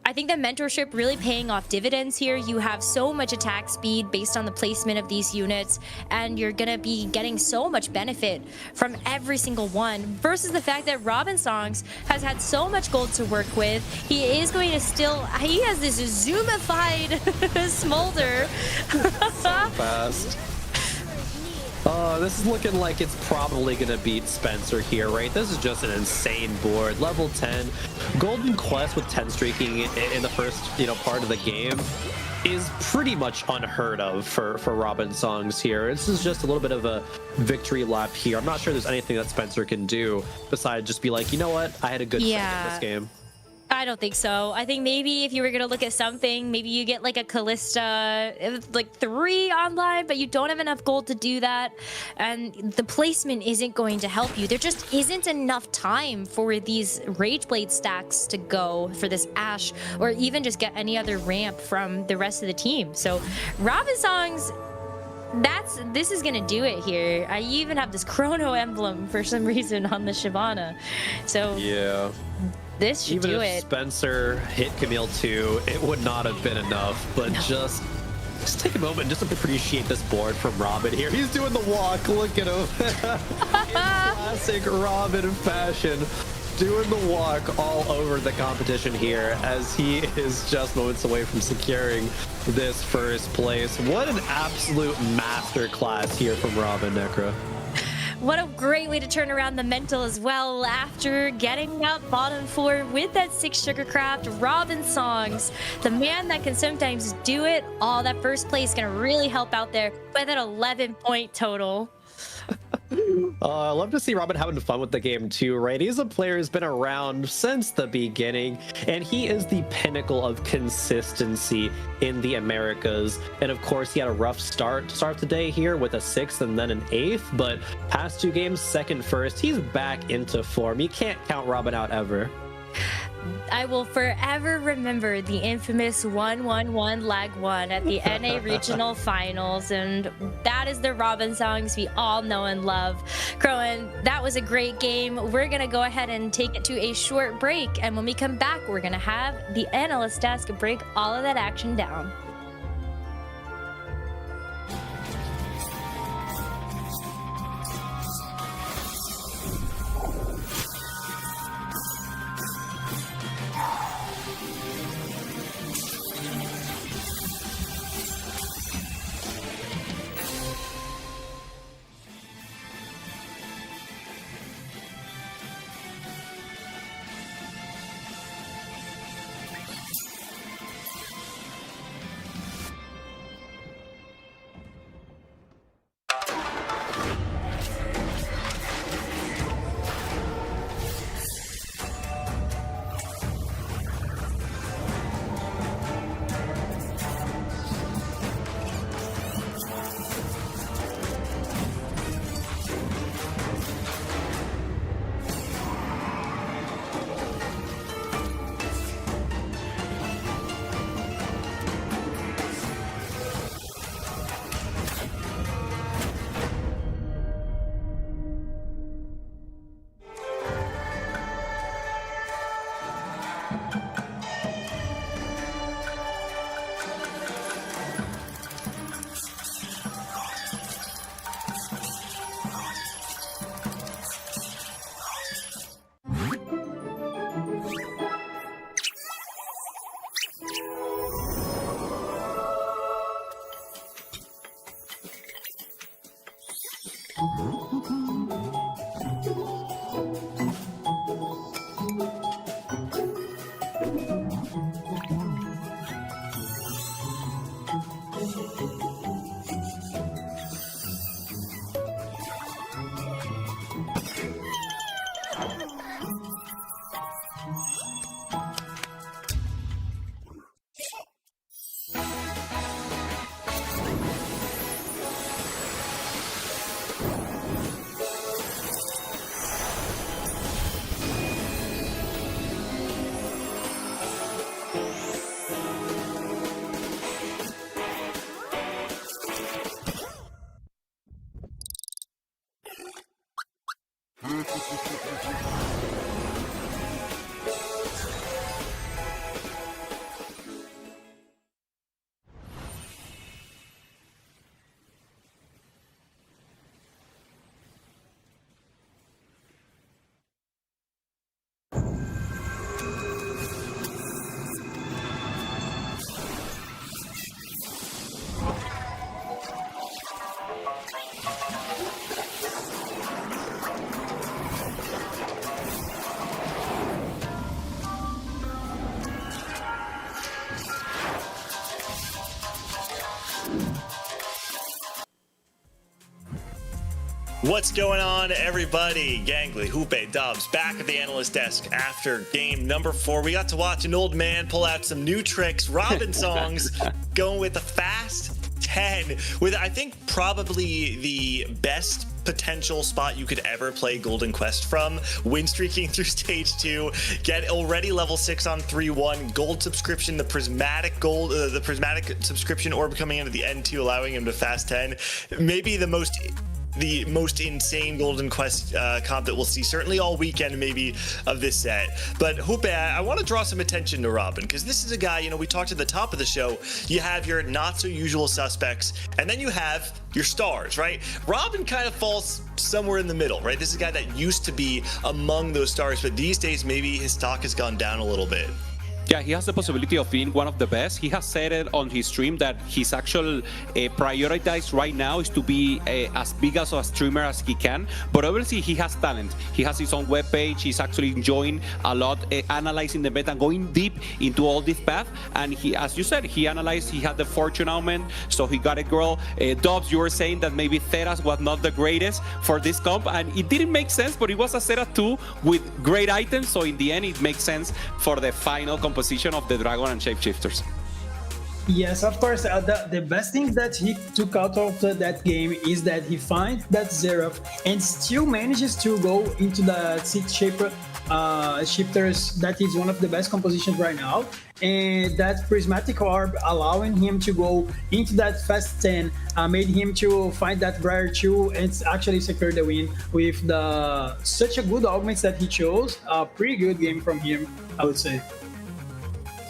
I think the mentorship really paying off dividends here. You have so much attack speed based on the placement of these units, and you're gonna be getting so much benefit from every single one, versus the fact that Robin Songs has had so much gold to work with. He is going to still, he has this zoomified smolder. So fast. This is looking like it's probably going to beat Spencer here, right? This is just an insane board. Level 10. Golden Quest with 10 streaking in the first, part of the game is pretty much unheard of for Robin Songs here. This is just a little bit of a victory lap here. I'm not sure there's anything that Spencer can do besides just be like, you know what? I had a good second this game. I don't think so. I think maybe if you were gonna look at something, maybe you get like a Callista, like 3 online, but you don't have enough gold to do that, and the placement isn't going to help you. There just isn't enough time for these Rageblade stacks to go for this Ashe, or even just get any other ramp from the rest of the team. So Robin Songs, this is gonna do it here. I even have this Chrono emblem for some reason on the Shyvana. So yeah. This should Even do if it. Spencer hit Camille 2, it would not have been enough. But just take a moment and just appreciate this board from Robin here. He's doing the walk. Look at him. In classic Robin fashion. Doing the walk all over the competition here as he is just moments away from securing this first place. What an absolute masterclass here from Robin, Nekkra. What a great way to turn around the mental as well after getting up bottom 4 with that 6 Sugarcraft. Robin Songs, the man that can sometimes do it all. That first place is going to really help out there by that 11-point total. I love to see Robin having fun with the game too, right? He's a player who's been around since the beginning, and he is the pinnacle of consistency in the Americas. And of course, he had a rough start to start the day here with a 6th and then an 8th, but past 2 games, 2nd, 1st, he's back into form. You can't count Robin out ever. I will forever remember the infamous 1-1-1 lag 1 at the NA regional finals, and that is the Robin Songs we all know and love. Khroen, that was a great game. We're gonna go ahead and take it to a short break, and when we come back, we're gonna have the analyst desk break all of that action down. What's going on, everybody? Gangly, Jupe, Dobz, back at the analyst desk after game number 4. We got to watch an old man pull out some new tricks, Robin songs, going with the fast 10, with I think probably the best potential spot you could ever play Golden Quest from. Win streaking through stage 2, get already level 6 on 3-1, gold subscription, the prismatic gold, the prismatic subscription orb coming into the end 2, allowing him to fast 10. Maybe the most insane Golden Quest comp that we'll see certainly all weekend maybe of this set. But Jupe, I want to draw some attention to Robin, because this is a guy, you know, we talked at the top of the show, you have your not so usual suspects, and then you have your stars, right? Robin kind of falls somewhere in the middle, right? This is a guy that used to be among those stars, but these days maybe his stock has gone down a little bit. Yeah, he has the possibility of being one of the best. He has said it on his stream that his actual prioritized right now is to be as big as a streamer as he can. But obviously, he has talent. He has his own webpage. He's actually enjoying a lot, analyzing the meta, going deep into all this path. And he, as you said, he analyzed, he had the fortune augment, so he got a girl. Dobz, you were saying that maybe Theras was not the greatest for this comp, and it didn't make sense, but it was a Theras 2 with great items. So in the end, it makes sense for the final composition of the Dragon and Shapeshifters. Yes, of course. The best thing that he took out of that game is that he finds that Xerath and still manages to go into the 6 shifters. That is one of the best compositions right now. And that prismatic orb allowing him to go into that fast 10 made him to find that Briar 2 and actually secure the win with such a good augments that he chose. A pretty good game from him, I would say.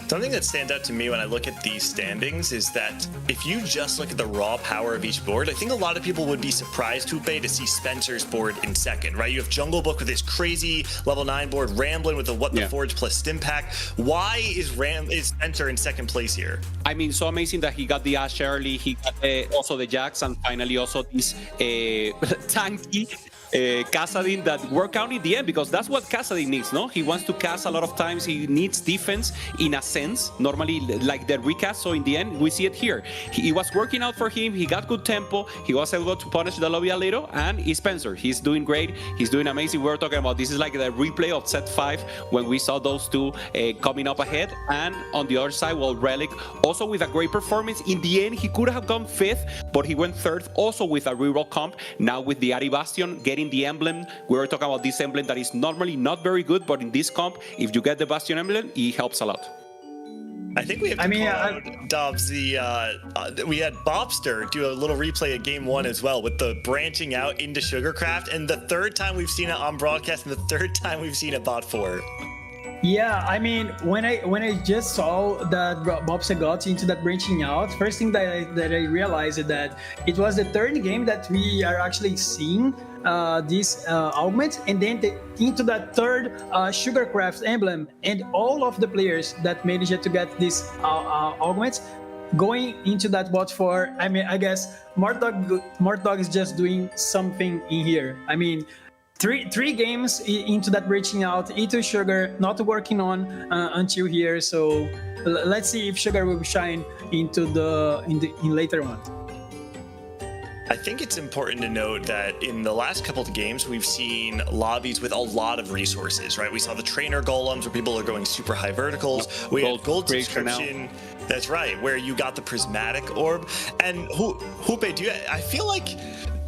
Something that stands out to me when I look at these standings is that if you just look at the raw power of each board, I think a lot of people would be surprised, Jupe, to see Spencer's board in second, right? You have Jungle Book with his crazy level 9 board, Ramblin' with the What the Forge plus Stimpack. Why is Spencer in second place here? I mean, so amazing that he got the Ashe early, he got also the Jax, and finally also this tanky Kassadin that work out in the end, because that's what Kassadin needs, no? He wants to cast a lot of times, he needs defense in a sense, normally like the recast, so in the end, we see it here. He was working out for him, he got good tempo, he was able to punish the lobby a little, and Spencer, he's doing great, he's doing amazing. We were talking about this is like the replay of set 5 when we saw those two coming up ahead, and on the other side, well, Relic also with a great performance. In the end, he could have gone 5th, but he went 3rd, also with a reroll comp, now with the Ari Bastion, getting the emblem. We were talking about this emblem that is normally not very good, but in this comp, if you get the Bastion emblem, it helps a lot. I think we have to call out, Dobz, we had Bobster do a little replay of game 1 as well with the branching out into Sugarcraft, and the 3rd time we've seen it on broadcast and the 3rd time we've seen it bot 4. Yeah, I mean, when I just saw that Bobster got into that branching out, first thing that I realized is that it was the 3rd game that we are actually seeing this augment, and then into that 3rd Sugarcraft emblem, and all of the players that managed to get this augment going into that bot 4. I mean, I guess Mortdog is just doing something in here. I mean, Three games into that reaching out, into Sugar not working on until here. So let's see if Sugar will shine into in later on. I think it's important to note that in the last couple of games, we've seen lobbies with a lot of resources, right? We saw the trainer golems where people are going super high verticals. We had gold subscription. That's right, where you got the prismatic orb. And Jupe, I feel like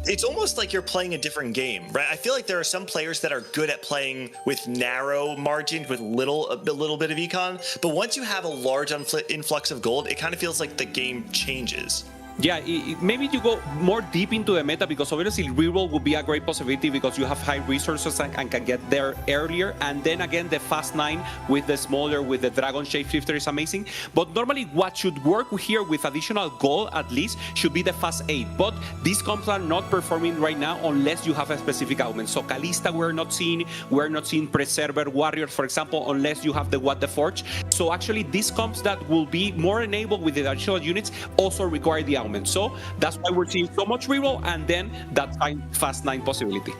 it's almost like you're playing a different game, right? I feel like there are some players that are good at playing with narrow margins, with a little bit of econ, but once you have a large influx of gold, it kind of feels like the game changes. Yeah, maybe you go more deep into the meta, because obviously reroll would be a great possibility because you have high resources and can get there earlier. And then again, the fast 9 with the smaller, with the Dragon Shapeshifter is amazing. But normally what should work here with additional gold at least should be the fast 8. But these comps are not performing right now unless you have a specific augment. So Kalista we're not seeing Preserver Warrior, for example, unless you have the What the Forge. So actually these comps that will be more enabled with the additional units also require the augment. So that's why we're seeing so much reroll and then that fast 9 possibility.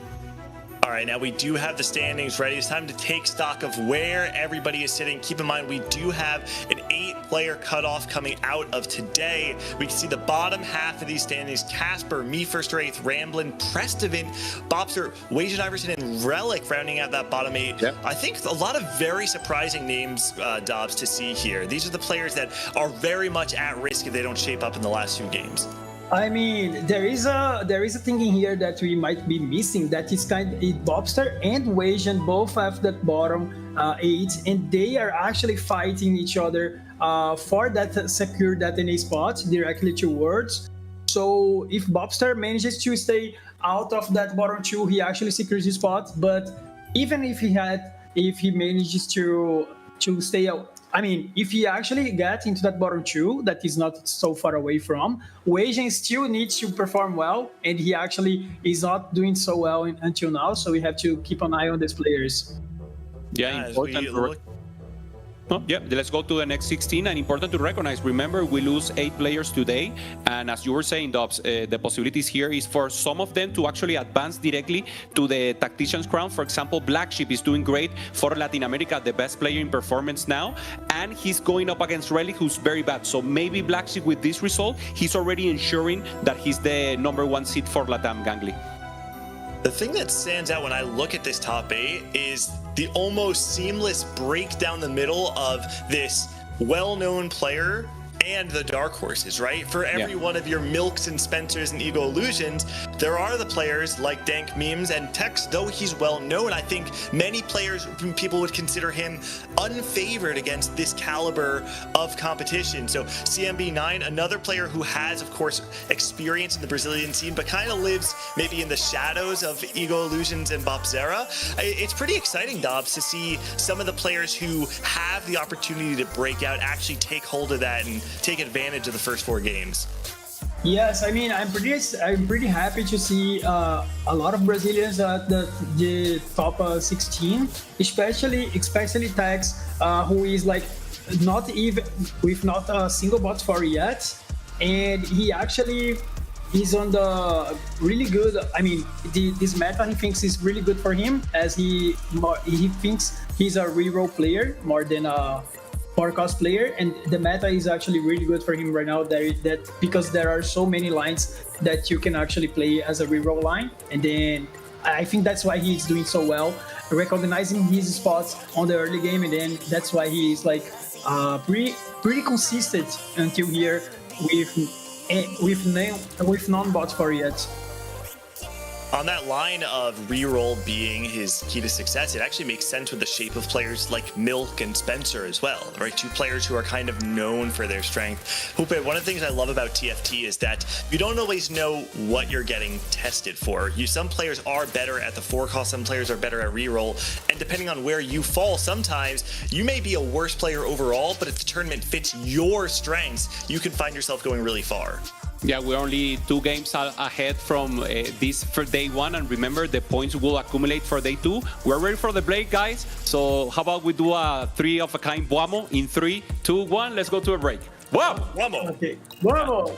All right, now we do have the standings ready. It's time to take stock of where everybody is sitting. Keep in mind, we do have an 8-player cutoff coming out of today. We can see the bottom half of these standings: Casper, Me First or Eighth, Ramblin, Prestivan, Bobster, Wajan Iverson, and Relic rounding out that bottom 8. Yep. I think a lot of very surprising names, Dobz, to see here. These are the players that are very much at risk if they don't shape up in the last few games. I mean, there is a thing in here that we might be missing. That is Bobster and Wajan both have that bottom 8, and they are actually fighting each other for that secure that NA spot directly towards. So if Bobster manages to stay out of that bottom 2, he actually secures his spot. But even if he manages to stay out. I mean, if he actually gets into that bottom 2 that is not so far away from, Wajan still needs to perform well, and he actually is not doing so well until now, so we have to keep an eye on these players. Yeah, important. Yeah, let's go to the next 16, and important to recognize, remember, we lose 8 players today, and as you were saying, Dobz, the possibilities here is for some of them to actually advance directly to the Tactician's crown. For example, Black Sheep is doing great for Latin America, the best player in performance now, and he's going up against Relic, who's very bad. So maybe Black Sheep, with this result, he's already ensuring that he's the #1 seed for LATAM, Gangly. The thing that stands out when I look at this top 8 is the almost seamless break down the middle of this well-known player and the dark horses, right? For every one of your Milks and Spencers and Ego Illusions, there are the players like Dank Memes and Tex. Though he's well known, I think many players, people would consider him unfavored against this caliber of competition. So CMB9, another player who has, of course, experience in the Brazilian scene, but kind of lives maybe in the shadows of Ego Illusions and Bobzera. It's pretty exciting, Dobz, to see some of the players who have the opportunity to break out actually take hold of that and take advantage of the first 4 games. Yes, I mean, I'm pretty happy to see a lot of Brazilians at the top 16, especially Tex, who is like not a single bot for yet, and he actually is on the really good. I mean, this meta he thinks is really good for him, as he thinks he's a reroll player more than a forecast player, and the meta is actually really good for him right now. That because there are so many lines that you can actually play as a reroll line, and then I think that's why he's doing so well, recognizing his spots on the early game, and then that's why he's like pretty consistent until here with non-bots for yet. On that line of reroll being his key to success, it actually makes sense with the shape of players like Milk and Spencer as well, right? 2 players who are kind of known for their strength. Hupe, one of the things I love about TFT is that you don't always know what you're getting tested for. Some players are better at the forecast, some players are better at reroll, and depending on where you fall, sometimes you may be a worse player overall, but if the tournament fits your strengths, you can find yourself going really far. Yeah, we're only 2 games ahead from this for day 1, and remember, the points will accumulate for day 2. We're ready for the break, guys. So how about we do a 3 of a kind Buamo in 3, 2, 1. Let's go to a break. Wow! Buamo! Okay, Buamo!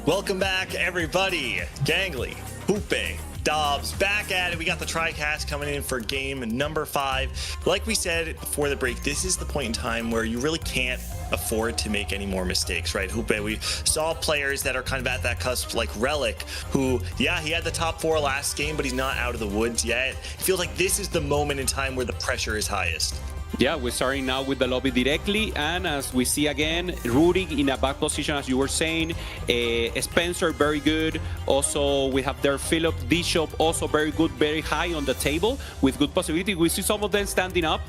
Welcome back, everybody. Gangly, Hoope, Dobz, back at it. We got the TriCast coming in for game number 5. Like we said before the break, this is the point in time where you really can't afford to make any more mistakes, right? Hoope, we saw players that are kind of at that cusp, like Relic, who, yeah, he had the top 4 last game, but he's not out of the woods yet. It feels like this is the moment in time where the pressure is highest. Yeah, we're starting now with the lobby directly, and as we see again, Rurik in a back position, as you were saying, Spencer very good. Also, we have there Philip, Bishop also very good, very high on the table with good possibility. We see some of them standing up,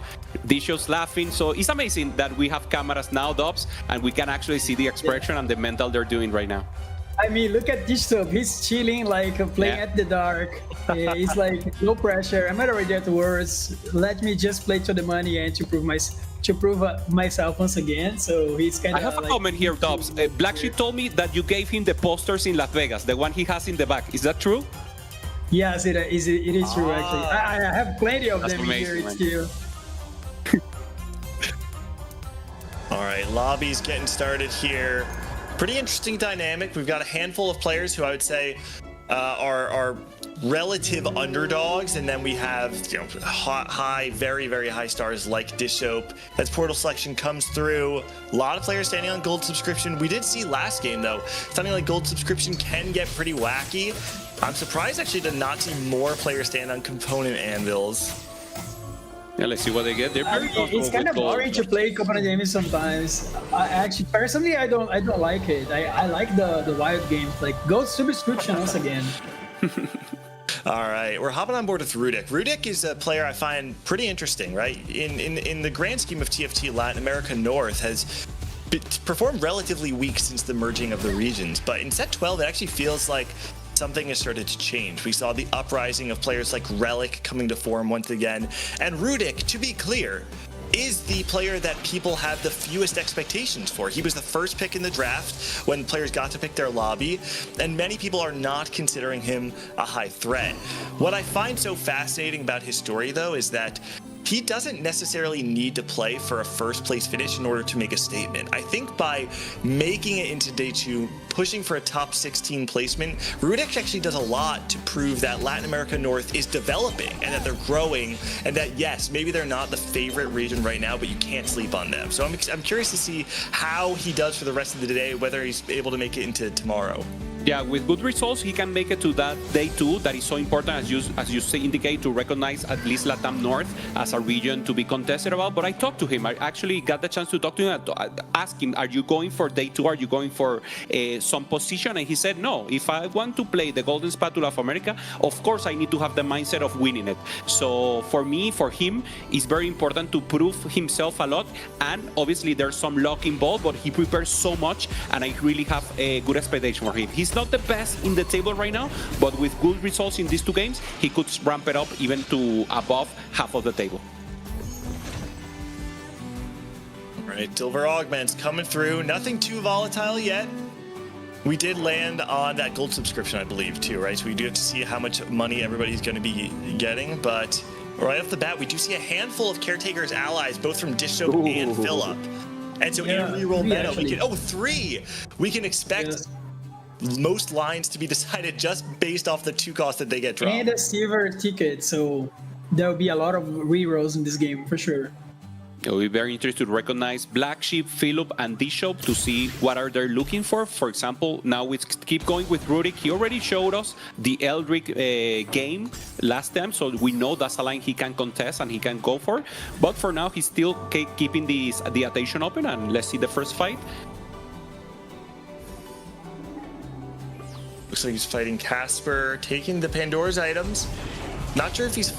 Bishop's laughing. So it's amazing that we have cameras now, Dobz, and we can actually see the expression and the mental they're doing right now. I mean, look at Bishop. He's chilling, like playing at the dark. He's like, no pressure. I'm not already at words. Let me just play to the money and to prove myself once again. So he's kind of. I have a comment here, Dobz. Black Sheep told me that you gave him the posters in Las Vegas, the one he has in the back. Is that true? Yes, it is true. Actually, I have plenty of them amazing, here too. All right, lobby's getting started here. Pretty interesting dynamic. We've got a handful of players who I would say are relative underdogs, and then we have high, very, very high stars like Dishop. As portal selection comes through, a lot of players standing on gold subscription. We did see last game though, something like gold subscription can get pretty wacky. I'm surprised actually to not see more players stand on component anvils. Yeah, let's see what they get. It's kind of boring to play component games sometimes. Actually, personally, I don't like it. I like the wild games, like gold subscription once again. All right, we're hopping on board with Rurik. Rurik is a player I find pretty interesting, right? In the grand scheme of TFT, Latin America North has performed relatively weak since the merging of the regions, but in set 12, it actually feels like something has started to change. We saw the uprising of players like Relic coming to form once again. And Rurik, to be clear, is the player that people have the fewest expectations for. He was the first pick in the draft when players got to pick their lobby, and many people are not considering him a high threat. What I find so fascinating about his story, though, is that he doesn't necessarily need to play for a first place finish in order to make a statement. I think by making it into day 2, pushing for a top 16 placement, Rurik actually does a lot to prove that Latin America North is developing and that they're growing, and that yes, maybe they're not the favorite region right now, but you can't sleep on them. So I'm curious to see how he does for the rest of the day, whether he's able to make it into tomorrow. Yeah, with good results, he can make it to that day 2 that is so important, as you say, indicate, to recognize at least LATAM North as a region to be contested about. But I talked to him. I actually got the chance to talk to him and ask him, are you going for day 2? Are you going for some position? And he said, no, if I want to play the Golden Spatula of America, of course I need to have the mindset of winning it. So for me, for him, it's very important to prove himself a lot. And obviously there's some luck involved, but he prepares so much, and I really have a good expectation for him. He's not the best in the table right now, but with good results in these 2 games, he could ramp it up even to above half of the table. All right, Silver Augments coming through. Nothing too volatile yet. We did land on that gold subscription, I believe, too, right? So we do have to see how much money everybody's going to be getting, but right off the bat, we do see a handful of Caretaker's allies, both from Dishop and Philip. And so in reroll meta, we can 3. We can expect most lines to be decided just based off the 2 costs that they get dropped. And a silver ticket, so there will be a lot of rerolls in this game for sure. It will be very interesting to recognize Black Sheep, Philip, and Bishop to see what are they looking for. For example, now we keep going with Rurik. He already showed us the Eldrick game last time, so we know that's a line he can contest and he can go for. But for now, he's still keeping the attention open, and let's see the first fight. Looks like he's fighting Casper, taking the Pandora's items. Not sure if he's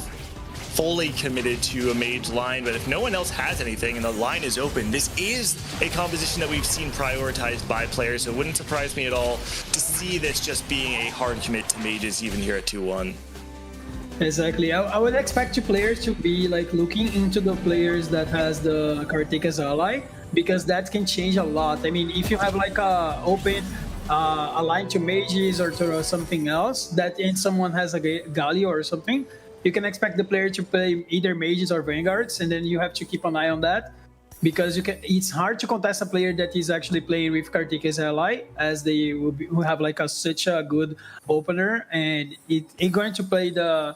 fully committed to a mage line, but if no one else has anything and the line is open, this is a composition that we've seen prioritized by players, so it wouldn't surprise me at all to see this just being a hard commit to mages even here at 2-1. Exactly. I would expect players to be like looking into the players that has the Caretaker's ally, because that can change a lot. I mean, if you have like a open line to mages or to something else, that and someone has a Galio or something, you can expect the player to play either mages or vanguards, and then you have to keep an eye on that. because it's hard to contest a player that is actually playing with Kartik as ally, as they will have like such a good opener, and it's going to play the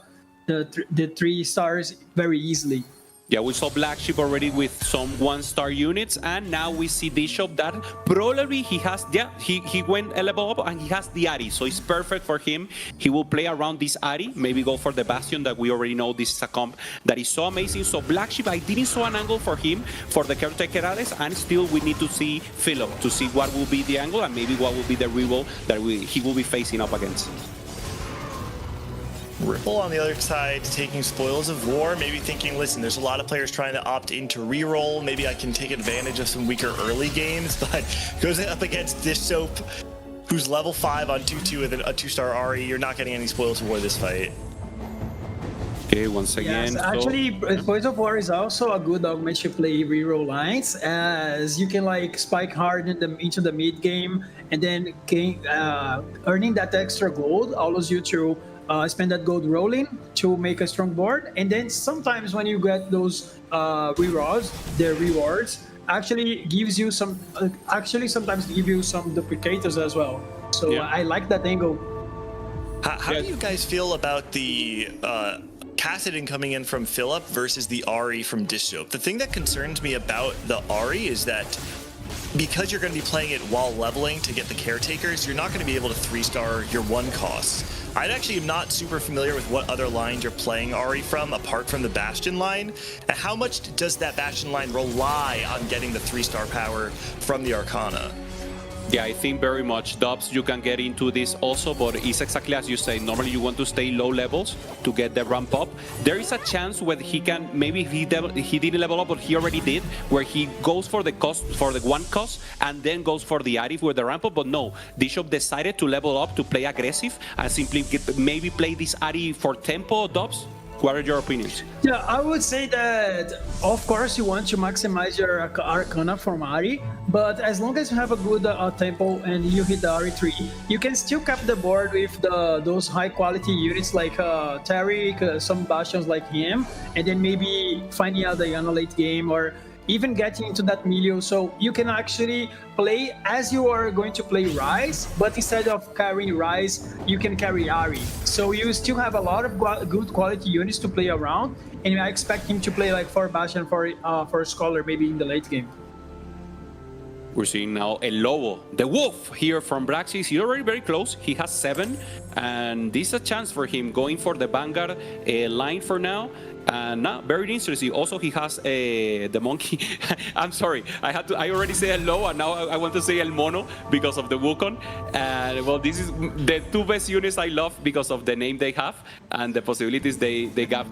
3 stars very easily. Yeah, we saw Black Sheep already with some 1-star units, and now we see Bishop that probably he has, he went a level up and he has the Ari, so it's perfect for him. He will play around this Ari, maybe go for the Bastion that we already know this is a comp that is so amazing. So Black Sheep, I didn't saw an angle for him for the Caretaker Ares, and still we need to see Philip to see what will be the angle and maybe what will be the reroll that he will be facing up against. Ripple on the other side taking spoils of war, maybe thinking, listen, there's a lot of players trying to opt into reroll. Maybe I can take advantage of some weaker early games, but goes up against this Soap, who's level 5 on 2-2 with a 2-star Ari. You're not getting any spoils of war this fight. Okay, once again. Yes, actually, Spoils of War is also a good augment to play reroll lines, as you can like spike hard into the mid game, and then earning that extra gold allows you to spend that gold rolling to make a strong board, and then sometimes when you get those rewards, the rewards actually gives you some. Sometimes give you some duplicators as well. So yeah. I like that angle. How do you guys feel about the Cassidin coming in from Philip versus the Ari from Dishsoap? The thing that concerns me about the Ari is that because you're going to be playing it while leveling to get the caretakers, you're not going to be able to 3-star your 1 costs. I actually am not super familiar with what other lines you're playing Ari from, apart from the Bastion line. And how much does that Bastion line rely on getting the 3-star power from the Arcana? Yeah, I think very much. Dobz, you can get into this also, but it's exactly as you say. Normally you want to stay low levels to get the ramp up. There is a chance where he can, maybe he didn't level up, but he already did, where he goes for the cost, for the 1 cost, and then goes for the Arif with the ramp up. But no, Bishop decided to level up to play aggressive and simply maybe play this Ari for tempo. Dobz, what are your opinions? Yeah, I would say that of course you want to maximize your Arcana from Ari, but as long as you have a good tempo and you hit the Ari3, you can still cap the board with those high quality units like Tariq, some Bastions like him, and then maybe finding out the Yana late game or even getting into that milieu, so you can actually play as you are going to play Rise, but instead of carrying Rise, you can carry Ari. So you still have a lot of good quality units to play around, and I expect him to play like for Bastion, for Scholar, maybe in the late game. We're seeing now El Lobo, the Wolf here from Braxis. He's already very close. He has 7, and this is a chance for him going for the Vanguard line for now. And now, very interesting. Also, he has the monkey. I'm sorry, I already said hello, and now I want to say El Mono because of the Wukong. And well, this is the 2 best units I love because of the name they have and the possibilities they got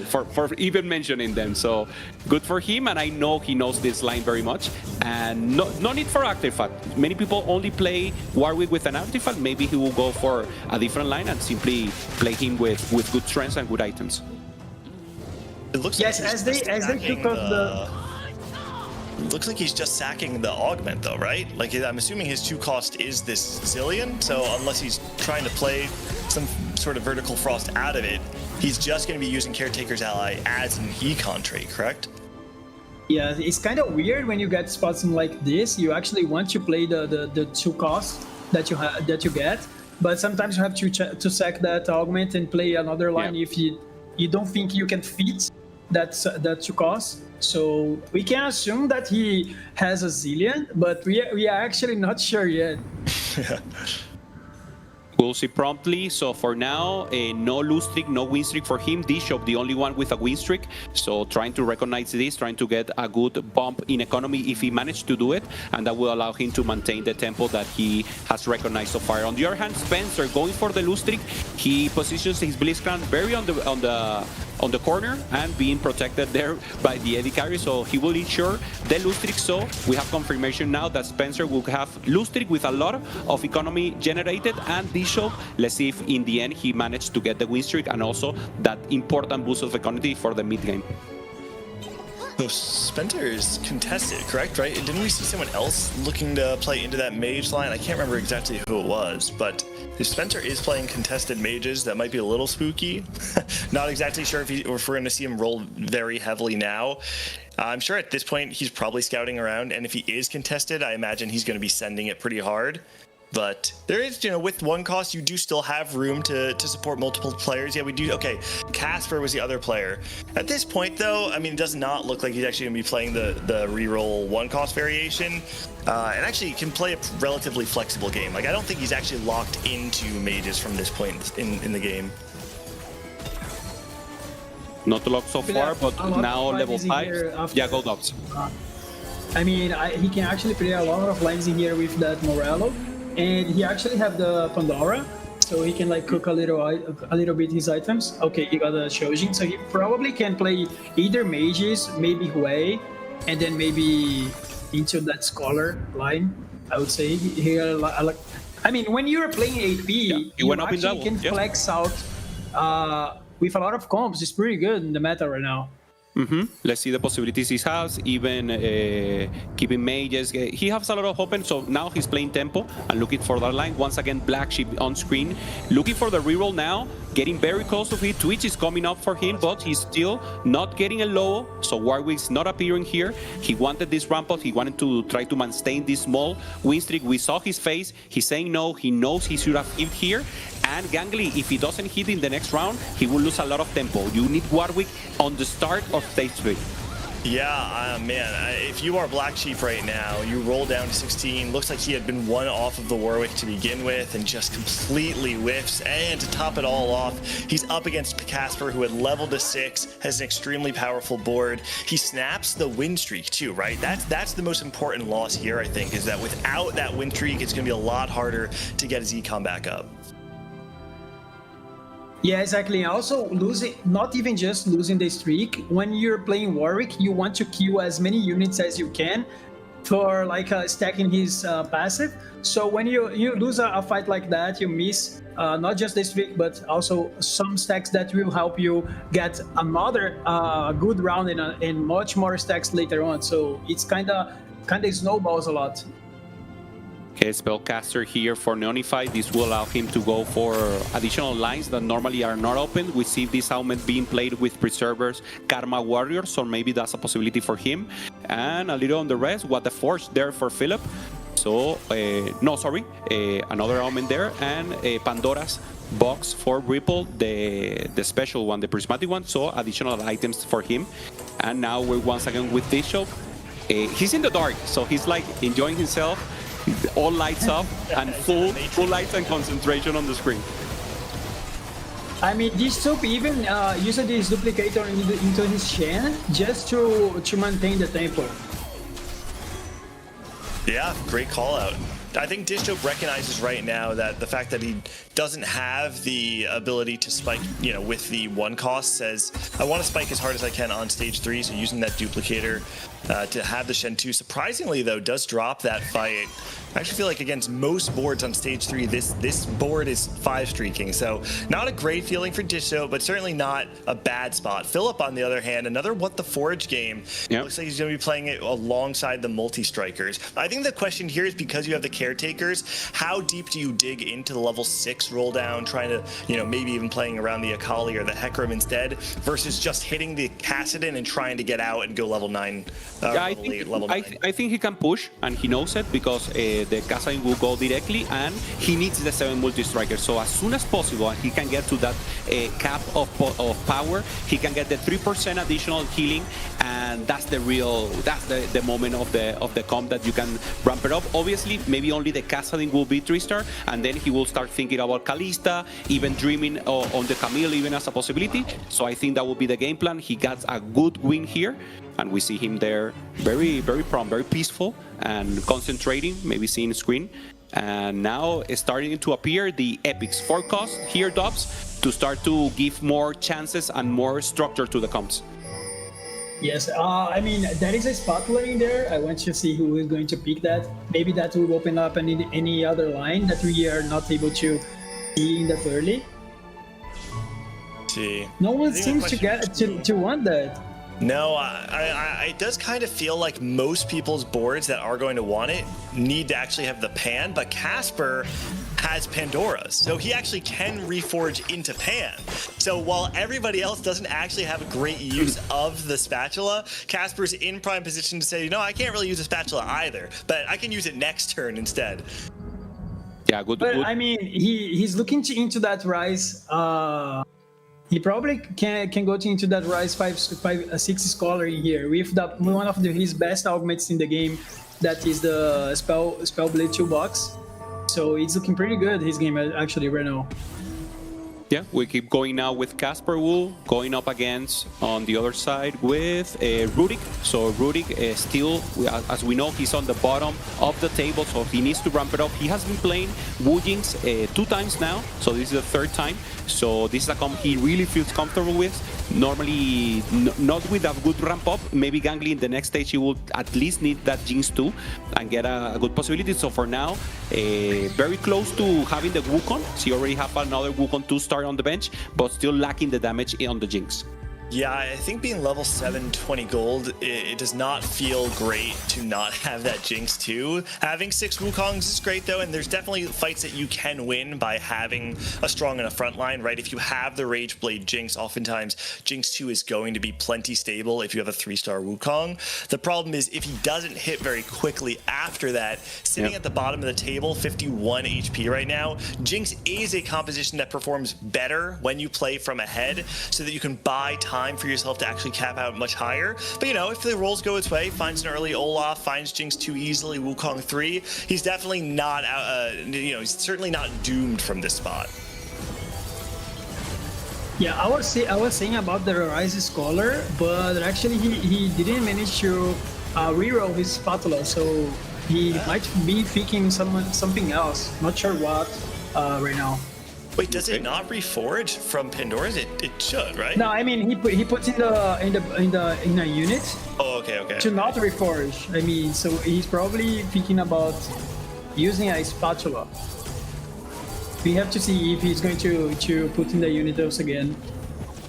for even mentioning them. So good for him, and I know he knows this line very much. And no need for artifact. Many people only play Warwick with an artifact. Maybe he will go for a different line and simply play him with good strengths and good items. It looks yes, like as they took off the. It looks like he's just sacking the augment, though, right? Like, I'm assuming his 2 cost is this Zillion. So unless he's trying to play some sort of vertical frost out of it, he's just going to be using Caretaker's Ally as an econ trait, correct? Yeah, it's kind of weird when you get spots like this. You actually want to play the 2 costs that you get, but sometimes you have to sack that augment and play another line if you don't think you can fit that 2 costs. So we can assume that he has a Zillion, but we are actually not sure yet. We'll see promptly. So for now, no lose streak, no win streak for him. Bishop, the only one with a win streak. So trying to recognize this, trying to get a good bump in economy if he managed to do it, and that will allow him to maintain the tempo that he has recognized so far. On the other hand, Spencer going for the lose streak. He positions his Blitzcrank very on the corner and being protected there by the Eddie carry, so he will ensure the lose streak. So we have confirmation now that Spencer will have lose streak with a lot of economy generated, and Bishop, let's see if in the end he managed to get the win streak and also that important boost of economy for the mid game. So Spencer is contested, correct? Right? And didn't we see someone else looking to play into that mage line? I can't remember exactly who it was, but if Spencer is playing contested mages, that might be a little spooky. Not exactly sure if we're going to see him roll very heavily now. I'm sure at this point he's probably scouting around, and if he is contested, I imagine he's going to be sending it pretty hard. But there is, with one cost, you do still have room to support multiple players. Yeah, we do. Okay, Casper was the other player. At this point, though, I mean, it does not look like he's actually going to be playing the reroll one cost variation. And actually can play a relatively flexible game. Like, I don't think he's actually locked into mages from this point in the game. Not locked so far, but now level 5. Yeah, go Dobz. I mean, he can actually play a lot of lines in here with that Morello. And he actually have the Pandora, so he can like cook a little bit his items. Okay, he got a Shojin, so he probably can play either mages, maybe Hui, and then maybe into that Scholar line. I would say I mean, when you're playing AP, you actually can flex out with a lot of comps. It's pretty good in the meta right now. Let's see the possibilities he has, even keeping mages. He has a lot of open, so now he's playing tempo and looking for that line. Once again, Black Sheep on screen, looking for the reroll now, getting very close to it. Twitch is coming up for him, but he's still not getting a low, so Warwick's not appearing here. He wanted this ramp up, he wanted to try to maintain this small win streak. We saw his face, he's saying no, he knows he should have hit here. And Gangly, if he doesn't hit in the next round, he will lose a lot of tempo. You need Warwick on the start of stage 3. Yeah, man, if you are Black Sheep right now, you roll down to 16. Looks like he had been one off of the Warwick to begin with and just completely whiffs. And to top it all off, he's up against Casper, who had leveled to 6, has an extremely powerful board. He snaps the win streak too, right? That's the most important loss here, I think, is that without that win streak, it's going to be a lot harder to get his econ back up. Yeah, exactly. Also, not even just losing the streak. When you're playing Warwick, you want to kill as many units as you can for like stacking his passive. So when you lose a fight like that, you miss not just the streak, but also some stacks that will help you get another good round and much more stacks later on. So it's kind of snowballs a lot. Okay, Spellcaster here for Neonify. This will allow him to go for additional lines that normally are not open. We see this helmet being played with Preservers, Karma Warriors, so maybe that's a possibility for him. And a little on the rest, what the Forge there for Philip. So, another element there, and Pandora's box for Ripple, the special one, the prismatic one, so additional items for him. And now we're once again with Bishop. He's in the dark, so he's like enjoying himself. All lights up and full lights and concentration on the screen. I mean, this Soup even used this duplicator into his Shen just to maintain the tempo. Yeah, great call out. I think Dishdope recognizes right now that the fact that he doesn't have the ability to spike, with the one cost, says, I want to spike as hard as I can on stage 3, so using that duplicator to have the Shen 2. Surprisingly, though, does drop that fight. I actually feel like against most boards on stage 3, this board is 5 streaking, so not a great feeling for Dishdope, but certainly not a bad spot. Philip, on the other hand, another What the Forge game. Yep. Looks like he's going to be playing it alongside the multi-strikers. I think the question here is, because you have the caretakers, how deep do you dig into the level 6 roll down, trying to, maybe even playing around the Akali or the Khroen instead, versus just hitting the Kassadin and trying to get out and go level 9. I think he can push, and he knows it, because the Kassadin will go directly, and he needs the 7 multi-strikers. So as soon as possible, he can get to that cap of power. He can get the 3% additional healing, and that's the moment of the comp that you can ramp it up. Obviously, maybe only the Kassadin will be 3-star, and then he will start thinking about Kalista, even dreaming on the Camille even as a possibility. So I think that will be the game plan. He got a good win here, and we see him there very, very prompt, very peaceful and concentrating, maybe seeing screen. And now it's starting to appear the epics forecast here, Dobz, to start to give more chances and more structure to the comps. Yes, I mean, there is a spatula in there. I want to see who is going to pick that. Maybe that will open up any other line that we are not able to see in that early. See. No one seems to want that. No, it does kind of feel like most people's boards that are going to want it need to actually have the Pan, but Casper has Pandora's, so he actually can reforge into Pan. So while everybody else doesn't actually have a great use of the spatula, Casper's in prime position to say, I can't really use a spatula either, but I can use it next turn instead. Yeah, good. But I mean, he's looking into that rise. He probably can go into that rise 5-6 scholar in here with one of his best augments in the game. That is the Spellblade toolbox. So it's looking pretty good, his game actually right now. Yeah, we keep going now with Casper Wool, going up against, on the other side, with Rudik. So Rudik still, as we know, he's on the bottom of the table, so he needs to ramp it up. He has been playing Wu Jinx 2 times now, so this is the 3rd time. So this is a comp he really feels comfortable with. Normally, not with a good ramp up. Maybe Gangly in the next stage, he will at least need that Jinx 2 and get a good possibility. So for now, very close to having the Wukong. So you already have another Wukong 2-star on the bench, but still lacking the damage on the Jinx. Yeah, I think being level 7, 20 gold, it does not feel great to not have that Jinx too. Having 6 Wukongs is great though, and there's definitely fights that you can win by having a strong enough front line, right? If you have the Rage Blade Jinx, oftentimes Jinx 2 is going to be plenty stable if you have a 3-star Wukong. The problem is if he doesn't hit very quickly after that, sitting at the bottom of the table, 51 HP right now, Jinx is a composition that performs better when you play from ahead so that you can buy time for yourself to actually cap out much higher. But if the rolls go its way, finds an early Olaf, finds Jinx 2 easily, Wukong 3, he's definitely not he's certainly not doomed from this spot. Yeah, I was saying about the Rise Scholar, but actually he didn't manage to reroll his spatula, so he might be thinking something else. Not sure what right now. Wait, does it not reforge from Pandora's? It should, right? No, I mean he puts in a unit. Oh, okay. To not reforge. I mean, so he's probably thinking about using a spatula. We have to see if he's going to put in the unit dose again.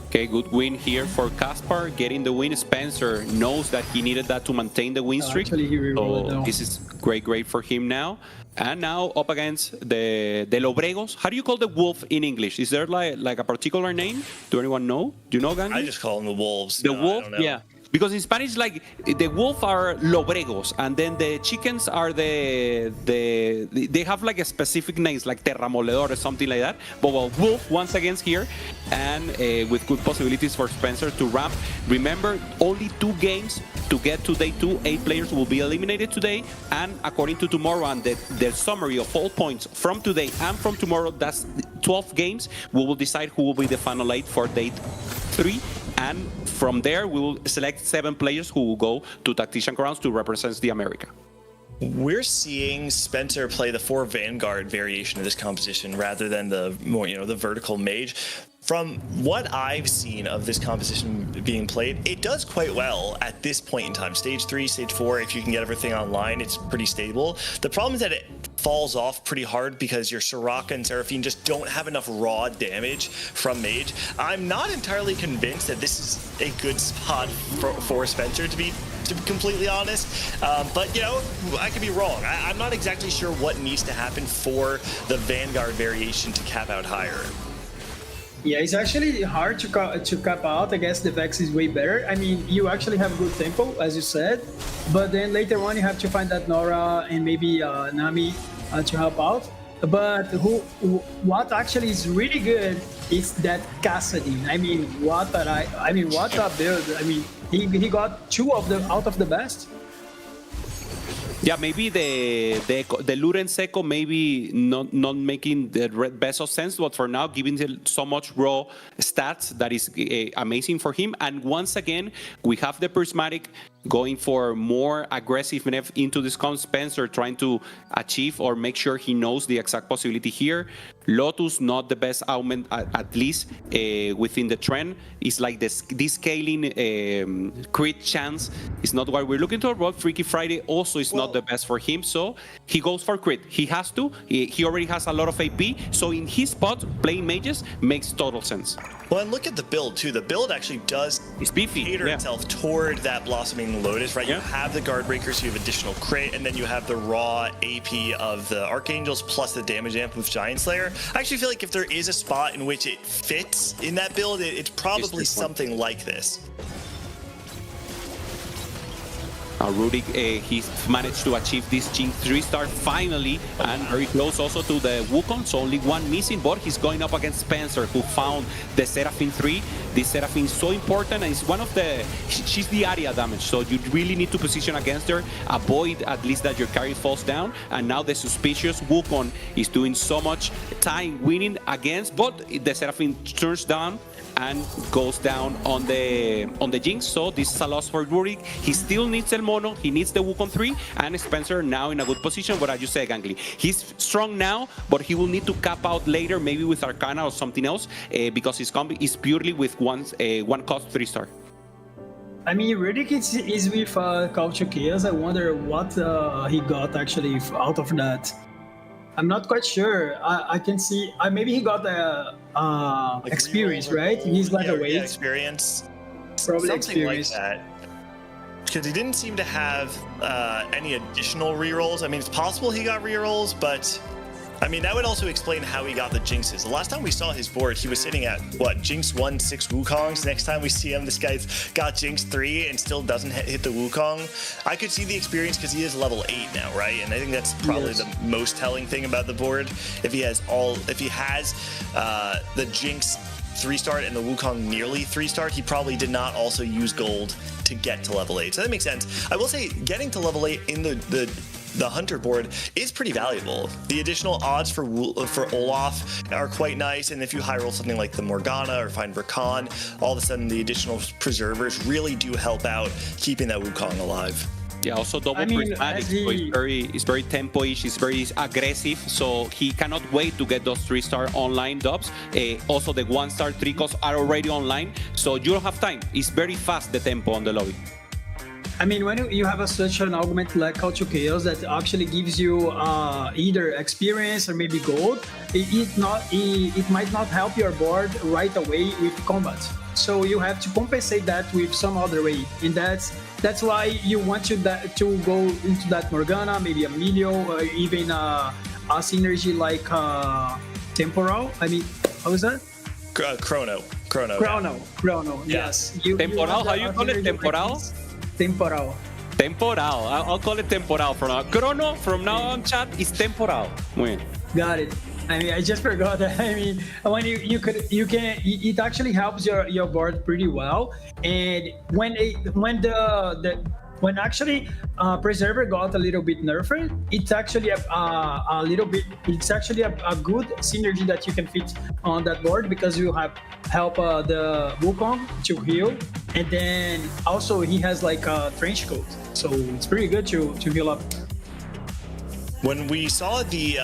Okay, good win here for Caspar, getting the win. Spencer knows that he needed that to maintain the win streak. Actually, he rerolled it now. This is great for him now. And now up against the Lobregos. How do you call the wolf in English? Is there like a particular name? Do anyone know? Do you know, Gandhi? I just call them the wolves. The wolf? Yeah. Because in Spanish, like, the wolf are lobregos, and then the chickens are they have like a specific names, like terramoledor or something like that. But well, wolf once again here, and with good possibilities for Spencer to ramp. Remember, only 2 games to get to day 2. 8 players will be eliminated today, and according to tomorrow and the summary of all points from today and from tomorrow, that's 12 games. We will decide who will be the final 8 for day 3. And from there, we will select 7 players who will go to Tactician Crowns to represent the America. We're seeing Spencer play the 4 Vanguard variation of this composition rather than the more, the vertical mage. From what I've seen of this composition being played, it does quite well at this point in time. Stage 3, Stage 4, if you can get everything online, it's pretty stable. The problem is that it falls off pretty hard because your Soraka and Seraphine just don't have enough raw damage from mage. I'm not entirely convinced that this is a good spot for Spencer, to be completely honest. But, I could be wrong. I'm not exactly sure what needs to happen for the Vanguard variation to cap out higher. Yeah, it's actually hard to cap out. I guess the Vex is way better. I mean, you actually have good tempo, as you said, but then later on you have to find that Nora and maybe Nami to help out. But what actually is really good is that Kassadin. I mean, what a build. I mean, he got 2 out of the best. Yeah, maybe the Luren Seco maybe not making the best of sense, but for now giving him so much raw stats that is amazing for him. And once again, we have the Prismatic going for more aggressiveness into this comp. Spencer trying to achieve or make sure he knows the exact possibility here. Lotus not the best augment, at least within the trend. It's like this scaling crit chance is not what we're looking for. But Freaky Friday also is not not the best for him. So he goes for crit. He has to. He already has a lot of AP. So in his spot, playing mages makes total sense. Well, and look at the build too. The build actually does cater itself toward that Blossoming Lotus, right? You have the Guard Breakers, you have additional crit, and then you have the raw AP of the Archangels plus the damage amp with Giant Slayer. I actually feel like if there is a spot in which it fits in that build, it's probably something like this. Rurik, he's managed to achieve this Jinx 3-star finally, and very close also to the Wukong, so only one missing, but he's going up against Spencer, who found the Seraphine 3. This Seraphine is so important, and it's one of the... She's the area damage, so you really need to position against her, avoid at least that your carry falls down, and now the suspicious Wukong is doing so much time winning against, but the Seraphine turns down and goes down on the Jinx, so this is a loss for Rurik. He still needs El Mono, he needs the Wukong 3, and Spencer now in a good position, but as you say, Gangly, he's strong now, but he will need to cap out later, maybe with Arcana or something else, because his combi is purely with one cost 3-star. I mean, Rurik is with Culture Chaos. I wonder what he got actually out of that. I'm not quite sure. I can see. Maybe he got like experience, right? He's got a weight. Experience. Probably something experience. like that. Because he didn't seem to have any additional rerolls. I mean, it's possible he got rerolls, but I mean, that would also explain how he got the Jinxes. The last time we saw his board, he was sitting at, what, Jinx 1, 6 Wukongs. Next time we see him, this guy's got Jinx 3 and still doesn't hit the Wukong. I could see the experience because he is level 8 now, right? And I think that's probably the most telling thing about the board. If he has the Jinx 3-star and the Wukong nearly 3-star, he probably did not also use gold to get to level 8. So that makes sense. I will say, getting to level 8 in the Hunter board is pretty valuable. The additional odds for Olaf are quite nice, and if you high roll something like the Morgana or find Rakan, all of a sudden the additional preservers really do help out keeping that Wukong alive. Yeah, also double prismatic, so it's very tempo-ish, it's very aggressive, so he cannot wait to get those 3-star online Dobz. Also the 1-star 3 costs are already online, so you don't have time. It's very fast, the tempo on the lobby. I mean, when you have such an argument like Culture Chaos that actually gives you either experience or maybe gold, it might not help your board right away with combat. So you have to compensate that with some other way, and that's why you want to go into that Morgana, maybe a Emilio, or even a synergy like Temporal. I mean, how is that? Chrono. Yes. Temporal? How you call it? Temporal? Temporal. I'll call it Temporal from now. Chrono from now on, chat, is Temporal. Got it. I mean, I just forgot that. I mean, when it actually helps your board pretty well. And when actually Preserver got a little bit nerfed, it's actually a good synergy that you can fit on that board, because you have help the Wukong to heal, and then also he has like a trench coat, so it's pretty good to heal up. When we saw the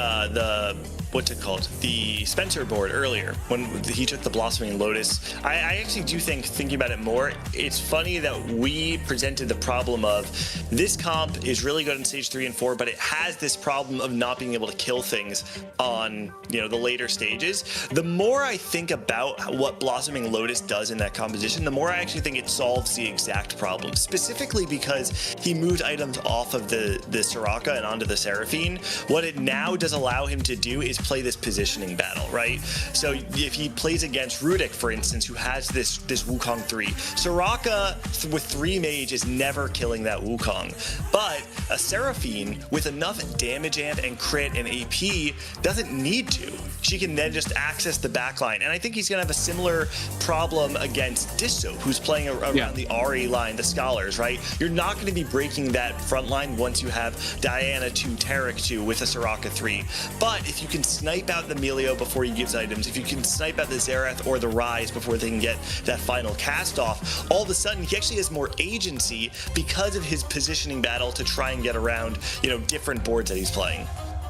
what's it called? The Spencer board earlier, when he took the Blossoming Lotus, I actually do think, thinking about it more, it's funny that we presented the problem of this comp is really good in stage 3 and 4, but it has this problem of not being able to kill things on, you know, the later stages. The more I think about what Blossoming Lotus does in that composition, the more I actually think it solves the exact problem, specifically because he moved items off of the Soraka and onto the Seraphine. What it now does allow him to do is play this positioning battle, right? So if he plays against Rurik, for instance, who has this Wukong 3, Soraka with 3 mage is never killing that Wukong, but a Seraphine with enough damage amp and crit and AP doesn't need to. She can then just access the backline, and I think he's gonna have a similar problem against Disso, who's playing around the Ahri line, the Scholars, right? You're not going to be breaking that front line once you have Diana 2, Tarek 2 with a Soraka 3, but if you can snipe out the Melio before he gives items, if you can snipe out the Xerath or the Rise before they can get that final cast off, all of a sudden he actually has more agency because of his positioning battle to try and get around, you know, different boards that he's playing.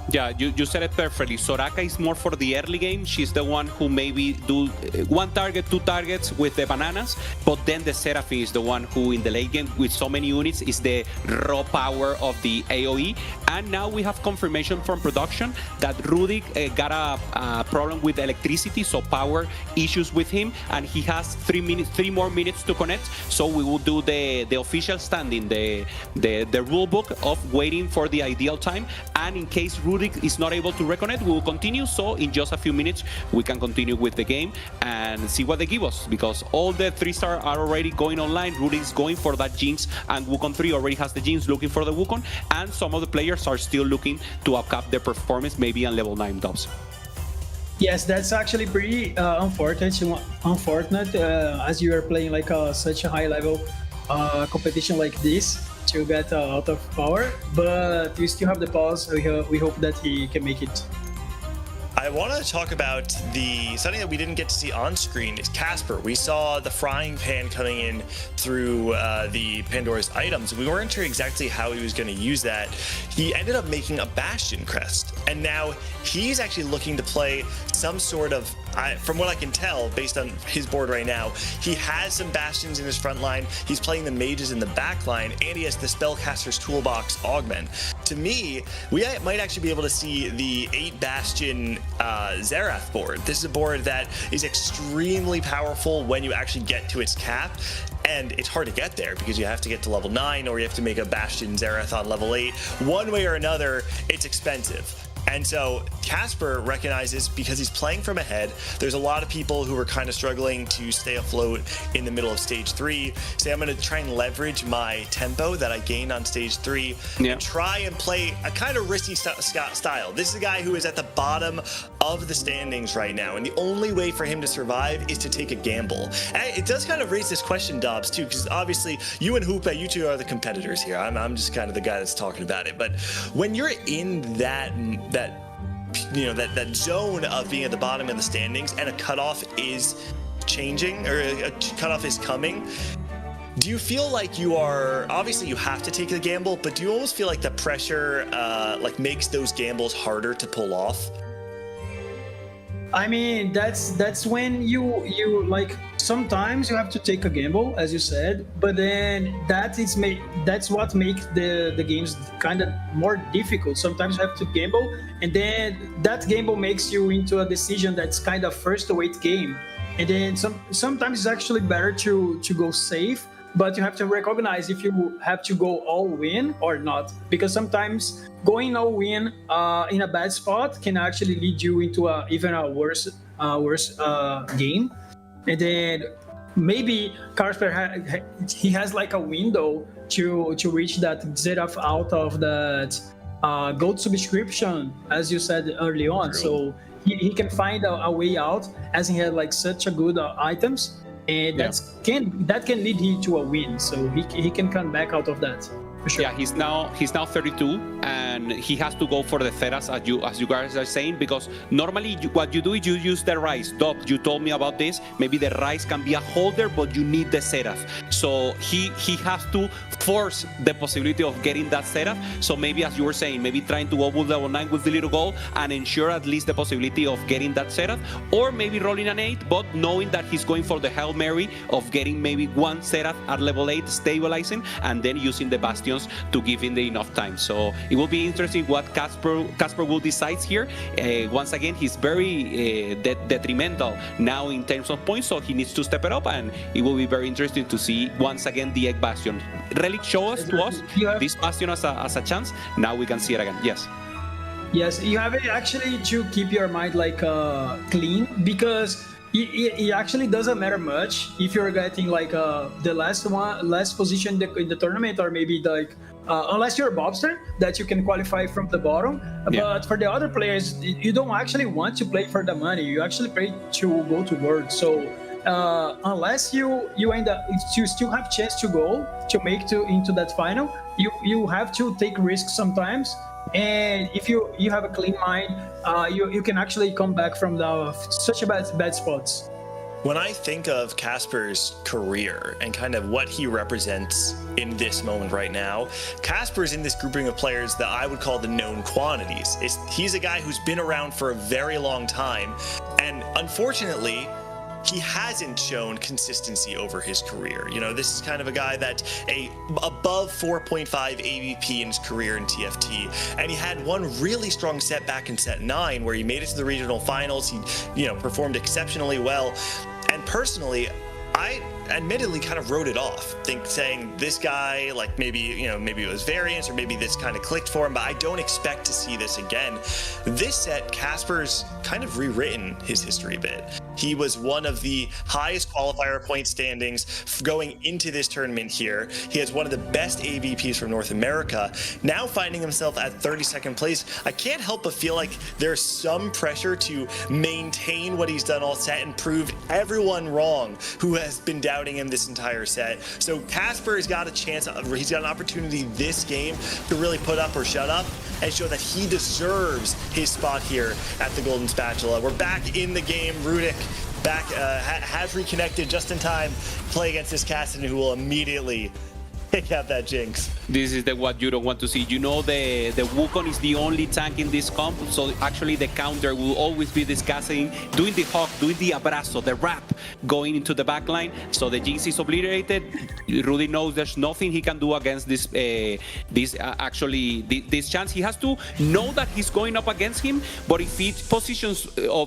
Yeah, you said it perfectly. Soraka is more for the early game. She's the one who maybe do one target, two targets with the bananas, but then the Seraphine is the one who in the late game with so many units is the raw power of the AoE. And now we have confirmation from production that Rudik got a problem with electricity, so power issues with him, and he has 3 more minutes to connect. So we will do the official standing, the rule book of waiting for the ideal time, and in case Rudik is not able to reconnect, we will continue. So in just a few minutes, we can continue with the game and see what they give us, because all the 3-star are already going online. Rudik is going for that Jinx, and Wukong 3 already has the Jinx looking for the Wukong, and some of the players are still looking to up their performance, maybe on level 9 Dobz. Yes, that's actually pretty unfortunate. As you are playing like such a high level competition like this, to get out of power, but we still have the pause. We hope that he can make it. I want to talk about something that we didn't get to see on screen is Casper. We saw the frying pan coming in through the Pandora's items. We weren't sure exactly how he was going to use that. He ended up making a Bastion crest, and now he's actually looking to play some sort of, from what I can tell, based on his board right now, he has some Bastions in his front line. He's playing the mages in the back line, and he has the Spellcaster's Toolbox augment. To me, we might actually be able to see the 8 Bastion Xerath board. This is a board that is extremely powerful when you actually get to its cap, and it's hard to get there because you have to get to level 9 or you have to make a Bastion Xerath on level 8. One way or another, it's expensive. And so Casper recognizes, because he's playing from ahead, there's a lot of people who are kind of struggling to stay afloat in the middle of stage 3. Say, I'm going to try and leverage my tempo that I gained on stage 3 and try and play a kind of risky style. This is a guy who is at the bottom of the standings right now, and the only way for him to survive is to take a gamble. And it does kind of raise this question, Dobz, too, because obviously you and Hoopa, you two are the competitors here. I'm just kind of the guy that's talking about it. But when you're in that zone of being at the bottom of the standings and a cutoff is changing, or a cutoff is coming, do you feel like you are, obviously you have to take the gamble, but do you almost feel like the pressure makes those gambles harder to pull off? I mean, that's when you like, sometimes you have to take a gamble, as you said, but then that's what makes the games kind of more difficult. Sometimes you have to gamble, and then that gamble makes you into a decision that's kind of first weight game, and then sometimes it's actually better to go safe, but you have to recognize if you have to go all in or not, because sometimes going all in in a bad spot can actually lead you into even a worse game. And then maybe Casper he has like a window to reach that Xerath out of that gold subscription, as you said early on. True. So he can find a way out, as he had like such a good items, and that can lead him to a win. So he can come back out of that. Sure. Yeah, he's now 32, and he has to go for the Theras, as you guys are saying, because normally what you do is you use the Rise. Dobz, you told me about this. Maybe the Rise can be a holder, but you need the Seraph. So he has to force the possibility of getting that Seraph. So maybe, as you were saying, maybe trying to go with level 9 with the little goal and ensure at least the possibility of getting that Seraph, or maybe rolling an 8, but knowing that he's going for the Hail Mary of getting maybe one Seraph at level 8, stabilizing, and then using the Bastions to give him the enough time. So it will be interesting what Casper will decide here. Once again, he's very detrimental now in terms of points, so he needs to step it up, and it will be very interesting to see once again the Egg Bastion. Relic show us this Bastion as a chance. Now we can see it again. Yes, you have it actually to keep your mind like clean, because it actually doesn't matter much if you're getting like the last position in the tournament, or maybe like unless you're a Bobster that you can qualify from the bottom. But for the other players, you don't actually want to play for the money. You actually play to go to World. So unless you end up, you still have chance to go to make into that final. You have to take risks sometimes. And if you have a clean mind, you can actually come back from such a bad spots. When I think of Casper's career and kind of what he represents in this moment right now, Casper's in this grouping of players that I would call the known quantities. He's a guy who's been around for a very long time, and unfortunately, he hasn't shown consistency over his career. You know, this is kind of a guy that above 4.5 AVP in his career in TFT, and he had one really strong set back in set 9 where he made it to the regional finals. He, performed exceptionally well. And personally, I admittedly kind of wrote it off, saying this guy, like maybe it was variance or maybe this kind of clicked for him, but I don't expect to see this again. This set, Casper's kind of rewritten his history a bit. He was one of the highest qualifier point standings going into this tournament here. He has one of the best AVPs from North America. Now finding himself at 32nd place, I can't help but feel like there's some pressure to maintain what he's done all set and prove everyone wrong who has been doubting him this entire set. So Casper has got a chance, he's got an opportunity this game to really put up or shut up and show that he deserves his spot here at the Golden Spatula. We're back in the game. Rudik has reconnected just in time to play against this Cassidy, who will immediately pick out that Jinx. This is what you don't want to see. The Wukong is the only tank in this comp, so actually the counter will always be discussing, doing the hawk, doing the abrazo, the wrap, going into the backline. So the Jinx is obliterated. Rudy knows there's nothing he can do against this chance. He has to know that he's going up against him, but if he positions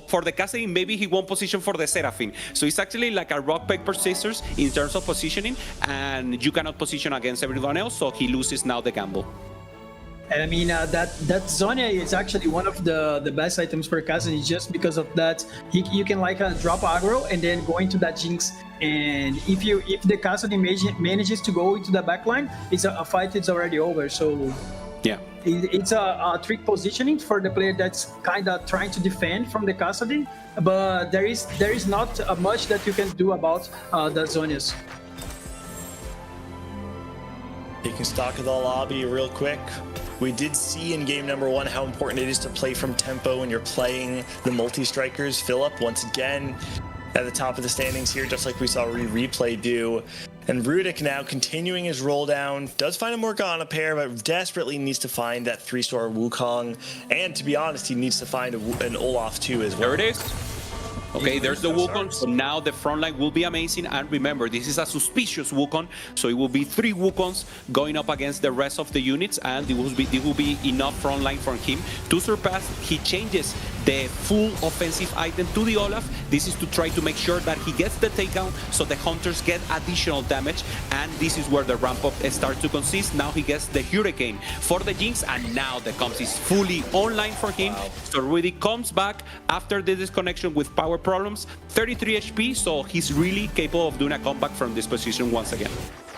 for the Cassidy, maybe he won't position for the Seraphine. So it's actually like a rock, paper, scissors in terms of positioning, and you cannot position against everyone else, so he loses now the gamble. And I mean, that Zhonya is actually one of the best items for Cassidy, just because of that. You can like drop aggro and then go into that Jinx. And if the Cassidy manages to go into the backline, it's a fight. It's already over. So yeah, it's a trick positioning for the player that's kind of trying to defend from the Cassidy. But there is not much that you can do about the Zhonyas. Taking stock of the lobby real quick. We did see in game number 1 how important it is to play from tempo when you're playing the multi-strikers. Philip, once again, at the top of the standings here, just like we saw Replay do. And Rudik now continuing his roll down, does find a Morgana pair, but desperately needs to find that 3-star Wukong. And to be honest, he needs to find an Olaf too as well. There it is. Okay, there's the Wukong. So now the front line will be amazing. And remember, this is a suspicious Wukong. So it will be 3 Wukongs going up against the rest of the units. And it will be enough front line for him to surpass. He changes the full offensive item to the Olaf. This is to try to make sure that he gets the takedown so the hunters get additional damage. And this is where the ramp up starts to consist. Now he gets the Hurricane for the Jinx. And now the comms is fully online for him. Wow. So Rudy comes back after the disconnection with power problems, 33 HP, so he's really capable of doing a comeback from this position once again.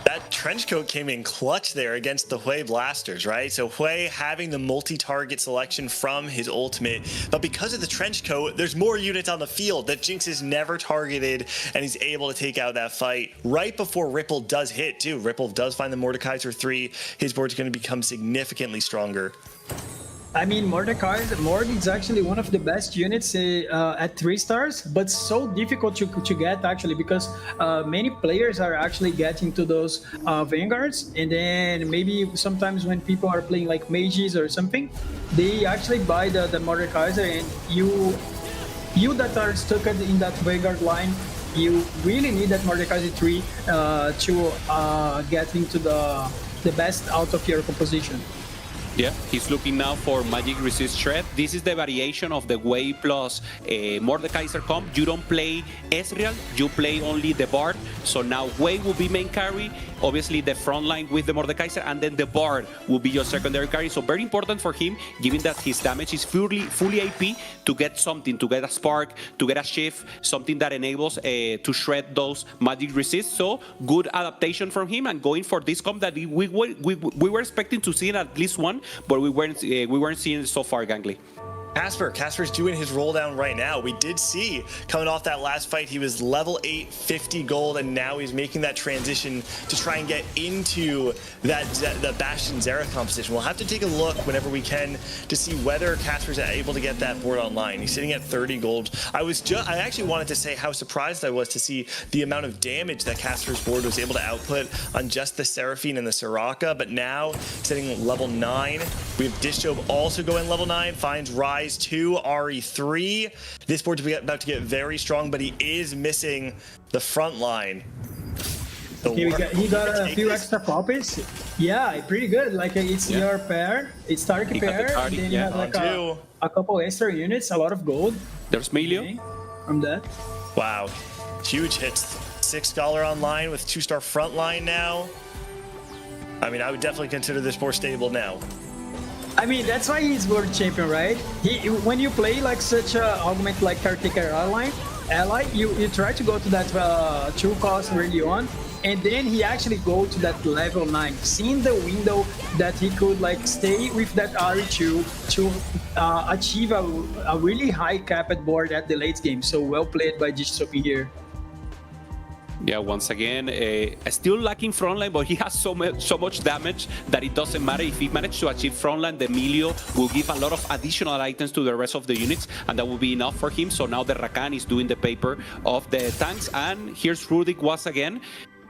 That trench coat came in clutch there against the Hui Blasters, right? So Hui having the multi-target selection from his ultimate, but because of the trench coat, there's more units on the field that Jinx is never targeted, and he's able to take out that fight right before Ripple does hit too. Ripple does find the Mordekaiser 3. His board's going to become significantly stronger. I mean, Mord is actually one of the best units at 3 stars, but so difficult to get actually, because many players are actually getting to those vanguards, and then maybe sometimes when people are playing like mages or something, they actually buy the Mordekaiser, and you that are stuck in that vanguard line, you really need that Mordekaiser 3 to get into the best out of your composition. Yeah, he's looking now for Magic Resist Shred. This is the variation of the Wei plus Mordekaiser comp. You don't play Ezreal, you play only the Bard. So now Wei will be main carry, obviously the front line with the Mordekaiser, and then the Bard will be your secondary carry. So very important for him, given that his damage is fully AP, to get something, to get a spark, to get a shift, something that enables to shred those Magic Resist. So good adaptation from him, and going for this comp that we were expecting to see at least one, but we weren't seeing it so far, Gangly. Casper's doing his roll down right now. We did see coming off that last fight, he was level 8, 50 gold, and now he's making that transition to try and get into the Bastion Xerath composition. We'll have to take a look whenever we can to see whether Casper's able to get that board online. He's sitting at 30 gold. I actually wanted to say how surprised I was to see the amount of damage that Casper's board was able to output on just the Seraphine and the Soraka, but now sitting level 9. We have Disjob also going level 9, finds Rise 2, RE3. This board's about to get very strong, but he is missing the front line. He got a few extra copies. Yeah, pretty good. Like it's your pair, it's Tarek pair, and then you have like a couple extra units, a lot of gold. There's Melio. From that. Wow, huge hits. $6 online with 2-star front line now. I mean, I would definitely consider this more stable now. I mean, that's why he's world champion, right? When you play like such a augment like caretaker ally, you try to go to that 2 cost early on, and then he actually go to that level 9, seeing the window that he could like stay with that RE2 to achieve a really high capped board at the late game. So well played by Disjob here. Yeah, once again, still lacking frontline, but he has so much damage that it doesn't matter. If he manages to achieve frontline, the Melio will give a lot of additional items to the rest of the units, and that will be enough for him. So now the Rakan is doing the paper of the tanks, and here's Rudik once again.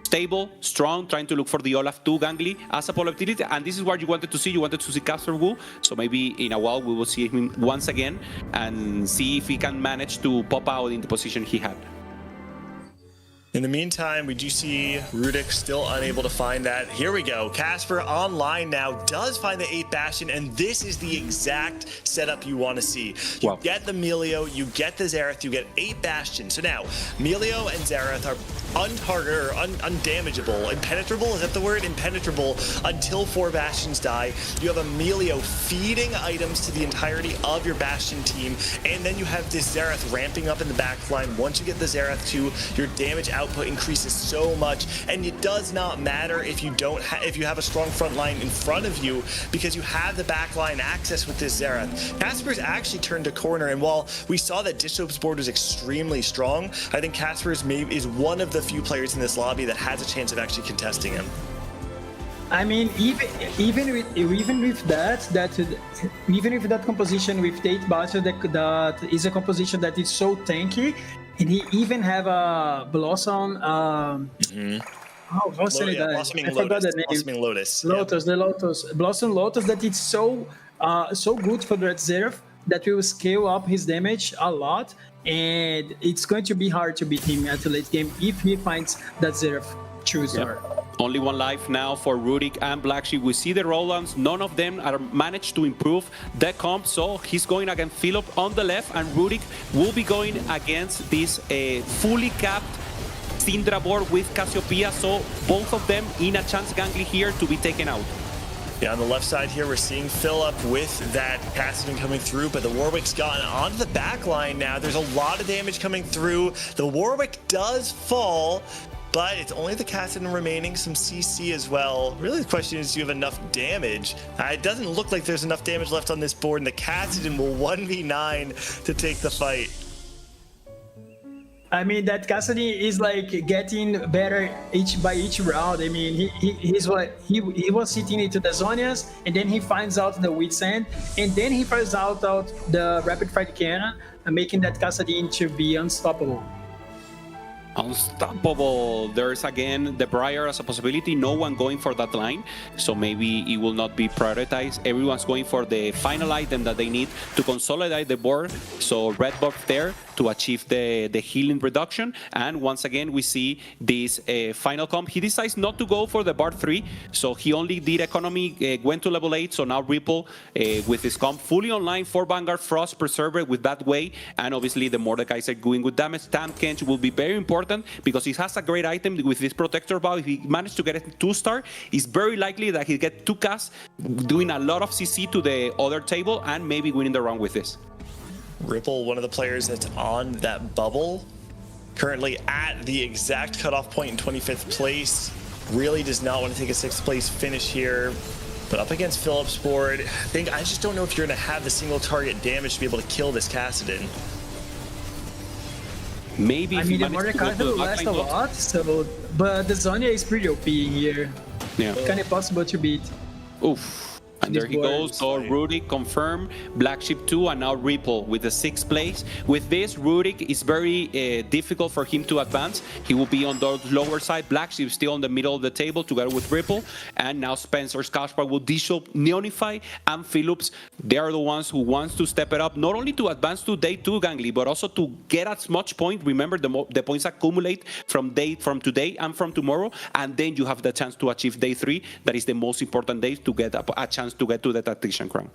Stable, strong, trying to look for the Olaf 2 Gangly as a possibility, and this is what you wanted to see. You wanted to see Casper Wu, so maybe in a while we will see him once again and see if he can manage to pop out in the position he had. In the meantime, we do see Rudik still unable to find that. Here we go. Casper online now does find the 8 Bastion, and this is the exact setup you want to see. You get the Melio, you get the Xerath, you get 8 Bastion. So now, Melio and Xerath are undamageable. Impenetrable, is that the word? Impenetrable until 4 Bastions die. You have a Melio feeding items to the entirety of your Bastion team, and then you have this Xerath ramping up in the back line. Once you get the Xerath 2, your damage output increases so much, and it does not matter if you if you have a strong front line in front of you, because you have the back line access with this Xerath. Casper's actually turned a corner, and while we saw that Disjob's board was extremely strong, I think Casper is one of the few players in this lobby that has a chance of actually contesting him. I mean, even with that composition with 8 Bastion, that is a composition that is so tanky. And he even have a Blossom. How say that? Blossoming Lotus. Blossoming Lotus. Lotus, the Lotus. Blossom Lotus that it's so good for that Xerath that will scale up his damage a lot, and it's going to be hard to beat him at the late game if he finds that Xerath chooser. Yeah. Only 1 life now for Rudik and Black Sheep. We see the rolldowns. None of them are managed to improve the comp, so he's going against Philip on the left, and Rudik will be going against this fully capped Syndra board with Cassiopeia, so both of them in a chance Gangly here to be taken out. Yeah, on the left side here, we're seeing Philip with that Kassadin coming through, but the Warwick's gotten onto the back line now. There's a lot of damage coming through. The Warwick does fall, but it's only the Kassadin remaining, some CC as well. Really, the question is, do you have enough damage? It doesn't look like there's enough damage left on this board, and the Kassadin will 1v9 to take the fight. I mean, that Kassadin is like getting better each round. I mean, he was sitting into the Zonias, and then he finds out the Wit's End, and then he finds out the Rapid Fire Cannon, making that Kassadin to be unstoppable. Unstoppable. There's again the Briar as a possibility. No one going for that line, so maybe it will not be prioritized. Everyone's going for the final item that they need to consolidate the board. So red buff there to achieve the healing reduction. And once again, we see this final comp. He decides not to go for the bar 3, so he only did economy, went to level 8. So now Ripple with his comp fully online for Vanguard, Frost, Preserver with that way, and obviously the Mordekaiser going with damage. Tam Kench will be very important because he has a great item with this protector bow. If he managed to get a 2-star, it's very likely that he'll get 2 casts, doing a lot of CC to the other table and maybe winning the round with this. Ripple, one of the players that's on that bubble, currently at the exact cutoff point in 25th place, really does not want to take a 6th place finish here. But up against Philip's board, I just don't know if you're going to have the single target damage to be able to kill this Kassadin. Maybe I mean, the Mordekaiser will last a lot, so, but the Zhonya is pretty OP here. Yeah. Kind of possible to beat. Oof. And there he goes. So Rurik confirm, Black Sheep 2, and now Ripple with the 6th place. With this, Rurik is very difficult for him to advance. He will be on the lower side. Black Sheep still on the middle of the table together with Ripple. And now Spencer's Kaspar will Disho, Neonify, and Phillips. They are the ones who wants to step it up, not only to advance to day 2, Gangly, but also to get as much point. Remember, the points accumulate from today and from tomorrow. And then you have the chance to achieve day 3. That is the most important day to get a chance to get to the Tactician crown.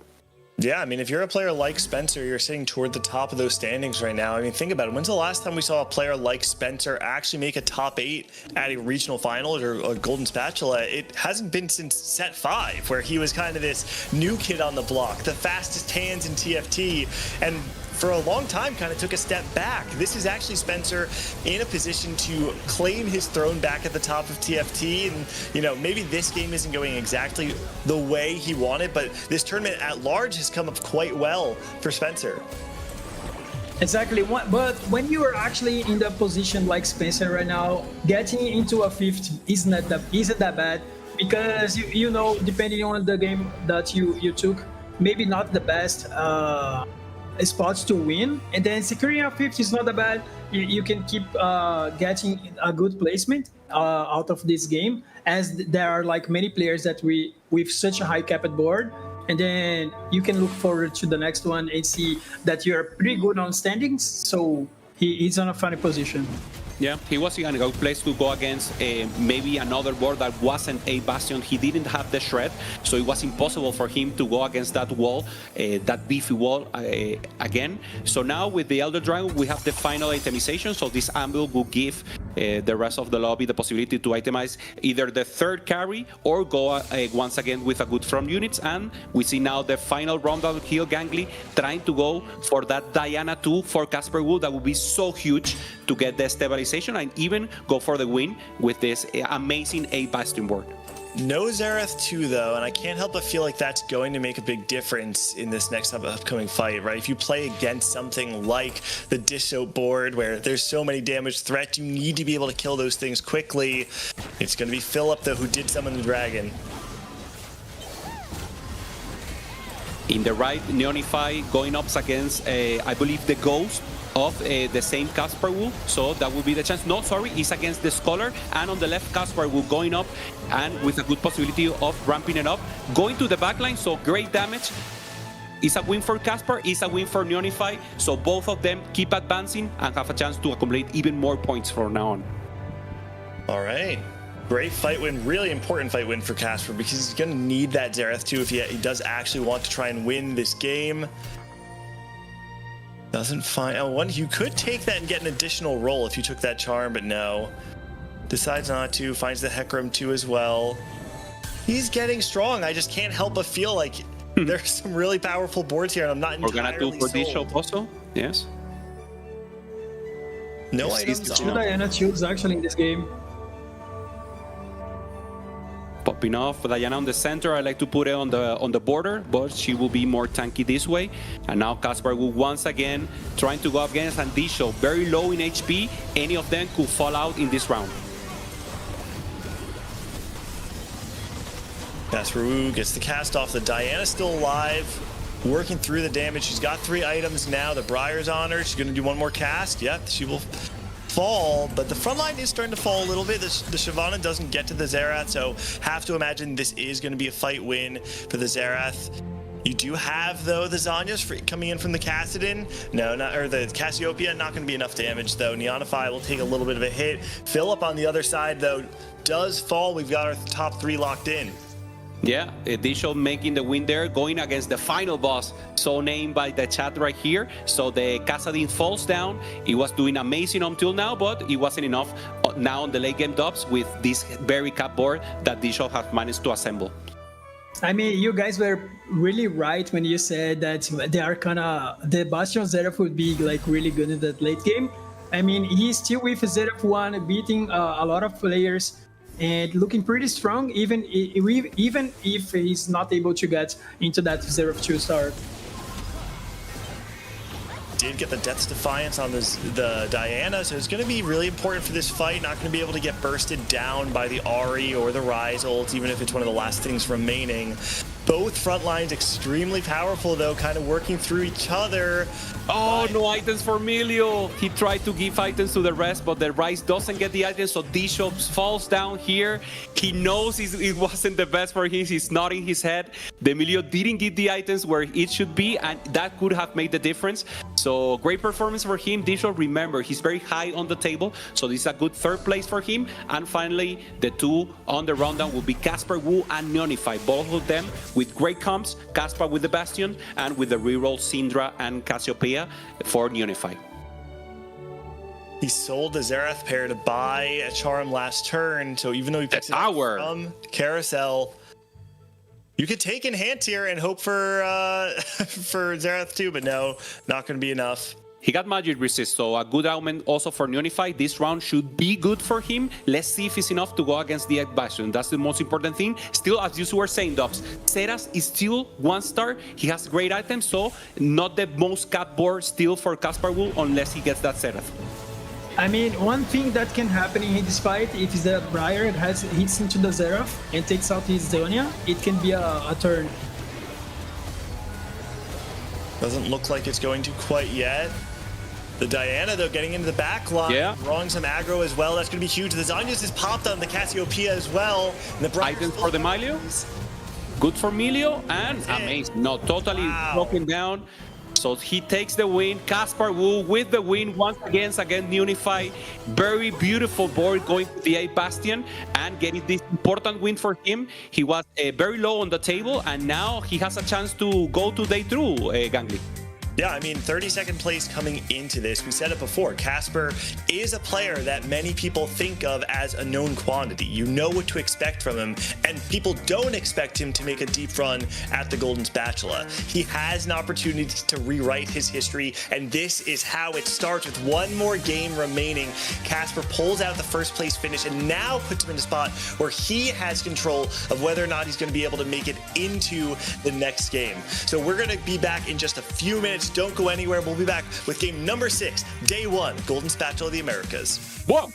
Yeah, I mean, if you're a player like Spencer, you're sitting toward the top of those standings right now. I mean, think about it. When's the last time we saw a player like Spencer actually make a top 8 at a regional finals or a Golden Spatula? It hasn't been since set 5, where he was kind of this new kid on the block, the fastest hands in TFT, and for a long time kind of took a step back. This is actually Spencer in a position to claim his throne back at the top of TFT. And, you know, maybe this game isn't going exactly the way he wanted, but this tournament at large has come up quite well for Spencer. Exactly, but when you are actually in the position like Spencer right now, getting into a 5th isn't that bad, because you know, depending on the game that you took, maybe not the best spots to win, and then securing a 5th is not that bad. You can keep getting a good placement out of this game, as there are like many players that with such a high capped board, and then you can look forward to the next one and see that you're pretty good on standings, so he's on a funny position. Yeah, he was in a good place to go against maybe another board that wasn't a Bastion. He didn't have the shred, so it was impossible for him to go against that wall, that beefy wall again. So now with the Elder Dragon, we have the final itemization. So this Anvil will give the rest of the lobby the possibility to itemize either the 3rd carry or go once again with a good front units. And we see now the final Rumble Hill Gangly trying to go for that Diana 2 for Casper Wood. That would be so huge to get the stabilization and even go for the win with this amazing 8 Bastion board. No Xerath 2 though, and I can't help but feel like that's going to make a big difference in this next upcoming fight, right? If you play against something like the Disho board where there's so many damage threats, you need to be able to kill those things quickly. It's going to be Philip though, who did summon the dragon. In the right, Neonify going up against, I believe, the Ghost of the same Casper Wu, so that will be the chance. No, sorry, it's against the Scholar, and on the left, Casper Wu going up and with a good possibility of ramping it up, going to the backline, so great damage. It's a win for Casper, it's a win for Neonify, so both of them keep advancing and have a chance to accumulate even more points from now on. All right. Great fight win, really important fight win for Casper, because he's going to need that Xerath too if he does actually want to try and win this game. Doesn't find one. You could take that and get an additional roll if you took that charm, but no. Decides not to. Finds the Hecarim too as well. He's getting strong. I just can't help but feel like there's some really powerful boards here, and I'm not entirely sold. For this shop also? Yes. No items. 2 Diana shields actually in this game. Popping off Diana on the center. I like to put it on the border, but she will be more tanky this way. And now Casper will once again trying to go up against Andisho. Very low in HP. Any of them could fall out in this round. Casper Wu gets the cast off. The Diana's still alive, working through the damage. She's got 3 items now. The Briar's on her. She's going to do one more cast. Yep, she will fall, but the front line is starting to fall a little bit. The Shyvana doesn't get to the Xerath, so have to imagine this is going to be a fight win for the Xerath. You do have, though, the Zhonyas coming in from the Kassadin. No, not, or the Cassiopeia, not going to be enough damage, though. Neonify will take a little bit of a hit. Philip on the other side, though, does fall. We've got our top 3 locked in. Yeah, Disho making the win there, going against the final boss, so named by the chat right here. So the Kassadin falls down. He was doing amazing until now, but it wasn't enough now on the late game Dobz with this very cap board that Disho has managed to assemble. I mean, you guys were really right when you said that they are the Bastion Xerath would be like really good in that late game. I mean, he's still with Xerath 1 beating a lot of players and looking pretty strong, even if he's not able to get into that 0-2 start. Did get the Death's Defiance on the Diana, so it's going to be really important for this fight. Not going to be able to get bursted down by the Ahri or the Ryze ult, even if it's one of the last things remaining. Both front lines extremely powerful, though, kind of working through each other. Oh, no items for Emilio. He tried to give items to the rest, but the Ryze doesn't get the items, so D-Shops falls down here. He knows it wasn't the best for him. He's nodding his head. The Emilio didn't get the items where it should be, and that could have made the difference. So great performance for him. D-Shop, remember, he's very high on the table, so this is a good third place for him. And finally, the two on the rundown will be Casper, Wu, and Neonify. Both of them with great comps. Casper with the Bastion, and with the reroll Syndra and Cassiopeia for Neonify. He sold the Xerath pair to buy a Charm last turn, so even though he picks it up from Carousel, you could take Enhance here and hope for Xerath too, but no, not going to be enough. He got magic resist, so a good omen also for Neonify. This round should be good for him. Let's see if it's enough to go against the Bastion. That's the most important thing. Still, as you were saying, Dobz, Xerath is still 1-star. He has great items, so not the most cap board still for Casper Wu unless he gets that Xerath. I mean, one thing that can happen in this fight, if the Briar hits into the Xerath and takes out his Zhonya, it can be a turn. Doesn't look like it's going to quite yet. The Diana, though, getting into the back line, drawing some aggro as well. That's going to be huge. The Zhonya's just popped on the Cassiopeia as well. And the items for the Emilio. Good for Emilio, and amazing. No, totally broken down. So he takes the win. Casper Wu with the win once again against Neonify. Very beautiful board going to the 8 Bastion and getting this important win for him. He was very low on the table, and now he has a chance to go to day 2, Gangly. Yeah, I mean, 32nd place coming into this. We said it before. Casper is a player that many people think of as a known quantity. You know what to expect from him, and people don't expect him to make a deep run at the Golden Spatula. He has an opportunity to rewrite his history, and this is how it starts. With one more game remaining, Casper pulls out the first place finish and now puts him in a spot where he has control of whether or not he's going to be able to make it into the next game. So we're going to be back in just a few minutes. Don't go anywhere. We'll be back with game number 6, day 1, Golden Spatula of the Americas. Whoa!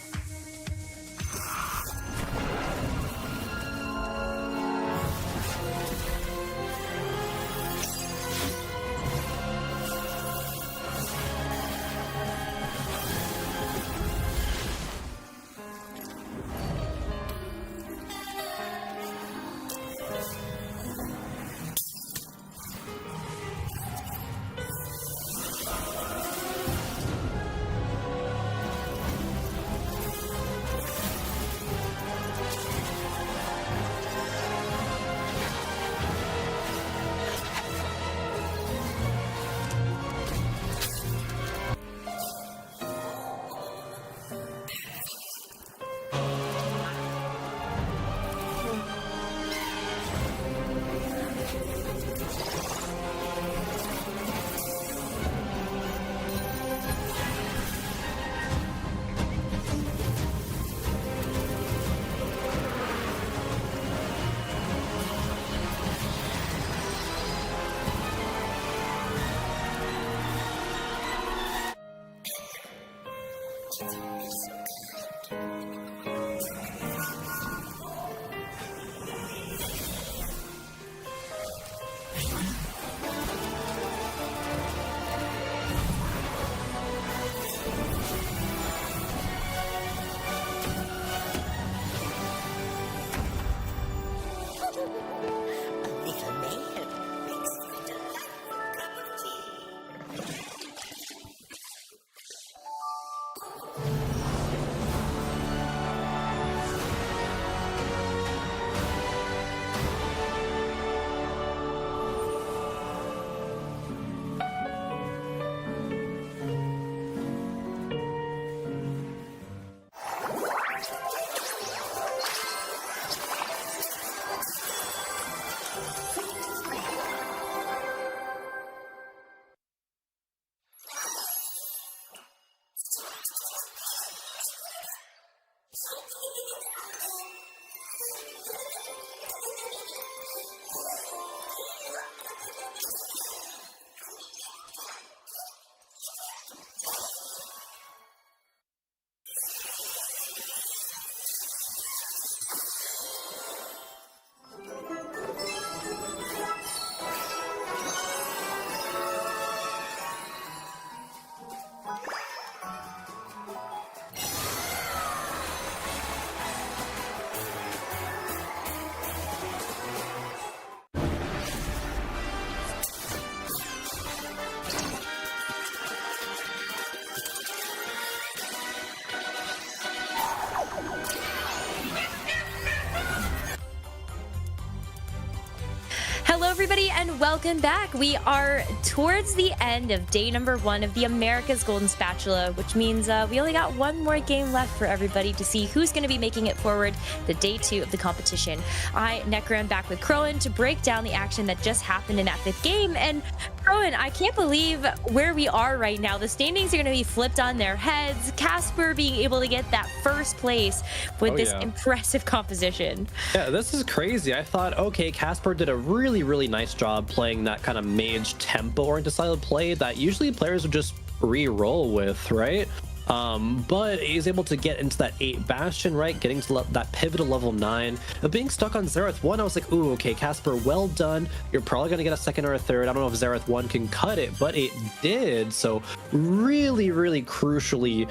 Hello, everybody, and welcome back. We are towards the end of day number 1 of the America's Golden Spatula, which means we only got one more game left for everybody to see who's going to be making it forward to day 2 of the competition. I, Nekkra, am back with Khroen to break down the action that just happened in that 5th game. And Khroen, I can't believe where we are right now. The standings are going to be flipped on their heads. Casper being able to get that first place with this impressive composition. Yeah, this is crazy. I thought, okay, Casper did a really nice job playing that kind of mage tempo-oriented style of play that usually players would just re-roll with, right? But he's able to get into that 8 Bastion, right? Getting to that pivotal level 9. But being stuck on Xerath 1, I was like, ooh, okay, Casper, well done. You're probably going to get a 2nd or a 3rd. I don't know if Xerath 1 can cut it, but it did. So really crucially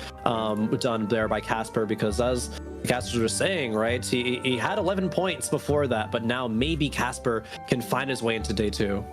done there by Casper, because as Casper was saying, right, he had 11 points before that, but now maybe Casper can find his way into day 2.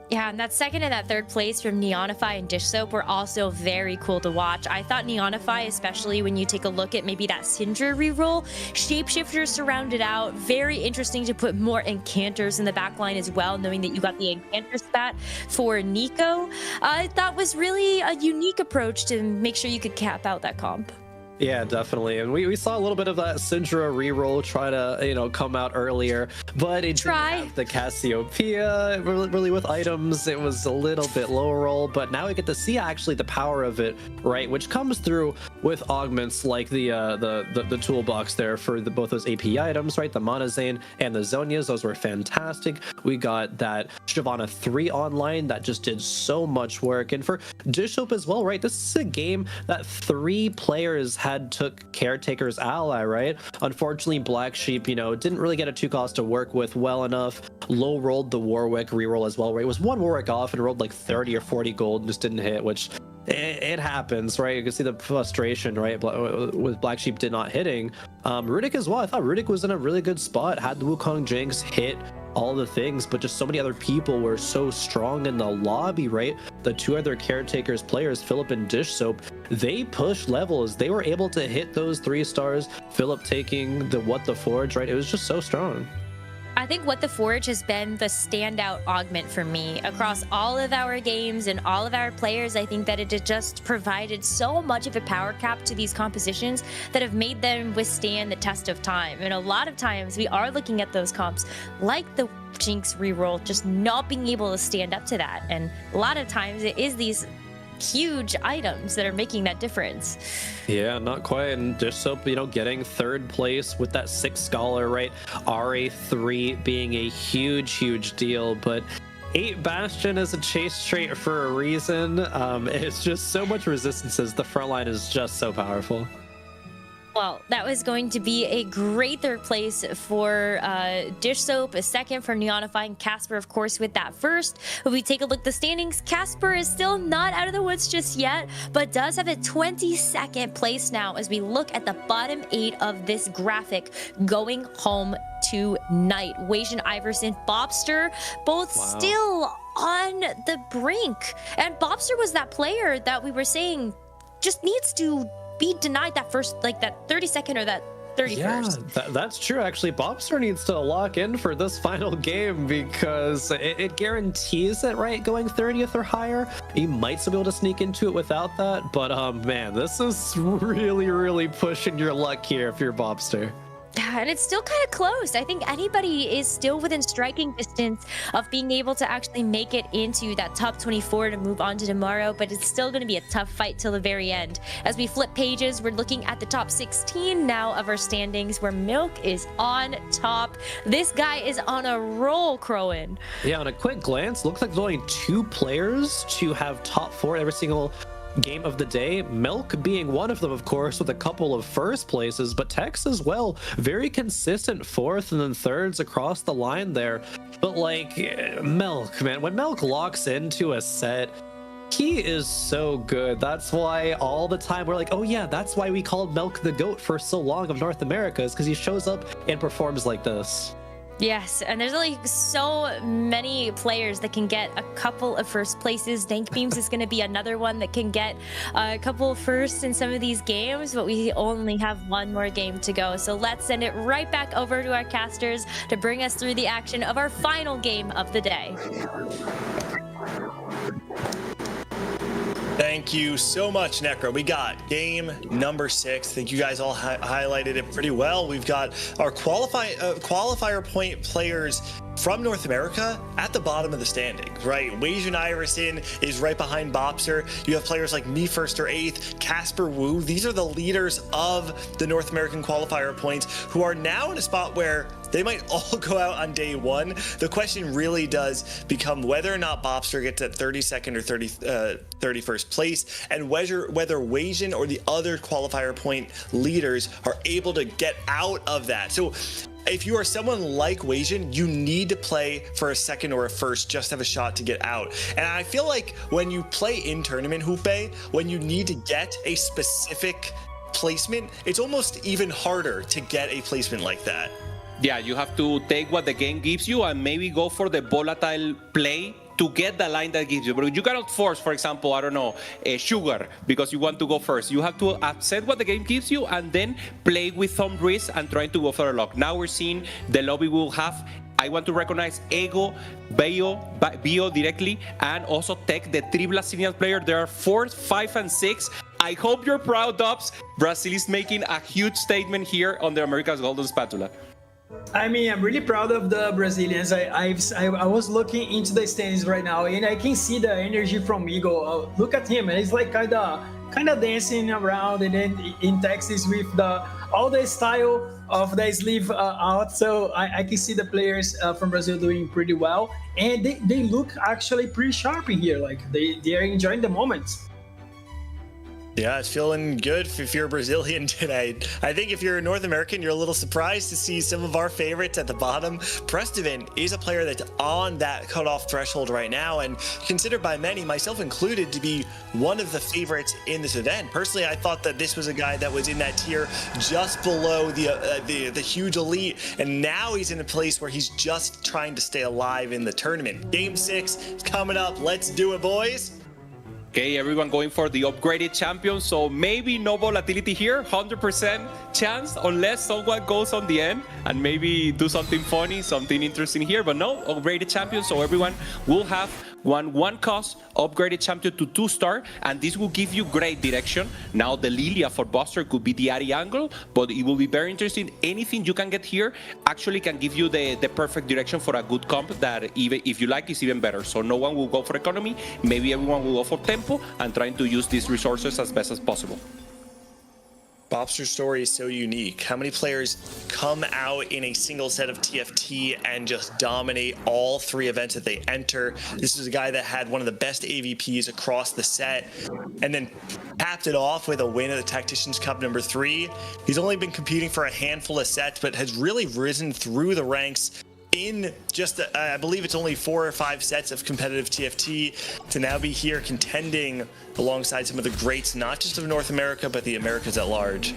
Yeah, and that 2nd and that 3rd place from Neonify and Dish Soap were also very cool to watch. I thought Neonify, especially when you take a look at maybe that Syndra reroll, Shapeshifters surrounded out. Very interesting to put more Encanters in the back line as well, knowing that you got the Encanter spat for Nico. That was really a unique approach to make sure you could cap out that comp. Yeah, definitely. And we saw a little bit of that Syndra reroll try to, come out earlier, but it didn't have the Cassiopeia really with items. It was a little bit low roll, but now we get to see actually the power of it, right? Which comes through with augments like the toolbox there for both those AP items, right? The Monozane and the Zonias, those were fantastic. We got that Shyvana 3 online that just did so much work. And for Dish Soap as well, right? This is a game that 3 players took Caretaker's ally, right? Unfortunately, Black Sheep, didn't really get a 2-cost to work with well enough. Low rolled the Warwick reroll as well, right? It was 1 Warwick off and rolled like 30 or 40 gold and just didn't hit, which it happens, right? You can see the frustration, right? With Black Sheep did not hitting. Rudik as well. I thought Rudik was in a really good spot, had the Wukong Jinx hit all the things, but just so many other people were so strong in the lobby, right? The 2 other Caretakers players, Philip and Dish Soap, they pushed levels. They were able to hit those 3 stars. Philip taking the What the Forge, right? It was just so strong. I think What the Forge has been the standout augment for me across all of our games and all of our players. I think that it just provided so much of a power cap to these compositions that have made them withstand the test of time. And a lot of times we are looking at those comps like the Jinx reroll, just not being able to stand up to that. And a lot of times it is these huge items that are making that difference. Yeah, not quite. And Dish Soap, getting 3rd place with that 6 Scholar, right? RA3 being a huge deal, but 8 Bastion is a chase trait for a reason. It's just so much resistances. The front line is just so powerful. Well, that was going to be a great 3rd place for Dish Soap, a 2nd for Neonify, and Casper, of course, with that 1st. If we take a look at the standings, Casper is still not out of the woods just yet, but does have a 22nd place now as we look at the bottom 8 of this graphic going home tonight. Wajan Iverson, Bobster, both still on the brink. And Bobster was that player that we were saying just needs to be denied that first, like that 32nd or that 31st. Yeah, that's true. Actually, Bobster needs to lock in for this final game because it guarantees it, right? Going 30th or higher. You might still be able to sneak into it without that, but man, this is really pushing your luck here if you're Bobster. And it's still kind of close. I think anybody is still within striking distance of being able to actually make it into that top 24 to move on to tomorrow, but it's still going to be a tough fight till the very end. As we flip pages, we're looking at the top 16 now of our standings, where Milk is on top. This guy is on a roll, Khroen. Yeah, on a quick glance, looks like there's only 2 players to have top 4 every single game of the day. Milk being one of them, of course, with a couple of 1st places, but Tex as well. Very consistent 4th and then 3rds across the line there. But Milk, man, when Milk locks into a set, he is so good. That's why all the time we're like, oh yeah, that's why we called Milk the GOAT for so long of North America, is because he shows up and performs like this. Yes, and there's only so many players that can get a couple of first places. Dank Beams is going to be another one that can get a couple of firsts in some of these games, but we only have one more game to go. So let's send it right back over to our casters to bring us through the action of our final game of the day. Thank you so much, Nekkra. We got game number 6. I think you guys all highlighted it pretty well. We've got our qualifier point players from North America at the bottom of the standings, right? Weijun Iverson is right behind Bobster. You have players like Me First or 8th, Casper Wu. These are the leaders of the North American qualifier points who are now in a spot where they might all go out on day 1. The question really does become whether or not Bobster gets at 32nd or 31st place, and whether Weijun or the other qualifier point leaders are able to get out of that. So if you are someone like Weijun, you need to play for a second or a first just to have a shot to get out. And I feel like when you play in tournament Hoope, when you need to get a specific placement, it's almost even harder to get a placement like that. Yeah, you have to take what the game gives you and maybe go for the volatile play to get the line that gives you. But you cannot force, for example, I don't know, a sugar because you want to go first. You have to accept what the game gives you and then play with some risk and trying to go for a lock. Now we're seeing the lobby will have, I want to recognize Ego, Bio directly, and also Tech, the 3 Brazilian player. There are 4, 5, and 6. I hope you're proud, Dobz. Brazil is making a huge statement here on the America's Golden Spatula. I mean, I'm really proud of the Brazilians. I was looking into the standings right now, and I can see the energy from Eagle. Look at him; he's like kind of dancing around, and then in Texas with all the style of the sleeve out. So I can see the players from Brazil doing pretty well, and they look actually pretty sharp in here. Like they are enjoying the moments. Yeah, it's feeling good if you're Brazilian today. I think if you're North American, you're a little surprised to see some of our favorites at the bottom. Prestivan is a player that's on that cutoff threshold right now and considered by many, myself included, to be one of the favorites in this event. Personally, I thought that this was a guy that was in that tier just below the huge elite, and now he's in a place where he's just trying to stay alive in the tournament. Game 6 is coming up. Let's do it, boys. Okay, everyone going for the upgraded champion, so maybe no volatility here, 100% chance, unless someone goes on the end and maybe do something funny, something interesting here, but no, upgraded champion, so everyone will have one cost upgraded champion to 2-star, and this will give you great direction. Now the Lilia for Buster could be the Ari angle, but it will be very interesting. Anything you can get here actually can give you the perfect direction for a good comp that even if you like is even better. So no one will go for economy, maybe everyone will go for tempo and trying to use these resources as best as possible. Bobster's story is so unique. How many players come out in a single set of TFT and just dominate all 3 events that they enter? This is a guy that had one of the best AVPs across the set and then capped it off with a win at the Tacticians Cup number 3. He's only been competing for a handful of sets, but has really risen through the ranks in just, I believe it's only 4 or 5 sets of competitive TFT to now be here contending alongside some of the greats, not just of North America, but the Americas at large.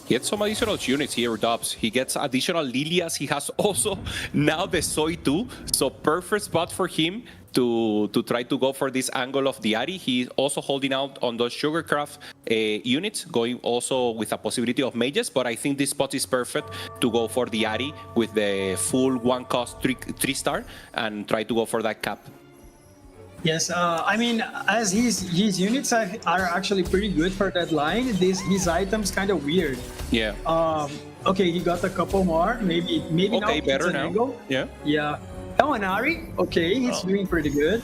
He gets some additional units here, Dobz. He gets additional Lilias. He has also now the Soy too, so perfect spot for him to try to go for this angle of the Ari. He's also holding out on those Sugarcraft units, going also with a possibility of mages, but I think this spot is perfect to go for the Ari with the full 1-cost 3-star and try to go for that cap. Yes, I mean, as his units are actually pretty good for that line, his items kind of weird. Yeah. Okay, he got a couple more, maybe okay, now better now. Angle. Yeah. Oh, and Ari, okay, he's doing pretty good.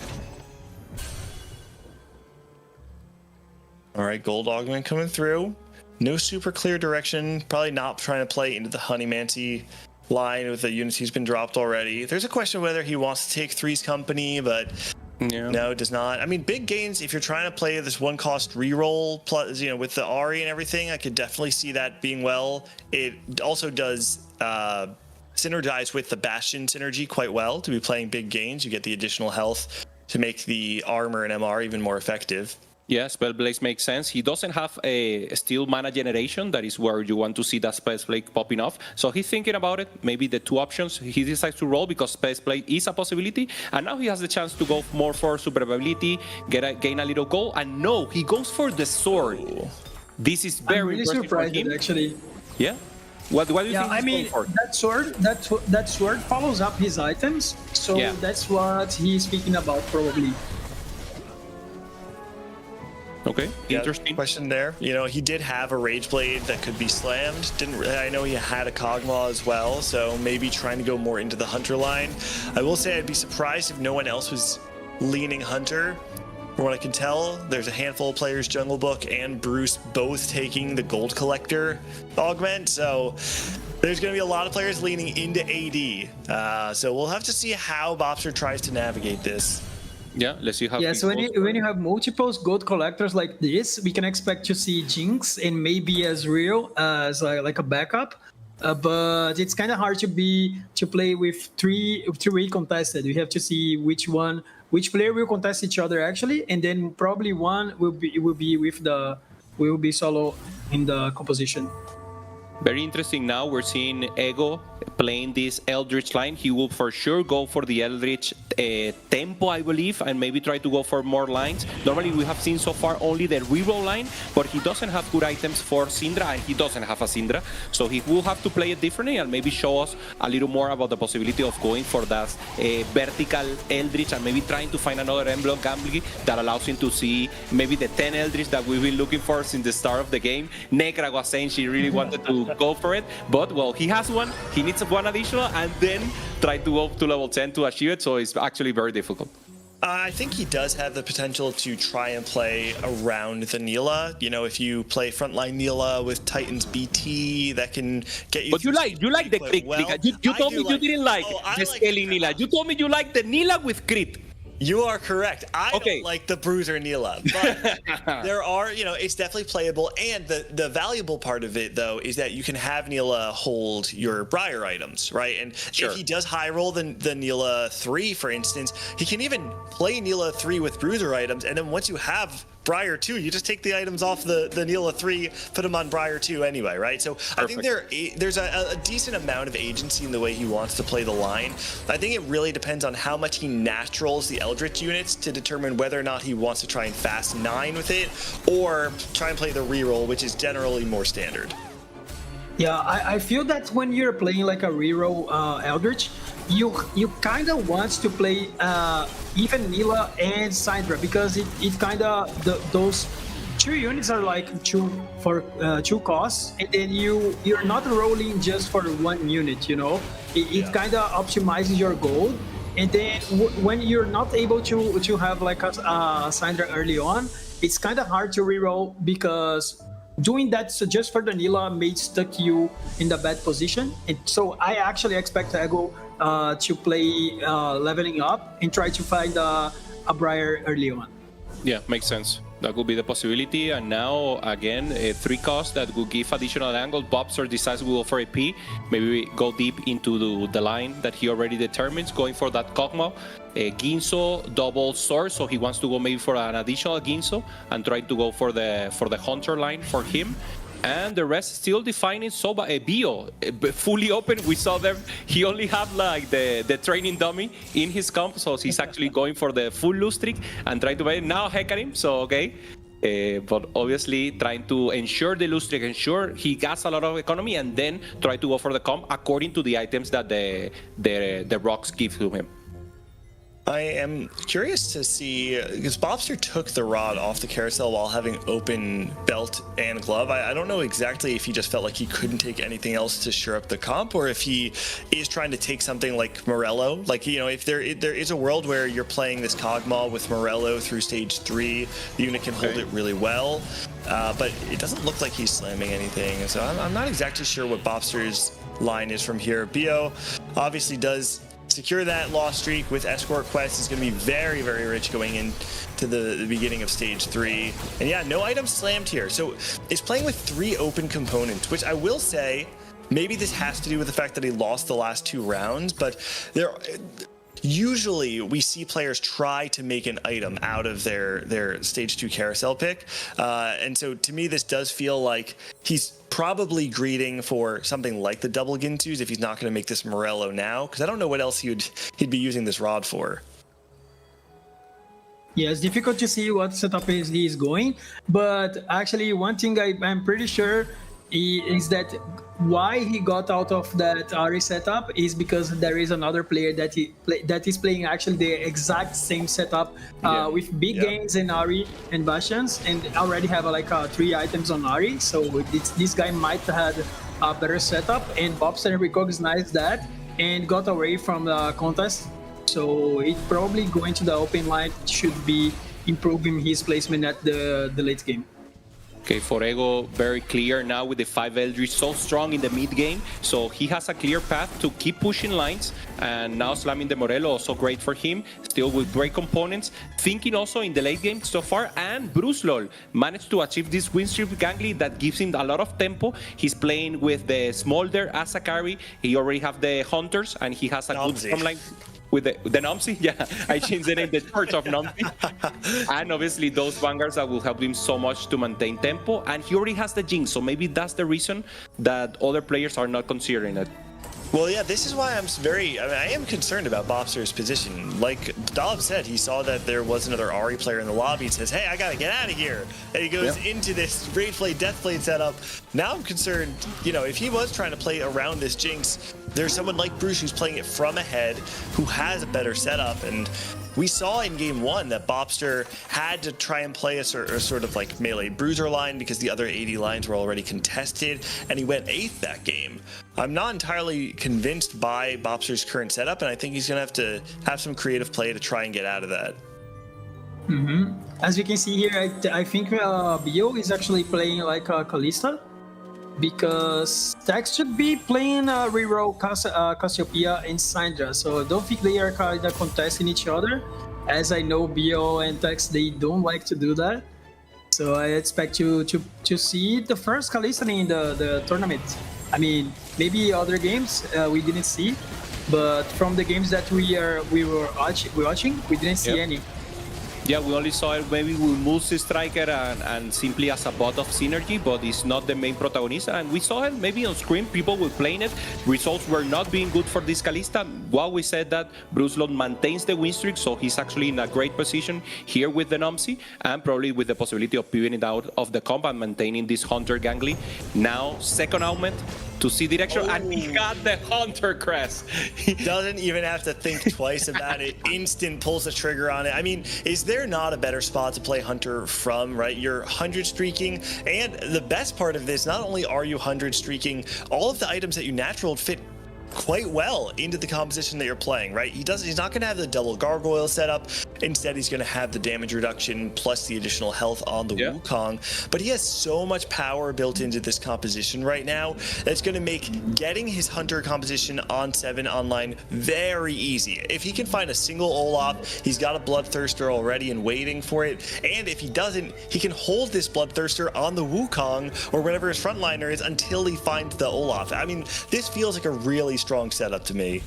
All right, Gold Augment coming through. No super clear direction. Probably not trying to play into the Honeymancy line with the units he's been dropped already. There's a question whether he wants to take Three's company, but no, it does not. I mean, big gains, if you're trying to play this 1-cost reroll, plus, with the Ari and everything, I could definitely see that being well. It also does synergize with the Bastion synergy quite well to be playing big gains. You get the additional health to make the armor and MR even more effective. Yeah, Spellblaze makes sense. He doesn't have a steel mana generation. That is where you want to see that Spellblade popping off. So he's thinking about it. Maybe the two options he decides to roll because Spellblade is a possibility. And now he has the chance to go more for survivability, gain a little gold. And no, he goes for the sword. This is very I'm really impressive surprised for him. Actually. Yeah. What do you think? I mean, that sword follows up his items. So that's what he's speaking about probably. Okay, yeah, interesting question there. You know, he did have a Rage Blade that could be slammed. I know he had a Kog'Maw as well, so maybe trying to go more into the Hunter line. I will say I'd be surprised if no one else was leaning Hunter. From what I can tell, there's a handful of players, Jungle Book and Bruce, both taking the Gold Collector augment. So there's going to be a lot of players leaning into AD. So we'll have to see how Bobster tries to navigate this. Yeah, let's see how. Yeah, so when you have multiple gold collectors like this, we can expect to see Jinx and maybe Ezreal as like a backup. But it's kind of hard to play with three contested. We have to see which player will contest each other actually, and then probably one will be solo in the composition. Very interesting. Now we're seeing Ego playing this Eldritch line. He will for sure go for the Eldritch tempo, I believe, and maybe try to go for more lines. Normally we have seen so far only the reroll line, but he doesn't have good items for Syndra, and he doesn't have a Syndra. So he will have to play it differently and maybe show us a little more about the possibility of going for that vertical Eldritch and maybe trying to find another Emblem Gambling that allows him to see maybe the 10 Eldritch that we've been looking for since the start of the game. Nekkra was saying she really wanted to go for it, but well, he has one. He needs one additional and then try to go to level 10 to achieve it, so it's actually very difficult. I think he does have the potential to try and play around the Nila. You know, if you play frontline Nila with Titans BT, that can get you. But you like the crit. Well, you told me you didn't like the scaling Nila. You told me you like the Nila with crit. You are correct. I don't like the Bruiser Nila, but there are, you know, it's definitely playable. And the valuable part of it, though, is that you can have Nila hold your Briar items, right? And if he does high roll the Nila 3, for instance, he can even play Nila 3 with Bruiser items. And then once you have Briar 2, you just take the items off the Nila 3, put them on Briar 2 anyway, right? So I think there's a decent amount of agency in the way he wants to play the line. I think it really depends on how much he naturals the Eldritch units to determine whether or not he wants to try and fast 9 with it or try and play the reroll, which is generally more standard. Yeah, I feel that when you're playing like a reroll Eldritch, you kind of want to play even Nila and Syndra because it kind of those two units are like two costs, and then you're not rolling just for one unit. You know, it kind of optimizes your gold. And then when you're not able to have like a Syndra early on, it's kind of hard to reroll because doing that just for the Nila may stuck you in the bad position. And so I actually expect Ego to play leveling up and try to find a Briar early on. Yeah, makes sense. That could be the possibility. And now, again, a 3 cost that will give additional angle. Bobster decides to go for AP. Maybe we go deep into the line that he already determines, going for that Kog'Maw. Ginso double sword, so he wants to go maybe for an additional Ginso and try to go for the Hunter line for him. And the rest still defining Soba. Bio fully open. We saw them. He only had like the training dummy in his comp, so he's actually going for the full lose streak and trying to buy it. Now Hecarim, so okay. But obviously trying to ensure the lose streak, ensure he gets a lot of economy, and then try to go for the comp according to the items that the rocks give to him. I am curious to see, because Bobster took the rod off the carousel while having open belt and glove. I don't know exactly if he just felt like he couldn't take anything else to shore up the comp, or if he is trying to take something like Morello. Like, you know, if there is a world where you're playing this Kog'Maw with Morello through stage 3, the unit can hold it really well. But it doesn't look like he's slamming anything. So I'm not exactly sure what Bobster's line is from here. Bio obviously does secure that loss streak with Escort Quest. Is going to be very, very rich going into the beginning of stage 3. And yeah, no items slammed here. So it's playing with 3 open components, which I will say, maybe this has to do with the fact that he lost the last 2 rounds, but usually we see players try to make an item out of their stage 2 carousel pick. And so to me, this does feel like he's probably greeting for something like the double Gintus if he's not going to make this Morello now, because I don't know what else he'd be using this rod for. Yeah, it's difficult to see what setup he's going, but actually one thing I'm pretty sure is that why he got out of that Ahri setup is because there is another player that is playing actually the exact same setup with big gains in Ahri and Bastions, and already have like 3 items on Ahri. So this guy might have a better setup, and Bobster recognized that and got away from the contest. So it probably going to the open line should be improving his placement at the late game. Okay, Forego very clear now with the 5 Eldritch, so strong in the mid game. So he has a clear path to keep pushing lines, and now slamming the Morello, also great for him. Still with great components. Thinking also in the late game so far, and Bruce Lol managed to achieve this win streak gangly that gives him a lot of tempo. He's playing with the Smolder as a carry. He already have the Hunters, and he has a good front line. With the Nomsi, yeah, I changed the name, the Church of Nomsi. And obviously those vanguards that will help him so much to maintain tempo. And he already has the Jinx, so maybe that's the reason that other players are not considering it. Well, yeah, this is why I am concerned about Bobster's position. Like Dobz said, he saw that there was another Ahri player in the lobby and says, hey, I gotta get out of here. And he goes into this Rage Blade, Death Blade setup. Now I'm concerned, if he was trying to play around this Jinx, there's someone like Bruce who's playing it from ahead, who has a better setup. And we saw in game 1 that Bobster had to try and play a sort of like melee bruiser line because the other 80 lines were already contested, and he went 8th that game. I'm not entirely convinced by Bobster's current setup, and I think he's going to have some creative play to try and get out of that. As you can see here, I think Bio is actually playing like Kalista, because Tex should be playing reroll Cassiopeia and Syndra, so I don't think they are kind of contesting each other, as I know Bio and Tex, they don't like to do that. So I expect to see the first Kalista in the tournament. I mean, maybe other games we didn't see, but from the games that we were watching, we didn't see any. Yeah, we only saw it maybe with multi-striker and simply as a bot of synergy, but it's not the main protagonist. And we saw it maybe on screen, people were playing it. Results were not being good for this Kalista. While we said that, Bruce Lord maintains the win streak, so he's actually in a great position here with the Nomsi, and probably with the possibility of pivoting out of the comp and maintaining this Hunter gangly. Now, second augment to see direction, and he got the Hunter crest. He doesn't even have to think twice about it. Instant pulls the trigger on it. I mean, is there not a better spot to play Hunter from, right? You're 100 streaking, and the best part of this, not only are you 100 streaking, all of the items that you natural fit quite well into the composition that you're playing, right? He's not going to have the double gargoyle setup. Instead, he's going to have the damage reduction plus the additional health on the Wukong. But he has so much power built into this composition right now that's going to make getting his Hunter composition on 7 online very easy. If he can find a single Olaf, he's got a Bloodthirster already and waiting for it. And if he doesn't, he can hold this Bloodthirster on the Wukong or whatever his frontliner is until he finds the Olaf. I mean, this feels like a really strong setup to me.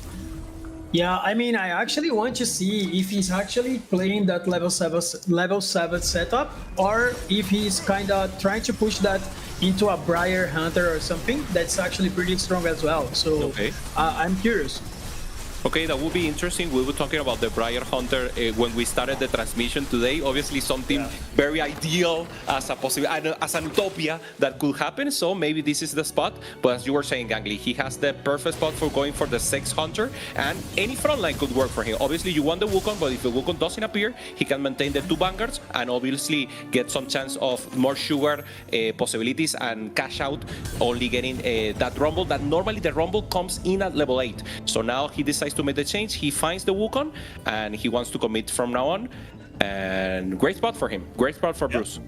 Yeah, I mean, I actually want to see if he's actually playing that level 7 setup, or if he's kind of trying to push that into a Briar Hunter or something that's actually pretty strong as well. So I'm curious. Okay, that would be interesting. We were talking about the Briar Hunter when we started the transmission today. Obviously, something very ideal as a as an utopia that could happen. So maybe this is the spot. But as you were saying, Gangly, he has the perfect spot for going for the 6 Hunter, and any frontline could work for him. Obviously, you want the Wukong, but if the Wukong doesn't appear, he can maintain the 2 vanguards and obviously get some chance of more sugar possibilities and cash out, only getting that Rumble. That normally the Rumble comes in at level 8. So now he decides to make the change. He finds the Wukong and he wants to commit from now on, and great spot for him, great spot for Bruce.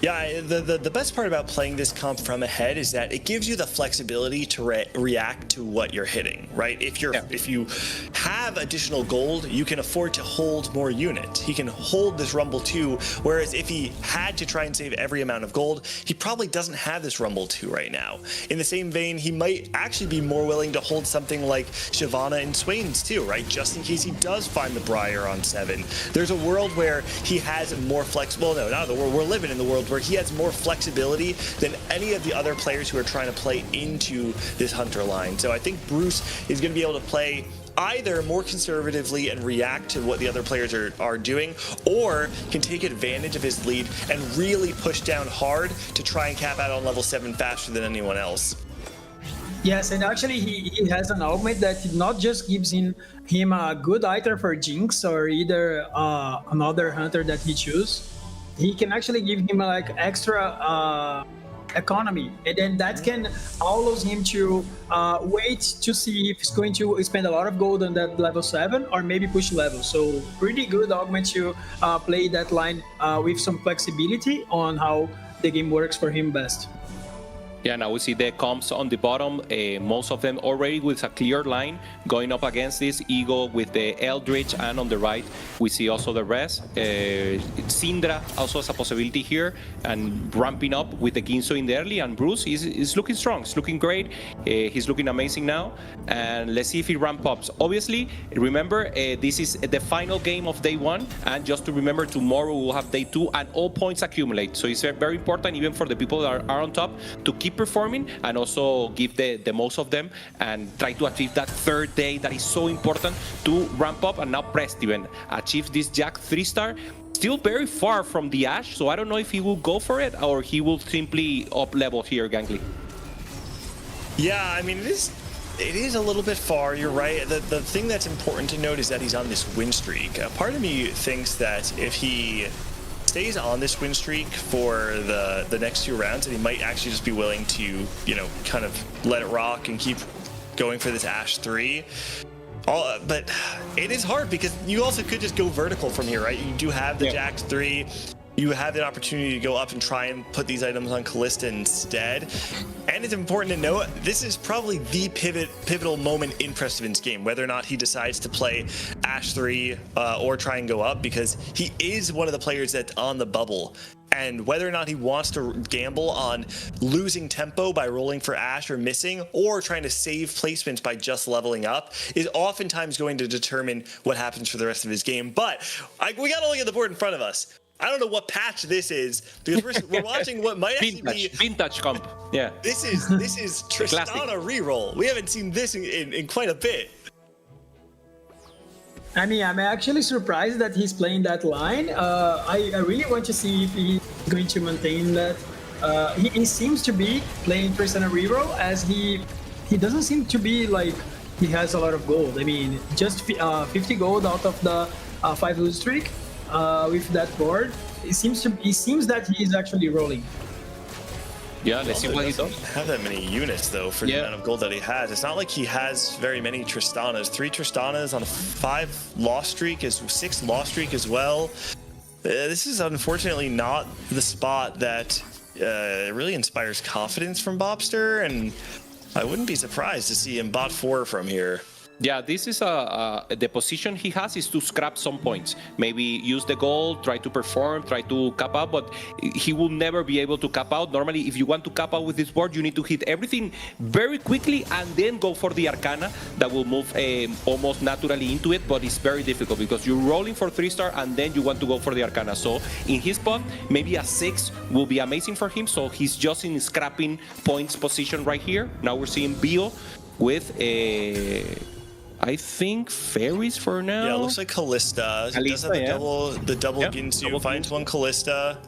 Yeah, the best part about playing this comp from ahead is that it gives you the flexibility to react to what you're hitting, right? If you have additional gold, you can afford to hold more units. He can hold this Rumble 2, whereas if he had to try and save every amount of gold, he probably doesn't have this Rumble 2 right now. In the same vein, he might actually be more willing to hold something like Shyvana and Swain's too, right? Just in case he does find the Briar on 7. There's a world where he has more flexible, no, not the world, we're living in the world where he has more flexibility than any of the other players who are trying to play into this Hunter line. So I think Bruce is going to be able to play either more conservatively and react to what the other players are doing, or can take advantage of his lead and really push down hard to try and cap out on level 7 faster than anyone else. Yes, and actually he has an augment that not just gives him a good item for Jinx or either another hunter that he chooses. He can actually give him like extra economy, and then that can allows him to wait to see if he's going to spend a lot of gold on that level 7 or maybe push level. So pretty good augment to play that line with some flexibility on how the game works for him best. Yeah, now we see the comps on the bottom, most of them already with a clear line going up against this Eagle with the Eldritch, and on the right we see also the rest. Syndra also has a possibility here and ramping up with the Ginso in the early, and Bruce is looking strong, it's looking great, he's looking amazing now, and let's see if he ramp up. Obviously, remember this is the final game of day 1, and just to remember, tomorrow we'll have day 2 and all points accumulate, so it's very important even for the people that are on top to keep performing and also give the most of them and try to achieve that third day that is so important to ramp up. And now Prest even achieve this Jack 3-star, still very far from the Ashe, so I don't know if he will go for it or he will simply up level here, Gangly. Yeah, I mean, it is a little bit far, you're right. The thing that's important to note is that he's on this win streak. Part of me thinks that if he stays on this win streak for the next 2 rounds, and he might actually just be willing to, kind of let it rock and keep going for this Ashe 3. But it is hard because you also could just go vertical from here, right? You do have the Jack 3. You have the opportunity to go up and try and put these items on Callista instead. And it's important to note, this is probably the pivotal moment in Prestivin's game, whether or not he decides to play Ashe 3 or try and go up, because he is one of the players that's on the bubble. And whether or not he wants to gamble on losing tempo by rolling for Ashe or missing, or trying to save placements by just leveling up, is oftentimes going to determine what happens for the rest of his game. But we got to look at the board in front of us. I don't know what patch this is, because we're watching what might actually be vintage comp. Yeah, this is Tristana reroll. We haven't seen this in quite a bit. I mean, I'm actually surprised that he's playing that line. I really want to see if he's going to maintain that. He seems to be playing Tristana reroll, as he doesn't seem to be like he has a lot of gold. I mean, just 50 gold out of the 5 lose streak. With that board, it seems that he is actually rolling. Yeah, let's see what he does. Have that many units though for the amount of gold that he has. It's not like he has very many Tristanas. 3 Tristanas on a 5 loss streak, 6 loss streak as well. This is unfortunately not the spot that really inspires confidence from Bobster, and I wouldn't be surprised to see him bot 4 from here. Yeah, this is the position he has is to scrap some points. Maybe use the gold, try to perform, try to cap out, but he will never be able to cap out. Normally, if you want to cap out with this board, you need to hit everything very quickly and then go for the Arcana that will move almost naturally into it, but it's very difficult because you're rolling for 3-star and then you want to go for the Arcana. So in his spot, maybe a 6 will be amazing for him. So he's just in scrapping points position right here. Now we're seeing Bio with I think Fairies for now. Yeah, it looks like Callista. He does have the double Ginsu. Finds one Callista.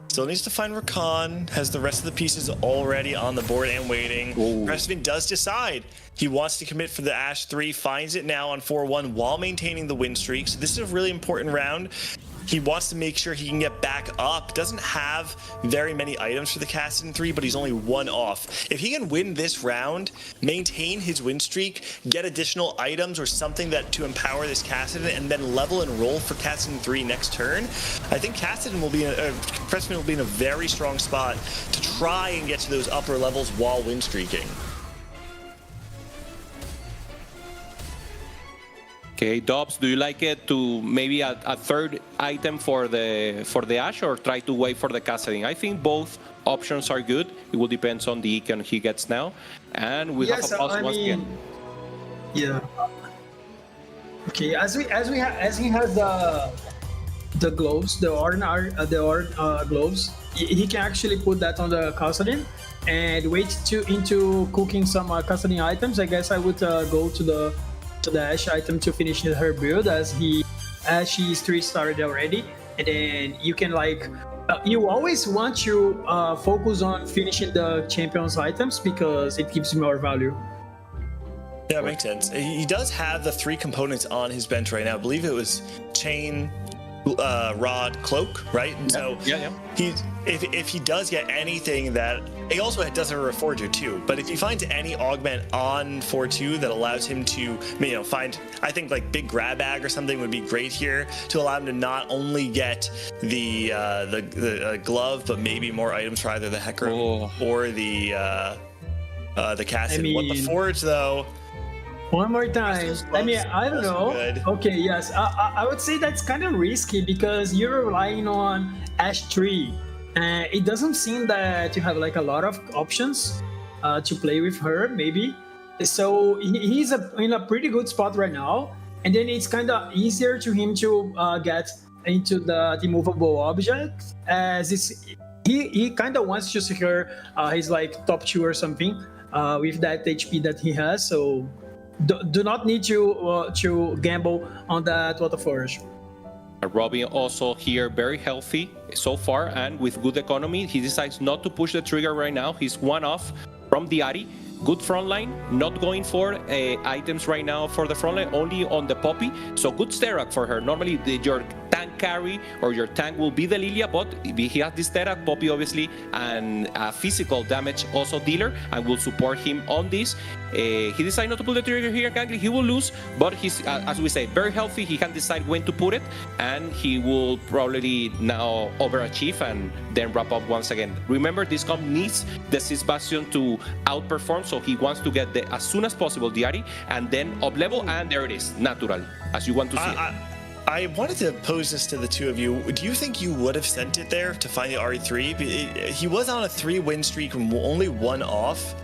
Still needs to find Rakan. Has the rest of the pieces already on the board and waiting. Prestivin does decide he wants to commit for the Ashe 3. Finds it now on 4-1 while maintaining the win streak. So this is a really important round. He wants to make sure he can get back up. Doesn't have very many items for the Cassidy 3, but he's only one off. If he can win this round, maintain his win streak, get additional items or something that to empower this Cassidy, and then level and roll for Cassidy 3 next turn, I think Cassidy will be Pressman will be in a very strong spot to try and get to those upper levels while win streaking. Okay, Dobz, do you like it to maybe a third item for the Ashe, or try to wait for the Cassidy? I think both options are good. It will depend on the icon he gets now. And we have a pause once again. Yeah. Okay, as he has the gloves, the ordinary gloves, he can actually put that on the Cassidy and wait into cooking some Cassidy items. I guess I would go to the Ashe item to finish her build as she is 3-starred already, and then you can you always want to focus on finishing the champion's items because it gives you more value. Yeah, makes sense. He does have the 3 components on his bench right now. I believe it was chain, rod, cloak, right? And so if he does get anything that he also does have a Reforger too, but if he finds any augment on 4-2 that allows him to, find, I think like big grab bag or something would be great here to allow him to not only get the glove, but maybe more items for either the Khroen or the Cassidy. What the Forge though? One more time. I don't know. Good. Okay, yes. I would say that's kind of risky because you're relying on Ashe 3. It doesn't seem that you have a lot of options to play with her, maybe. So he's in a pretty good spot right now. And then it's kind of easier to him to get into the immovable object, as he kind of wants to secure his top 2 or something with that HP that he has. So do not need to gamble on that Waterforge. Robin also here very healthy so far and with good economy. He decides not to push the trigger right now. He's one off from the Ahri. Good front line, not going for items right now for the front line, only on the Poppy. So good Sterak for her. Normally your tank carry or your tank will be the Lilia, but he has this Sterak, Poppy obviously, and physical damage also dealer, and will support him on this. He decided not to pull the trigger here, Gangly. He will lose, but he's, as we say, very healthy. He can decide when to put it, and he will probably now overachieve and then wrap up once again. Remember, this comp needs the Sis Bastion to outperform, so he wants to get as soon as possible the Ahri, and then up level, and there it is, natural, as you want to see it. I wanted to pose this to the two of you. Do you think you would have sent it there to find the RE3? He was on a 3-win streak, only one off.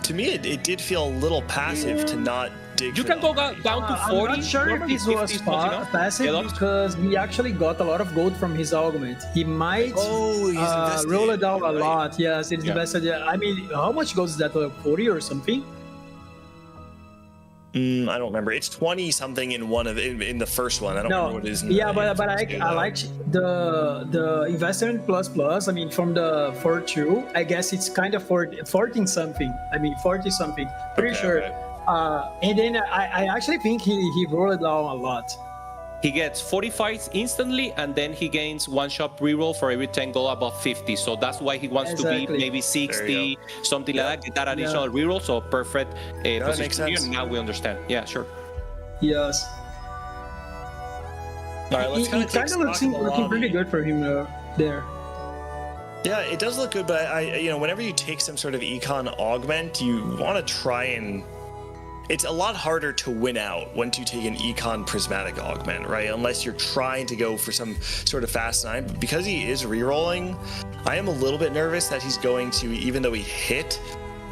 To me, it did feel a little passive to not dig. You can go down to 40. I'm not sure if this was passive because he actually got a lot of gold from his augment. He might roll it down a lot. Yes, it's invested. I mean, how much gold is that? 40 or something? I don't remember. It's 20 something in the first one. I don't remember what it is. But I like the investment plus. I mean, from the 4-2, I guess it's kind of 14 something. I mean, 40 something. Pretty sure. Okay. And then I actually think he rolled it down a lot. He gets 45 instantly, and then he gains 1-shot reroll for every 10 gold above 50. So that's why he wants to be maybe 60, something like that, get that additional reroll. So perfect position here. Now we understand. Yeah, sure. Yes. All right, let's it kind of looking pretty good for him there. Yeah, it does look good, but whenever you take some sort of econ augment, you want to try and. It's a lot harder to win out once you take an econ prismatic augment, right? Unless you're trying to go for some sort of fast 9. But because he is rerolling, I am a little bit nervous that he's going to, even though he hit,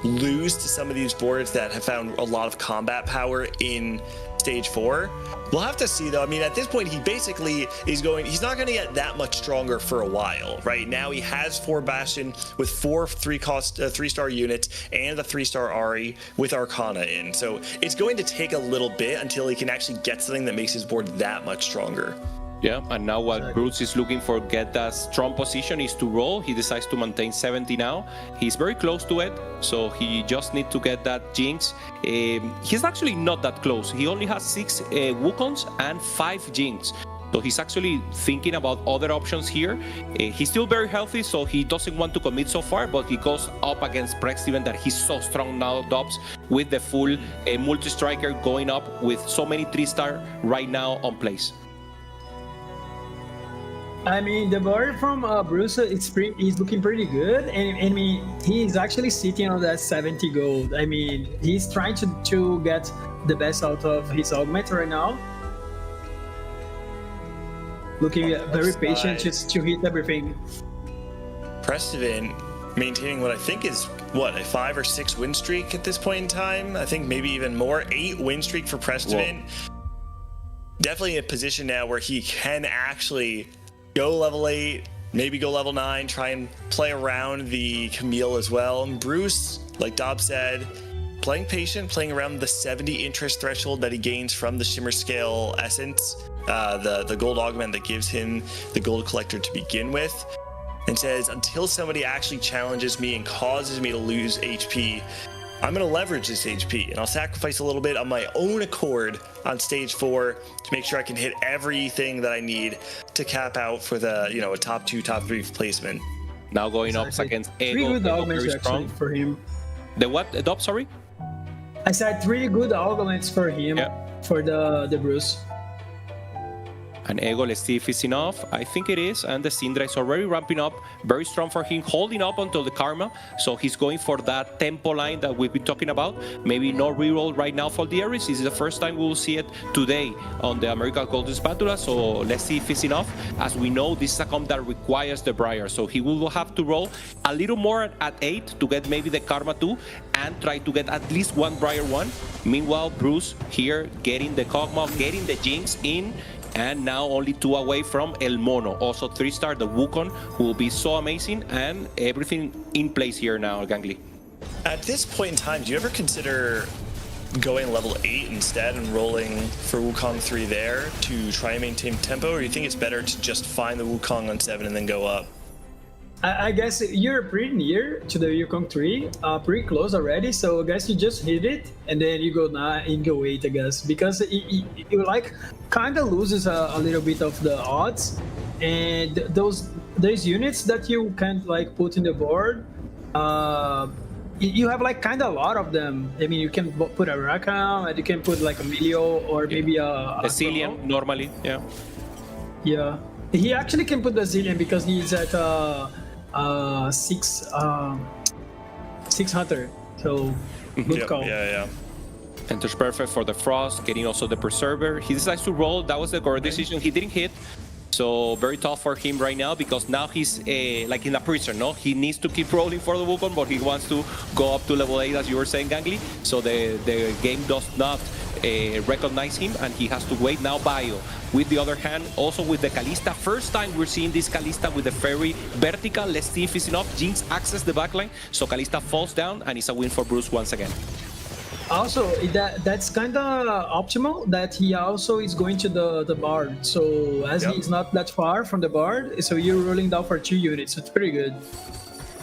lose to some of these boards that have found a lot of combat power in stage 4. We'll have to see though. I mean, at this point, he basically is he's not going to get that much stronger for a while. Right now, he has 4 Bastion with 4 3-star units and a 3-star Ahri with Arcana in. So it's going to take a little bit until he can actually get something that makes his board that much stronger. Yeah, and now what Bruce is looking for, get that strong position, is to roll. He decides to maintain 70 now. He's very close to it, so he just needs to get that Jinx. He's actually not that close. He only has 6 Wukons and 5 Jinx. So he's actually thinking about other options here. He's still very healthy, so he doesn't want to commit so far, but he goes up against Steven that he's so strong now, Dobz, with the full multi-striker going up with so many 3-star right now on place. I mean, the board from Bruce is looking pretty good, and I mean, he's actually sitting on that 70 gold. I mean, he's trying to get the best out of his augment right now. Looking very patient just to hit everything. Steven maintaining what I think is, a 5 or 6 win streak at this point in time. I think maybe even more. 8 win streak for Steven. Definitely in a position now where he can actually go level 8, maybe go level 9, try and play around the Camille as well. And Bruce, like Dobz said, playing patient, playing around the 70 interest threshold that he gains from the Shimmer Scale Essence, the gold augment that gives him the gold collector to begin with, and says, until somebody actually challenges me and causes me to lose HP, I'm going to leverage this HP, and I'll sacrifice a little bit on my own accord on stage 4 to make sure I can hit everything that I need to cap out for the, a top 2, top 3 placement. Now going up against Ego. 3 good augments very actually for him. The what? The Dobz, sorry? I said 3 good augments for him, for the Bruce. And Ego, let's see if it's enough. I think it is. And the Syndra is already ramping up. Very strong for him, holding up until the Karma. So he's going for that tempo line that we've been talking about. Maybe no reroll right now for the Ares. This is the first time we will see it today on the AMER Golden Spatula. So let's see if it's enough. As we know, this is a comp that requires the Briar. So he will have to roll a little more at 8 to get maybe the Karma 2 and try to get at least 1 Briar 1. Meanwhile, Bruce here getting the Kog'Maw, getting the Jinx in. And now only 2 away from El Mono. Also 3-star, the Wukong, who will be so amazing. And everything in place here now, Gangly. At this point in time, do you ever consider going level 8 instead and rolling for Wukong 3 there to try and maintain tempo? Or do you think it's better to just find the Wukong on 7 and then go up? I guess you're pretty near to the Wukong 3, pretty close already. So I guess you just hit it and then you go 9 and go 8, I guess, because it like kind of loses a little bit of the odds. And those units that you can't like put in the board, you have like kind of a lot of them. I mean, you can put a Rakam and you can put like a Milio or maybe a Zillion normally, yeah. Yeah, he actually can put the Zillion because he's at 6 Hunter, so good call. Yeah. Enters perfect for the Frost, getting also the Preserver. He decides to roll. That was the correct decision. He didn't hit, so very tough for him right now because now he's like in a prison, no? He needs to keep rolling for the Wukong, but he wants to go up to level 8, as you were saying, Gangly. So the game does not recognize him, and he has to wait. Now Bio, with the other hand, also with the Kalista. First time we're seeing this Kalista with the Fairy vertical. Let's see if it's enough. Jinx access the backline, so Kalista falls down, and it's a win for Bruce once again. Also, that's kind of optimal that he also is going to the Bard. So as he's not that far from the Bard, so you're rolling down for 2 units. It's pretty good.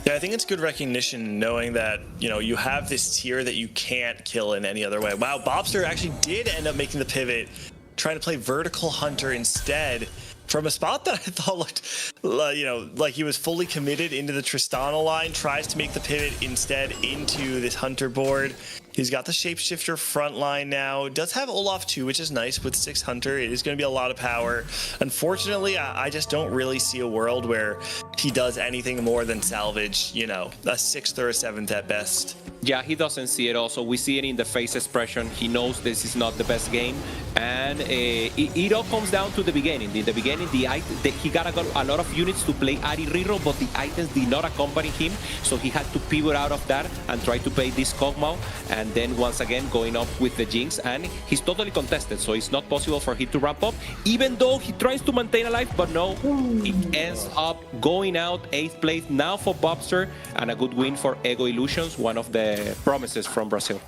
Yeah, I think it's good recognition knowing that, you have this tier that you can't kill in any other way. Wow, Bobster actually did end up making the pivot, trying to play Vertical Hunter instead from a spot that I thought looked, like he was fully committed into the Tristana line, tries to make the pivot instead into this Hunter board. He's got the Shapeshifter front line now. Does have Olaf too, which is nice with 6 Hunter. It is going to be a lot of power. Unfortunately, I just don't really see a world where he does anything more than salvage, a 6th or a 7th at best. Yeah, he doesn't see it also. We see it in the face expression. He knows this is not the best game. And it all comes down to the beginning. In the beginning, he got a lot of units to play Ari reroll, but the items did not accompany him. So he had to pivot out of that and try to play this Kog'Maw. And then once again, going up with the Jinx. And he's totally contested, so it's not possible for him to ramp up. Even though he tries to maintain alive, but no, he ends up going out 8th place now for Bobster. And a good win for Ego Illusions, one of the promises from Brazil.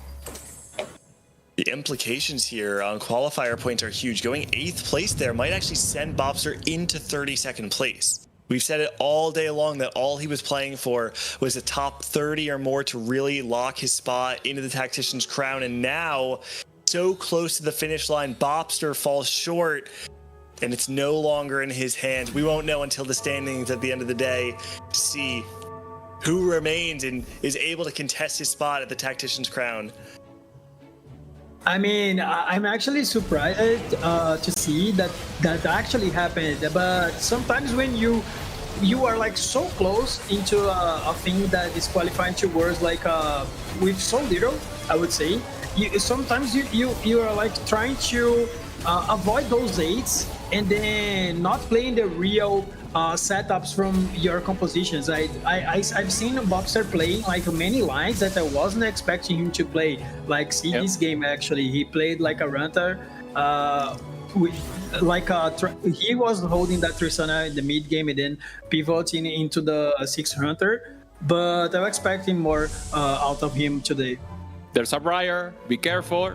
The implications here on qualifier points are huge. Going 8th place there might actually send Bobster into 32nd place. We've said it all day long that all he was playing for was a top 30 or more to really lock his spot into the Tactician's crown. And now, so close to the finish line, Bobster falls short. and it's no longer in his hands. We won't know until the standings at the end of the day to see who remains and is able to contest his spot at the Tactician's crown. I mean, I'm actually surprised to see that actually happened. But sometimes when you are like so close into a thing that is qualifying towards like with so little, I would say, sometimes you are like trying to avoid those eights and then not playing the real setups from your compositions. I've seen Bobster playing like many lines that I wasn't expecting him to play. Like this game actually, he played like a Runter. He was holding that Tristana in the mid game and then pivoting into the 6 Hunter. But I'm expecting more out of him today. There's a Briar. Be careful.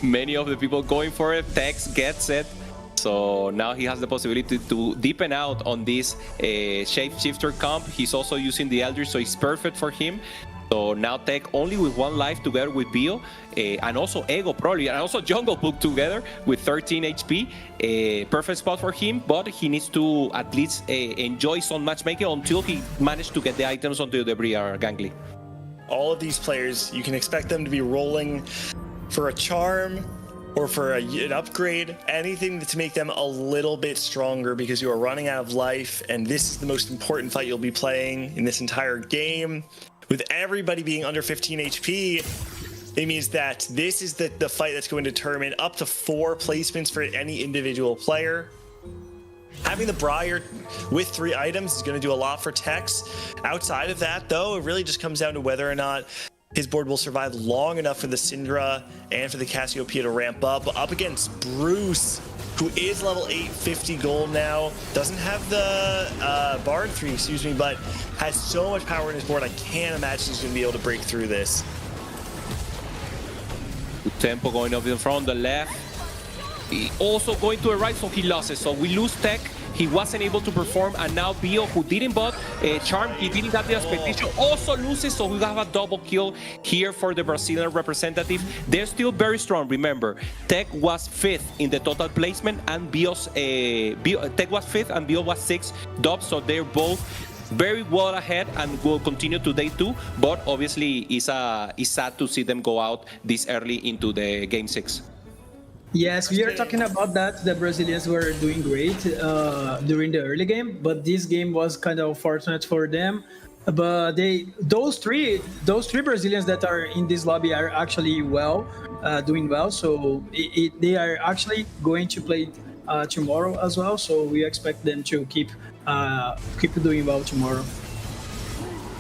Many of the people going for it. Tex gets it. So now he has the possibility to deepen out on this shapeshifter comp. He's also using the Eldritch, so it's perfect for him. So now Tech only with 1 life together with Bio, and also Ego probably, and also Jungle Book together with 13 HP. Perfect spot for him, but he needs to at least enjoy some matchmaking until he managed to get the items onto the Briar Gangly. All of these players, you can expect them to be rolling for a charm or for an upgrade, anything to make them a little bit stronger because you are running out of life, and this is the most important fight you'll be playing in this entire game. With everybody being under 15 HP, it means that this is the fight that's going to determine up to 4 placements for any individual player. Having the Briar with 3 items is going to do a lot for Tex. Outside of that, though, it really just comes down to whether or not his board will survive long enough for the Syndra and for the Cassiopeia to ramp up against Bruce, who is level 8, 50 gold now. Doesn't have the Bard 3, excuse me, but has so much power in his board, I can't imagine he's going to be able to break through this. Good tempo going up in front, the left. He also going to the right, so he loses. So we lose Tech. He wasn't able to perform, and now Bio, who didn't bot Charm, he didn't have the expectation, also loses, so we have a double kill here for the Brazilian representative. They're still very strong, remember. Tech was 5th in the total placement, and Tech was 5th, and Bio was 6th. Dobz, so they're both very well ahead and will continue to day 2, but obviously it's sad to see them go out this early into the game 6. Yes, we are talking about that. The Brazilians were doing great during the early game, but this game was kind of fortunate for them. But those three Brazilians that are in this lobby are actually doing well. So they are actually going to play tomorrow as well. So we expect them to keep doing well tomorrow.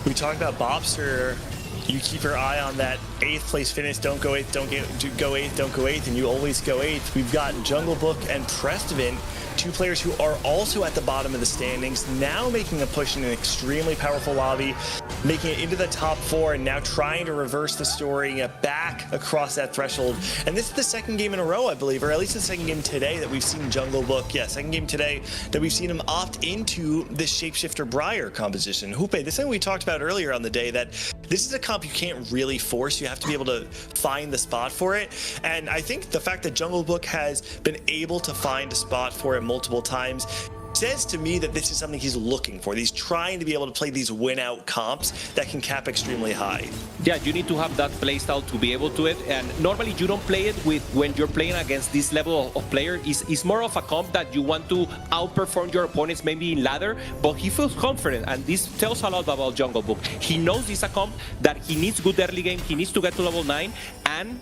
We talked about Bobster. You keep your eye on that 8th place finish. Don't go 8th, don't go 8th, don't go 8th, and you always go 8th. We've got Jungle Book and Prestevin, 2 players who are also at the bottom of the standings, now making a push in an extremely powerful lobby, making it into the top 4, and now trying to reverse the story back across that threshold. And this is the 2nd game in a row, I believe, or at least the 2nd game today that we've seen Jungle Book. Yeah, 2nd game today that we've seen him opt into this Shapeshifter Briar composition. Jupe, this thing we talked about earlier on the day, that this is a comp you can't really force. You have to be able to find the spot for it. And I think the fact that Jungle Book has been able to find a spot for it multiple times says to me that this is something he's looking for. He's trying to be able to play these win-out comps that can cap extremely high. Yeah, you need to have that playstyle to be able to it. And normally you don't play it with when you're playing against this level of player. It's more of a comp that you want to outperform your opponents maybe in ladder, but he feels confident. And this tells a lot about Jungle Book. He knows this is a comp that he needs good early game. He needs to get to level 9. And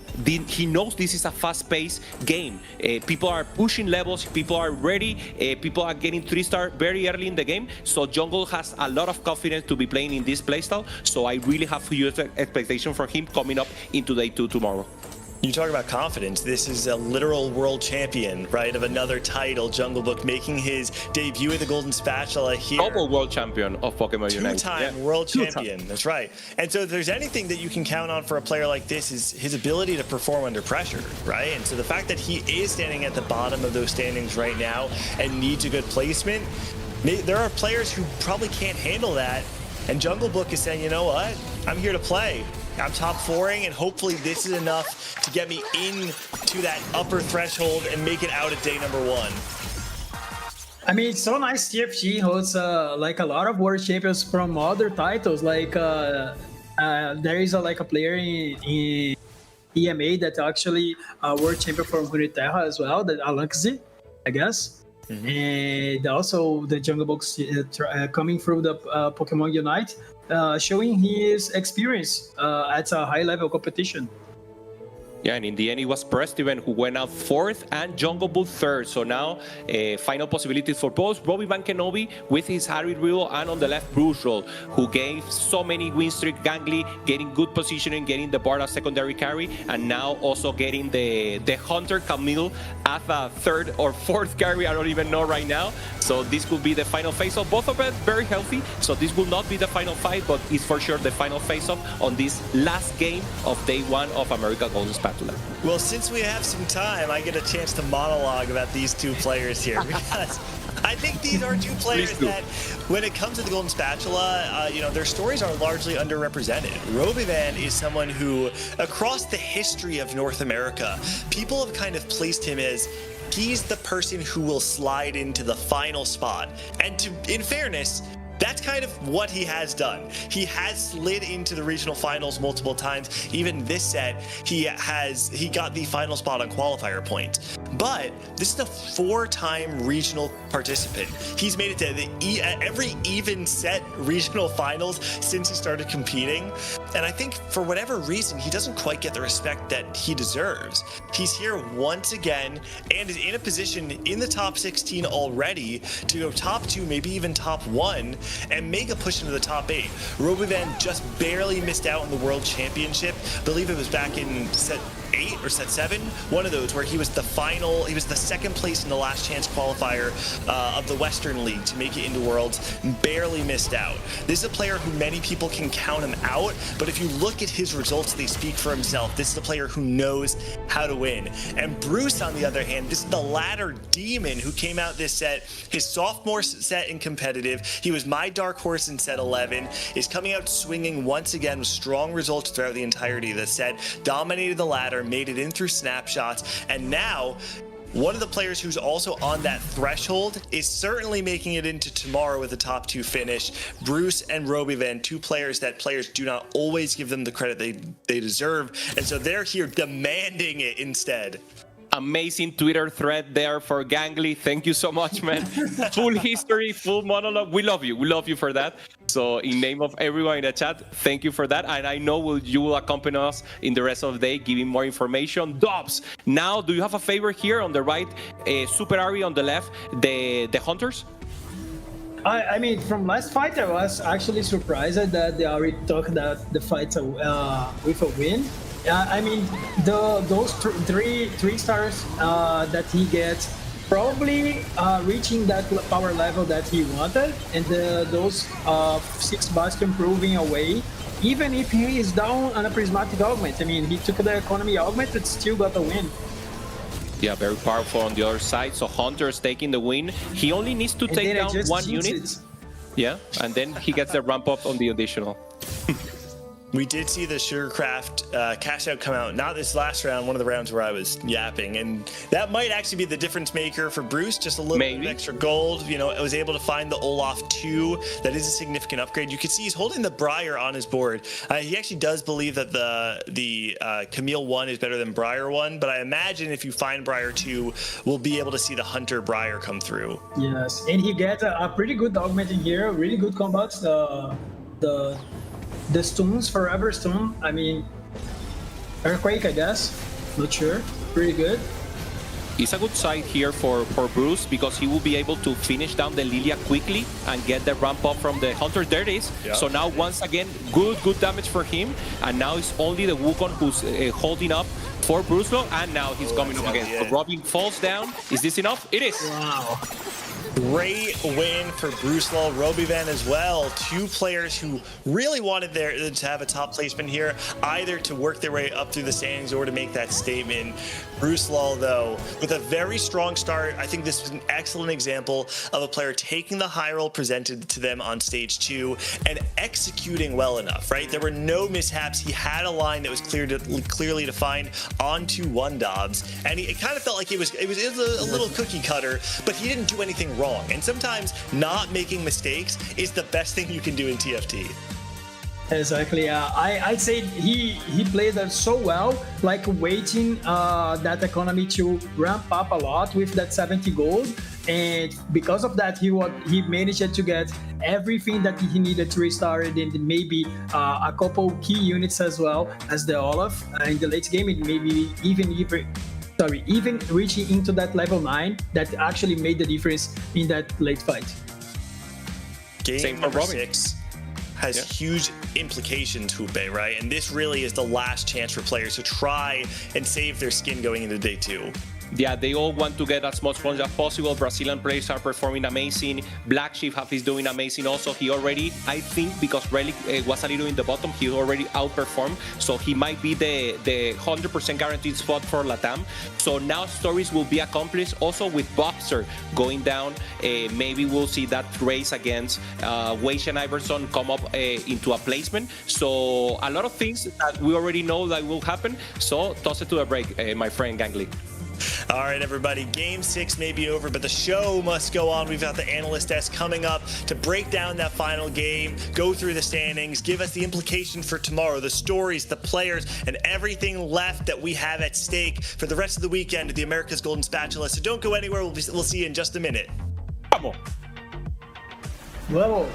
he knows this is a fast-paced game. People are pushing levels. People are ready. People are getting 3-star very early in the game, so Jungle has a lot of confidence to be playing in this playstyle, so I really have huge expectation for him coming up into day 2 tomorrow. You talk about confidence. This is a literal world champion, right, of another title. Jungle Book making his debut at the Golden Spatula here. Double world champion of Pokemon Unite. 2-time world champion. That's right. And so if there's anything that you can count on for a player like this is his ability to perform under pressure, right? And so the fact that he is standing at the bottom of those standings right now and needs a good placement, there are players who probably can't handle that. And Jungle Book is saying, you know what? I'm here to play. I'm top 4ing, and hopefully this is enough to get me into that upper threshold and make it out at day number 1. I mean, it's so nice TFT holds like a lot of world champions from other titles. Like there is like a player in EMA that actually world champion from Runeterra as well, that Alanxi, I guess. Mm-hmm. And also the Jungle Box coming through the Pokemon Unite, showing his experience at a high level competition. Yeah, and in the end, it was Prestiven who went out 4th and Jungle Bull 3rd. So now, final possibilities for both Robbie Van Kenobi with his Harry Riddle and on the left, Bruce Roll, who gave so many win streak, Gangly, getting good positioning, getting the Barda secondary carry, and now also getting the Hunter Camille as a 3rd or 4th carry. I don't even know right now. So this could be the final face-off. Both of them very healthy. So this will not be the final fight, but it's for sure the final face-off on this last game of day 1 of America Golden Spatula. Well, since we have some time, I get a chance to monologue about these two players here because I think these are two players that, when it comes to the Golden Spatula, their stories are largely underrepresented. Robivan is someone who, across the history of North America, people have kind of placed him as he's the person who will slide into the final spot. And in fairness, that's kind of what he has done. He has slid into the regional finals multiple times. Even this set, he got the final spot on qualifier point. But this is a 4-time regional participant. He's made it to every even set regional finals since he started competing. And I think for whatever reason, he doesn't quite get the respect that he deserves. He's here once again and is in a position in the top 16 already to go top 2, maybe even top 1, and make a push into the top 8. Robivan just barely missed out on the World Championship. I believe it was back in set 8 or set 7, one of those, where he was the second place in the last chance qualifier of the Western League to make it into Worlds, barely missed out. This is a player who many people can count him out, but if you look at his results, they speak for himself. This is a player who knows how to win. And Bruce, on the other hand, this is the ladder demon who came out this set, his sophomore set in competitive. He was my dark horse in set 11, is coming out swinging once again with strong results throughout the entirety of the set, dominated the ladder, made it in through snapshots, and now one of the players who's also on that threshold is certainly making it into tomorrow with a top 2 finish. Bruce and Robivan, two players that players do not always give them the credit they deserve, and so they're here demanding it instead. Amazing Twitter thread there for Gangly. Thank you so much, man. Full history, full monologue. We love you. We love you for that. So in name of everyone in the chat, thank you for that. And I know you will accompany us in the rest of the day, giving more information. Dobz, now do you have a favor here on the right? Super Ari on the left, the Hunters? I mean, from last fight, I was actually surprised that they already took the fight with a win. I mean, those three stars that he gets, probably reaching that power level that he wanted, and those 6 Bastion proving away, even if he is down on a prismatic augment. I mean, he took the economy augment, but still got a win. Yeah, very powerful on the other side. So Hunter's taking the win. He only needs to take down 1 unit. Yeah, and then he gets the ramp up on the additional. We did see the Sugarcraft cash out come out, not this last round, one of the rounds where I was yapping, and that might actually be the difference maker for Bruce, just a little bit of extra gold. I was able to find the Olaf 2. That is a significant upgrade. You can see he's holding the Briar on his board. He actually does believe that the Camille 1 is better than Briar 1, but I imagine if you find Briar 2, we'll be able to see the Hunter Briar come through. Yes, and he gets a pretty good augment in here, really good combats. The stuns, Forever Stun, I mean, Earthquake, I guess, not sure, pretty good. It's a good side here for Bruce because he will be able to finish down the Lilia quickly and get the ramp up from the Hunter. There it is. Yep. So now once again, good damage for him, and now it's only the Wukong who's holding up for Bruce Law, and now he's coming up again. So Robin falls down. Is this enough? It is. Wow. Great win for Bruce Law, Robivan as well. Two players who really wanted to have a top placement here, either to work their way up through the standings or to make that statement. Bruce Law, though, with a very strong start. I think this was an excellent example of a player taking the high roll presented to them on stage 2 and executing well enough, right? There were no mishaps. He had a line that was clearly defined onto one Dobz, and it kind of felt like it was a little cookie cutter, but he didn't do anything wrong. wrong. And sometimes not making mistakes is the best thing you can do in TFT. Exactly. I'd say he played that so well, like waiting that economy to ramp up a lot with that 70 gold. And because of that, he managed to get everything that he needed to restart it, and maybe a couple key units as well as the Olaf in the late game, and maybe even reaching into that level 9 that actually made the difference in that late fight. Game number 6 has huge implications, Jupe, right? And this really is the last chance for players to try and save their skin going into day 2. Yeah, they all want to get as much points as possible. Brazilian players are performing amazing. Black Sheep is doing amazing also. He already, I think, because Relic was a little in the bottom, he already outperformed. So he might be the 100% guaranteed spot for LATAM. So now stories will be accomplished also with Dobz going down. Maybe we'll see that race against Weish and Iverson come up into a placement. So a lot of things that we already know that will happen. So toss it to a break, my friend Gangly. All right, everybody, game 6 may be over, but the show must go on. We've got the analyst desk coming up to break down that final game, go through the standings, give us the implication for tomorrow, the stories, the players, and everything left that we have at stake for the rest of the weekend at the America's Golden Spatula. So don't go anywhere. We'll see you in just a minute. Vamos. Level.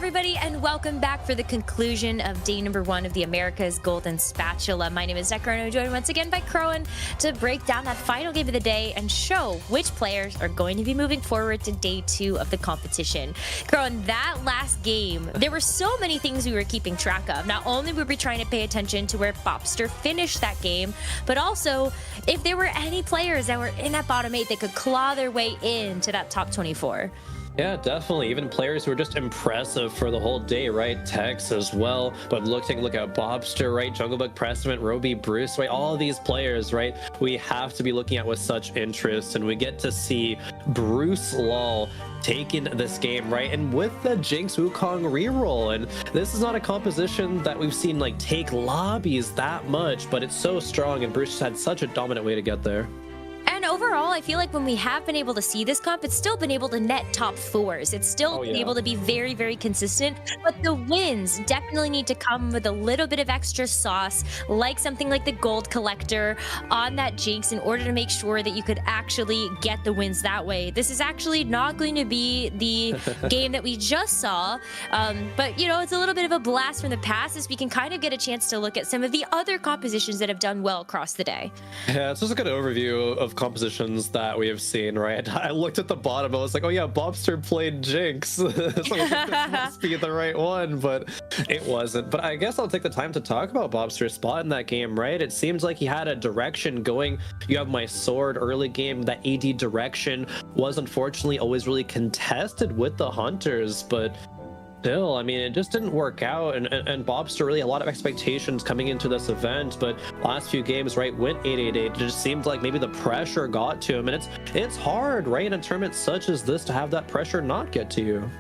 everybody, and welcome back for the conclusion of day number 1 of the America's Golden Spatula. My name is Nekkra, and I'm joined once again by Khroen to break down that final game of the day and show which players are going to be moving forward to day 2 of the competition. Khroen, that last game, there were so many things we were keeping track of. Not only were we trying to pay attention to where Dobz finished that game, but also if there were any players that were in that bottom 8 that could claw their way into that top 24. Yeah, definitely. Even players who are just impressive for the whole day, right? Tex as well. But take a look at Dobz, right? Junglebook, Precedent, Roby, Bruce, right? All of these players, right? We have to be looking at with such interest, and we get to see Bruce Lal taking this game, right? And with the Jinx Wukong reroll, and this is not a composition that we've seen like take lobbies that much, but it's so strong, and Bruce had such a dominant way to get there. And overall, I feel like when we have been able to see this comp, it's still been able to net top 4s. It's still been able to be very, very consistent. But the wins definitely need to come with a little bit of extra sauce, like something like the Gold Collector on that Jinx, in order to make sure that you could actually get the wins that way. This is actually not going to be the game that we just saw. But, you know, it's a little bit of a blast from the past, as we can kind of get a chance to look at some of the other compositions that have done well across the day. Yeah, it's just a good overview of compositions that we have seen, right? I looked at the bottom, I was like, oh yeah, Dobz played Jinx. So this must be the right one, but it wasn't. But I guess I'll take the time to talk about Dobz's spot in that game, right? It seems like he had a direction going. You have my sword early game. That AD direction was unfortunately always really contested with the Hunters, but still, I mean, it just didn't work out, and Dobz really a lot of expectations coming into this event, but last few games, right, went 8-8-8. It just seemed like maybe the pressure got to him, and it's hard, right, in a tournament such as this to have that pressure not get to you.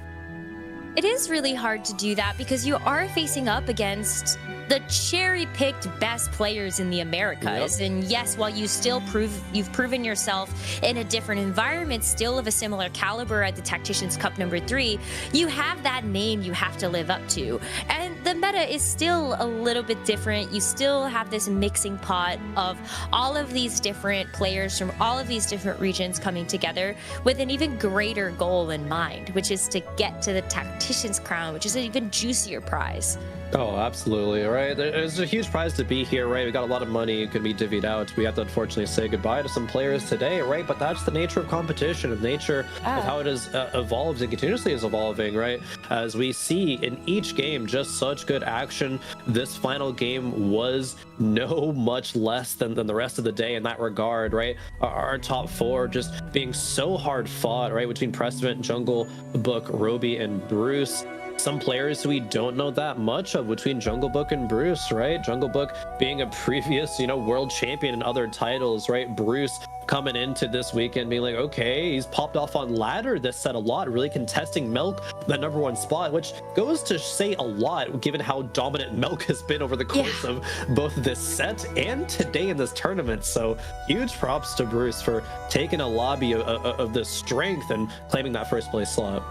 It is really hard to do that because you are facing up against the cherry-picked best players in the Americas. And yes, while you've proven yourself in a different environment, still of a similar caliber at the Tacticians Cup number 3, you have that name you have to live up to. And the meta is still a little bit different. You still have this mixing pot of all of these different players from all of these different regions coming together with an even greater goal in mind, which is to get to the Tactician's crown, which is an even juicier prize. Oh, absolutely, right? There's a huge prize to be here, right? We got a lot of money could be divvied out. We have to unfortunately say goodbye to some players today, right? But that's the nature of competition, the nature of how it has evolved and continuously is evolving, right? As we see in each game, just such good action. This final game was no much less than the rest of the day in that regard, right? Our top 4 just being so hard fought, right? Between Precedent, Junglebook, Roby, and Bruce. Some players who we don't know that much of between Junglebook and Bruce, right? Junglebook being a previous, world champion in other titles, right? Bruce coming into this weekend being like, okay, he's popped off on ladder this set a lot, really contesting Milk that number 1 spot, which goes to say a lot given how dominant Milk has been over the course of both this set and today in this tournament. So huge props to Bruce for taking a lobby of this strength and claiming that first place slot.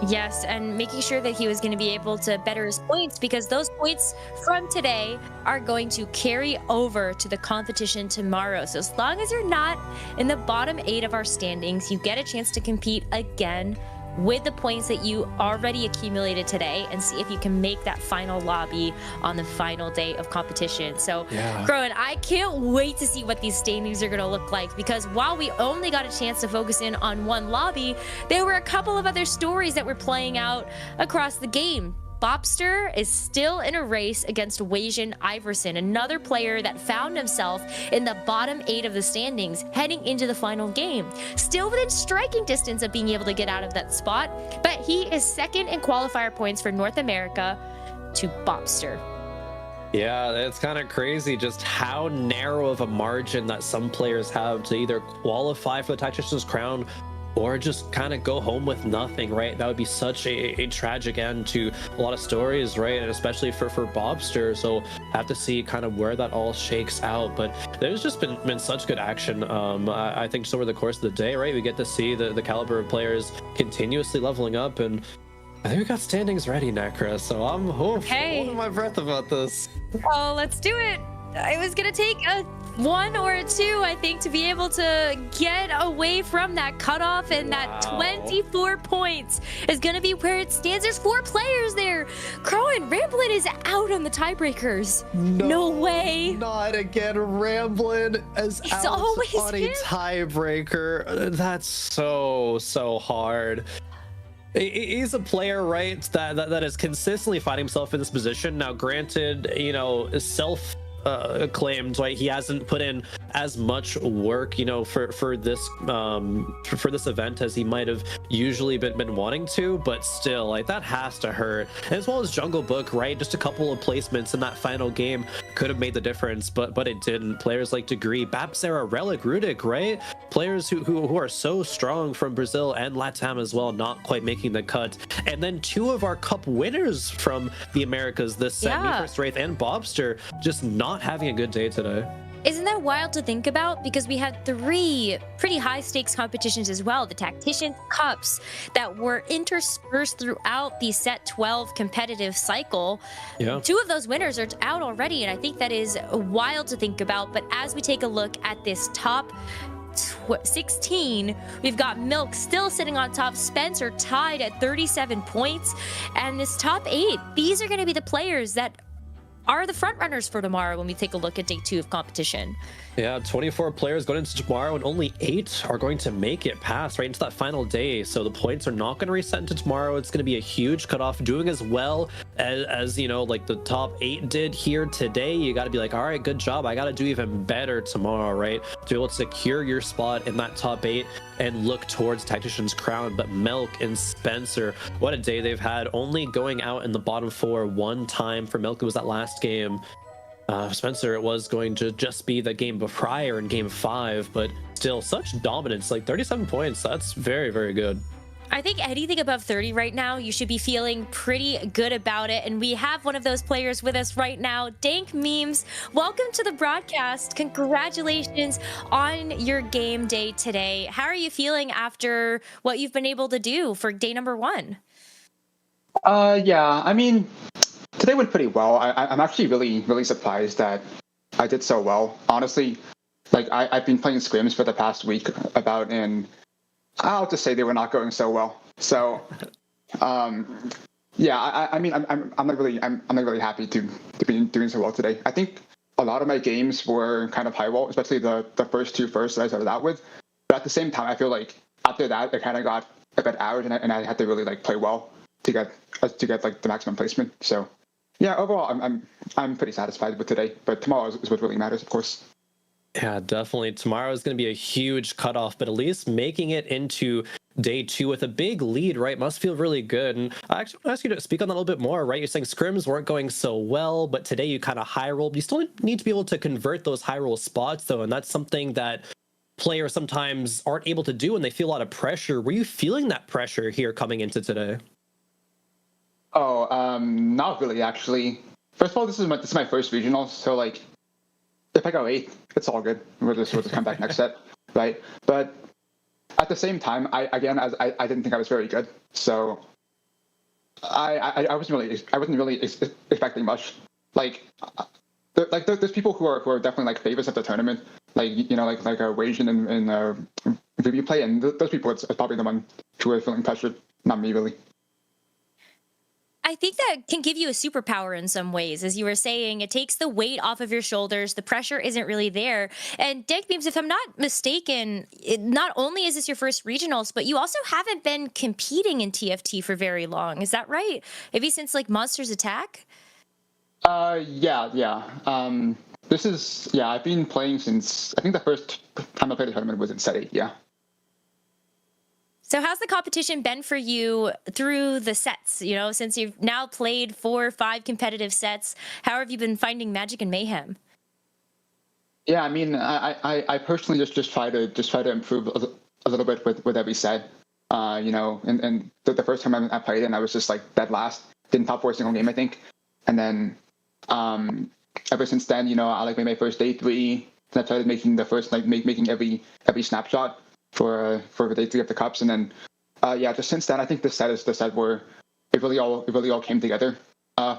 Yes, and making sure that he was going to be able to better his points, because those points from today are going to carry over to the competition tomorrow. So as long as you're not in the bottom 8 of our standings, you get a chance to compete again with the points that you already accumulated today and see if you can make that final lobby on the final day of competition. So, Khroen, I can't wait to see what these standings are going to look like, because while we only got a chance to focus in on one lobby, there were a couple of other stories that were playing out across the game. Dobz is still in a race against Wasian Iverson, another player that found himself in the bottom 8 of the standings heading into the final game. Still within striking distance of being able to get out of that spot, but he is second in qualifier points for North America to Dobz. Yeah, it's kind of crazy just how narrow of a margin that some players have to either qualify for the Tactician's crown or just kind of go home with nothing, right? That would be such a tragic end to a lot of stories, right? And especially for Dobz. So have to see kind of where that all shakes out. But there's just been such good action. I think just over the course of the day, right? We get to see the caliber of players continuously leveling up, and I think we got standings ready, Nekkra. So I'm holding my breath about this. Oh, let's do it. it was going to take a 1 or a 2, I think, to be able to get away from that cutoff, and that 24 points is going to be where it stands. There's 4 players there. Khroen, Ramblin is out on the tiebreakers. No way. Not again. Ramblin is It's out always on a him. tiebreaker. That's so hard. He's a player, right, that is consistently finding himself in this position. Now, granted, you know, claimed, right, he hasn't put in as much work, you know, for this event as he might have usually been wanting to, but still, like, that has to hurt. And as well as Jungle Book, right, just a couple of placements in that final game could have made the difference, but it didn't. Players like Degree, Babsera, Relic, Rudik, right, players who are so strong from Brazil and LATAM as well, not quite making the cut. And then 2 of our cup winners from the Americas this set, Nekkra, Wraith, and Bobster, just not having a good day today. Isn't that wild to think about? Because we had 3 pretty high stakes competitions as well. The Tactician Cups that were interspersed throughout the set 12 competitive cycle. Yeah. 2 of those winners are out already, and I think that is wild to think about. But as we take a look at this top 16, we've got Milk still sitting on top, Spencer tied at 37 points, and this top 8, these are going to be the players that are the front runners for tomorrow when we take a look at day 2 of competition. Yeah, 24 players going into tomorrow, and only 8 are going to make it past right into that final day. So the points are not going to reset into tomorrow. It's going to be a huge cutoff. Doing as well as you know, like the top 8 did here today, you got to be like, all right, good job. I got to do even better tomorrow, right, to be able to secure your spot in that top 8 and look towards Tactician's crown. But Milk and Spencer, what a day they've had. Only going out in the bottom 4 one time for Milk. It was that last game. Spencer, it was going to just be the game prior in game 5, but still such dominance, like 37 points. That's very good. I think anything above 30 right now, you should be feeling pretty good about it. And we have one of those players with us right now. Dank Memes, welcome to the broadcast. Congratulations on your game day today. How are you feeling after what you've been able to do for day number 1? Yeah, I mean, today went pretty well. I'm actually really surprised that I did so well. Honestly, like I've been playing scrims for the past week about, and I'll just say they were not going so well. So, yeah, I mean, I'm not really happy to be doing so well today. I think a lot of my games were kind of high roll, especially the first 2 that I started out with. But at the same time, I feel like after that, it kind of got a bit average, and I had to really like play well to get like the maximum placement. So. Yeah, overall, I'm pretty satisfied with today, but tomorrow is what really matters, of course. Yeah, definitely. Tomorrow is going to be a huge cutoff, but at least making it into day 2 with a big lead, right, must feel really good. And I actually want to ask you to speak on that a little bit more, right? You're saying scrims weren't going so well, but today you kind of high rolled. You still need to be able to convert those high roll spots, though, and that's something that players sometimes aren't able to do when they feel a lot of pressure. Were you feeling that pressure here coming into today? Oh, not really, actually. First of all, this is my first regional, so like, if I go 8th, it's all good. We'll just come back next set, right? But at the same time, I didn't think I was very good, so I wasn't really expecting much. Like there's people who are definitely like favorites of the tournament, like you know, like Wajan and Ruby play, and those people it's probably the one who are feeling pressured, not me really. I think that can give you a superpower in some ways. As you were saying, it takes the weight off of your shoulders. The pressure isn't really there. And Dank Beams, if I'm not mistaken, not only is this your first regionals, but you also haven't been competing in TFT for very long. Is that right? Maybe since like Monsters Attack? Yeah. I've been playing since, I think the first time I played the tournament was in set 8, yeah. So how's the competition been for you through the sets? You know, since you've now played 4 or 5 competitive sets, how have you been finding Magic and Mayhem? Yeah, I mean, I personally just try to improve a little bit with every set. You know, and the first time I played it, I was just like dead last, didn't top 4 a single game, I think. And then ever since then, you know, I like made my first day 3. Then I started making the first making every snapshot for day 3 of the cups, and then just since then, I think this set is the set where it really all came together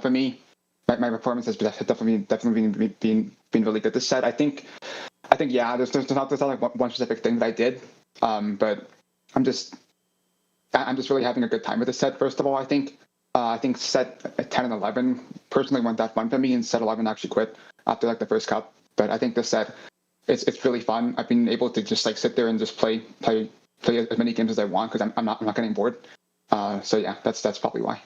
for me. my performance has definitely been really good this set. I think yeah, there's not like one specific thing that I did, but I'm just really having a good time with this set. First of all, I think set 10 and 11 personally weren't that fun for me, and set 11 actually quit after like the first cup. But I think this set it's really fun. I've been able to just like sit there and just play as many games as I want because I'm not getting bored. So yeah, that's probably why.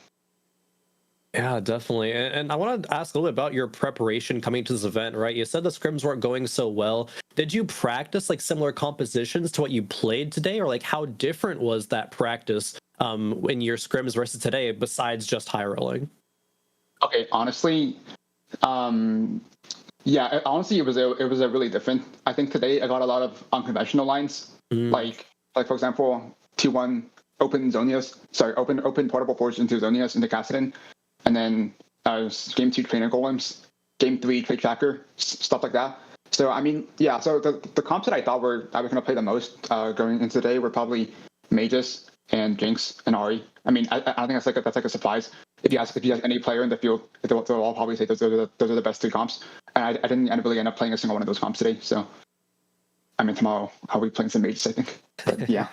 Yeah, definitely. And I want to ask a little bit about your preparation coming to this event, right? You said the scrims weren't going so well. Did you practice like similar compositions to what you played today, or like how different was that practice in your scrims versus today, besides just high rolling? Okay, honestly, yeah, honestly, it was a really different. I think today I got a lot of unconventional lines, like for example, 2-1 open portable forge into Zonias into Kassadin. And then game 2 trainer golems, game 3 trade tracker, stuff like that. So I mean, yeah. So the comps that I thought I was going to play the most going into today were probably Magus and Jinx and Ahri. I mean, I don't think that's like a surprise. If you ask any player in the field, they'll all probably say those are the best 3 comps. And I didn't really end up playing a single one of those comps today. So I mean, tomorrow I'll be playing some Magus, I think. But yeah.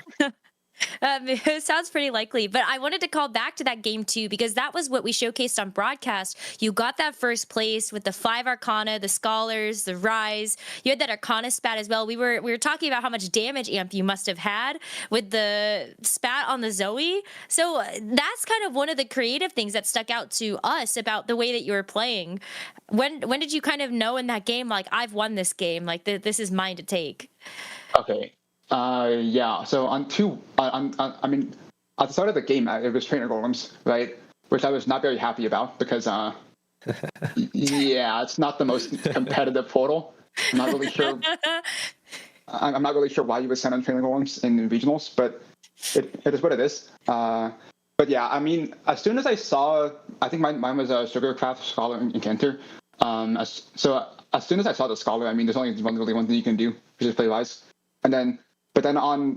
It sounds pretty likely, but I wanted to call back to that game 2 because that was what we showcased on broadcast. You got that first place with the 5 Arcana, the Scholars, the Rise. You had that Arcana spat as well. We were talking about how much damage amp you must have had with the spat on the Zoe. So that's kind of one of the creative things that stuck out to us about the way that you were playing. When did you kind of know in that game, like, I've won this game, like this is mine to take? Okay. Yeah. So I mean, at the start of the game, it was trainer golems, right? Which I was not very happy about because, yeah, it's not the most competitive portal. I'm not really sure. I'm not really sure why you would send on trainer golems in regionals, but it is what it is. But yeah, I mean, as soon as I saw, I think mine was a Sugarcraft, Scholar, and Incanter. So as soon as I saw the Scholar, I mean, there's only really one thing you can do, which is play Wise. But then on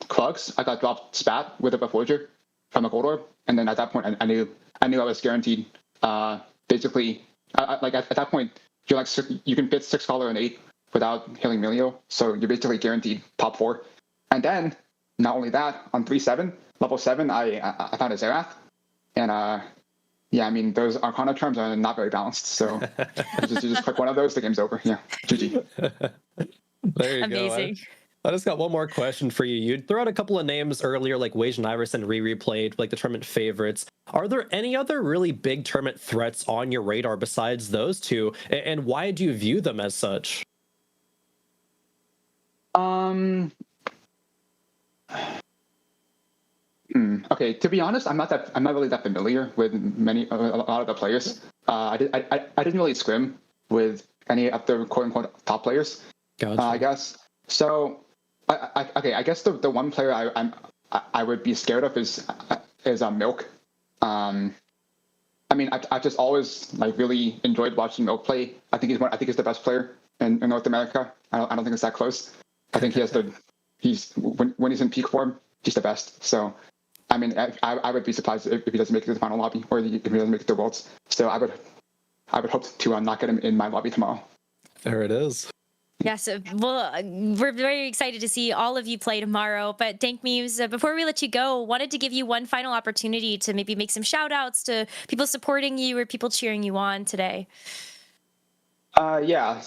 Krugs, I got dropped Spat with a Forger from a Gold Orb, and then at that point, I knew I was guaranteed. Basically, like at that point, you can fit 6 Scholar and 8 without healing Milio, so you're basically guaranteed top 4. And then not only that, on level 7, I found a Zerath, and yeah, I mean those Arcana charms are not very balanced, so you just click one of those, the game's over. Yeah, GG. There you Amazing. go. I just got one more question for you. You threw out a couple of names earlier, like Wage and Iris and Riri played, like the tournament favorites. Are there any other really big tournament threats on your radar besides those two? And why do you view them as such? Okay, to be honest, I'm not really that familiar with a lot of the players. I didn't really scrim with any of the quote unquote top players. Gotcha. I guess so. I guess the one player I would be scared of is Milk. I mean, I've just always like really enjoyed watching Milk play. I think he's the best player in North America. I don't think it's that close. I think when he's in peak form, he's the best. So, I mean, I would be surprised if he doesn't make it to the final lobby, or if he doesn't make it to Worlds. So I would hope to not get him in my lobby tomorrow. There it is. Yes, well, we're very excited to see all of you play tomorrow. But Dank Memes, before we let you go, wanted to give you one final opportunity to maybe make some shout outs to people supporting you or people cheering you on today. Yeah.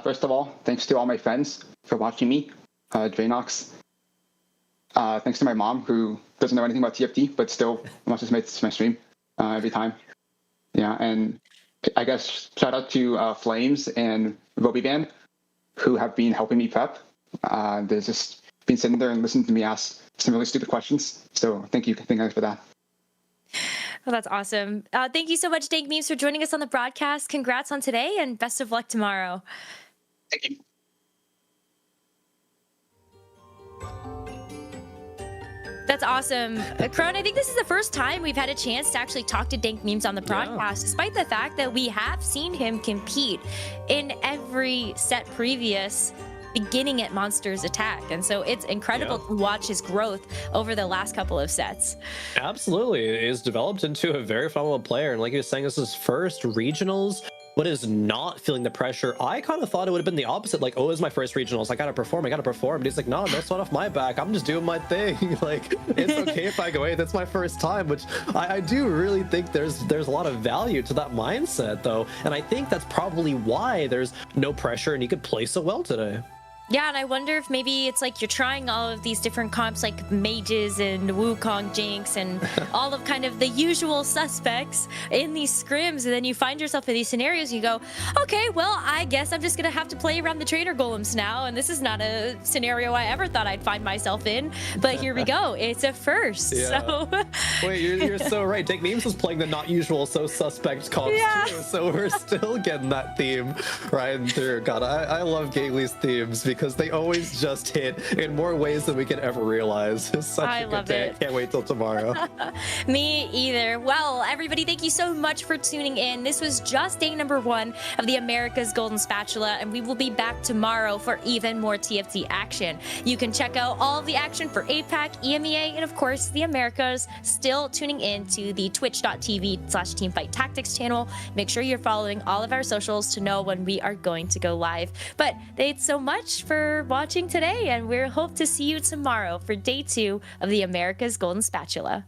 First of all, thanks to all my friends for watching me. Dranox. Thanks to my mom, who doesn't know anything about TFT, but still wants to make my stream every time. Yeah, and I guess shout out to Flames and Robiband, who have been helping me prep. They've just been sitting there and listening to me ask some really stupid questions. So thank you guys for that. Well, that's awesome. Thank you so much, Dank Memes, for joining us on the broadcast. Congrats on today, and best of luck tomorrow. Thank you. That's awesome. Khroen, I think this is the first time we've had a chance to actually talk to Dank Memes on the broadcast, despite the fact that we have seen him compete in every set previous. beginning at Monster's attack. And so it's incredible to watch his growth over the last couple of sets. Absolutely. He's developed into a very phenomenal player. And like you were saying, this is first regionals, but is not feeling the pressure. I kind of thought it would have been the opposite. Like, oh, it's my first regionals. I gotta perform. But he's like, no sweat off my back. I'm just doing my thing. Like, it's okay if I go, hey, that's my first time. Which I do really think there's a lot of value to that mindset, though. And I think that's probably why there's no pressure and he could play so well today. Yeah, and I wonder if maybe it's like you're trying all of these different comps like mages and Wukong Jinx and all of kind of the usual suspects in these scrims, and then you find yourself in these scenarios and you go, okay, well, I guess I'm just going to have to play around the trader golems now, and this is not a scenario I ever thought I'd find myself in, but here we go. It's a first. Yeah. So Wait, you're so right. Dick Memes was playing the not usual so suspect comps too, so we're still getting that theme riding through. God, I love Gately's themes because they always just hit in more ways than we can ever realize. It's such a good day. I can't wait till tomorrow. Me either. Well, everybody, thank you so much for tuning in. This was just day number 1 of the America's Golden Spatula, and we will be back tomorrow for even more TFT action. You can check out all of the action for APAC, EMEA, and of course the Americas. Still tuning in to the twitch.tv/Teamfight Tactics channel. Make sure you're following all of our socials to know when we are going to go live. But thanks so much for watching today, and we hope to see you tomorrow for day 2 of the America's Golden Spatula.